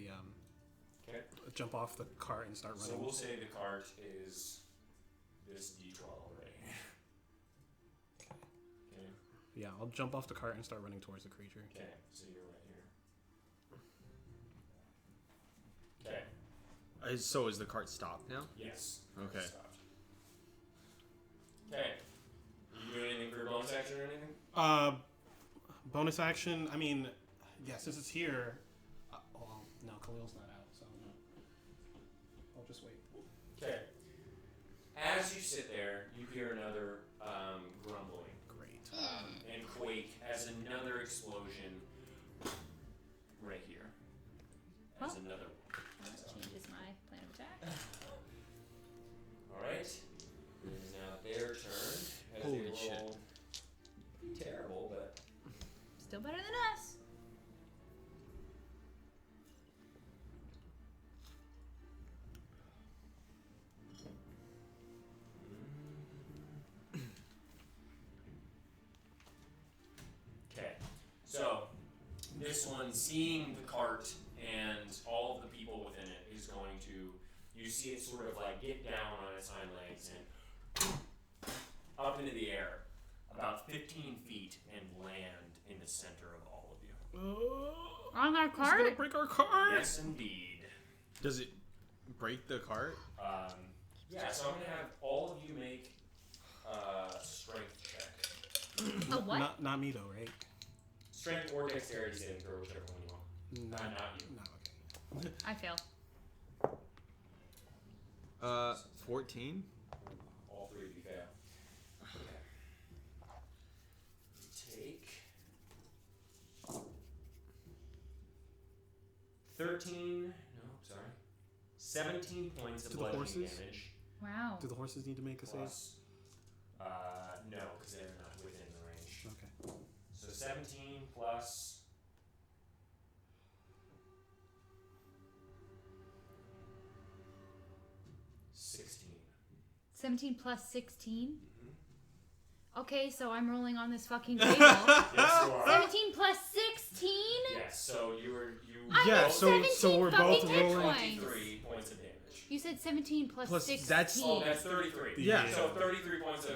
Speaker 2: Okay.
Speaker 4: jump off the cart and start running.
Speaker 2: So we'll say the cart is this D12 right here. Okay.
Speaker 4: Yeah, I'll jump off the cart and start running towards the creature.
Speaker 2: Okay. So you're right here. Okay.
Speaker 3: So is the cart stopped now?
Speaker 2: Yes.
Speaker 3: Okay.
Speaker 2: Stopped. Okay. You doing anything for your bonus action or anything?
Speaker 4: Bonus action. I mean, yeah, since it's here. Well, no, Khalil's not out, so I'll just wait.
Speaker 2: Okay. As you sit there, you hear another grumbling
Speaker 4: Great.
Speaker 2: and quake as another explosion right here. As another one.
Speaker 1: That changes my plan of attack.
Speaker 2: All right. It is now their turn. As
Speaker 3: Holy
Speaker 2: they
Speaker 3: shit.
Speaker 2: roll. Terrible, but
Speaker 1: Still better than us.
Speaker 2: okay. So this one, seeing the cart and all of the people within it, is going to. You see it sort of like get down on its hind legs and up into the air, about 15 feet, and land in the center of all of you.
Speaker 1: On our
Speaker 4: It's gonna
Speaker 1: cart?
Speaker 4: break our cart.
Speaker 2: Yes, indeed.
Speaker 3: Does it break the cart?
Speaker 2: Yeah, so I'm going to have all of you make strength
Speaker 6: A what?
Speaker 4: Not me though, right?
Speaker 2: Strength or dexterity saving throw, whichever one you want. Not you.
Speaker 4: No, okay.
Speaker 6: I fail.
Speaker 3: 14.
Speaker 2: All three of you fail. Okay. Take 13. No, sorry. 17 points of
Speaker 4: To the
Speaker 2: bludgeoning
Speaker 4: horses?
Speaker 2: damage.
Speaker 6: Wow.
Speaker 4: Do the horses need to make a save?
Speaker 2: Plus, no, because they're not within the range.
Speaker 4: Okay.
Speaker 2: So 17 plus. 16.
Speaker 6: 17 plus 16.
Speaker 2: Mm-hmm.
Speaker 6: Okay, so I'm rolling on this fucking table.
Speaker 2: Yes, you are.
Speaker 6: 17 plus 16.
Speaker 2: Yes, so you.
Speaker 6: I
Speaker 3: Yeah,
Speaker 6: have
Speaker 3: so
Speaker 6: 17
Speaker 3: we're
Speaker 6: fucking
Speaker 3: both
Speaker 6: hit
Speaker 3: rolling-
Speaker 6: points.
Speaker 2: 23 points of damage.
Speaker 6: You said 17 plus
Speaker 3: Plus,
Speaker 6: 16.
Speaker 3: that's-
Speaker 2: Oh, that's 33.
Speaker 3: Yeah.
Speaker 2: So 33 points of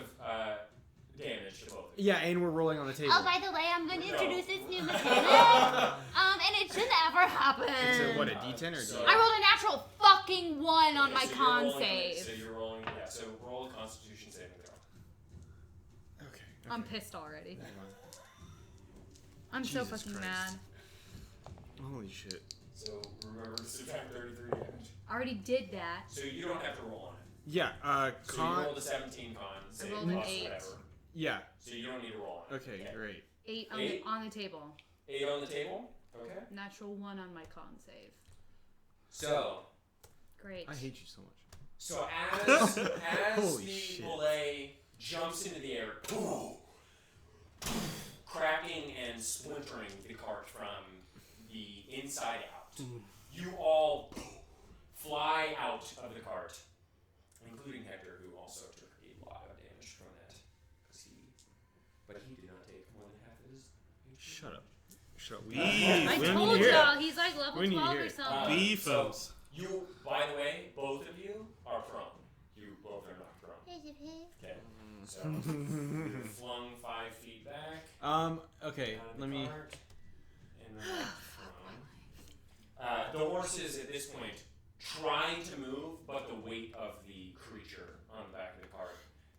Speaker 2: damage to both of you.
Speaker 3: Yeah, and we're rolling on the table.
Speaker 6: Oh, by the way, I'm going to
Speaker 2: No.
Speaker 6: introduce this new mechanic. And it should never happen.
Speaker 3: It's a, what, a D10 or a
Speaker 2: So-
Speaker 3: D8?
Speaker 6: I rolled a natural fucking 1 on
Speaker 2: Okay,
Speaker 6: my
Speaker 2: so you're
Speaker 6: con
Speaker 2: rolling-
Speaker 6: save.
Speaker 2: So you're rolling, yeah, so roll a constitution saving throw.
Speaker 3: Okay.
Speaker 6: I'm pissed already.
Speaker 3: Hang on.
Speaker 6: I'm so
Speaker 3: Jesus
Speaker 6: fucking
Speaker 3: Christ.
Speaker 6: mad.
Speaker 3: Holy shit.
Speaker 2: So remember to subtract 33 damage.
Speaker 6: I already did that.
Speaker 2: So you don't have to roll on it.
Speaker 3: Yeah,
Speaker 2: So you rolled a 17 con save
Speaker 6: rolled an
Speaker 2: plus
Speaker 6: 8.
Speaker 2: whatever.
Speaker 3: yeah.
Speaker 2: So you don't need to roll on it.
Speaker 3: Okay, great.
Speaker 6: 8
Speaker 2: Eight?
Speaker 6: on the table.
Speaker 2: 8 on the table. Okay.
Speaker 6: Natural 1 on my con save.
Speaker 2: So
Speaker 6: Great.
Speaker 3: I hate you so much.
Speaker 2: So as
Speaker 3: Holy
Speaker 2: the
Speaker 3: shit.
Speaker 2: belay jumps into the air, cracking and splintering the cart from the inside out, you all fly out of the cart, including Hector, who also took a lot of damage from that, but he did not take more than half of his.
Speaker 3: Shut up. Shut up.
Speaker 6: I
Speaker 3: We don't need
Speaker 6: told
Speaker 3: to hear
Speaker 6: y'all
Speaker 3: it.
Speaker 6: he's like level
Speaker 3: We need to
Speaker 6: 12
Speaker 3: hear
Speaker 6: or
Speaker 3: it.
Speaker 6: something.
Speaker 4: Be
Speaker 2: So
Speaker 4: folks.
Speaker 2: you, by the way, both of you are prone. You both are not prone. Okay. So you're flung 5 feet back.
Speaker 3: Okay,
Speaker 2: out of the
Speaker 3: let me.
Speaker 2: cart, and then the horses at this point try to move, but the weight of the creature on the back of the cart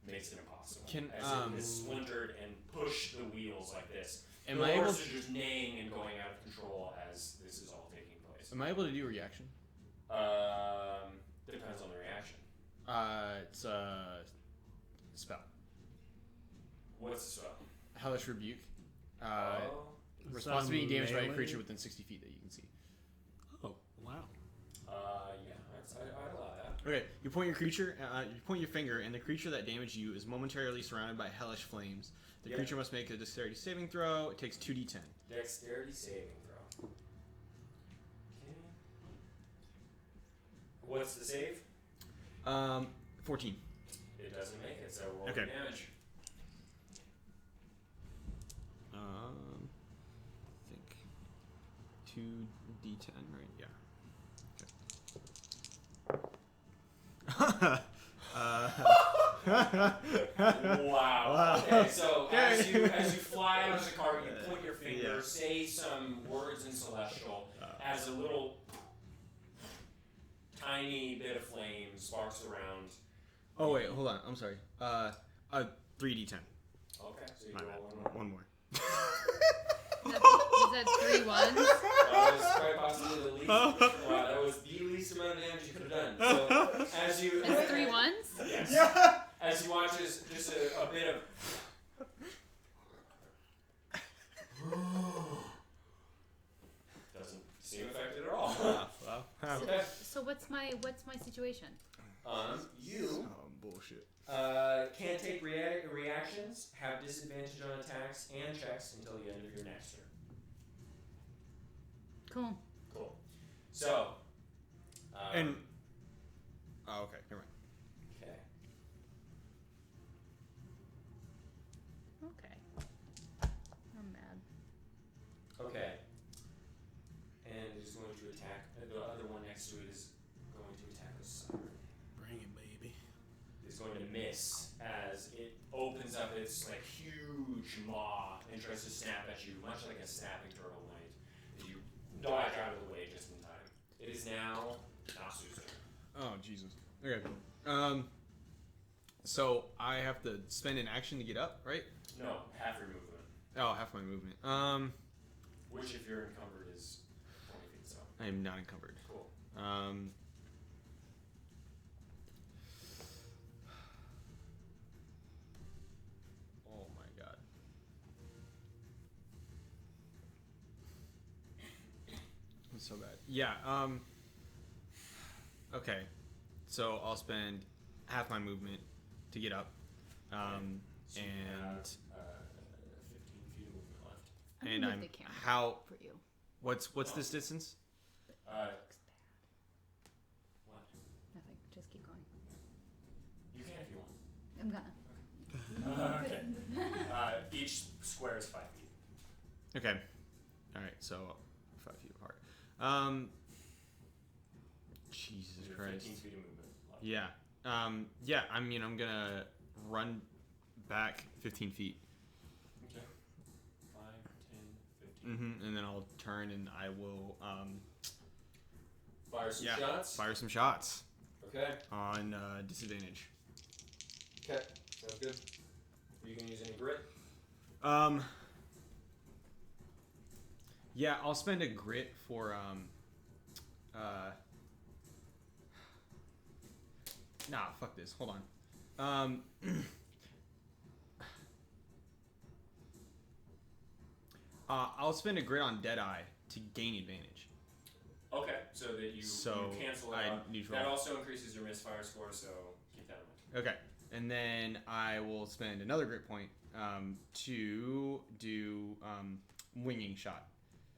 Speaker 2: makes it impossible.
Speaker 3: Can,
Speaker 2: as it is splintered and push the wheels like this.
Speaker 3: Am
Speaker 2: the
Speaker 3: I able
Speaker 2: horses are just neighing and going out of control as this is all taking place.
Speaker 3: Am I able to do a reaction?
Speaker 2: Depends on the reaction.
Speaker 3: It's a spell.
Speaker 2: What's the spell?
Speaker 3: Hellish Rebuke.
Speaker 2: Oh.
Speaker 3: Responds to being damaged by a
Speaker 4: melee?
Speaker 3: creature within 60 feet that you can see.
Speaker 4: Oh, wow.
Speaker 2: Yeah, I'd allow that.
Speaker 3: Okay, you point your creature. You point your finger, and the creature that damaged you is momentarily surrounded by hellish flames. The
Speaker 2: Yep.
Speaker 3: creature must make a dexterity saving throw. It takes 2d10.
Speaker 2: Dexterity saving throw. Okay. What's the save?
Speaker 3: 14.
Speaker 2: It doesn't make it, so roll
Speaker 3: Okay.
Speaker 2: the damage.
Speaker 3: I think 2d10, right? Yeah. Okay.
Speaker 2: Wow. Okay, so as you fly out of the car, you point your finger,
Speaker 3: Yeah.
Speaker 2: say some words in Celestial, as a little tiny bit of flame sparks around.
Speaker 3: Oh wait, hold on. I'm sorry. 3d10.
Speaker 2: Okay, so you
Speaker 3: My
Speaker 2: roll
Speaker 3: bad.
Speaker 2: one more.
Speaker 3: One more.
Speaker 6: Is that 3 ones?
Speaker 2: That was quite possibly the least. Wow, that was the least amount of damage you could have done. So as you,
Speaker 6: It's 3 ones?
Speaker 2: yes, as you watch as just a bit of. Doesn't seem affected at all. Okay.
Speaker 6: So what's my situation?
Speaker 2: You
Speaker 3: Oh, bullshit.
Speaker 2: can't take reactions, have disadvantage on attacks and checks until the end of your next turn.
Speaker 6: Cool.
Speaker 2: Cool. So.
Speaker 3: And. Oh, okay. Never mind.
Speaker 2: Okay.
Speaker 6: Okay. I'm mad.
Speaker 2: Okay. And it is going to attack. The other one next to it is going to attack the siren.
Speaker 4: Bring it, baby.
Speaker 2: Is going to miss as it opens up its like huge maw and tries to snap at you, much like a snapping turtle might. You dodge out of the way just in time. It is now Nasu's turn.
Speaker 3: Oh, Jesus. Okay. So I have to spend an action to get up, right?
Speaker 2: No, half your movement.
Speaker 3: Oh, half my movement.
Speaker 2: Which, if you're encumbered, is 20 feet. So
Speaker 3: I am not encumbered.
Speaker 2: cool.
Speaker 3: Oh my god. That's so bad. Yeah. Okay. So I'll spend half my movement to get up.
Speaker 2: So you
Speaker 3: And
Speaker 2: have 15 feet of movement left.
Speaker 6: I'm
Speaker 3: and
Speaker 6: gonna
Speaker 3: I'm
Speaker 6: move the camera
Speaker 3: how?
Speaker 6: for you.
Speaker 3: What's this distance?
Speaker 2: What?
Speaker 6: Nothing. Just keep going.
Speaker 2: You can if you want.
Speaker 6: I'm gonna.
Speaker 2: Okay. Each square is 5 feet.
Speaker 3: Okay. All right. So 5 feet apart. Jesus
Speaker 2: You have
Speaker 3: Christ.
Speaker 2: 15 feet of movement left.
Speaker 3: Yeah. Yeah. I mean, I'm gonna run back 15 feet.
Speaker 2: Okay. 5, 10, 15.
Speaker 3: And then I'll turn and I will
Speaker 2: Fire some shots.
Speaker 3: fire some shots
Speaker 2: Okay.
Speaker 3: on disadvantage.
Speaker 2: Okay. Sounds good. Are you gonna use any grit?
Speaker 3: Yeah, I'll spend a grit for nah, fuck this. Hold on. I'll spend a grit on Deadeye to gain advantage.
Speaker 2: Okay. So that you cancel it out.
Speaker 3: Neutral.
Speaker 2: That also increases your misfire score, so keep that in mind.
Speaker 3: Okay, and then I will spend another grit point to do winging shot.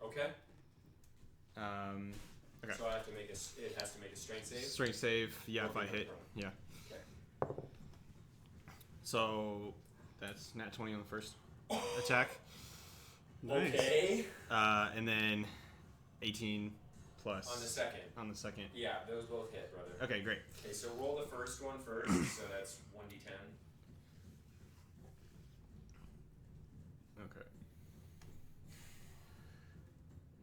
Speaker 2: Okay.
Speaker 3: Okay.
Speaker 2: So I have to make it has to make a strength save.
Speaker 3: Strength save. Yeah, if I
Speaker 2: Okay,
Speaker 3: hit.
Speaker 2: no problem.
Speaker 3: Yeah.
Speaker 2: Okay.
Speaker 3: So that's nat 20 on the first attack.
Speaker 4: Nice.
Speaker 2: Okay.
Speaker 3: And then 18 plus
Speaker 2: On the second.
Speaker 3: on the second.
Speaker 2: Yeah, those both hit, brother.
Speaker 3: Okay, great.
Speaker 2: Okay, so roll the first one first. So that's 1d10.
Speaker 3: Okay.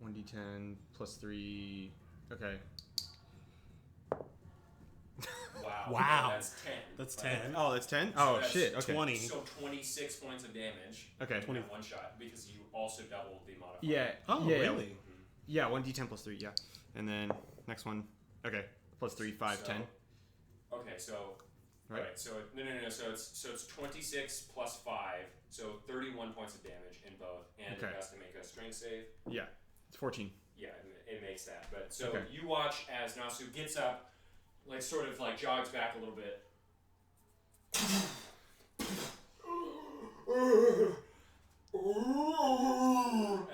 Speaker 3: 1d10 plus 3. Okay.
Speaker 2: Wow.
Speaker 4: Wow.
Speaker 2: That's 10.
Speaker 4: That's
Speaker 2: right?
Speaker 4: 10.
Speaker 3: Oh, that's 10?
Speaker 2: So
Speaker 3: Oh,
Speaker 2: that's
Speaker 3: shit. Okay.
Speaker 4: 20.
Speaker 2: So 26 points of damage.
Speaker 3: Okay.
Speaker 2: In one shot because you also doubled the modifier.
Speaker 3: Yeah.
Speaker 4: Oh,
Speaker 3: yeah,
Speaker 4: really?
Speaker 3: Yeah, 1d10 plus 3, yeah. And then next one. Okay. Plus 3, 5,
Speaker 2: So-
Speaker 3: 10.
Speaker 2: Okay, so
Speaker 3: Right.
Speaker 2: right. So no. So it's 26 plus 5, so 31 points of damage in both, and
Speaker 3: Okay.
Speaker 2: it has to make a strength save.
Speaker 3: Yeah. It's 14.
Speaker 2: Yeah, it makes that. But so
Speaker 3: Okay.
Speaker 2: you watch as Nasu gets up, like sort of like jogs back a little bit.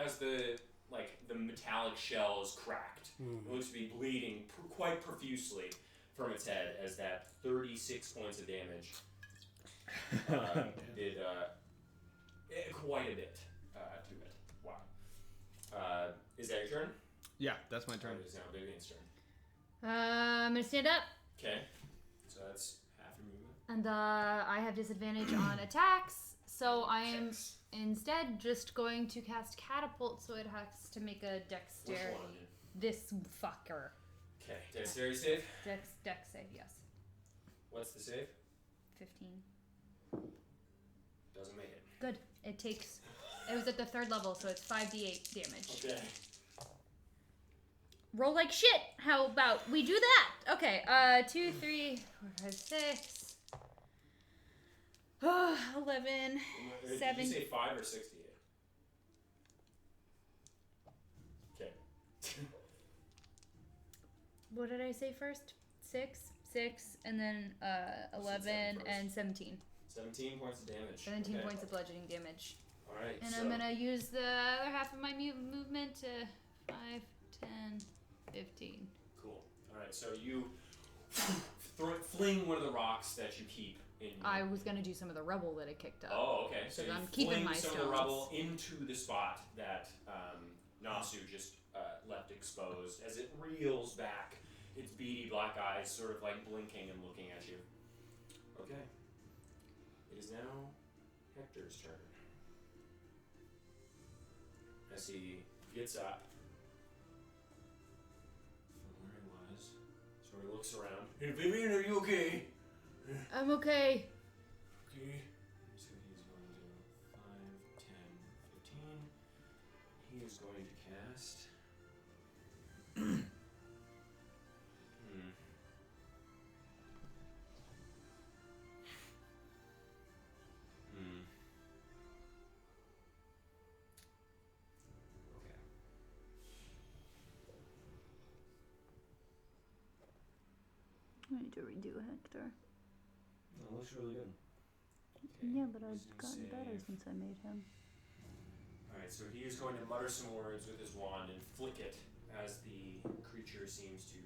Speaker 2: As the metallic shell is cracked, it looks to be bleeding quite profusely from its head as that 36 points of damage did quite a bit to it. Wow. Is that your turn?
Speaker 3: Yeah, that's my turn.
Speaker 2: Or is it now Vivian's turn?
Speaker 6: I'm gonna stand up,
Speaker 2: Okay. So that's half your movement.
Speaker 6: and I have disadvantage on attacks, so I am instead just going to cast catapult, so it has to make a
Speaker 2: Which
Speaker 6: dexterity.
Speaker 2: one?
Speaker 6: This fucker.
Speaker 2: Okay. Dexterity save.
Speaker 6: Dex save, yes.
Speaker 2: What's the save?
Speaker 6: 15.
Speaker 2: Doesn't make it.
Speaker 6: Good. It was at the 3rd level, so it's 5d8 damage.
Speaker 2: Okay.
Speaker 6: Roll like shit. How about we do that? Okay. 2, 3, 4, 5, 6. 11.
Speaker 2: Did
Speaker 6: 7.
Speaker 2: you say 5 or 68? Okay.
Speaker 6: What did I say first? 6, and then 11
Speaker 2: first.
Speaker 6: and 17.
Speaker 2: 17 points of damage.
Speaker 6: 17
Speaker 2: Okay.
Speaker 6: points of bludgeoning damage.
Speaker 2: Alright,
Speaker 6: And
Speaker 2: so
Speaker 6: I'm gonna use the other half of my movement to 5, 10, 15.
Speaker 2: cool. Alright, so you fling one of the rocks that you keep in your...
Speaker 6: I was gonna do some of the rubble that I kicked up.
Speaker 2: Oh, okay. So
Speaker 6: Because
Speaker 2: you
Speaker 6: I'm keeping
Speaker 2: fling
Speaker 6: my
Speaker 2: some of
Speaker 6: stones.
Speaker 2: the rubble into the spot that Nasu just left exposed as it reels back, its beady black eyes sort of like blinking and looking at you. Okay. It is now Hector's turn. As he gets up from where he was, sort of looks around. Hey, Vivian, are you okay?
Speaker 6: I'm okay.
Speaker 2: Okay. So he's going to 5, 10, 15. He is going to cast. Hmm. Hmm. Okay.
Speaker 1: I need to redo Hector.
Speaker 2: That looks really good. Okay.
Speaker 1: Yeah, but I've
Speaker 2: Wisdom
Speaker 1: gotten better
Speaker 2: save.
Speaker 1: since I made him.
Speaker 2: Alright, so he is going to mutter some words with his wand and flick it as the creature seems to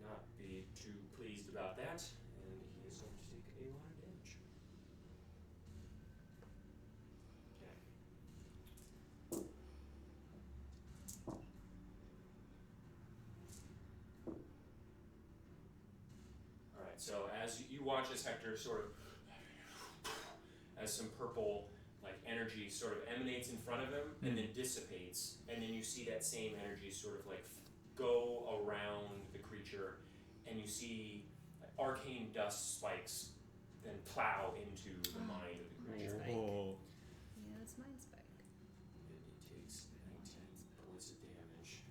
Speaker 2: not be too pleased about that, and he is going to take a lot of damage. Okay. Alright, so as you watch as Hector sort of, as some purple like energy sort of emanates in front of him and then dissipates, and then you see that same energy sort of like go around the creature, and you see arcane dust spikes then plow into the mind of the creature.
Speaker 3: Oh.
Speaker 6: Yeah, that's mind spike.
Speaker 2: It takes 19 points of damage.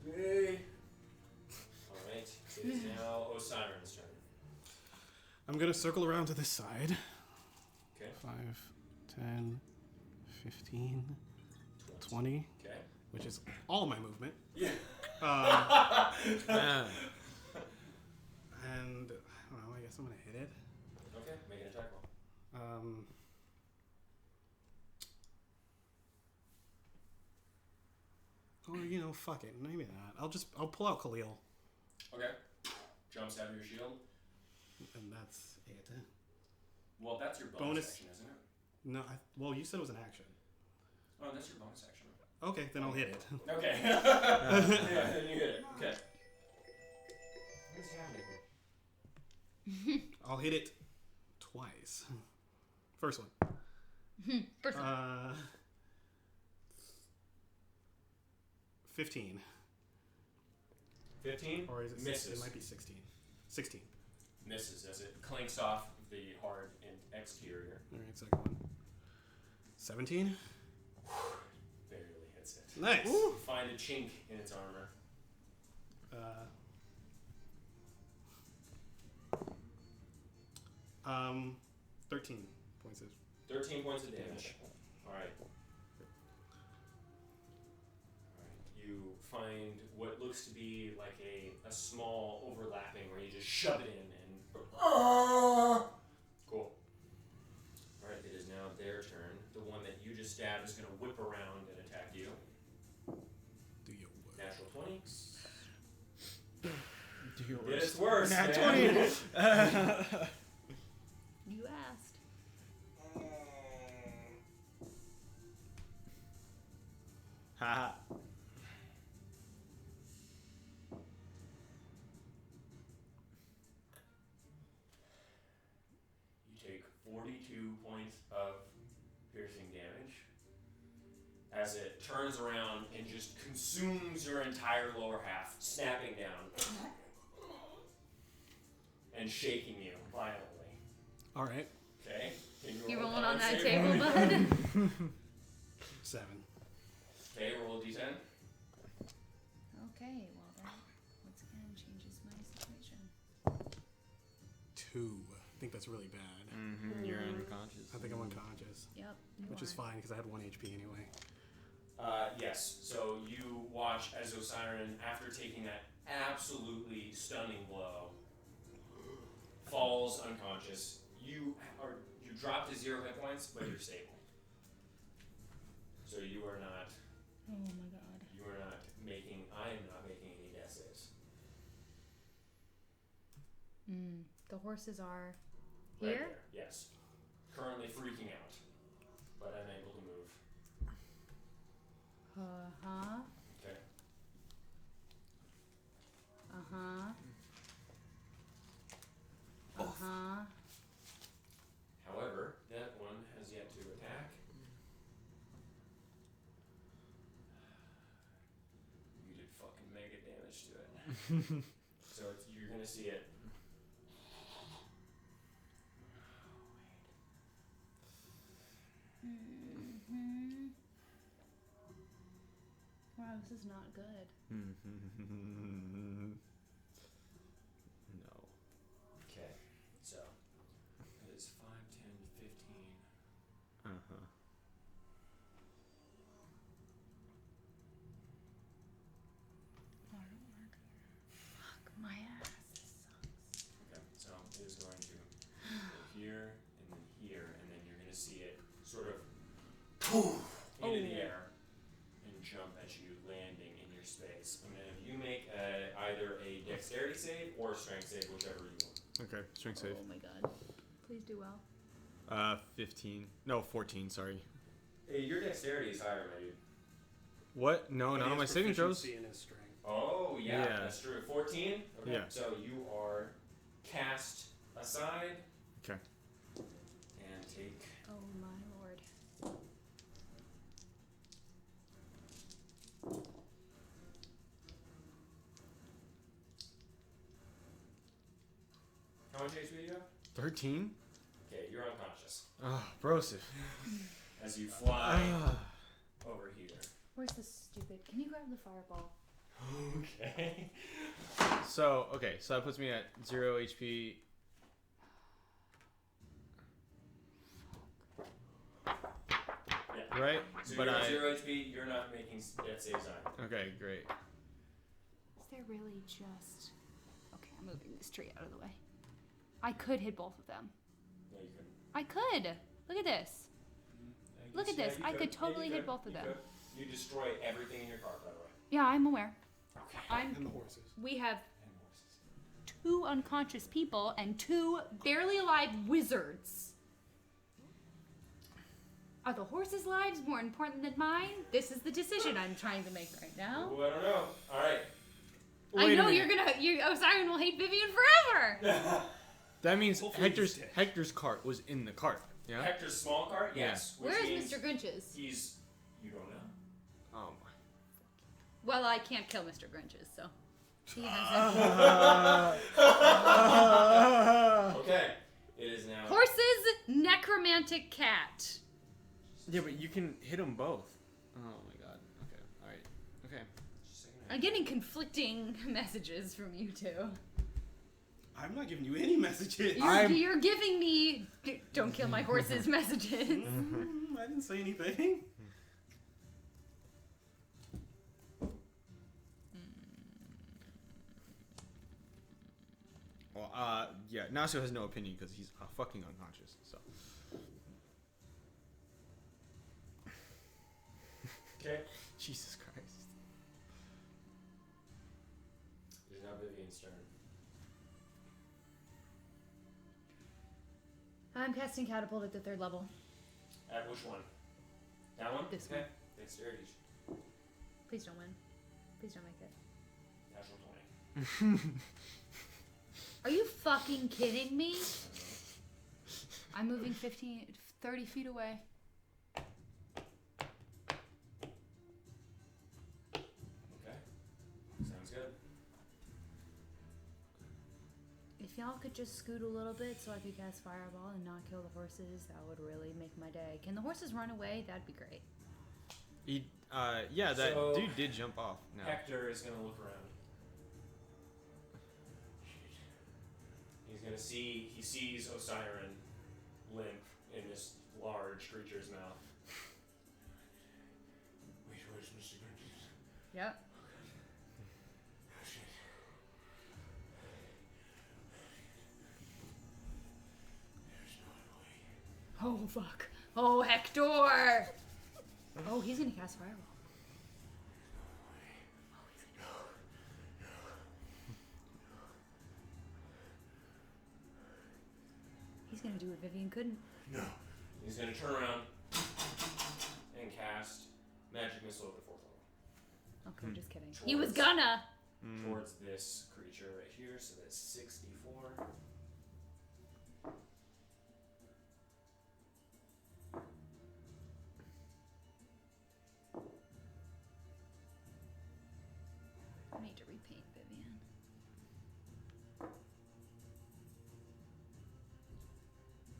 Speaker 2: Okay. Alright, it is now Osiren's turn.
Speaker 4: I'm gonna circle around to this side.
Speaker 2: Okay.
Speaker 4: 5, 10, 15, 20,
Speaker 2: Okay.
Speaker 4: which is all my movement.
Speaker 2: Yeah.
Speaker 3: Ah.
Speaker 4: And I don't know, I guess I'm gonna hit it.
Speaker 2: Okay, make an attack roll.
Speaker 4: Or fuck it, maybe not. I'll pull out Khalil,
Speaker 2: Okay. Jumps out of your shield.
Speaker 4: and that's it.
Speaker 2: Well, that's your bonus
Speaker 4: Bonus.
Speaker 2: action, isn't it?
Speaker 4: No, well, you said it was an action.
Speaker 2: Oh, that's your bonus action.
Speaker 4: Okay, then I'll hit it.
Speaker 2: Okay. Yeah, then you hit it. Okay. What's happening?
Speaker 4: I'll hit it twice. First one.
Speaker 6: First one.
Speaker 4: 15.
Speaker 2: 15?
Speaker 4: Or is it
Speaker 2: Misses.
Speaker 4: It might be 16. 16.
Speaker 2: Misses as it clanks off the hard exterior.
Speaker 4: Alright, second one. 17.
Speaker 2: Barely hits it.
Speaker 4: Nice.
Speaker 2: You find a chink in its armor.
Speaker 4: 13 points of
Speaker 2: 13 points of damage. Alright. You find what looks to be like a small overlapping where you just shove it in and. Cool. Alright, it is now their turn. The one that you just stabbed is going to whip around and attack you.
Speaker 4: do your work.
Speaker 2: Natural 20.
Speaker 3: Do your
Speaker 2: Did its worst.
Speaker 3: Nat
Speaker 2: man.
Speaker 3: 20.
Speaker 6: You asked.
Speaker 3: Haha.
Speaker 2: You take 42 points of piercing damage as it turns around and just consumes your entire lower half, snapping down and shaking you violently.
Speaker 4: Alright.
Speaker 2: Okay? Can
Speaker 6: You
Speaker 2: roll a
Speaker 6: rolling on
Speaker 2: con
Speaker 6: that
Speaker 2: save?
Speaker 6: table, bud?
Speaker 4: 7.
Speaker 2: Okay, roll a d10.
Speaker 6: Okay, well that once again changes my situation.
Speaker 4: 2. I think that's really bad.
Speaker 3: Mm-hmm. You're unconscious.
Speaker 4: I think I'm unconscious.
Speaker 6: Yep.
Speaker 4: Which is fine because I had 1 HP anyway.
Speaker 2: Yes, so you watch as Osiren, after taking that absolutely stunning blow, falls unconscious. You drop to 0 hit points, but you're stable. So you are not.
Speaker 6: Oh my god.
Speaker 2: You are not making. I am not making any death saves.
Speaker 6: The horses are
Speaker 2: Right
Speaker 6: here?
Speaker 2: there, yes. Currently freaking out, but unable to move.
Speaker 6: Uh-huh.
Speaker 2: Okay.
Speaker 6: Uh-huh. Uh-huh.
Speaker 2: However, that one has yet to attack. You did fucking mega damage to it. So you're gonna see it
Speaker 1: this is not good.
Speaker 3: No.
Speaker 2: Okay, so it is 5, 10, 15.
Speaker 3: Uh-huh.
Speaker 1: Fuck my ass. This sucks.
Speaker 2: Okay, so it is going to go here and then here, and then you're going to see it sort of poof into the air and jump at you, landing in your space. I'm going to have you make either a dexterity save or a strength save, whichever you want.
Speaker 3: Okay, strength save.
Speaker 1: Oh my god. Please do well.
Speaker 3: 15. No, 14, sorry.
Speaker 2: Hey, your dexterity is higher, my dude.
Speaker 3: What? No,
Speaker 4: But
Speaker 3: none
Speaker 4: he
Speaker 3: of my
Speaker 4: has
Speaker 3: saving throws?
Speaker 4: proficiency in his strength.
Speaker 2: Oh, yeah,
Speaker 3: Yeah.
Speaker 2: that's true. 14? Okay,
Speaker 3: Yeah.
Speaker 2: so you are cast aside.
Speaker 3: Okay.
Speaker 2: And take...
Speaker 1: Oh my lord.
Speaker 2: How much HP do you have?
Speaker 3: 13?
Speaker 2: Okay, you're unconscious.
Speaker 3: Oh, brosive.
Speaker 2: As you fly
Speaker 3: Ah.
Speaker 2: over here.
Speaker 1: Where's this stupid? Can you grab the fireball?
Speaker 2: Okay.
Speaker 3: So that puts me at 0 HP.
Speaker 2: Yeah.
Speaker 3: Right?
Speaker 2: So
Speaker 3: But
Speaker 2: you're at
Speaker 3: I...
Speaker 2: 0 HP, you're not making death saves either.
Speaker 3: Okay, great.
Speaker 1: Is there really just... Okay, I'm moving this tree out of the way. I could hit both of them.
Speaker 2: No, you couldn't.
Speaker 1: I could! Look at this. Look at this.
Speaker 2: you
Speaker 1: I could totally
Speaker 2: you
Speaker 1: hit both of them.
Speaker 2: could. You destroy everything in your car, by the way.
Speaker 1: Yeah, I'm aware.
Speaker 4: And the horses.
Speaker 1: We have
Speaker 2: And horses.
Speaker 1: 2 unconscious people and 2 barely alive wizards. Are the horses' lives more important than mine? This is the decision I'm trying to make right now.
Speaker 2: Ooh, I don't know. Alright.
Speaker 1: I
Speaker 3: Wait a
Speaker 1: know
Speaker 3: minute.
Speaker 1: Osiren will hate Vivian forever.
Speaker 3: That means
Speaker 4: Hopefully he's dead.
Speaker 3: Hector's cart was in the cart. Yeah?
Speaker 2: Hector's small cart?
Speaker 3: Yeah.
Speaker 2: Yes. Which
Speaker 1: Where's
Speaker 2: means
Speaker 1: Mr. Grinch's?
Speaker 2: He's... You don't know.
Speaker 3: Oh my.
Speaker 1: Well, I can't kill Mr. Grinch's, so he has
Speaker 2: Okay. It is now...
Speaker 1: horses, necromantic cat.
Speaker 3: Yeah, but you can hit them both. Oh my god. Okay. Alright. Okay.
Speaker 2: Just a second.
Speaker 1: I'm getting conflicting messages from you two.
Speaker 4: I'm not giving you any messages.
Speaker 1: You're giving me don't kill my horses messages.
Speaker 4: I didn't say anything.
Speaker 3: Well, yeah, Nasio has no opinion because he's fucking unconscious, so.
Speaker 2: Okay.
Speaker 3: Jesus Christ.
Speaker 2: It is now Vivian's turn.
Speaker 1: I'm casting catapult at the 3rd level.
Speaker 2: At which one? That one?
Speaker 1: This
Speaker 2: okay.
Speaker 1: one.
Speaker 2: Dexterity.
Speaker 1: Please don't win. Please don't make it.
Speaker 2: Natural 20.
Speaker 1: Are you fucking kidding me? I'm moving 30 feet away.
Speaker 2: Okay. Sounds good.
Speaker 1: If y'all could just scoot a little bit so I could cast fireball and not kill the horses, that would really make my day. Can the horses run away? That'd be great.
Speaker 3: He, yeah, that
Speaker 2: So-
Speaker 3: dude did jump off. No.
Speaker 2: Hector is going to look around. He's going to see... He sees Osiren limp in this large creature's mouth. Wait, where's Mr. Grinch?
Speaker 1: Yep.
Speaker 2: Oh, shit. There's no way.
Speaker 1: Oh, fuck. Oh, Hector! Oh, he's gonna cast fireball. He's gonna do what Vivian couldn't.
Speaker 2: No. He's going to turn around and cast Magic Missile at the 4th level.
Speaker 1: Okay, I'm just kidding. He was gonna!
Speaker 2: Towards this creature right here, so that's 64.
Speaker 1: I need to repaint Vivian.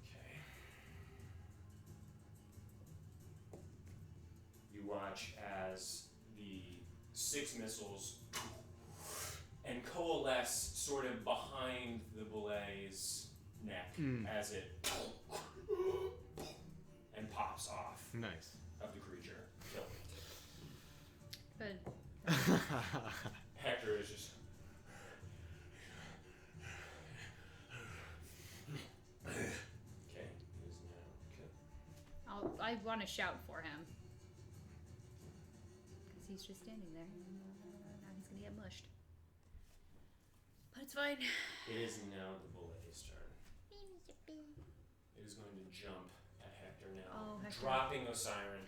Speaker 2: Okay. You watch as the 6 missiles and coalesce sort of behind the belay's neck as it and pops off
Speaker 3: Nice.
Speaker 2: of the creature. Killing it.
Speaker 6: Good.
Speaker 2: Hector is just. Okay, he is now. Okay.
Speaker 6: I want to shout for him. Because he's just standing there. Now he's going to get mushed. But it's fine.
Speaker 2: It is now the belay's turn. It is going to jump at Hector now.
Speaker 6: Oh, Hector.
Speaker 2: Dropping Osiren.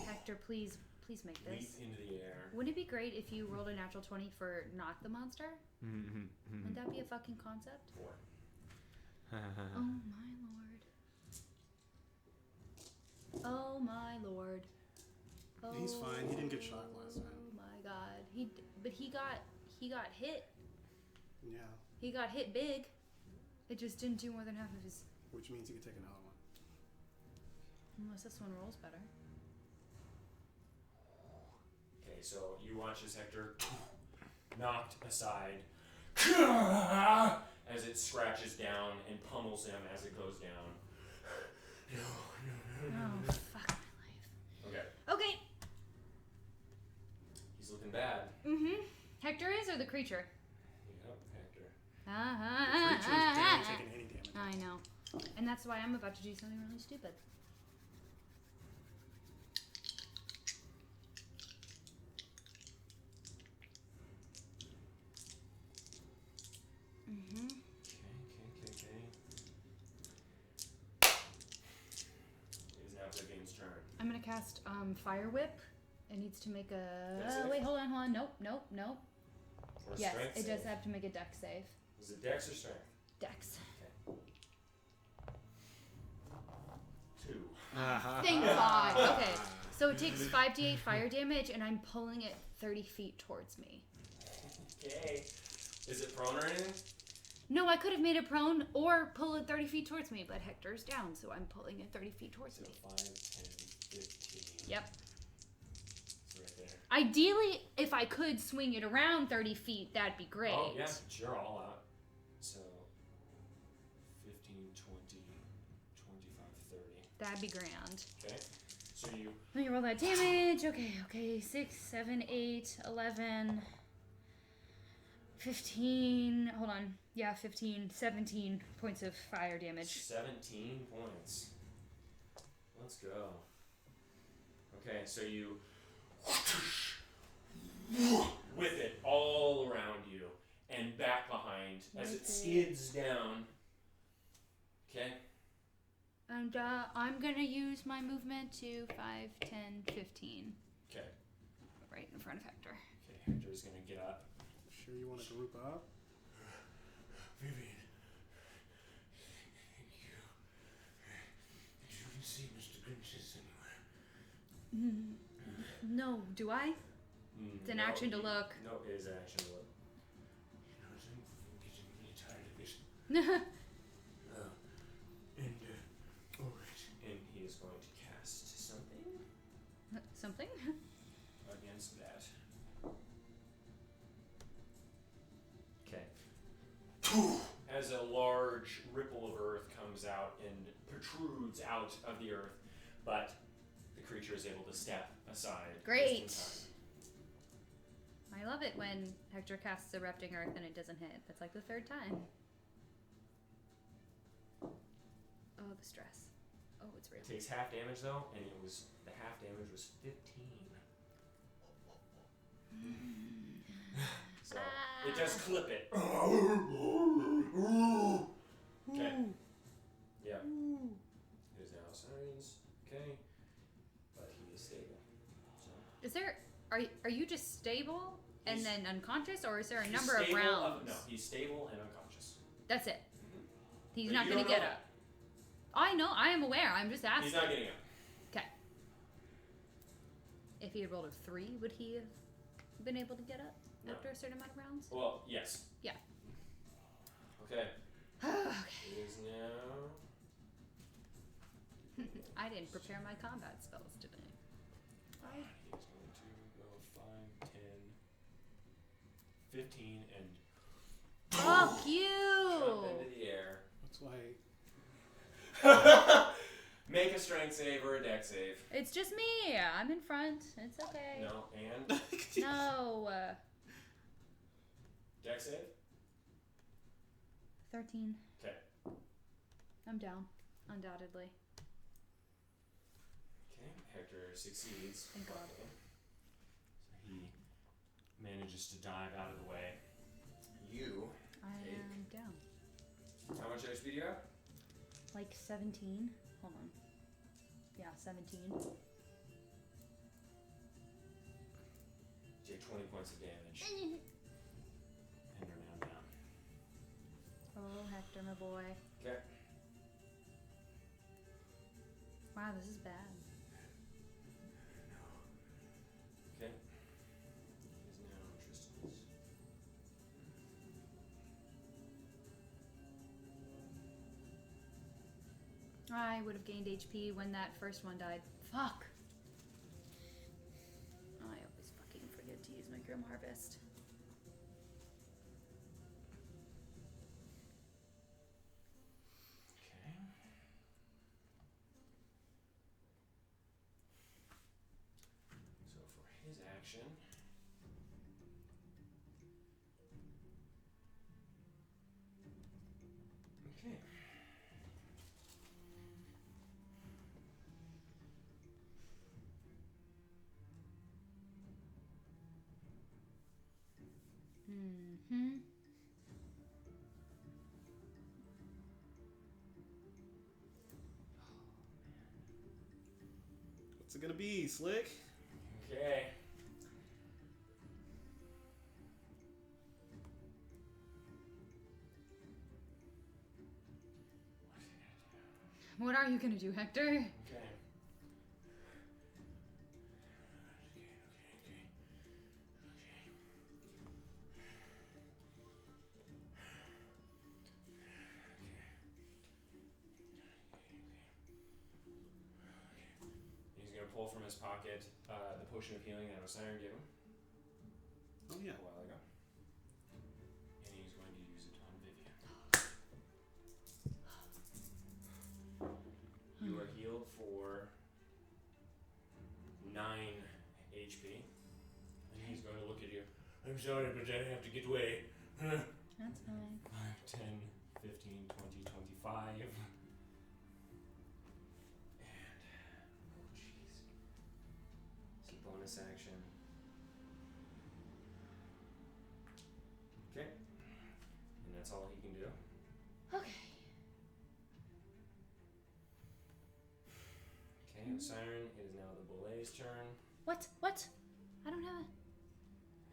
Speaker 6: Hector, please make
Speaker 2: Leap
Speaker 6: this.
Speaker 2: into the air.
Speaker 6: Wouldn't it be great if you rolled a natural 20 for not the monster? Wouldn't that be a fucking concept?
Speaker 2: 4.
Speaker 6: Oh my lord. Oh my lord. Oh,
Speaker 4: He's fine. He didn't get shot last time.
Speaker 6: Oh my god. He got hit.
Speaker 4: Yeah,
Speaker 6: He got hit big. It just didn't do more than half of his.
Speaker 4: which means he could take another one.
Speaker 6: Unless this one rolls better.
Speaker 2: Okay, so you watch as Hector knocked aside as it scratches down and pummels him as it goes down.
Speaker 6: Oh, fuck my
Speaker 2: Okay,
Speaker 6: life. Okay.
Speaker 2: he's looking bad.
Speaker 6: Hector is or the creature?
Speaker 2: Yep, Hector.
Speaker 4: The creature's barely taking any damage.
Speaker 6: I know. And that's why I'm about to do something really stupid.
Speaker 2: Okay. It is now Vivian's turn.
Speaker 6: I'm gonna cast Fire Whip. It needs to make a.
Speaker 2: Dex save?
Speaker 6: Wait, hold on. Nope.
Speaker 2: Or
Speaker 6: Yes,
Speaker 2: strength
Speaker 6: it
Speaker 2: save.
Speaker 6: does have to make a Dex save.
Speaker 2: Is it Dex or Strength?
Speaker 6: Dex.
Speaker 2: 2.
Speaker 6: Thank God. Okay, so it takes 5d8 fire damage, and I'm pulling it 30 feet towards me.
Speaker 2: Okay. Is it prone or anything?
Speaker 6: No, I could have made it prone or pull it 30 feet towards me, but Hector's down, so I'm pulling it 30 feet towards
Speaker 2: So
Speaker 6: me.
Speaker 2: 5, 10, 15.
Speaker 6: Yep.
Speaker 2: It's right there.
Speaker 6: Ideally, if I could swing it around 30 feet, that'd be great.
Speaker 2: Oh, yeah, you're all out. So 15, 20, 25, 30.
Speaker 6: That'd be grand.
Speaker 2: Okay. So you.
Speaker 6: Let me roll that damage. Okay. 6, 7, 8, 11, 15. Hold on. Yeah, 15, 17 points of fire damage.
Speaker 2: 17 points. Let's go. Okay, so you whip it all around you and back behind as it skids down. Okay.
Speaker 6: And I'm gonna use my movement to 5, 10, 15.
Speaker 2: Okay.
Speaker 6: Right in front of Hector.
Speaker 2: Okay, Hector's gonna get up.
Speaker 4: Sure you want to group up?
Speaker 5: Vivian, thank you. Did you see Mr. Princess anywhere?
Speaker 6: No, do I? It's an action to look.
Speaker 2: No, it is an action to look.
Speaker 5: You know, I'm getting really tired of this. Alright.
Speaker 2: And he is going to cast something
Speaker 6: Something?
Speaker 2: against that. Okay. As a large ripple of earth comes out and protrudes out of the earth, but the creature is able to step aside.
Speaker 6: Great.
Speaker 2: just in
Speaker 6: I love it when Hector casts Erupting Earth and it doesn't hit. That's like the 3rd time. Oh, the stress. Oh, it's real.
Speaker 2: time. It takes half damage though, and the half damage was 15. So it does clip it. Okay. Yeah. It is now Sirens. Okay. But he is stable. So
Speaker 6: Is there... Are you just stable and
Speaker 2: He's-
Speaker 6: then unconscious, or is there a
Speaker 2: he's
Speaker 6: number of
Speaker 2: stable
Speaker 6: rounds?
Speaker 2: No, he's stable and unconscious.
Speaker 6: That's it. He's
Speaker 2: But
Speaker 6: not
Speaker 2: you
Speaker 6: going to
Speaker 2: don't
Speaker 6: get
Speaker 2: know
Speaker 6: up. I know. I am aware. I'm just asking.
Speaker 2: He's not getting up.
Speaker 6: Okay. If he had rolled a 3, would he have been able to get up
Speaker 2: No.
Speaker 6: after a certain amount of rounds?
Speaker 2: Well, yes.
Speaker 6: Yeah.
Speaker 2: Okay.
Speaker 6: Okay.
Speaker 2: It is now.
Speaker 6: I didn't prepare my combat spells today.
Speaker 2: He's going to go 5, 15 and
Speaker 1: Fuck
Speaker 2: jump
Speaker 1: you!
Speaker 2: into the air.
Speaker 4: That's why.
Speaker 2: Make a strength save or a deck save.
Speaker 1: It's just me. I'm in front. It's okay.
Speaker 2: No, and
Speaker 1: No.
Speaker 2: deck save.
Speaker 1: 13.
Speaker 2: Okay.
Speaker 1: I'm down. Undoubtedly.
Speaker 2: Okay, Hector succeeds.
Speaker 1: Thank God.
Speaker 2: Okay. So he manages to dive out of the way. You.
Speaker 1: I am down.
Speaker 2: How much HP do you have?
Speaker 1: Like 17. Hold on. Yeah, 17.
Speaker 2: You take 20 points of damage. And you're now down.
Speaker 1: Oh, Hector, my boy.
Speaker 2: Okay.
Speaker 1: Wow, this is bad.
Speaker 2: Okay. It is now Tristan's.
Speaker 1: I would have gained HP when that first one died. Fuck. I always fucking forget to use my Grim Harvest.
Speaker 2: Okay. So for his action. Okay.
Speaker 1: Mm-hmm.
Speaker 4: What's it gonna be, Slick?
Speaker 2: Okay.
Speaker 1: What are you gonna do, Hector?
Speaker 2: Okay. Okay. He's gonna pull from his pocket the potion of healing that Osiris gave him
Speaker 4: Oh yeah.
Speaker 2: a while ago, and he's going to use it on Vivian. You are healed for 9 HP, and he's going to look at you. I'm sorry, but I have to get away.
Speaker 1: That's fine.
Speaker 2: 5, 10, 15, 20, 25. And, oh jeez. It's a bonus action. Okay. And that's all he can do.
Speaker 1: Okay.
Speaker 2: Okay, Siren, it is now the Belay's turn.
Speaker 1: What? What? I don't have it.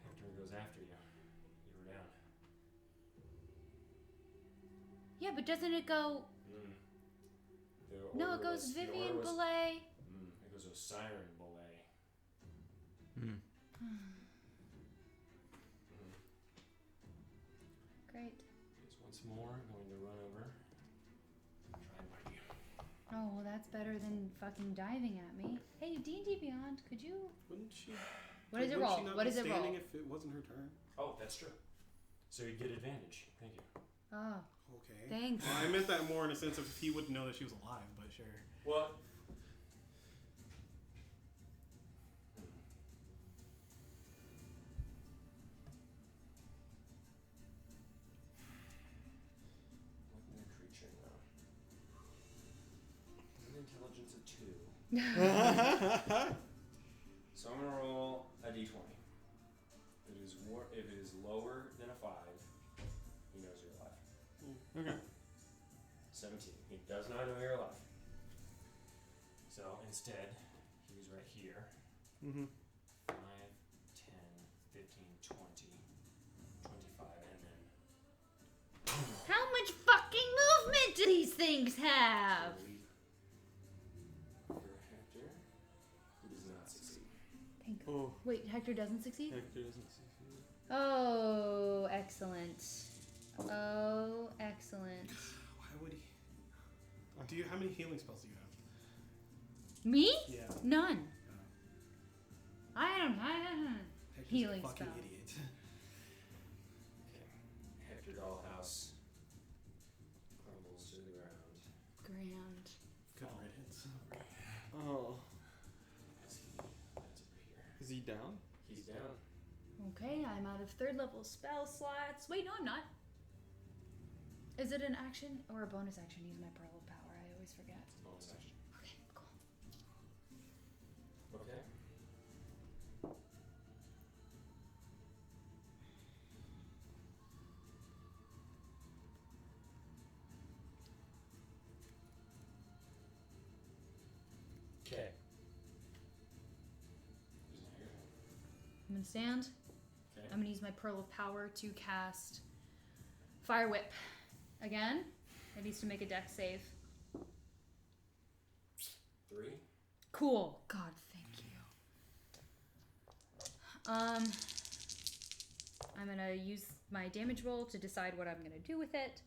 Speaker 2: Hector goes after you. You were down.
Speaker 1: Yeah, but doesn't it go...
Speaker 2: The
Speaker 1: No,
Speaker 2: order
Speaker 1: it goes
Speaker 2: was- the
Speaker 1: Vivian,
Speaker 2: order was-
Speaker 1: Belay.
Speaker 2: It goes Osiris, Belay.
Speaker 1: Great.
Speaker 2: He's once more going to run over and try and bite you.
Speaker 1: Oh, well, that's better than fucking diving at me. Hey, D&D Beyond, could you...
Speaker 4: Wouldn't she?
Speaker 1: What does it
Speaker 4: wouldn't
Speaker 1: roll?
Speaker 4: She not
Speaker 1: What
Speaker 4: be
Speaker 1: does it roll?
Speaker 4: standing if it wasn't her turn?
Speaker 2: Oh, that's true. So you get advantage. Thank you.
Speaker 1: Oh,
Speaker 4: Okay.
Speaker 1: thanks.
Speaker 4: Well, I meant that more in a sense of if he wouldn't know that she was alive, but sure.
Speaker 2: What? What can a creature know? An intelligence of 2. So I'm gonna roll a d20. If it is lower than a 5, he knows you're alive.
Speaker 4: Okay.
Speaker 2: 17. He does not know you're alive. So instead, he was right here.
Speaker 4: Mm-hmm.
Speaker 2: 5, 10, 15, 20, 25, and then
Speaker 1: How much fucking movement do these things have?
Speaker 2: leap for Hector, who does not succeed.
Speaker 1: Thank
Speaker 3: Oh,
Speaker 1: Wait, Hector doesn't succeed?
Speaker 3: Hector doesn't succeed.
Speaker 1: Oh, excellent. Oh, excellent.
Speaker 4: Why would he? Do you? How many healing spells do you have?
Speaker 1: Me?
Speaker 4: Yeah.
Speaker 1: None. I don't.
Speaker 4: Hector's
Speaker 1: Healing
Speaker 4: a fucking
Speaker 1: spell.
Speaker 4: idiot.
Speaker 2: dollhouse crumbles to the ground.
Speaker 1: Grand.
Speaker 4: Good riddance.
Speaker 3: Oh.
Speaker 2: As he lands over here.
Speaker 3: Is he down?
Speaker 2: He's down.
Speaker 1: Okay, I'm out of 3rd level spell slots. Wait, no, I'm not. Is it an action or a bonus action to use my Pearl of Power? I always forget.
Speaker 2: Bonus action.
Speaker 1: Okay, cool.
Speaker 2: Okay. Okay.
Speaker 1: I'm gonna stand.
Speaker 2: Okay.
Speaker 1: I'm gonna use my Pearl of Power to cast Fire Whip again. It needs to make a dex save.
Speaker 2: 3.
Speaker 1: Cool. God, thank you. I'm gonna use my damage roll to decide what I'm gonna do with it.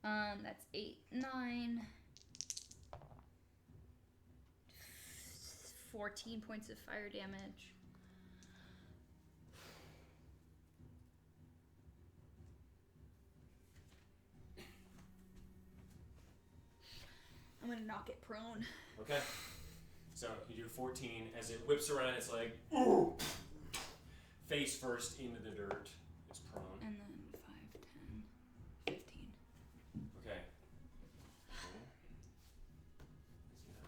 Speaker 1: That's 8, 9, 14 points of fire damage. I'm gonna knock it prone.
Speaker 2: Okay. So you do 14. As it whips around, it's like, ooh, face first into the dirt. It's prone.
Speaker 1: And then 5, 10, 15.
Speaker 2: Okay. It's now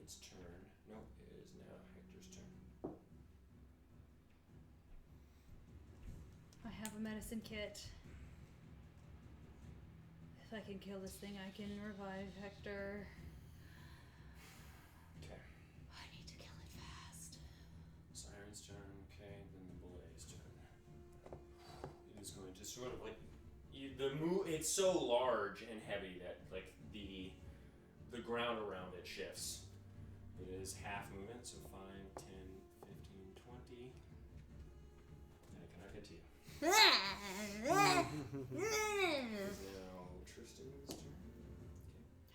Speaker 2: its turn. Nope, it is now Hector's turn.
Speaker 1: I have a medicine kit. If I can kill this thing, I can revive Hector.
Speaker 2: Okay.
Speaker 1: I need to kill it fast.
Speaker 2: Siren's turn. Okay, then the Bull's turn. It is going to sort of like it's so large and heavy that like the ground around it shifts. It is half movement, so 5, 10, 15, 20. And it cannot get to you. It is now Tristan's turn.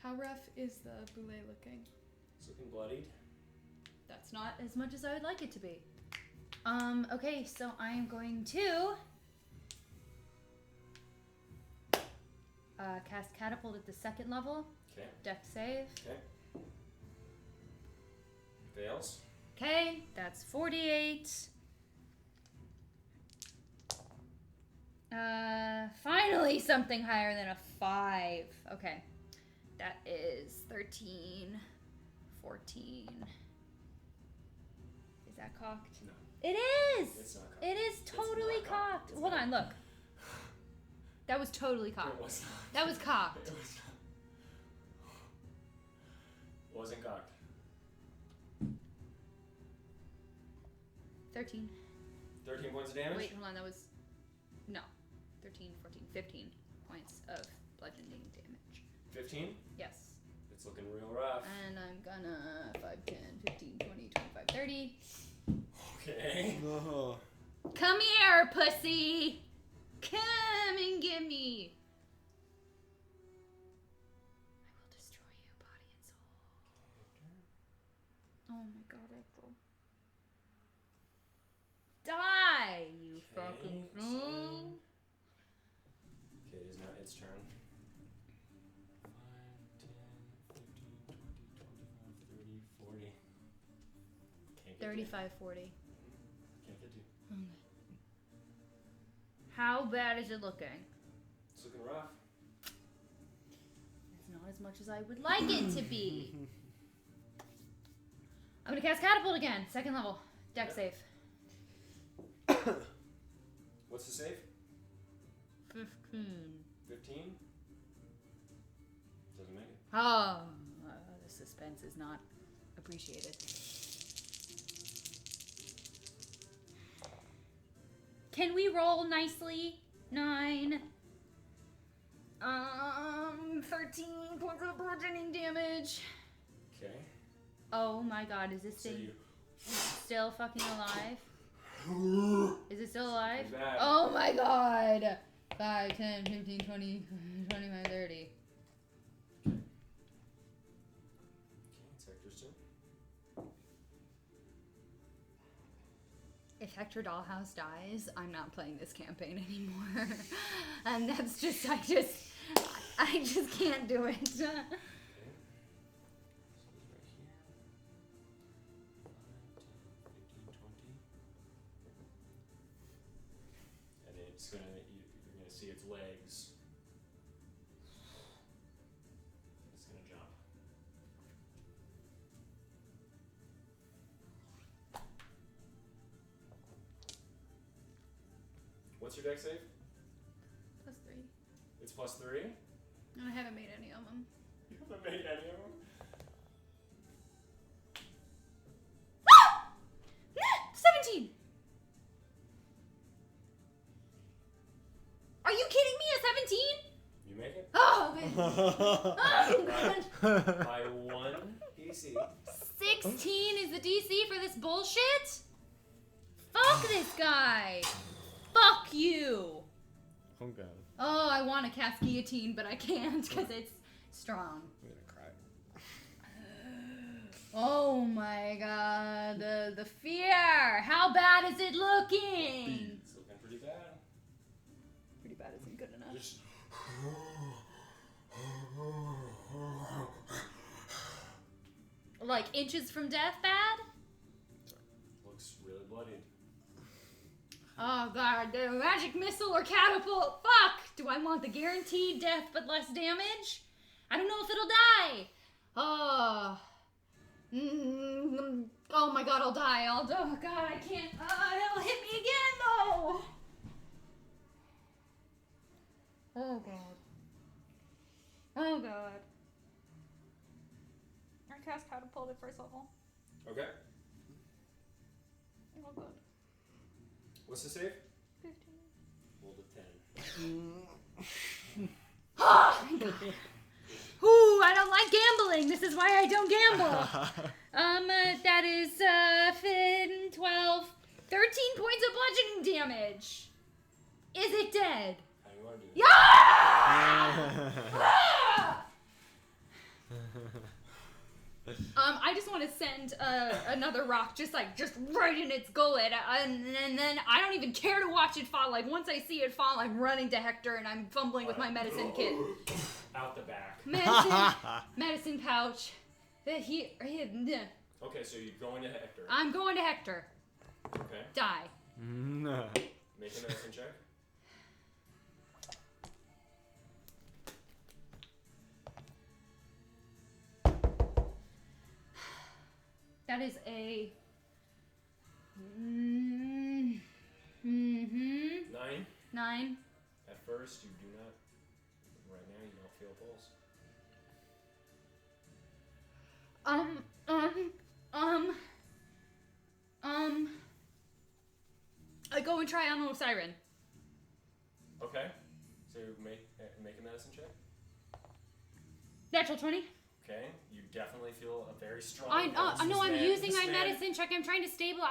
Speaker 1: How rough is the boulet looking?
Speaker 2: It's looking bloodied.
Speaker 1: That's not as much as I would like it to be. Okay, so I'm going to cast Catapult at the 2nd level.
Speaker 2: Okay.
Speaker 1: Dex save.
Speaker 2: Okay. Fails.
Speaker 1: Okay, that's 48. Finally something higher than a 5. Okay. That is 13, 14. Is that cocked?
Speaker 2: No.
Speaker 1: It is!
Speaker 2: It's not cocked.
Speaker 1: It is
Speaker 2: It's
Speaker 1: totally
Speaker 2: not
Speaker 1: cocked.
Speaker 2: It's
Speaker 1: Hold
Speaker 2: not.
Speaker 1: on, look. That was totally cocked.
Speaker 2: It was not.
Speaker 1: That was cocked.
Speaker 2: It was not. Wasn't cocked.
Speaker 1: 13.
Speaker 2: 13 points of damage?
Speaker 1: Wait, hold on, that was... No. 13, 14, 15 points of bludgeoning damage.
Speaker 2: 15?
Speaker 1: Yes.
Speaker 2: It's looking real rough.
Speaker 1: And I'm gonna 5, 10, 15, 20, 25, 30.
Speaker 2: Okay.
Speaker 3: No.
Speaker 1: Come here, pussy! Come and get me! I will destroy you, body and soul. Oh my god, April. Die, you fucking
Speaker 2: Okay,
Speaker 1: fool!
Speaker 2: Okay, it is now its turn. 5, 10, 15, 20, 25, 30, 40. Can't get
Speaker 1: 35, 40.
Speaker 2: you. Can't get you.
Speaker 1: How bad is it looking?
Speaker 2: It's looking rough.
Speaker 1: It's not as much as I would like it to be. I'm gonna cast Catapult again. 2nd level. Dex save.
Speaker 2: What's the save?
Speaker 1: 15.
Speaker 2: 15? Doesn't make it.
Speaker 1: Oh, the suspense is not appreciated. Can we roll nicely? 9. 13 points of bludgeoning damage.
Speaker 2: Okay.
Speaker 1: Oh my god, is this
Speaker 2: So
Speaker 1: thing
Speaker 2: you
Speaker 1: still fucking alive? Is it still alive?
Speaker 2: He's back.
Speaker 1: Oh my god! 5, 10, 15, 20, 25, 30.
Speaker 2: Okay, it's Hector's turn.
Speaker 1: If Hector Dollhouse dies, I'm not playing this campaign anymore. And that's just, I just can't do it.
Speaker 2: So it's right here. 5, 10, 15, 20. And it's gonna, you're gonna see its legs. It's gonna jump. What's your deck save?
Speaker 1: +3.
Speaker 2: It's +3?
Speaker 1: I haven't made any of them.
Speaker 2: You haven't made any of them?
Speaker 1: 17! Are you kidding me? A 17?
Speaker 2: You make it?
Speaker 1: Oh, man. Oh, God.
Speaker 2: By 1 DC.
Speaker 1: 16 is the DC for this bullshit? Fuck this guy. Fuck you.
Speaker 3: Oh god.
Speaker 1: Oh, I want to cast guillotine, but I can't because it's strong.
Speaker 3: I'm gonna cry.
Speaker 1: Oh my god, the fear! How bad is it looking?
Speaker 2: It's looking pretty bad.
Speaker 1: Pretty bad isn't good enough.
Speaker 2: Just
Speaker 1: Like inches from death bad?
Speaker 2: looks really bloodied.
Speaker 1: Oh god, the magic missile or catapult. Fuck! Do I want the guaranteed death but less damage? I don't know if it'll die. Oh. Oh my god, I'll die. Oh god, I can't. It'll hit me again though. Oh god. Oh god. I cast catapult at first level.
Speaker 2: Okay.
Speaker 1: Oh god.
Speaker 2: What's the save?
Speaker 1: 15.
Speaker 2: Roll a 10.
Speaker 1: Ooh, I don't like gambling. This is why I don't gamble. That is 12, 13 points of bludgeoning damage. Is it dead?
Speaker 2: How do you want to do this?
Speaker 1: Yeah! I just want to send another rock just right in its gullet, and then I don't even care to watch it fall. Like once I see it fall, I'm running to Hector and I'm fumbling with my medicine kit.
Speaker 2: Out the back.
Speaker 1: Medicine pouch.
Speaker 2: Okay, so you're going to Hector.
Speaker 1: I'm going to Hector.
Speaker 2: Okay.
Speaker 1: Die.
Speaker 3: No.
Speaker 2: Make a medicine check.
Speaker 1: That is a
Speaker 2: 9.
Speaker 1: 9.
Speaker 2: At first, you do not. Right now, you don't feel a pulse.
Speaker 1: I go and try on Siren.
Speaker 2: Okay. So make a medicine check.
Speaker 1: Natural 20.
Speaker 2: Okay. You definitely feel a very strong.
Speaker 1: I
Speaker 2: pulse.
Speaker 1: know.
Speaker 2: This
Speaker 1: I'm
Speaker 2: man-
Speaker 1: using
Speaker 2: this
Speaker 1: my
Speaker 2: man-
Speaker 1: medicine check. I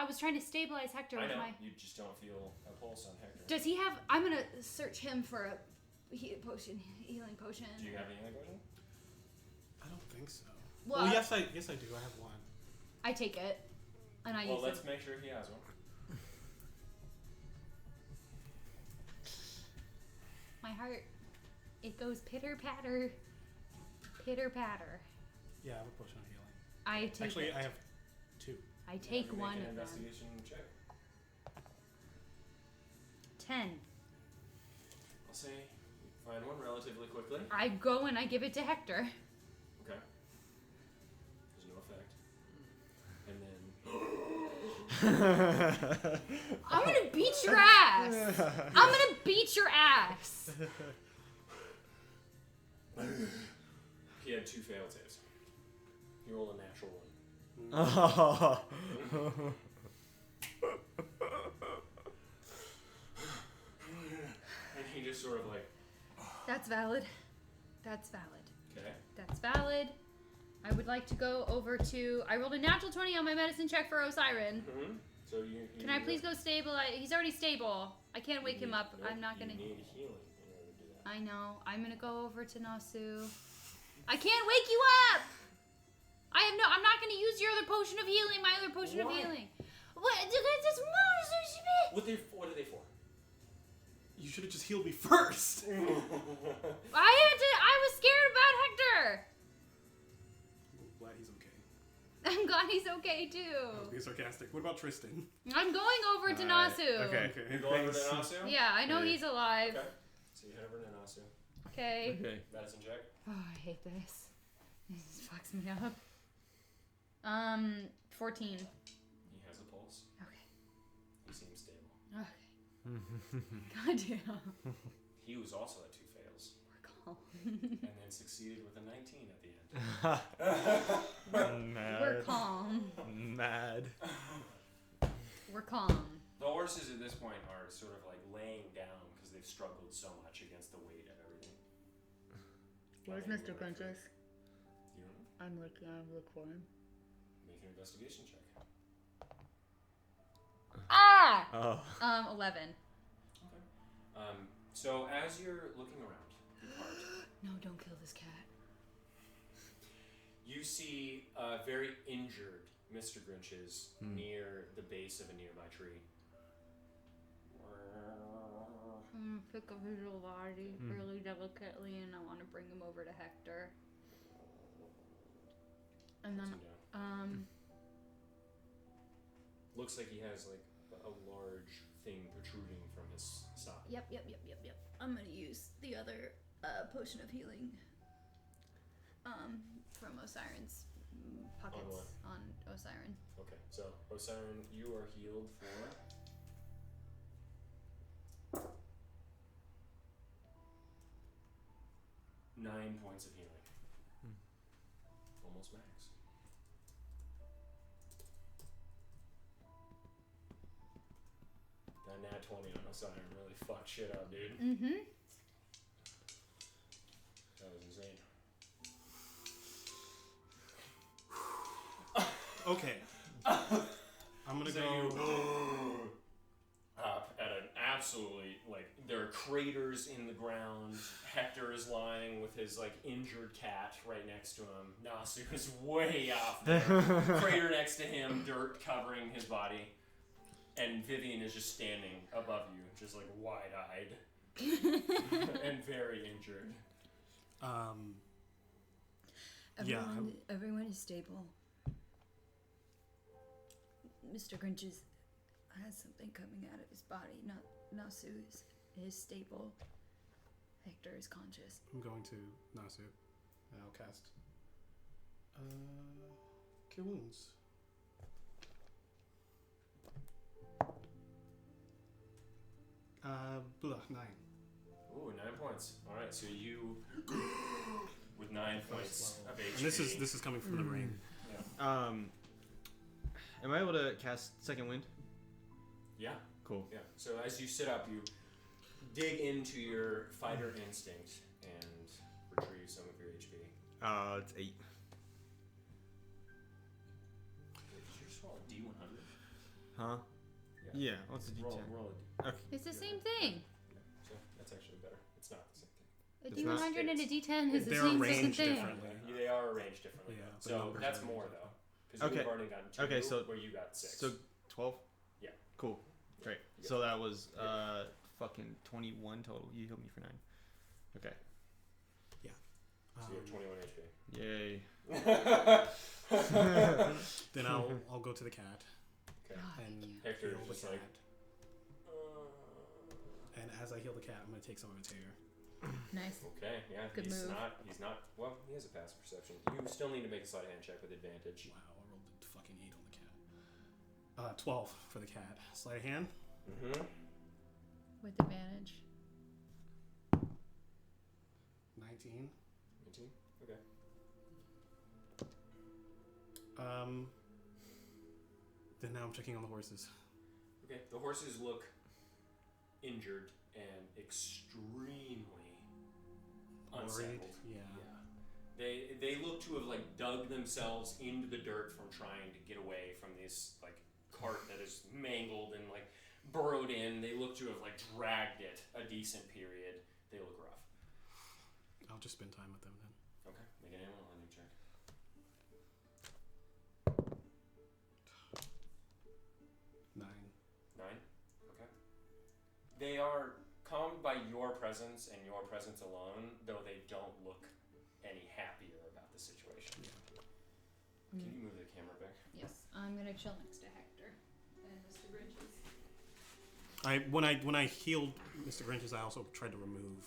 Speaker 1: was trying to stabilize Hector
Speaker 2: I
Speaker 1: with
Speaker 2: know.
Speaker 1: my.
Speaker 2: You just don't feel a pulse on Hector.
Speaker 1: Does he have? I'm gonna search him for a healing potion.
Speaker 2: Do you have any healing potion?
Speaker 4: I don't think so.
Speaker 1: Well,
Speaker 4: Yes, I do. I have one.
Speaker 1: I take it, and I
Speaker 2: Well,
Speaker 1: use
Speaker 2: let's
Speaker 1: it.
Speaker 2: make sure he has one.
Speaker 1: My heart, it goes pitter patter, pitter patter.
Speaker 4: Yeah, I have a potion of healing.
Speaker 1: I take
Speaker 4: Actually,
Speaker 1: it.
Speaker 4: I have 2.
Speaker 1: I take
Speaker 2: Make
Speaker 1: one
Speaker 2: an
Speaker 1: of them.
Speaker 2: investigation check.
Speaker 1: 10.
Speaker 2: I'll say you find one relatively quickly.
Speaker 1: I go and I give it to Hector.
Speaker 2: Okay. There's no effect. And then
Speaker 1: I'm gonna beat your ass. I'm gonna beat your ass.
Speaker 2: he had 2 failed saves. He rolled a natural 1.
Speaker 3: Oh.
Speaker 2: And he just sort of like,
Speaker 1: That's valid. That's valid.
Speaker 2: okay.
Speaker 1: That's valid. I would like to go over to. I rolled a natural 20 on my medicine check for Osiren.
Speaker 2: Mm-hmm. So you
Speaker 1: Can I please go stable? He's already stable. I can't wake him up. I'm not gonna.
Speaker 2: You need healing in order to do that.
Speaker 1: I know. I'm gonna go over to Nasu. I can't wake you up. I'm not gonna use your other potion of healing. My other potion of
Speaker 2: Why?
Speaker 1: healing. What? This
Speaker 2: What are they for?
Speaker 4: You should have just healed me first.
Speaker 6: I was scared about Hector.
Speaker 4: I'm glad he's okay.
Speaker 6: I'm glad he's okay
Speaker 4: I was
Speaker 6: too.
Speaker 4: being sarcastic. What about Tristan?
Speaker 6: I'm going over to Nasu.
Speaker 3: Okay.
Speaker 2: You go over to Nasu?
Speaker 6: Yeah, I know
Speaker 3: Yeah.
Speaker 6: he's alive.
Speaker 2: Okay. So you head over to Nasu.
Speaker 6: Okay.
Speaker 3: Okay.
Speaker 2: Medicine check.
Speaker 6: Oh, I hate this. This fucks me up. 14.
Speaker 2: He has a pulse.
Speaker 6: Okay.
Speaker 2: He seems stable.
Speaker 6: God damn.
Speaker 2: He was also at 2 fails.
Speaker 6: We're calm.
Speaker 2: And then succeeded with a 19 at the end.
Speaker 3: Mad.
Speaker 6: We're calm.
Speaker 3: Mad.
Speaker 6: We're calm.
Speaker 2: The horses at this point are sort of like laying down because they've struggled so much against the weight of everything.
Speaker 6: Where's Mr. Princess?
Speaker 2: You don't know?
Speaker 6: I'm looking. I'll look for him.
Speaker 2: Make an investigation check.
Speaker 6: Ah!
Speaker 3: Oh.
Speaker 6: 11.
Speaker 2: Okay. So as you're looking around the cart,
Speaker 1: No, don't kill this cat.
Speaker 2: you see a very injured Mr. Grinches near the base of a nearby tree.
Speaker 6: I'm gonna pick up his little body really delicately, and I want to bring him over to Hector. And then,
Speaker 2: Puts him down.
Speaker 6: um,
Speaker 2: Looks like he has like a large thing protruding from his side.
Speaker 1: Yep. I'm gonna use the other potion of healing. From Osiren's pockets on Osiren.
Speaker 2: Okay, so Osiren, you are healed for 9 points of healing. Almost max. That nat 20 on Osiren really fucked shit up, dude.
Speaker 6: mm-hmm.
Speaker 2: That was insane.
Speaker 4: Okay. I'm gonna
Speaker 2: So
Speaker 4: go.
Speaker 2: you up at an absolutely, like, there are craters in the ground. Hector is lying with his like injured cat right next to him. Nasu is way off there. Crater next to him, dirt covering his body. And Vivian is just standing above you, just like wide-eyed and very injured.
Speaker 4: Yeah.
Speaker 1: Everyone is stable. Mr. Grinches has something coming out of his body. Nasu is stable. Hector is conscious.
Speaker 4: I'm going to Nasu, and I'll cast Cure Wounds. Blah, 9.
Speaker 2: Ooh, 9 points. All right, so you, with 9 points of HP.
Speaker 4: And this is coming from the brain.
Speaker 2: Yeah.
Speaker 3: Am I able to cast Second Wind?
Speaker 2: Yeah.
Speaker 3: Cool.
Speaker 2: Yeah. So as you sit up, you dig into your fighter instinct and retrieve some of your HP.
Speaker 3: It's 8.
Speaker 2: Wait, did you just roll a D100?
Speaker 3: Huh? Yeah. What's the D10?
Speaker 2: Roll
Speaker 3: Okay.
Speaker 6: It's the same thing.
Speaker 2: so that's actually better. It's not the same thing.
Speaker 6: A
Speaker 3: It's not-
Speaker 6: D100 and a D10 is the
Speaker 4: They're
Speaker 6: same fucking
Speaker 4: arranged
Speaker 6: thing.
Speaker 4: differently.
Speaker 2: They are arranged differently.
Speaker 4: Yeah, the
Speaker 2: So
Speaker 4: numbers
Speaker 2: that's
Speaker 4: are
Speaker 2: more
Speaker 4: arranged
Speaker 2: though. Because
Speaker 3: Okay.
Speaker 2: you've already gotten 2,
Speaker 3: Okay, so-
Speaker 2: where you got 6.
Speaker 3: So 12?
Speaker 2: Yeah.
Speaker 3: Cool. Great.
Speaker 2: Yeah.
Speaker 3: So that was fucking 21 total. You healed me for 9. Okay.
Speaker 2: So you have 21 HP.
Speaker 3: Yay.
Speaker 4: Then I'll go to the cat
Speaker 2: Okay.
Speaker 4: and
Speaker 2: Hector
Speaker 4: heal
Speaker 2: is
Speaker 4: the
Speaker 2: just
Speaker 4: cat.
Speaker 2: like,
Speaker 4: And as I heal the cat, I'm gonna take some of its hair.
Speaker 6: Nice.
Speaker 2: okay, yeah.
Speaker 6: Good
Speaker 2: he's
Speaker 6: move.
Speaker 2: not, well, he has a passive perception. You still need to make a sleight of hand check with advantage.
Speaker 4: Wow, I rolled a fucking 8 on the cat. 12 for the cat. Sleight of hand.
Speaker 2: Mm-hmm.
Speaker 6: With advantage.
Speaker 4: 19.
Speaker 2: 18? Okay.
Speaker 4: Then now I'm checking on the horses.
Speaker 2: Okay, the horses look injured and extremely unsettled.
Speaker 4: Yeah.
Speaker 2: They look to have like dug themselves into the dirt from trying to get away from this like cart that is mangled and like burrowed in. They look to have like dragged it a decent period. They look rough.
Speaker 4: I'll just spend time with them then.
Speaker 2: Okay, make an animal handling check.
Speaker 4: 9.
Speaker 2: 9. They are calmed by your presence and your presence alone, though they don't look any happier about the situation. Can you move the camera back?
Speaker 6: Yes, I'm gonna chill next to Hector and Mr. Bridges.
Speaker 4: When I healed Mr. Grinches, I also tried to remove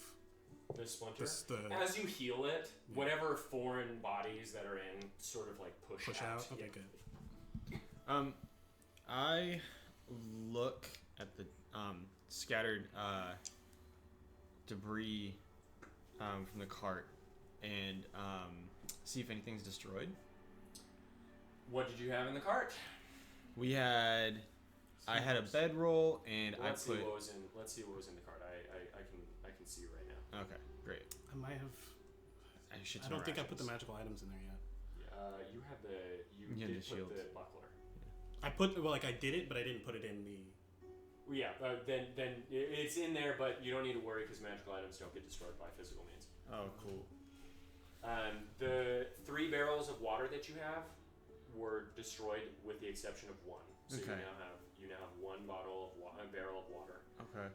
Speaker 2: The splinter?
Speaker 4: the
Speaker 2: As you heal it, whatever foreign bodies that are in sort of like push out.
Speaker 4: Okay,
Speaker 2: Yeah.
Speaker 4: good.
Speaker 3: I look at the scattered debris from the cart and see if anything's destroyed.
Speaker 2: What did you have in the cart?
Speaker 3: I had a bedroll and
Speaker 2: Let's
Speaker 3: I put.
Speaker 2: see what was in. Let's see what was in the cart. I can see right now.
Speaker 3: Okay, great.
Speaker 4: I might have. I don't think I put the magical items in there yet.
Speaker 2: You had the. You
Speaker 3: had
Speaker 2: did
Speaker 3: the
Speaker 2: put
Speaker 3: shield.
Speaker 2: the buckler.
Speaker 4: I did it, but I didn't put it in the.
Speaker 2: Well, yeah. Then it's in there, but you don't need to worry because magical items don't get destroyed by physical means.
Speaker 3: Oh, cool.
Speaker 2: The 3 barrels of water that you have were destroyed with the exception of one. So
Speaker 3: Okay.
Speaker 2: you now have one barrel of water.
Speaker 3: Okay.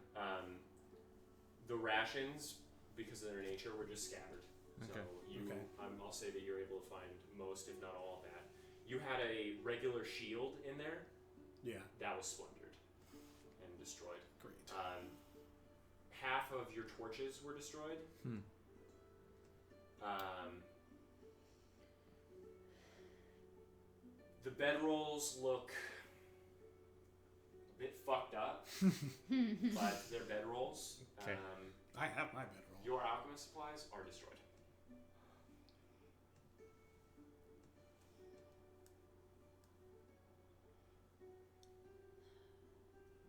Speaker 2: The rations, because of their nature, were just scattered. So
Speaker 3: Okay.
Speaker 2: I'll say that you're able to find most, if not all, of that. You had a regular shield in there
Speaker 4: Yeah.
Speaker 2: that was splintered and destroyed.
Speaker 4: Great.
Speaker 2: Half of your torches were destroyed. The bedrolls look a bit fucked up, but they're bedrolls.
Speaker 3: Okay.
Speaker 4: I have my bedroll.
Speaker 2: Your alchemist supplies are destroyed.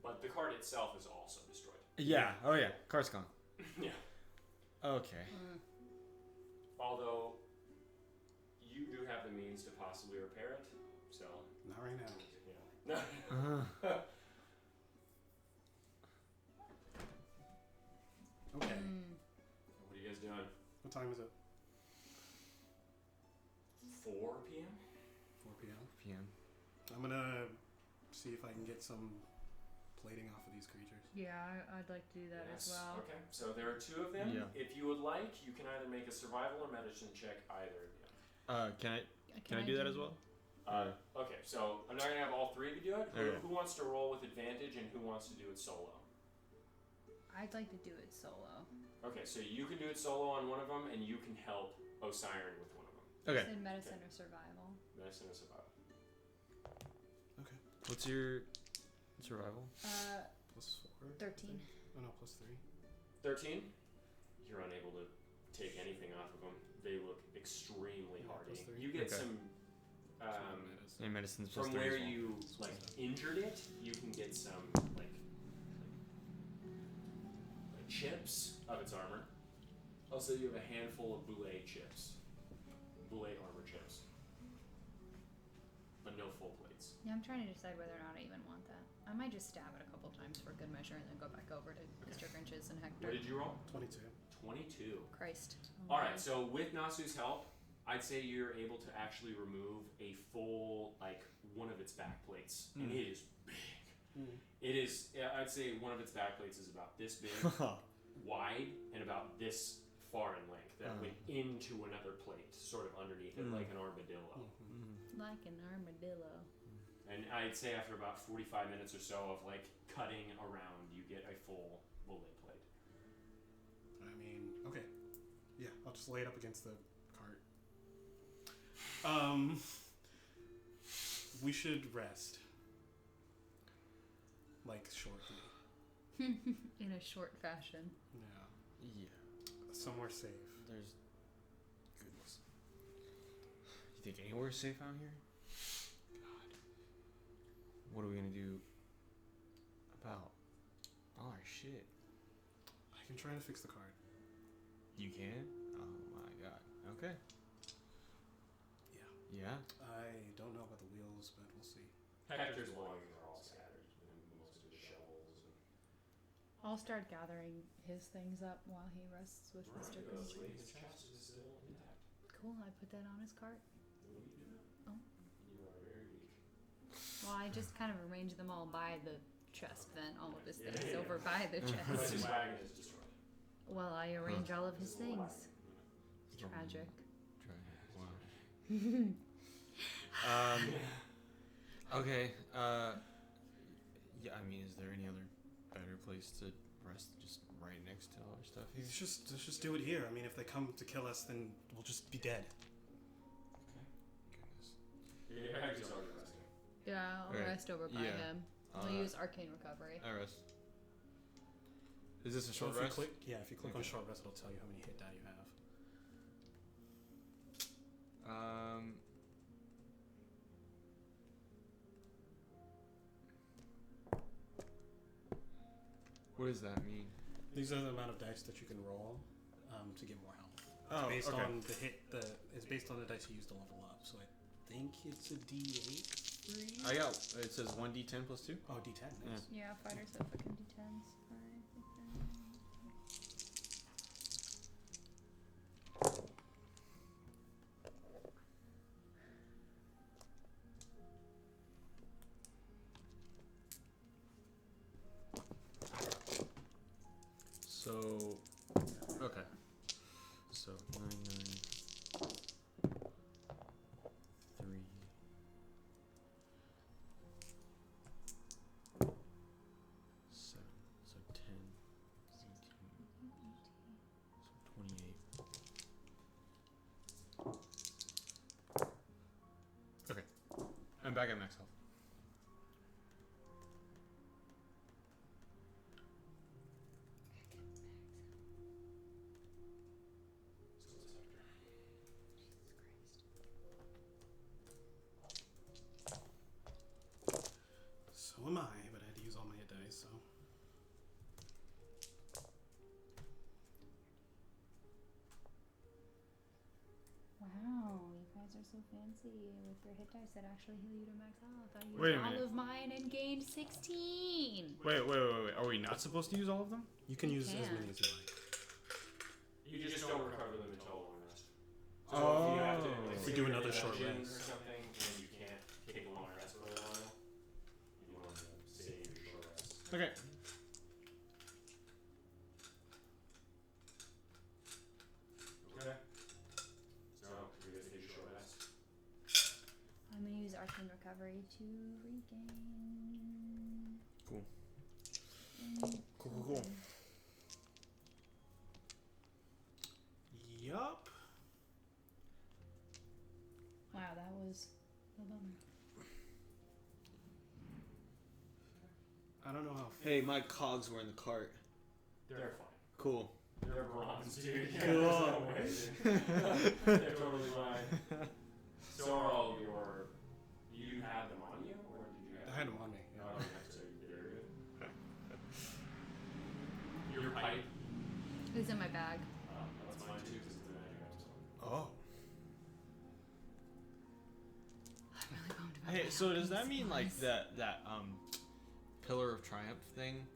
Speaker 2: But the cart itself is also destroyed.
Speaker 3: Yeah. Oh yeah. Cart's gone.
Speaker 2: Yeah.
Speaker 3: Okay.
Speaker 2: Although you do have the means to possibly repair it, so
Speaker 4: Not right now.
Speaker 2: yeah.
Speaker 4: Okay.
Speaker 2: What are you guys doing?
Speaker 4: What time is it?
Speaker 2: 4 p.m.
Speaker 4: 4 p.m.
Speaker 3: PM.
Speaker 4: I'm gonna see if I can get some plating off of these creatures.
Speaker 1: Yeah, I'd like to do that as
Speaker 2: Yes.
Speaker 1: well.
Speaker 2: Okay, so there are 2 of them.
Speaker 3: Yeah.
Speaker 2: If you would like, you can either make a survival or medicine check either of them.
Speaker 3: Can I do that as well?
Speaker 2: Okay, so I'm not gonna have all 3 of you do it.
Speaker 3: Okay.
Speaker 2: Who wants to roll with advantage and who wants to do it solo?
Speaker 1: I'd like to do it solo.
Speaker 2: Okay, so you can do it solo on one of them, and you can help Osiren with one of them.
Speaker 3: Okay.
Speaker 1: In medicine or survival.
Speaker 2: Medicine is about.
Speaker 4: Okay.
Speaker 3: What's your survival?
Speaker 4: Plus 4.
Speaker 1: 13.
Speaker 4: Oh no, plus 3.
Speaker 2: 13. You're unable to take anything off of them. They look extremely
Speaker 4: Yeah,
Speaker 2: hardy.
Speaker 4: plus 3.
Speaker 2: You get
Speaker 3: Okay.
Speaker 2: some.
Speaker 3: And medicine's plus
Speaker 2: From
Speaker 3: 3
Speaker 2: where
Speaker 3: as well.
Speaker 2: you like injured it, you can get some like chips of its armor. Also, you have a handful of boulet chips, boulet armor chips, but no full plates.
Speaker 1: Yeah, I'm trying to decide whether or not I even want that. I might just stab it a couple times for good measure and then go back over to Mr. Grinches and Hector.
Speaker 2: What did you roll?
Speaker 4: 22.
Speaker 2: 22.
Speaker 1: Christ.
Speaker 2: All right, so with Nasu's help, I'd say you're able to actually remove a full, like, one of its back plates. And it is big. It is, I'd say one of its back plates is about this big, wide, and about this far in length. That went into another plate, sort of underneath it, like an armadillo.
Speaker 1: Like an armadillo.
Speaker 2: And I'd say after about 45 minutes or so of, like, cutting around, you get a full bullet plate.
Speaker 4: I mean, okay. Yeah, I'll just lay it up against the cart. We should rest. Like, shortly.
Speaker 1: In a short fashion.
Speaker 4: Yeah.
Speaker 3: Yeah.
Speaker 4: Somewhere safe.
Speaker 3: There's goodness. You think anywhere's safe out here? God. What are we gonna do about all our shit?
Speaker 4: I can try to fix the cart.
Speaker 3: You can? Oh my god. Okay.
Speaker 4: Yeah.
Speaker 3: Yeah.
Speaker 4: I don't know about the wheels, but we'll see.
Speaker 2: Hector's belongings are all scattered, and most of his shovels.
Speaker 1: I'll start gathering his things up while he rests with Mr.
Speaker 2: Miraculously,
Speaker 1: Grinches.
Speaker 2: his chest is still intact.
Speaker 1: Cool, I put that on his cart.
Speaker 2: No, you do not.
Speaker 1: Oh.
Speaker 2: You are very weak.
Speaker 1: Well, I just kind of arranged them all by the
Speaker 6: chest then, all of his things over by the
Speaker 2: But
Speaker 6: chest.
Speaker 2: his wagon is destroyed.
Speaker 1: Well, I arrange all of his things. It's tragic.
Speaker 3: Okay. Yeah. I mean, is there any other better place to rest? Just right next to all our stuff here.
Speaker 4: Let's just do it here. I mean, if they come to kill us, then we'll just be dead.
Speaker 3: Goodness.
Speaker 2: Yeah, Hagrid's already resting.
Speaker 6: Yeah, I'll
Speaker 3: Right.
Speaker 6: rest over by
Speaker 3: Yeah.
Speaker 6: him. I'll use Arcane Recovery.
Speaker 3: I rest. Is this a
Speaker 4: So
Speaker 3: short
Speaker 4: if you
Speaker 3: rest?
Speaker 4: click, if you click on
Speaker 3: Okay.
Speaker 4: short rest, it'll tell you how many hit die you have.
Speaker 3: What does that mean?
Speaker 4: These are the amount of dice that you can roll to get more health.
Speaker 3: Oh,
Speaker 4: Based
Speaker 3: okay.
Speaker 4: on it's based on the dice you use to level up. So I think it's a D8 for you.
Speaker 3: I got. It says 1d10 plus 2.
Speaker 4: Oh, D10. Nice.
Speaker 6: Yeah, fighters have fucking D10s.
Speaker 3: So, okay. So 9, 3. Seven. So 10, 18, so 28. Okay. I'm back at max health.
Speaker 4: So am I, but I had to use all my hit dice. So
Speaker 1: Wow, you guys are so fancy with your hit dice that actually heal you to max health. I used
Speaker 3: Wait a
Speaker 1: all
Speaker 3: minute.
Speaker 1: of mine and gained 16.
Speaker 3: Wait. Are we not supposed to use all of them?
Speaker 4: you can use as
Speaker 1: can.
Speaker 4: many as you like.
Speaker 2: You just don't recover them until long rest. So
Speaker 3: Oh.
Speaker 2: if you have to,
Speaker 4: If
Speaker 2: say
Speaker 4: we do
Speaker 2: you're in
Speaker 4: another
Speaker 2: a
Speaker 4: short
Speaker 2: dungeon
Speaker 4: rest.
Speaker 2: or something, and you can't take a long rest for a while, you want to save your short rest.
Speaker 3: Okay.
Speaker 2: Okay. So you guys take a short rest.
Speaker 1: I'm gonna use Arcane Recovery to regain.
Speaker 3: Cool.
Speaker 1: Cool.
Speaker 4: Yup.
Speaker 1: Wow, that was a bummer.
Speaker 4: I don't know how.
Speaker 3: Hey, my cogs were in the cart.
Speaker 2: They're fine.
Speaker 3: Cool.
Speaker 2: They're bronze, dude. Yeah,
Speaker 3: Cool.
Speaker 2: there's no way, dude. They're totally fine. So are all your. You had them on you, or did you have?
Speaker 4: I had them on me.
Speaker 2: No, I don't have to. Very good. Your pipe.
Speaker 6: It's in my bag.
Speaker 2: That's mine too, because it's a magic item.
Speaker 4: Oh.
Speaker 1: I'm really bummed about
Speaker 3: Hey,
Speaker 1: that.
Speaker 3: so does that mean like
Speaker 1: Supplies.
Speaker 3: that Pillar of Triumph thing?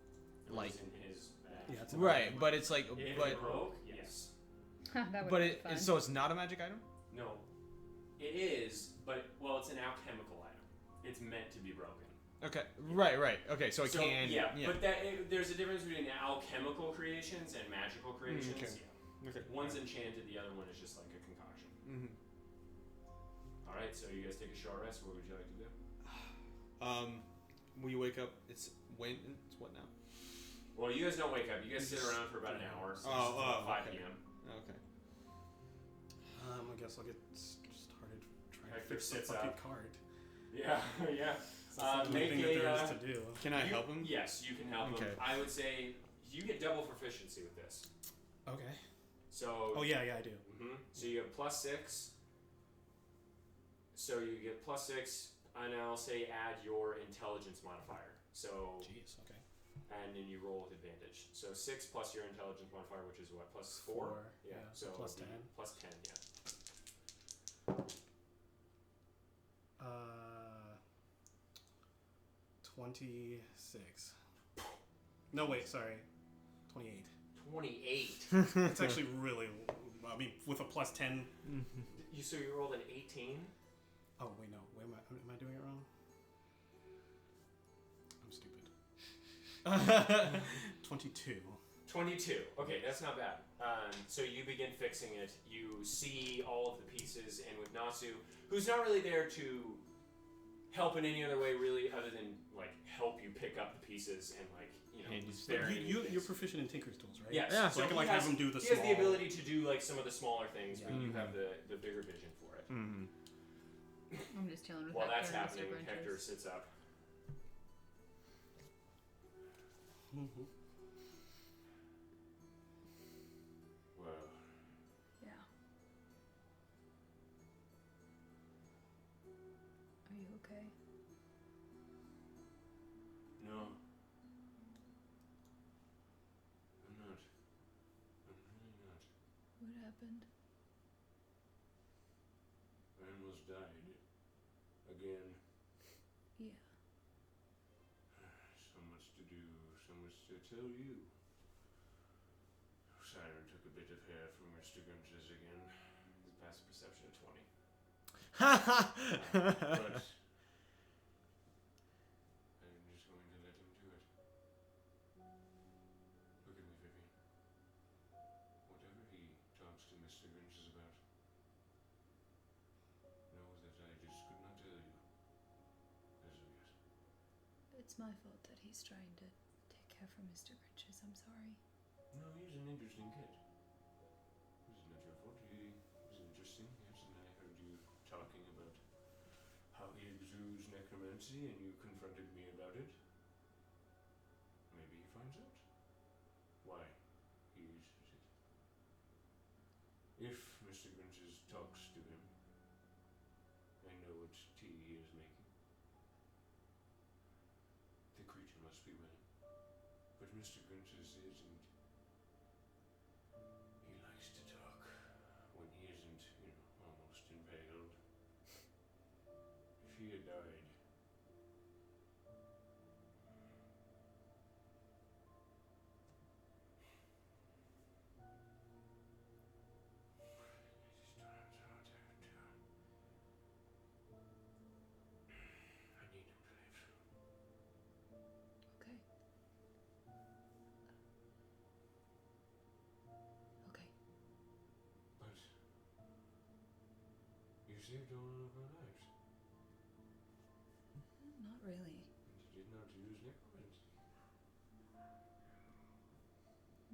Speaker 2: It
Speaker 3: Like-
Speaker 2: was in his bag.
Speaker 4: Yeah, it's
Speaker 3: Right, but it's like,
Speaker 2: If
Speaker 3: but
Speaker 2: it broke, yes.
Speaker 6: That would
Speaker 3: but
Speaker 6: be
Speaker 3: it
Speaker 6: fun.
Speaker 3: so it's not a magic item.
Speaker 2: No. It is, but well, it's an alchemical item. It's meant to be broken.
Speaker 3: Okay, right. Okay, so it can.
Speaker 2: Yeah, but there's a difference between alchemical creations and magical creations.
Speaker 3: okay.
Speaker 2: Yeah.
Speaker 3: Okay.
Speaker 2: One's enchanted, the other one is just like a concoction.
Speaker 3: Mm-hmm.
Speaker 2: All right, so you guys take a short rest. What would you like to do?
Speaker 3: When you wake up, it's what now?
Speaker 2: Well, you guys don't wake up. You guys sit around for about an hour. So it's about 5
Speaker 3: okay.
Speaker 2: p.m.
Speaker 3: Okay.
Speaker 4: I guess I'll get started trying to
Speaker 2: Hector
Speaker 4: fix the
Speaker 2: sits
Speaker 4: fucking
Speaker 2: up.
Speaker 4: card.
Speaker 2: Yeah, yeah.
Speaker 4: That's the only
Speaker 2: Make
Speaker 4: thing that there is
Speaker 2: a.
Speaker 4: to do.
Speaker 3: Can I help him?
Speaker 2: Yes, you can help
Speaker 3: Okay.
Speaker 2: him. I would say you get double proficiency with this.
Speaker 4: Okay.
Speaker 2: So.
Speaker 4: Oh yeah, I do.
Speaker 2: So you get +6. So you get +6, and I'll say add your intelligence modifier. So,
Speaker 4: Jeez. Okay.
Speaker 2: and then you roll with advantage. So 6 plus your intelligence modifier, which is what, +4?
Speaker 4: Four,
Speaker 2: Yeah.
Speaker 4: yeah,
Speaker 2: So
Speaker 4: so plus
Speaker 2: it'd be
Speaker 4: 10.
Speaker 2: +10. Yeah.
Speaker 4: 26. No, wait. Sorry. 28.
Speaker 2: 28.
Speaker 4: It's actually really. I mean, with a +10.
Speaker 2: So you rolled an 18.
Speaker 4: Oh wait, no. Wait, am I doing it wrong? I'm stupid. 22.
Speaker 2: 22. Okay, that's not bad. So you begin fixing it. You see all of the pieces, and with Nasu, who's not really there to help in any other way, really, other than like help you pick up the pieces and like
Speaker 3: Handy
Speaker 2: spare
Speaker 4: But
Speaker 2: any
Speaker 4: you're
Speaker 2: things.
Speaker 4: proficient in Tinker's tools, right?
Speaker 2: Yes.
Speaker 3: Yeah.
Speaker 4: So I can
Speaker 2: he
Speaker 4: like
Speaker 2: has,
Speaker 4: have him do the
Speaker 2: he
Speaker 4: small.
Speaker 2: has the ability to do like some of the smaller things, but you
Speaker 3: Mhm.
Speaker 2: have the bigger vision for it.
Speaker 3: Mm-hmm.
Speaker 6: I'm just chilling with
Speaker 2: While
Speaker 6: Hector
Speaker 2: that's
Speaker 6: and Mr.
Speaker 2: happening, Hector
Speaker 6: Grinches.
Speaker 2: sits up.
Speaker 4: Mhm.
Speaker 5: Well,
Speaker 6: Yeah. Are you okay?
Speaker 5: no. I'm not. I'm really not.
Speaker 6: What happened?
Speaker 5: I almost died. Again.
Speaker 6: Yeah.
Speaker 5: So much to do, so much to tell you. Siren took a bit of hair from Mr. Grinch's again.
Speaker 2: His passive perception of 20.
Speaker 5: But I'm just going to let him do it. Look at me, Vivian. Whatever he talks to Mr. Grinch's about, know that I just could not tell you. As of yet.
Speaker 6: It's my fault that he's trying to take care for Mr. Grinches. I'm sorry.
Speaker 5: No, he's an interesting kid. It's not your fault. He was interesting, yes, and I heard you talking about how he exudes necromancy, and you confronted me about it. Maybe he finds out why he uses it. If Mr. Grinches talks to him, I know what tea he is making. The creature must be willing. But Mr. Grinches isn't. He likes to talk when he isn't, almost impaled. If he had died. I need him to live.
Speaker 6: Okay. Okay.
Speaker 5: But you saved all of our lives,
Speaker 6: Not really.
Speaker 5: and you did not use necromancy.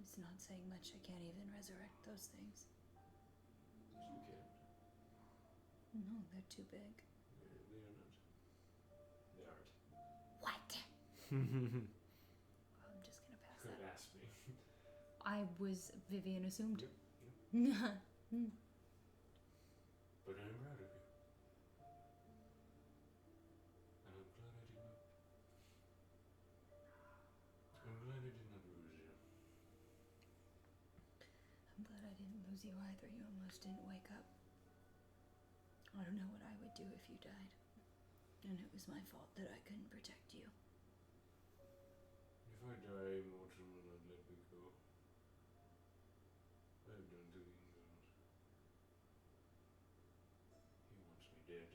Speaker 6: It's not saying much. I can't even resurrect those things.
Speaker 5: Yes, you can.
Speaker 6: No, they're too big.
Speaker 5: They are not. They aren't.
Speaker 6: What? I'm just gonna pass
Speaker 5: Could
Speaker 6: that.
Speaker 5: ask me.
Speaker 1: I was Vivian assumed.
Speaker 5: Yep. But I'm proud of you. And I'm glad I did not. I'm glad I did not lose you.
Speaker 6: I'm glad I didn't lose you either. You almost didn't wake up. I don't know what I would do if you died. And it was my fault that I couldn't protect you.
Speaker 5: If I die, mortal will not let me go. I have done to the Anvil. He wants me dead.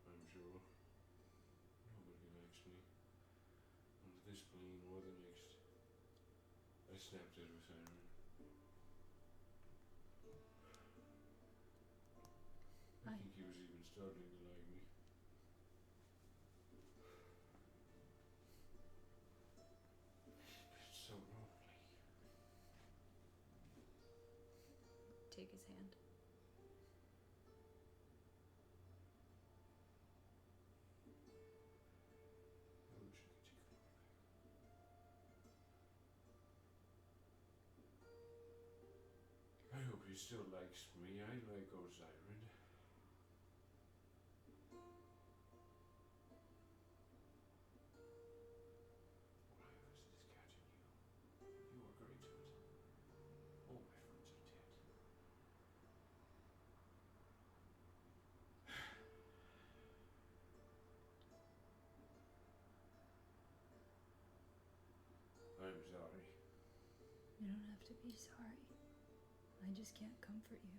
Speaker 5: I'm sure. Nobody likes me. On this plane or the next. I snapped at a siren. I think he was even starting to like me. It's so lonely.
Speaker 6: Take his hand.
Speaker 5: I wish I could take him back. I hope he still likes me. I like Osiris. Why was this cat in you? You were great to it. All my friends are dead. I'm sorry.
Speaker 6: You don't have to be sorry. I just can't comfort you.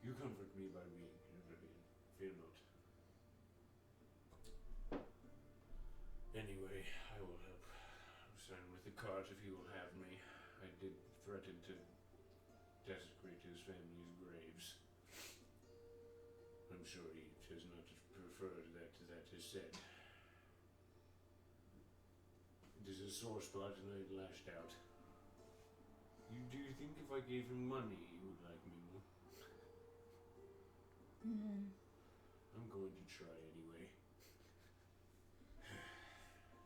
Speaker 5: You comfort me by being here, Vivian. Fear not. Anyway, I cart if he will have me. I did threaten to desecrate his family's graves. I'm sure he does not prefer that is said. It is a sore spot and I lashed out. Do you think if I gave him money he would like me more? I'm going to try anyway.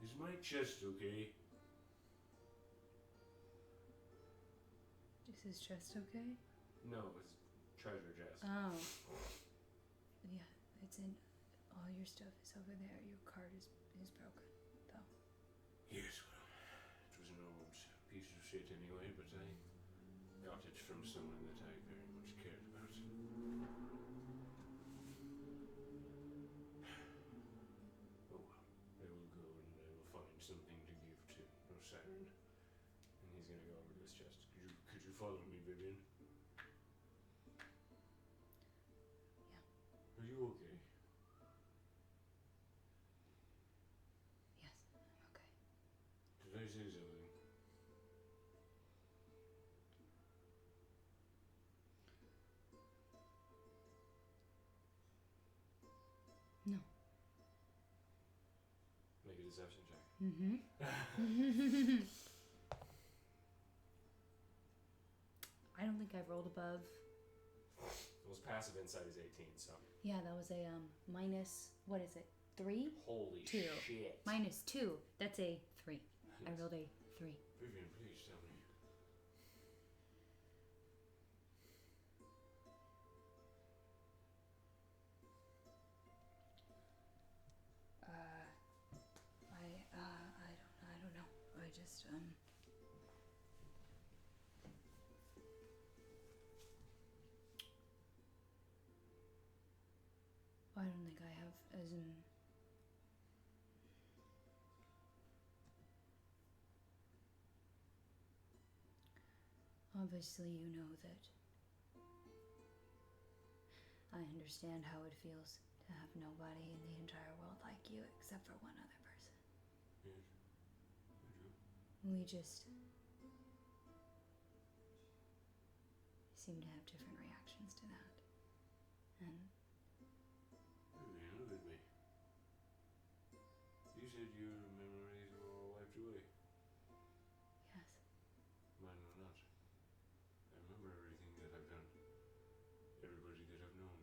Speaker 5: Is my chest okay?
Speaker 1: Is his chest okay?
Speaker 2: No, it's treasure chest.
Speaker 1: Oh. Yeah, it's in. All your stuff is over there. Your card is broken, though.
Speaker 5: Yes, well, it was an old piece of shit anyway, but I got it from someone that I very much cared about. Oh well, I will go and I will find something to give to Osiren. And he's gonna go over to his chest. Could you follow me, Vivian?
Speaker 1: Yeah.
Speaker 5: Are you okay?
Speaker 1: Yes, I'm okay.
Speaker 5: Did I say something?
Speaker 1: No.
Speaker 2: Make a deception check.
Speaker 1: Mm-hmm. I don't think I've rolled above.
Speaker 2: Well, his passive insight is 18, so.
Speaker 1: Yeah, that was a minus. What is it? 3?
Speaker 2: Holy
Speaker 1: 2.
Speaker 2: shit.
Speaker 1: Minus 2. That's a 3. I rolled a 3.
Speaker 5: Vivian, please tell me.
Speaker 1: I don't know. I just I don't think I have, as in. Obviously, you know that I understand how it feels to have nobody in the entire world like you except for one other person.
Speaker 5: Yes, I do.
Speaker 1: We just seem to have different reactions to that. And
Speaker 5: Vivian, look at me. You said your memories were all wiped away.
Speaker 1: yes,
Speaker 5: Mine were not. I remember everything that I've done. Everybody that I've known.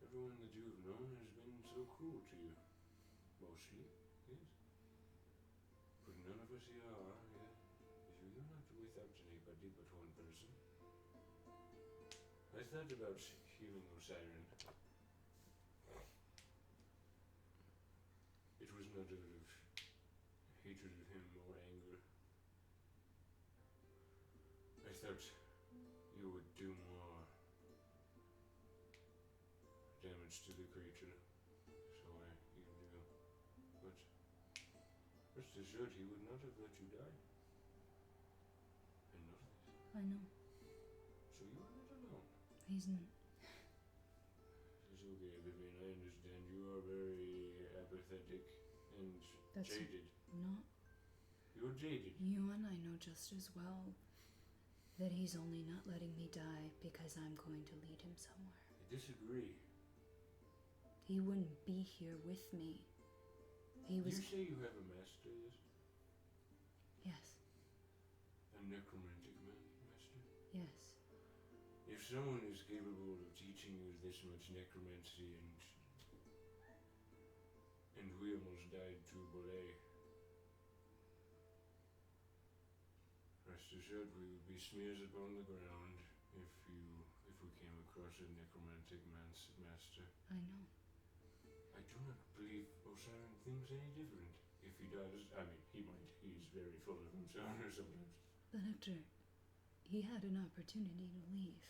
Speaker 5: Everyone that you have known has been so cruel to you. Mostly, yes. But none of us here are, yeah. You're not without anybody but one person. I thought about healing Osiren. It was not out of hatred of him or anger. I thought you would do more damage to the creature, so I healed you. But rest assured, he would not have let you die. I know this.
Speaker 1: I know.
Speaker 5: So you are not alone.
Speaker 1: He's
Speaker 5: It's okay, Vivian. I understand you are very apathetic and
Speaker 1: That's
Speaker 5: jaded.
Speaker 1: not.
Speaker 5: You're jaded.
Speaker 1: You and I know just as well that he's only not letting me die because I'm going to lead him somewhere.
Speaker 5: I disagree.
Speaker 1: He wouldn't be here with me. He was.
Speaker 5: You say you have a master, yes?
Speaker 1: Yes,
Speaker 5: A necromantic master?
Speaker 1: yes.
Speaker 5: If someone is capable of teaching you this much necromancy and we almost died to Belay, rest assured we would be smears upon the ground if we came across a necromantic master.
Speaker 1: I know.
Speaker 5: I do not believe Osiren thinks any different. If he does, I mean, he might. He's very full of himself sometimes.
Speaker 1: But after he had an opportunity to leave,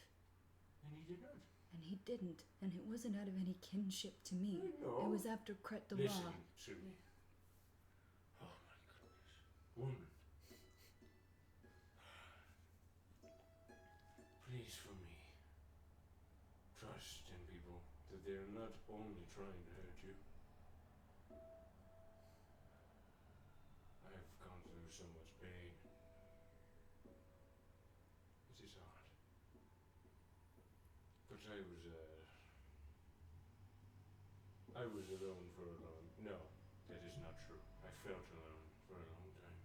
Speaker 5: And he did not.
Speaker 1: and he didn't, and it wasn't out of any kinship to me.
Speaker 5: I know.
Speaker 1: It was after Cret the
Speaker 5: Listen
Speaker 1: Law.
Speaker 5: to me. Oh my goodness. Woman. Please, for me, trust in people that they are not only trying to hurt you. I have gone so much pain. It is hard. But I was alone for a long. No, that is not true. I felt alone for a long time.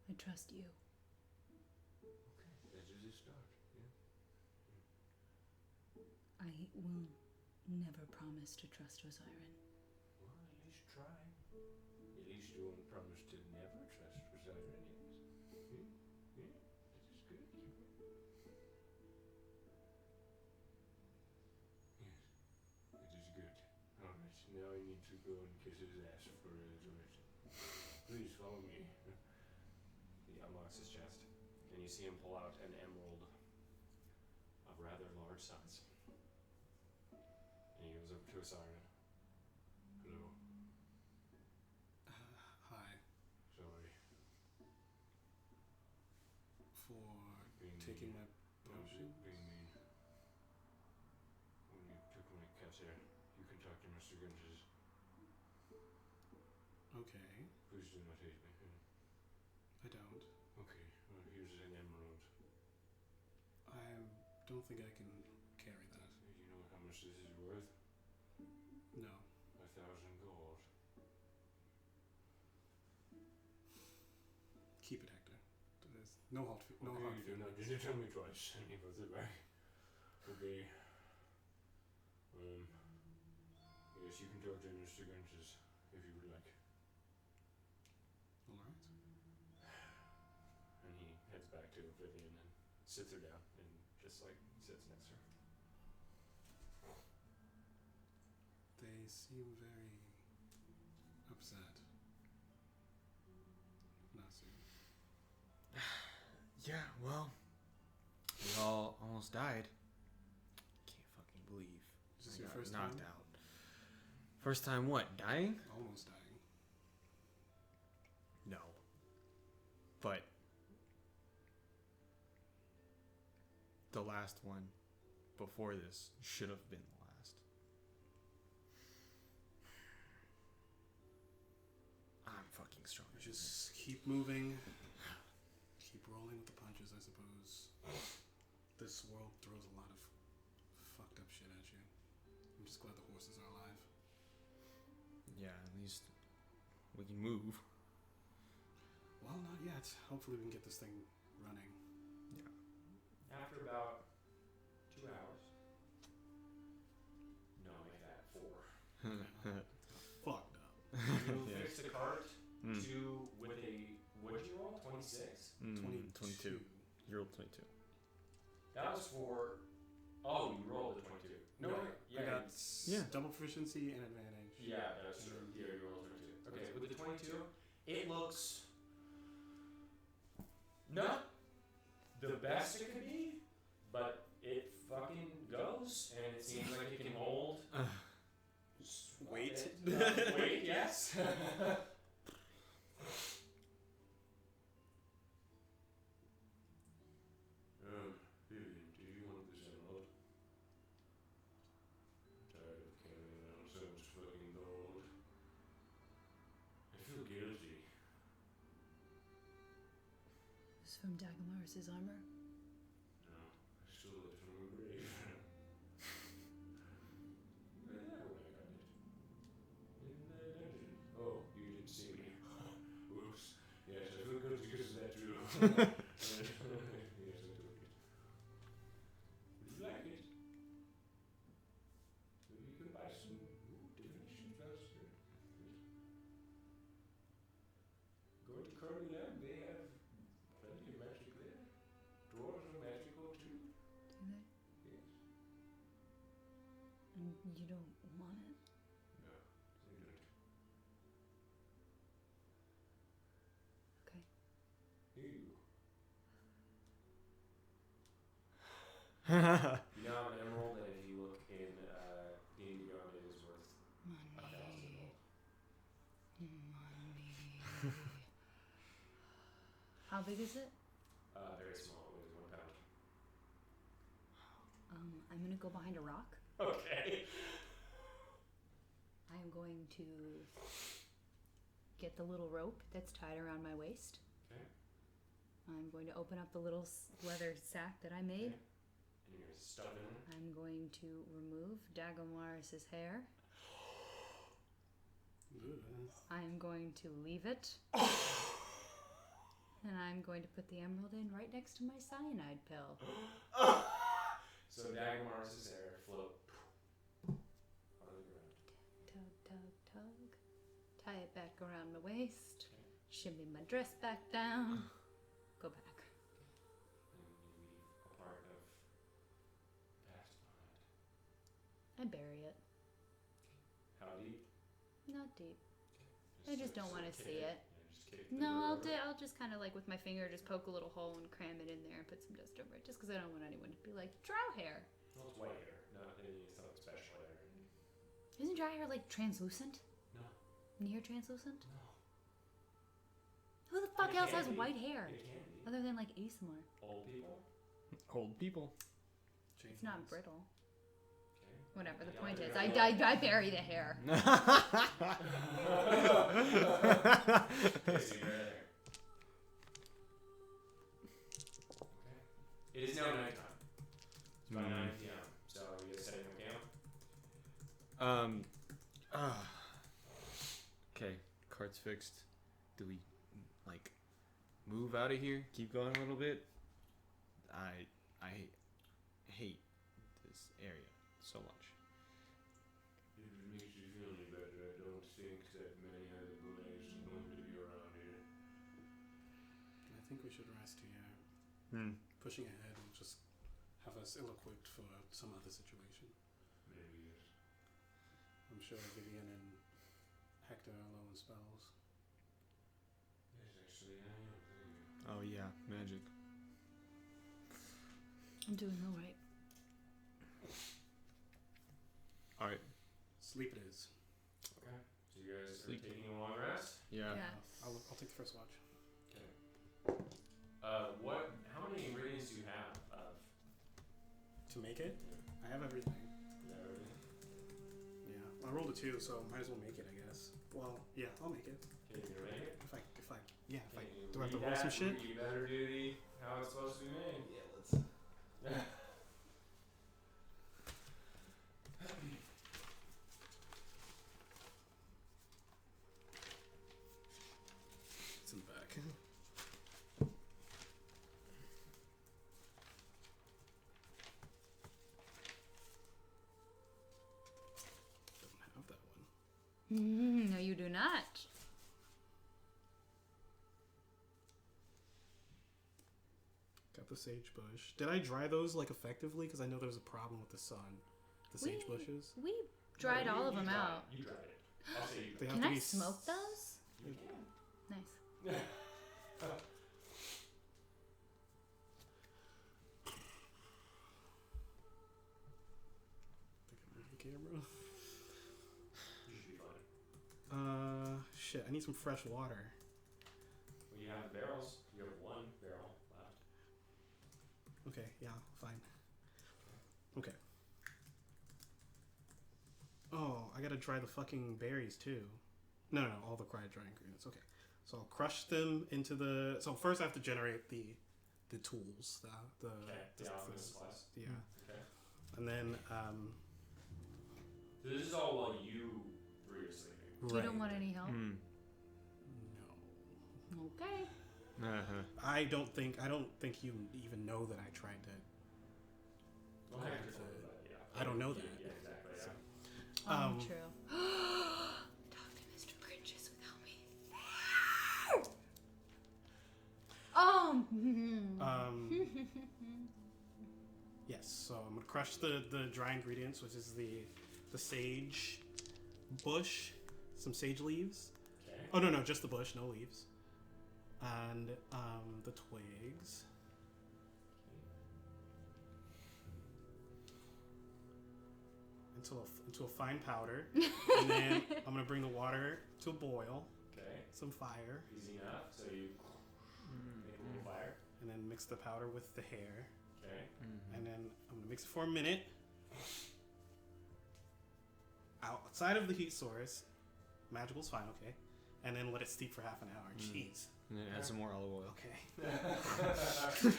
Speaker 1: I trust you.
Speaker 5: That is a start. Yeah.
Speaker 1: I will never promise to trust Osiren.
Speaker 5: Well, at least try. At least you won't promise to never trust Poseidon, yes? Yeah? Yeah? That is good. Yes, it is good. Alright, now I need to go and kiss his ass for a little bit. Please follow me.
Speaker 2: He unlocks his chest, and you see him pull out an emerald of rather large size. And he goes up to Osiren. Hello.
Speaker 4: Hi.
Speaker 5: Sorry.
Speaker 4: For
Speaker 5: Being
Speaker 4: taking
Speaker 5: mean.
Speaker 4: my potion?
Speaker 5: Being mean. When you took my cat hair, you can talk to Mr. Gunges.
Speaker 4: Okay.
Speaker 5: Please do not hate me.
Speaker 4: I don't.
Speaker 5: Okay, well, here's an emerald.
Speaker 4: I don't think I can carry that.
Speaker 5: You know how much this is worth?
Speaker 4: No.
Speaker 5: 1,000 gold.
Speaker 4: Keep it, Hector. There's no hard
Speaker 5: Okay, you do not need to tell me twice. And he puts it back. Okay. Yes, you can talk to Mr. Gunches if you would like.
Speaker 4: Alright.
Speaker 2: And he heads back to Vivian and sits her down and just like sits next to her.
Speaker 4: They seem very upset. Nasu.
Speaker 3: Yeah, well, we all almost died. Can't fucking believe.
Speaker 4: Is this
Speaker 3: I
Speaker 4: your
Speaker 3: got
Speaker 4: first
Speaker 3: knocked
Speaker 4: time?
Speaker 3: out. First time what? Dying?
Speaker 4: Almost dying.
Speaker 3: No. But the last one before this should have been the last. I'm fucking strong.
Speaker 4: Just keep moving. Keep rolling with the punches, I suppose. This world throws a lot of fucked up shit at you. I'm just glad the horses are alive.
Speaker 3: Yeah, at least we can move.
Speaker 4: Well, not yet. Hopefully we can get this thing running.
Speaker 2: After about 2 hours. No, make that 4.
Speaker 4: Fucked up.
Speaker 2: You
Speaker 3: Yeah.
Speaker 2: fix the cart
Speaker 3: Mm.
Speaker 2: to with a what did you roll? 26?
Speaker 3: 22. You rolled 22.
Speaker 2: That was for oh, you rolled a 22. No,
Speaker 4: I got
Speaker 3: Yeah.
Speaker 4: double proficiency and advantage.
Speaker 2: Yeah, that's true. Yeah, you rolled a 22. Okay, with the 22, it looks not the best it could be, but it fucking goes, and it seems like it can hold
Speaker 4: Weight.
Speaker 2: weight, yes.
Speaker 5: Vivian, do you want this emerald? I'm tired of carrying around so much fucking gold. I feel guilty.
Speaker 1: This is from Dagamaris' armor.
Speaker 5: No, I stole it from a grave. Where when I got it? In the dungeon. Oh, you didn't see me. Whoops. Yes, I feel guilty because of that too. Yes, I took it. Would you like it? Maybe you can buy some divination first. Go to Curry Lab, they have plenty of magic there. Dwarves are magical too.
Speaker 1: Do they?
Speaker 5: Yes.
Speaker 1: And you don't want it?
Speaker 5: No, they don't.
Speaker 1: Okay.
Speaker 5: Here you go.
Speaker 2: You now have an emerald, and if you look in D&D Beyond, it is worth 1,000 gold.
Speaker 1: Money. big is it?
Speaker 2: Very small. It weighs 1 pound.
Speaker 1: I'm gonna go behind a rock.
Speaker 2: Okay.
Speaker 1: I am going to get the little rope that's tied around my waist.
Speaker 2: Okay.
Speaker 1: I'm going to open up the little leather sack that I made.
Speaker 2: Okay. And you're gonna stuff it in there.
Speaker 1: I'm going to remove Dagomaris' hair. I'm going to leave it. And I'm going to put the emerald in right next to my cyanide pill.
Speaker 2: So Dagomaris' hair float on the ground.
Speaker 1: Tug, tug, tug. Tie it back around my waist.
Speaker 2: Okay.
Speaker 1: Shimmy my dress back down. Go back.
Speaker 2: And you leave a part of past behind.
Speaker 1: I bury it.
Speaker 2: How deep?
Speaker 1: Not deep. I just don't want to see it.
Speaker 2: Yeah, just kick
Speaker 1: No, I'll just kind of like with my finger just poke a little hole and cram it in there and put some dust over it. Just because I don't want anyone to be like, drow hair.
Speaker 2: Well, it's white hair. Not any something special hair.
Speaker 1: Isn't dry hair like translucent?
Speaker 2: No.
Speaker 1: Near translucent?
Speaker 2: No.
Speaker 1: Who the fuck
Speaker 2: It
Speaker 1: else
Speaker 2: can
Speaker 1: has
Speaker 2: be.
Speaker 1: white hair?
Speaker 2: It can be.
Speaker 1: Other than like ASMR.
Speaker 2: Old people.
Speaker 3: Old people.
Speaker 1: It's not brittle.
Speaker 2: Okay.
Speaker 1: Whatever, the
Speaker 2: Yeah,
Speaker 1: point
Speaker 2: they're
Speaker 1: is,
Speaker 2: gonna
Speaker 1: I bury the hair.
Speaker 2: Okay, so you bury it there. Okay. It is now nighttime. It's about 9 p.m. So you guys setting up camp?
Speaker 3: Okay, cart's fixed. Do we like move out of here? Keep going a little bit? I hate this area so much.
Speaker 5: If it makes you feel any better, I don't think that many other boys are going to be around here.
Speaker 4: I think we should rest here. Pushing ahead will just have us ill-equipped for some other situation.
Speaker 5: Maybe yes.
Speaker 4: I'm sure Vivian and Hector are low in spells.
Speaker 5: Yes, actually, I am.
Speaker 3: Oh yeah, magic.
Speaker 1: I'm doing alright.
Speaker 3: Alright.
Speaker 4: Sleep it is.
Speaker 2: Okay. So you guys
Speaker 3: Sleep.
Speaker 2: are taking a long rest?
Speaker 3: Yeah.
Speaker 4: I'll take the first watch.
Speaker 2: Okay. How many ingredients do you have of
Speaker 4: To make it, I have everything.
Speaker 2: everything?
Speaker 4: Yeah, I rolled a 2, so might as well make it, I guess. Well, yeah, I'll make it.
Speaker 2: Okay, you gonna make it?
Speaker 4: If I,
Speaker 2: Okay,
Speaker 4: do I have to
Speaker 2: read
Speaker 4: roll some
Speaker 2: that,
Speaker 4: shit?
Speaker 2: You better do how it's supposed to be made.
Speaker 4: Yeah, let's. It's in the back. Don't have that one.
Speaker 1: No, you do not.
Speaker 4: Got the sage bush. Did I dry those like effectively? Because I know there was a problem with the sun. The sage
Speaker 1: We-
Speaker 4: bushes.
Speaker 1: We dried
Speaker 2: No,
Speaker 1: all of
Speaker 2: you
Speaker 1: them
Speaker 2: dried
Speaker 1: out.
Speaker 2: it. You dried it. I'll say you
Speaker 4: They
Speaker 2: dried
Speaker 4: have
Speaker 1: Can
Speaker 4: to
Speaker 1: I
Speaker 4: be
Speaker 1: smoke those?
Speaker 2: it. You can.
Speaker 1: Nice.
Speaker 4: Think I moved the camera.
Speaker 2: You should be fine.
Speaker 4: Shit. I need some fresh water.
Speaker 2: Well, you have the barrels. You have 1 barrel left.
Speaker 4: Okay. Yeah. Fine. Okay. Oh, I gotta dry the fucking berries too. No, all the dry ingredients. Okay. So I'll crush them into the. So first I have to generate the tools. The
Speaker 2: Okay. The alchemist supplies.
Speaker 4: yeah.
Speaker 2: Okay.
Speaker 4: And then
Speaker 2: So this is all while you 3 are sleeping.
Speaker 1: You don't want any help?
Speaker 3: Hmm.
Speaker 4: No.
Speaker 1: Okay.
Speaker 3: Uh-huh.
Speaker 4: I don't think you even know that I tried to.
Speaker 2: Well,
Speaker 4: Okay.
Speaker 2: Hector told you that, yeah.
Speaker 4: I don't know that.
Speaker 2: Yeah, exactly. Yeah.
Speaker 4: So,
Speaker 1: True. Talk to Mr. Grinches without me there.
Speaker 4: yes. So I'm gonna crush the dry ingredients, which is the sage bush, some sage leaves.
Speaker 2: Okay.
Speaker 4: Oh no, just the bush, no leaves. And the twigs. Into a fine powder, and then I'm gonna bring the water to a boil.
Speaker 2: Okay.
Speaker 4: Some fire.
Speaker 2: Easy enough. So you make a little
Speaker 4: and then mix the powder with the hair,
Speaker 2: Okay.
Speaker 4: and then I'm gonna mix it for a minute. Outside of the heat source, magical's fine, okay, and then let it steep for half an hour. Jeez.
Speaker 3: And then add some more olive oil.
Speaker 4: Okay. I
Speaker 6: 3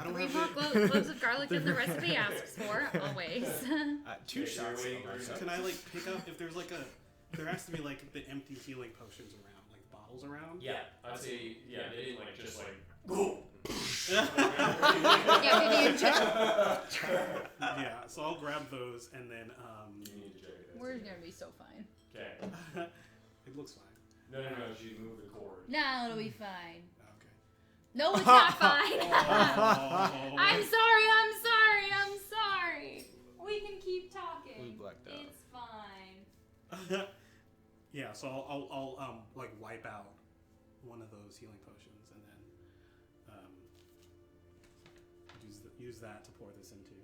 Speaker 4: don't
Speaker 6: more
Speaker 4: have
Speaker 6: cloves of garlic than the recipe asks for, always.
Speaker 3: 2
Speaker 2: Okay, so you're
Speaker 3: shots.
Speaker 2: waiting for
Speaker 3: of
Speaker 2: your
Speaker 3: olive
Speaker 4: Can I like pick up if there's like a? There has to be like the empty healing potions around, like bottles around.
Speaker 2: Yeah, I'd say they didn't like just like
Speaker 6: Yeah, Vivian,
Speaker 4: Yeah, so I'll grab those and then
Speaker 2: You need to check it.
Speaker 6: we're gonna be so fine.
Speaker 2: Okay.
Speaker 4: it looks fine.
Speaker 2: No, she moved the cord.
Speaker 6: No, it'll be fine.
Speaker 4: Okay.
Speaker 6: No, it's not fine.
Speaker 4: Oh.
Speaker 6: I'm sorry. We can keep talking.
Speaker 3: We blacked out.
Speaker 6: It's fine.
Speaker 4: Yeah, so I'll like wipe out one of those healing potions and then use that to pour this into.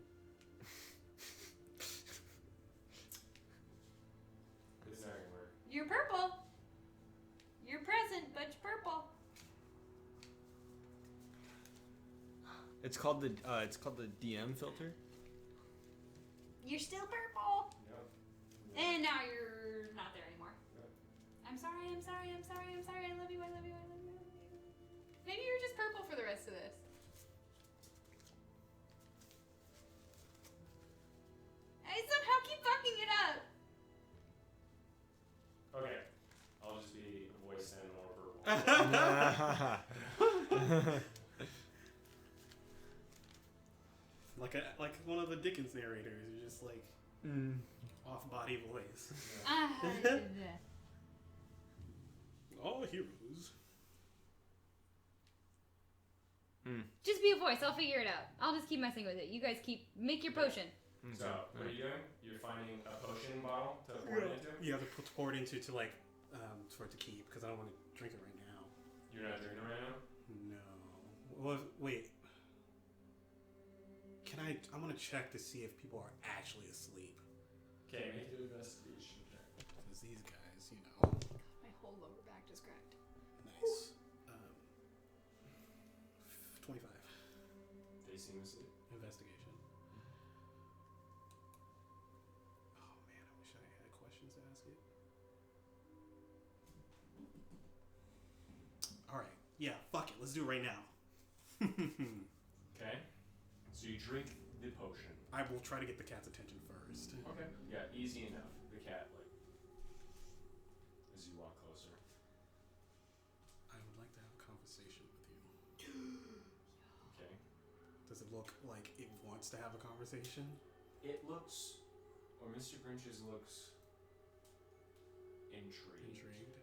Speaker 2: It's not gonna work.
Speaker 6: You're purple. You're present, but you're purple.
Speaker 3: It's called the DM filter.
Speaker 6: You're still purple.
Speaker 2: Yep.
Speaker 6: And now you're not there anymore.
Speaker 2: Yep.
Speaker 6: I'm sorry. I love you. Maybe you're just purple for the rest of this. I somehow keep fucking it up.
Speaker 2: Okay. I'll just be a voice and more purple.
Speaker 4: like one of the Dickens narrators, you're just like off-body voice. All heroes.
Speaker 6: Just be a voice. I'll figure it out. I'll just keep messing with it. You guys make your potion.
Speaker 2: So, what are you doing? You're finding a potion bottle to pour it into?
Speaker 4: You have to pour it into to like for it to keep because I don't want to drink it right now.
Speaker 2: You're not drinking right now?
Speaker 4: No. Well, wait. I'm gonna check to see if people are actually asleep.
Speaker 2: Okay, make an investigation check.
Speaker 4: Because these guys, you know.
Speaker 6: My whole lower back just cracked.
Speaker 4: Nice. 25.
Speaker 2: They seem asleep.
Speaker 4: Investigation. Oh man, I wish I had questions to ask it. Alright. Yeah, fuck it. Let's do it right now.
Speaker 2: Okay. So you drink the potion.
Speaker 4: I will try to get the cat's attention first.
Speaker 2: Okay. Yeah, easy enough. The cat, like, as you walk closer.
Speaker 4: I would like to have a conversation with you.
Speaker 2: Okay.
Speaker 4: Does it look like it wants to have a conversation?
Speaker 2: It looks, or Mr. Grinch's looks intrigued.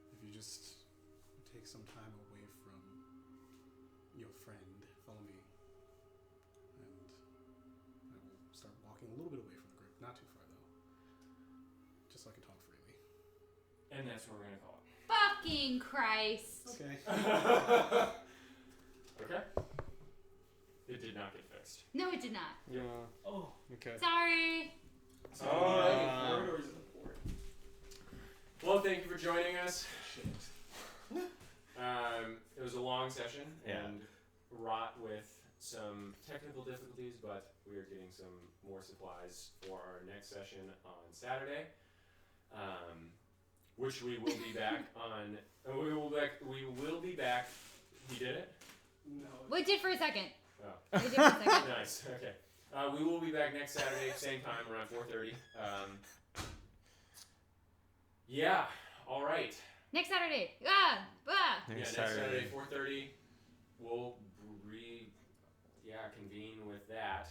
Speaker 4: If you just take some time away from your friend, follow me, and I will start walking a little bit away from the group. Not too far though, just so I can talk freely.
Speaker 2: And that's what we're gonna call it.
Speaker 6: Fucking Christ.
Speaker 4: Okay.
Speaker 2: Okay. It did not get fixed.
Speaker 6: No, it did not.
Speaker 3: Yeah.
Speaker 2: Oh.
Speaker 3: Okay.
Speaker 6: Sorry.
Speaker 2: Alright. Well, thank you for joining us. It was a long session and wrought with some technical difficulties, but we are getting some more supplies for our next session on Saturday, which we will be back on. We will be back. He did it?
Speaker 4: No.
Speaker 6: We did for a second.
Speaker 2: Oh.
Speaker 6: We did for a second.
Speaker 2: Nice. Okay. We will be back next Saturday, same time, around 4:30. Yeah. All right.
Speaker 6: Next Saturday.
Speaker 2: Next Saturday, 4:30. We'll convene with that.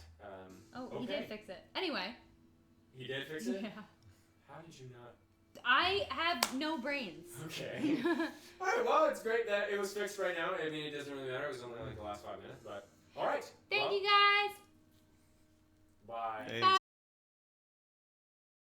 Speaker 6: He did fix it. Anyway.
Speaker 2: He did fix it?
Speaker 6: Yeah.
Speaker 2: How did you not?
Speaker 6: I have no brains.
Speaker 2: Okay. All right. Well, it's great that it was fixed right now. I mean, it doesn't really matter. It was only like the last 5 minutes, but all right.
Speaker 6: Thank
Speaker 2: Well,
Speaker 6: you guys.
Speaker 2: Bye.
Speaker 3: Hey.
Speaker 6: Bye.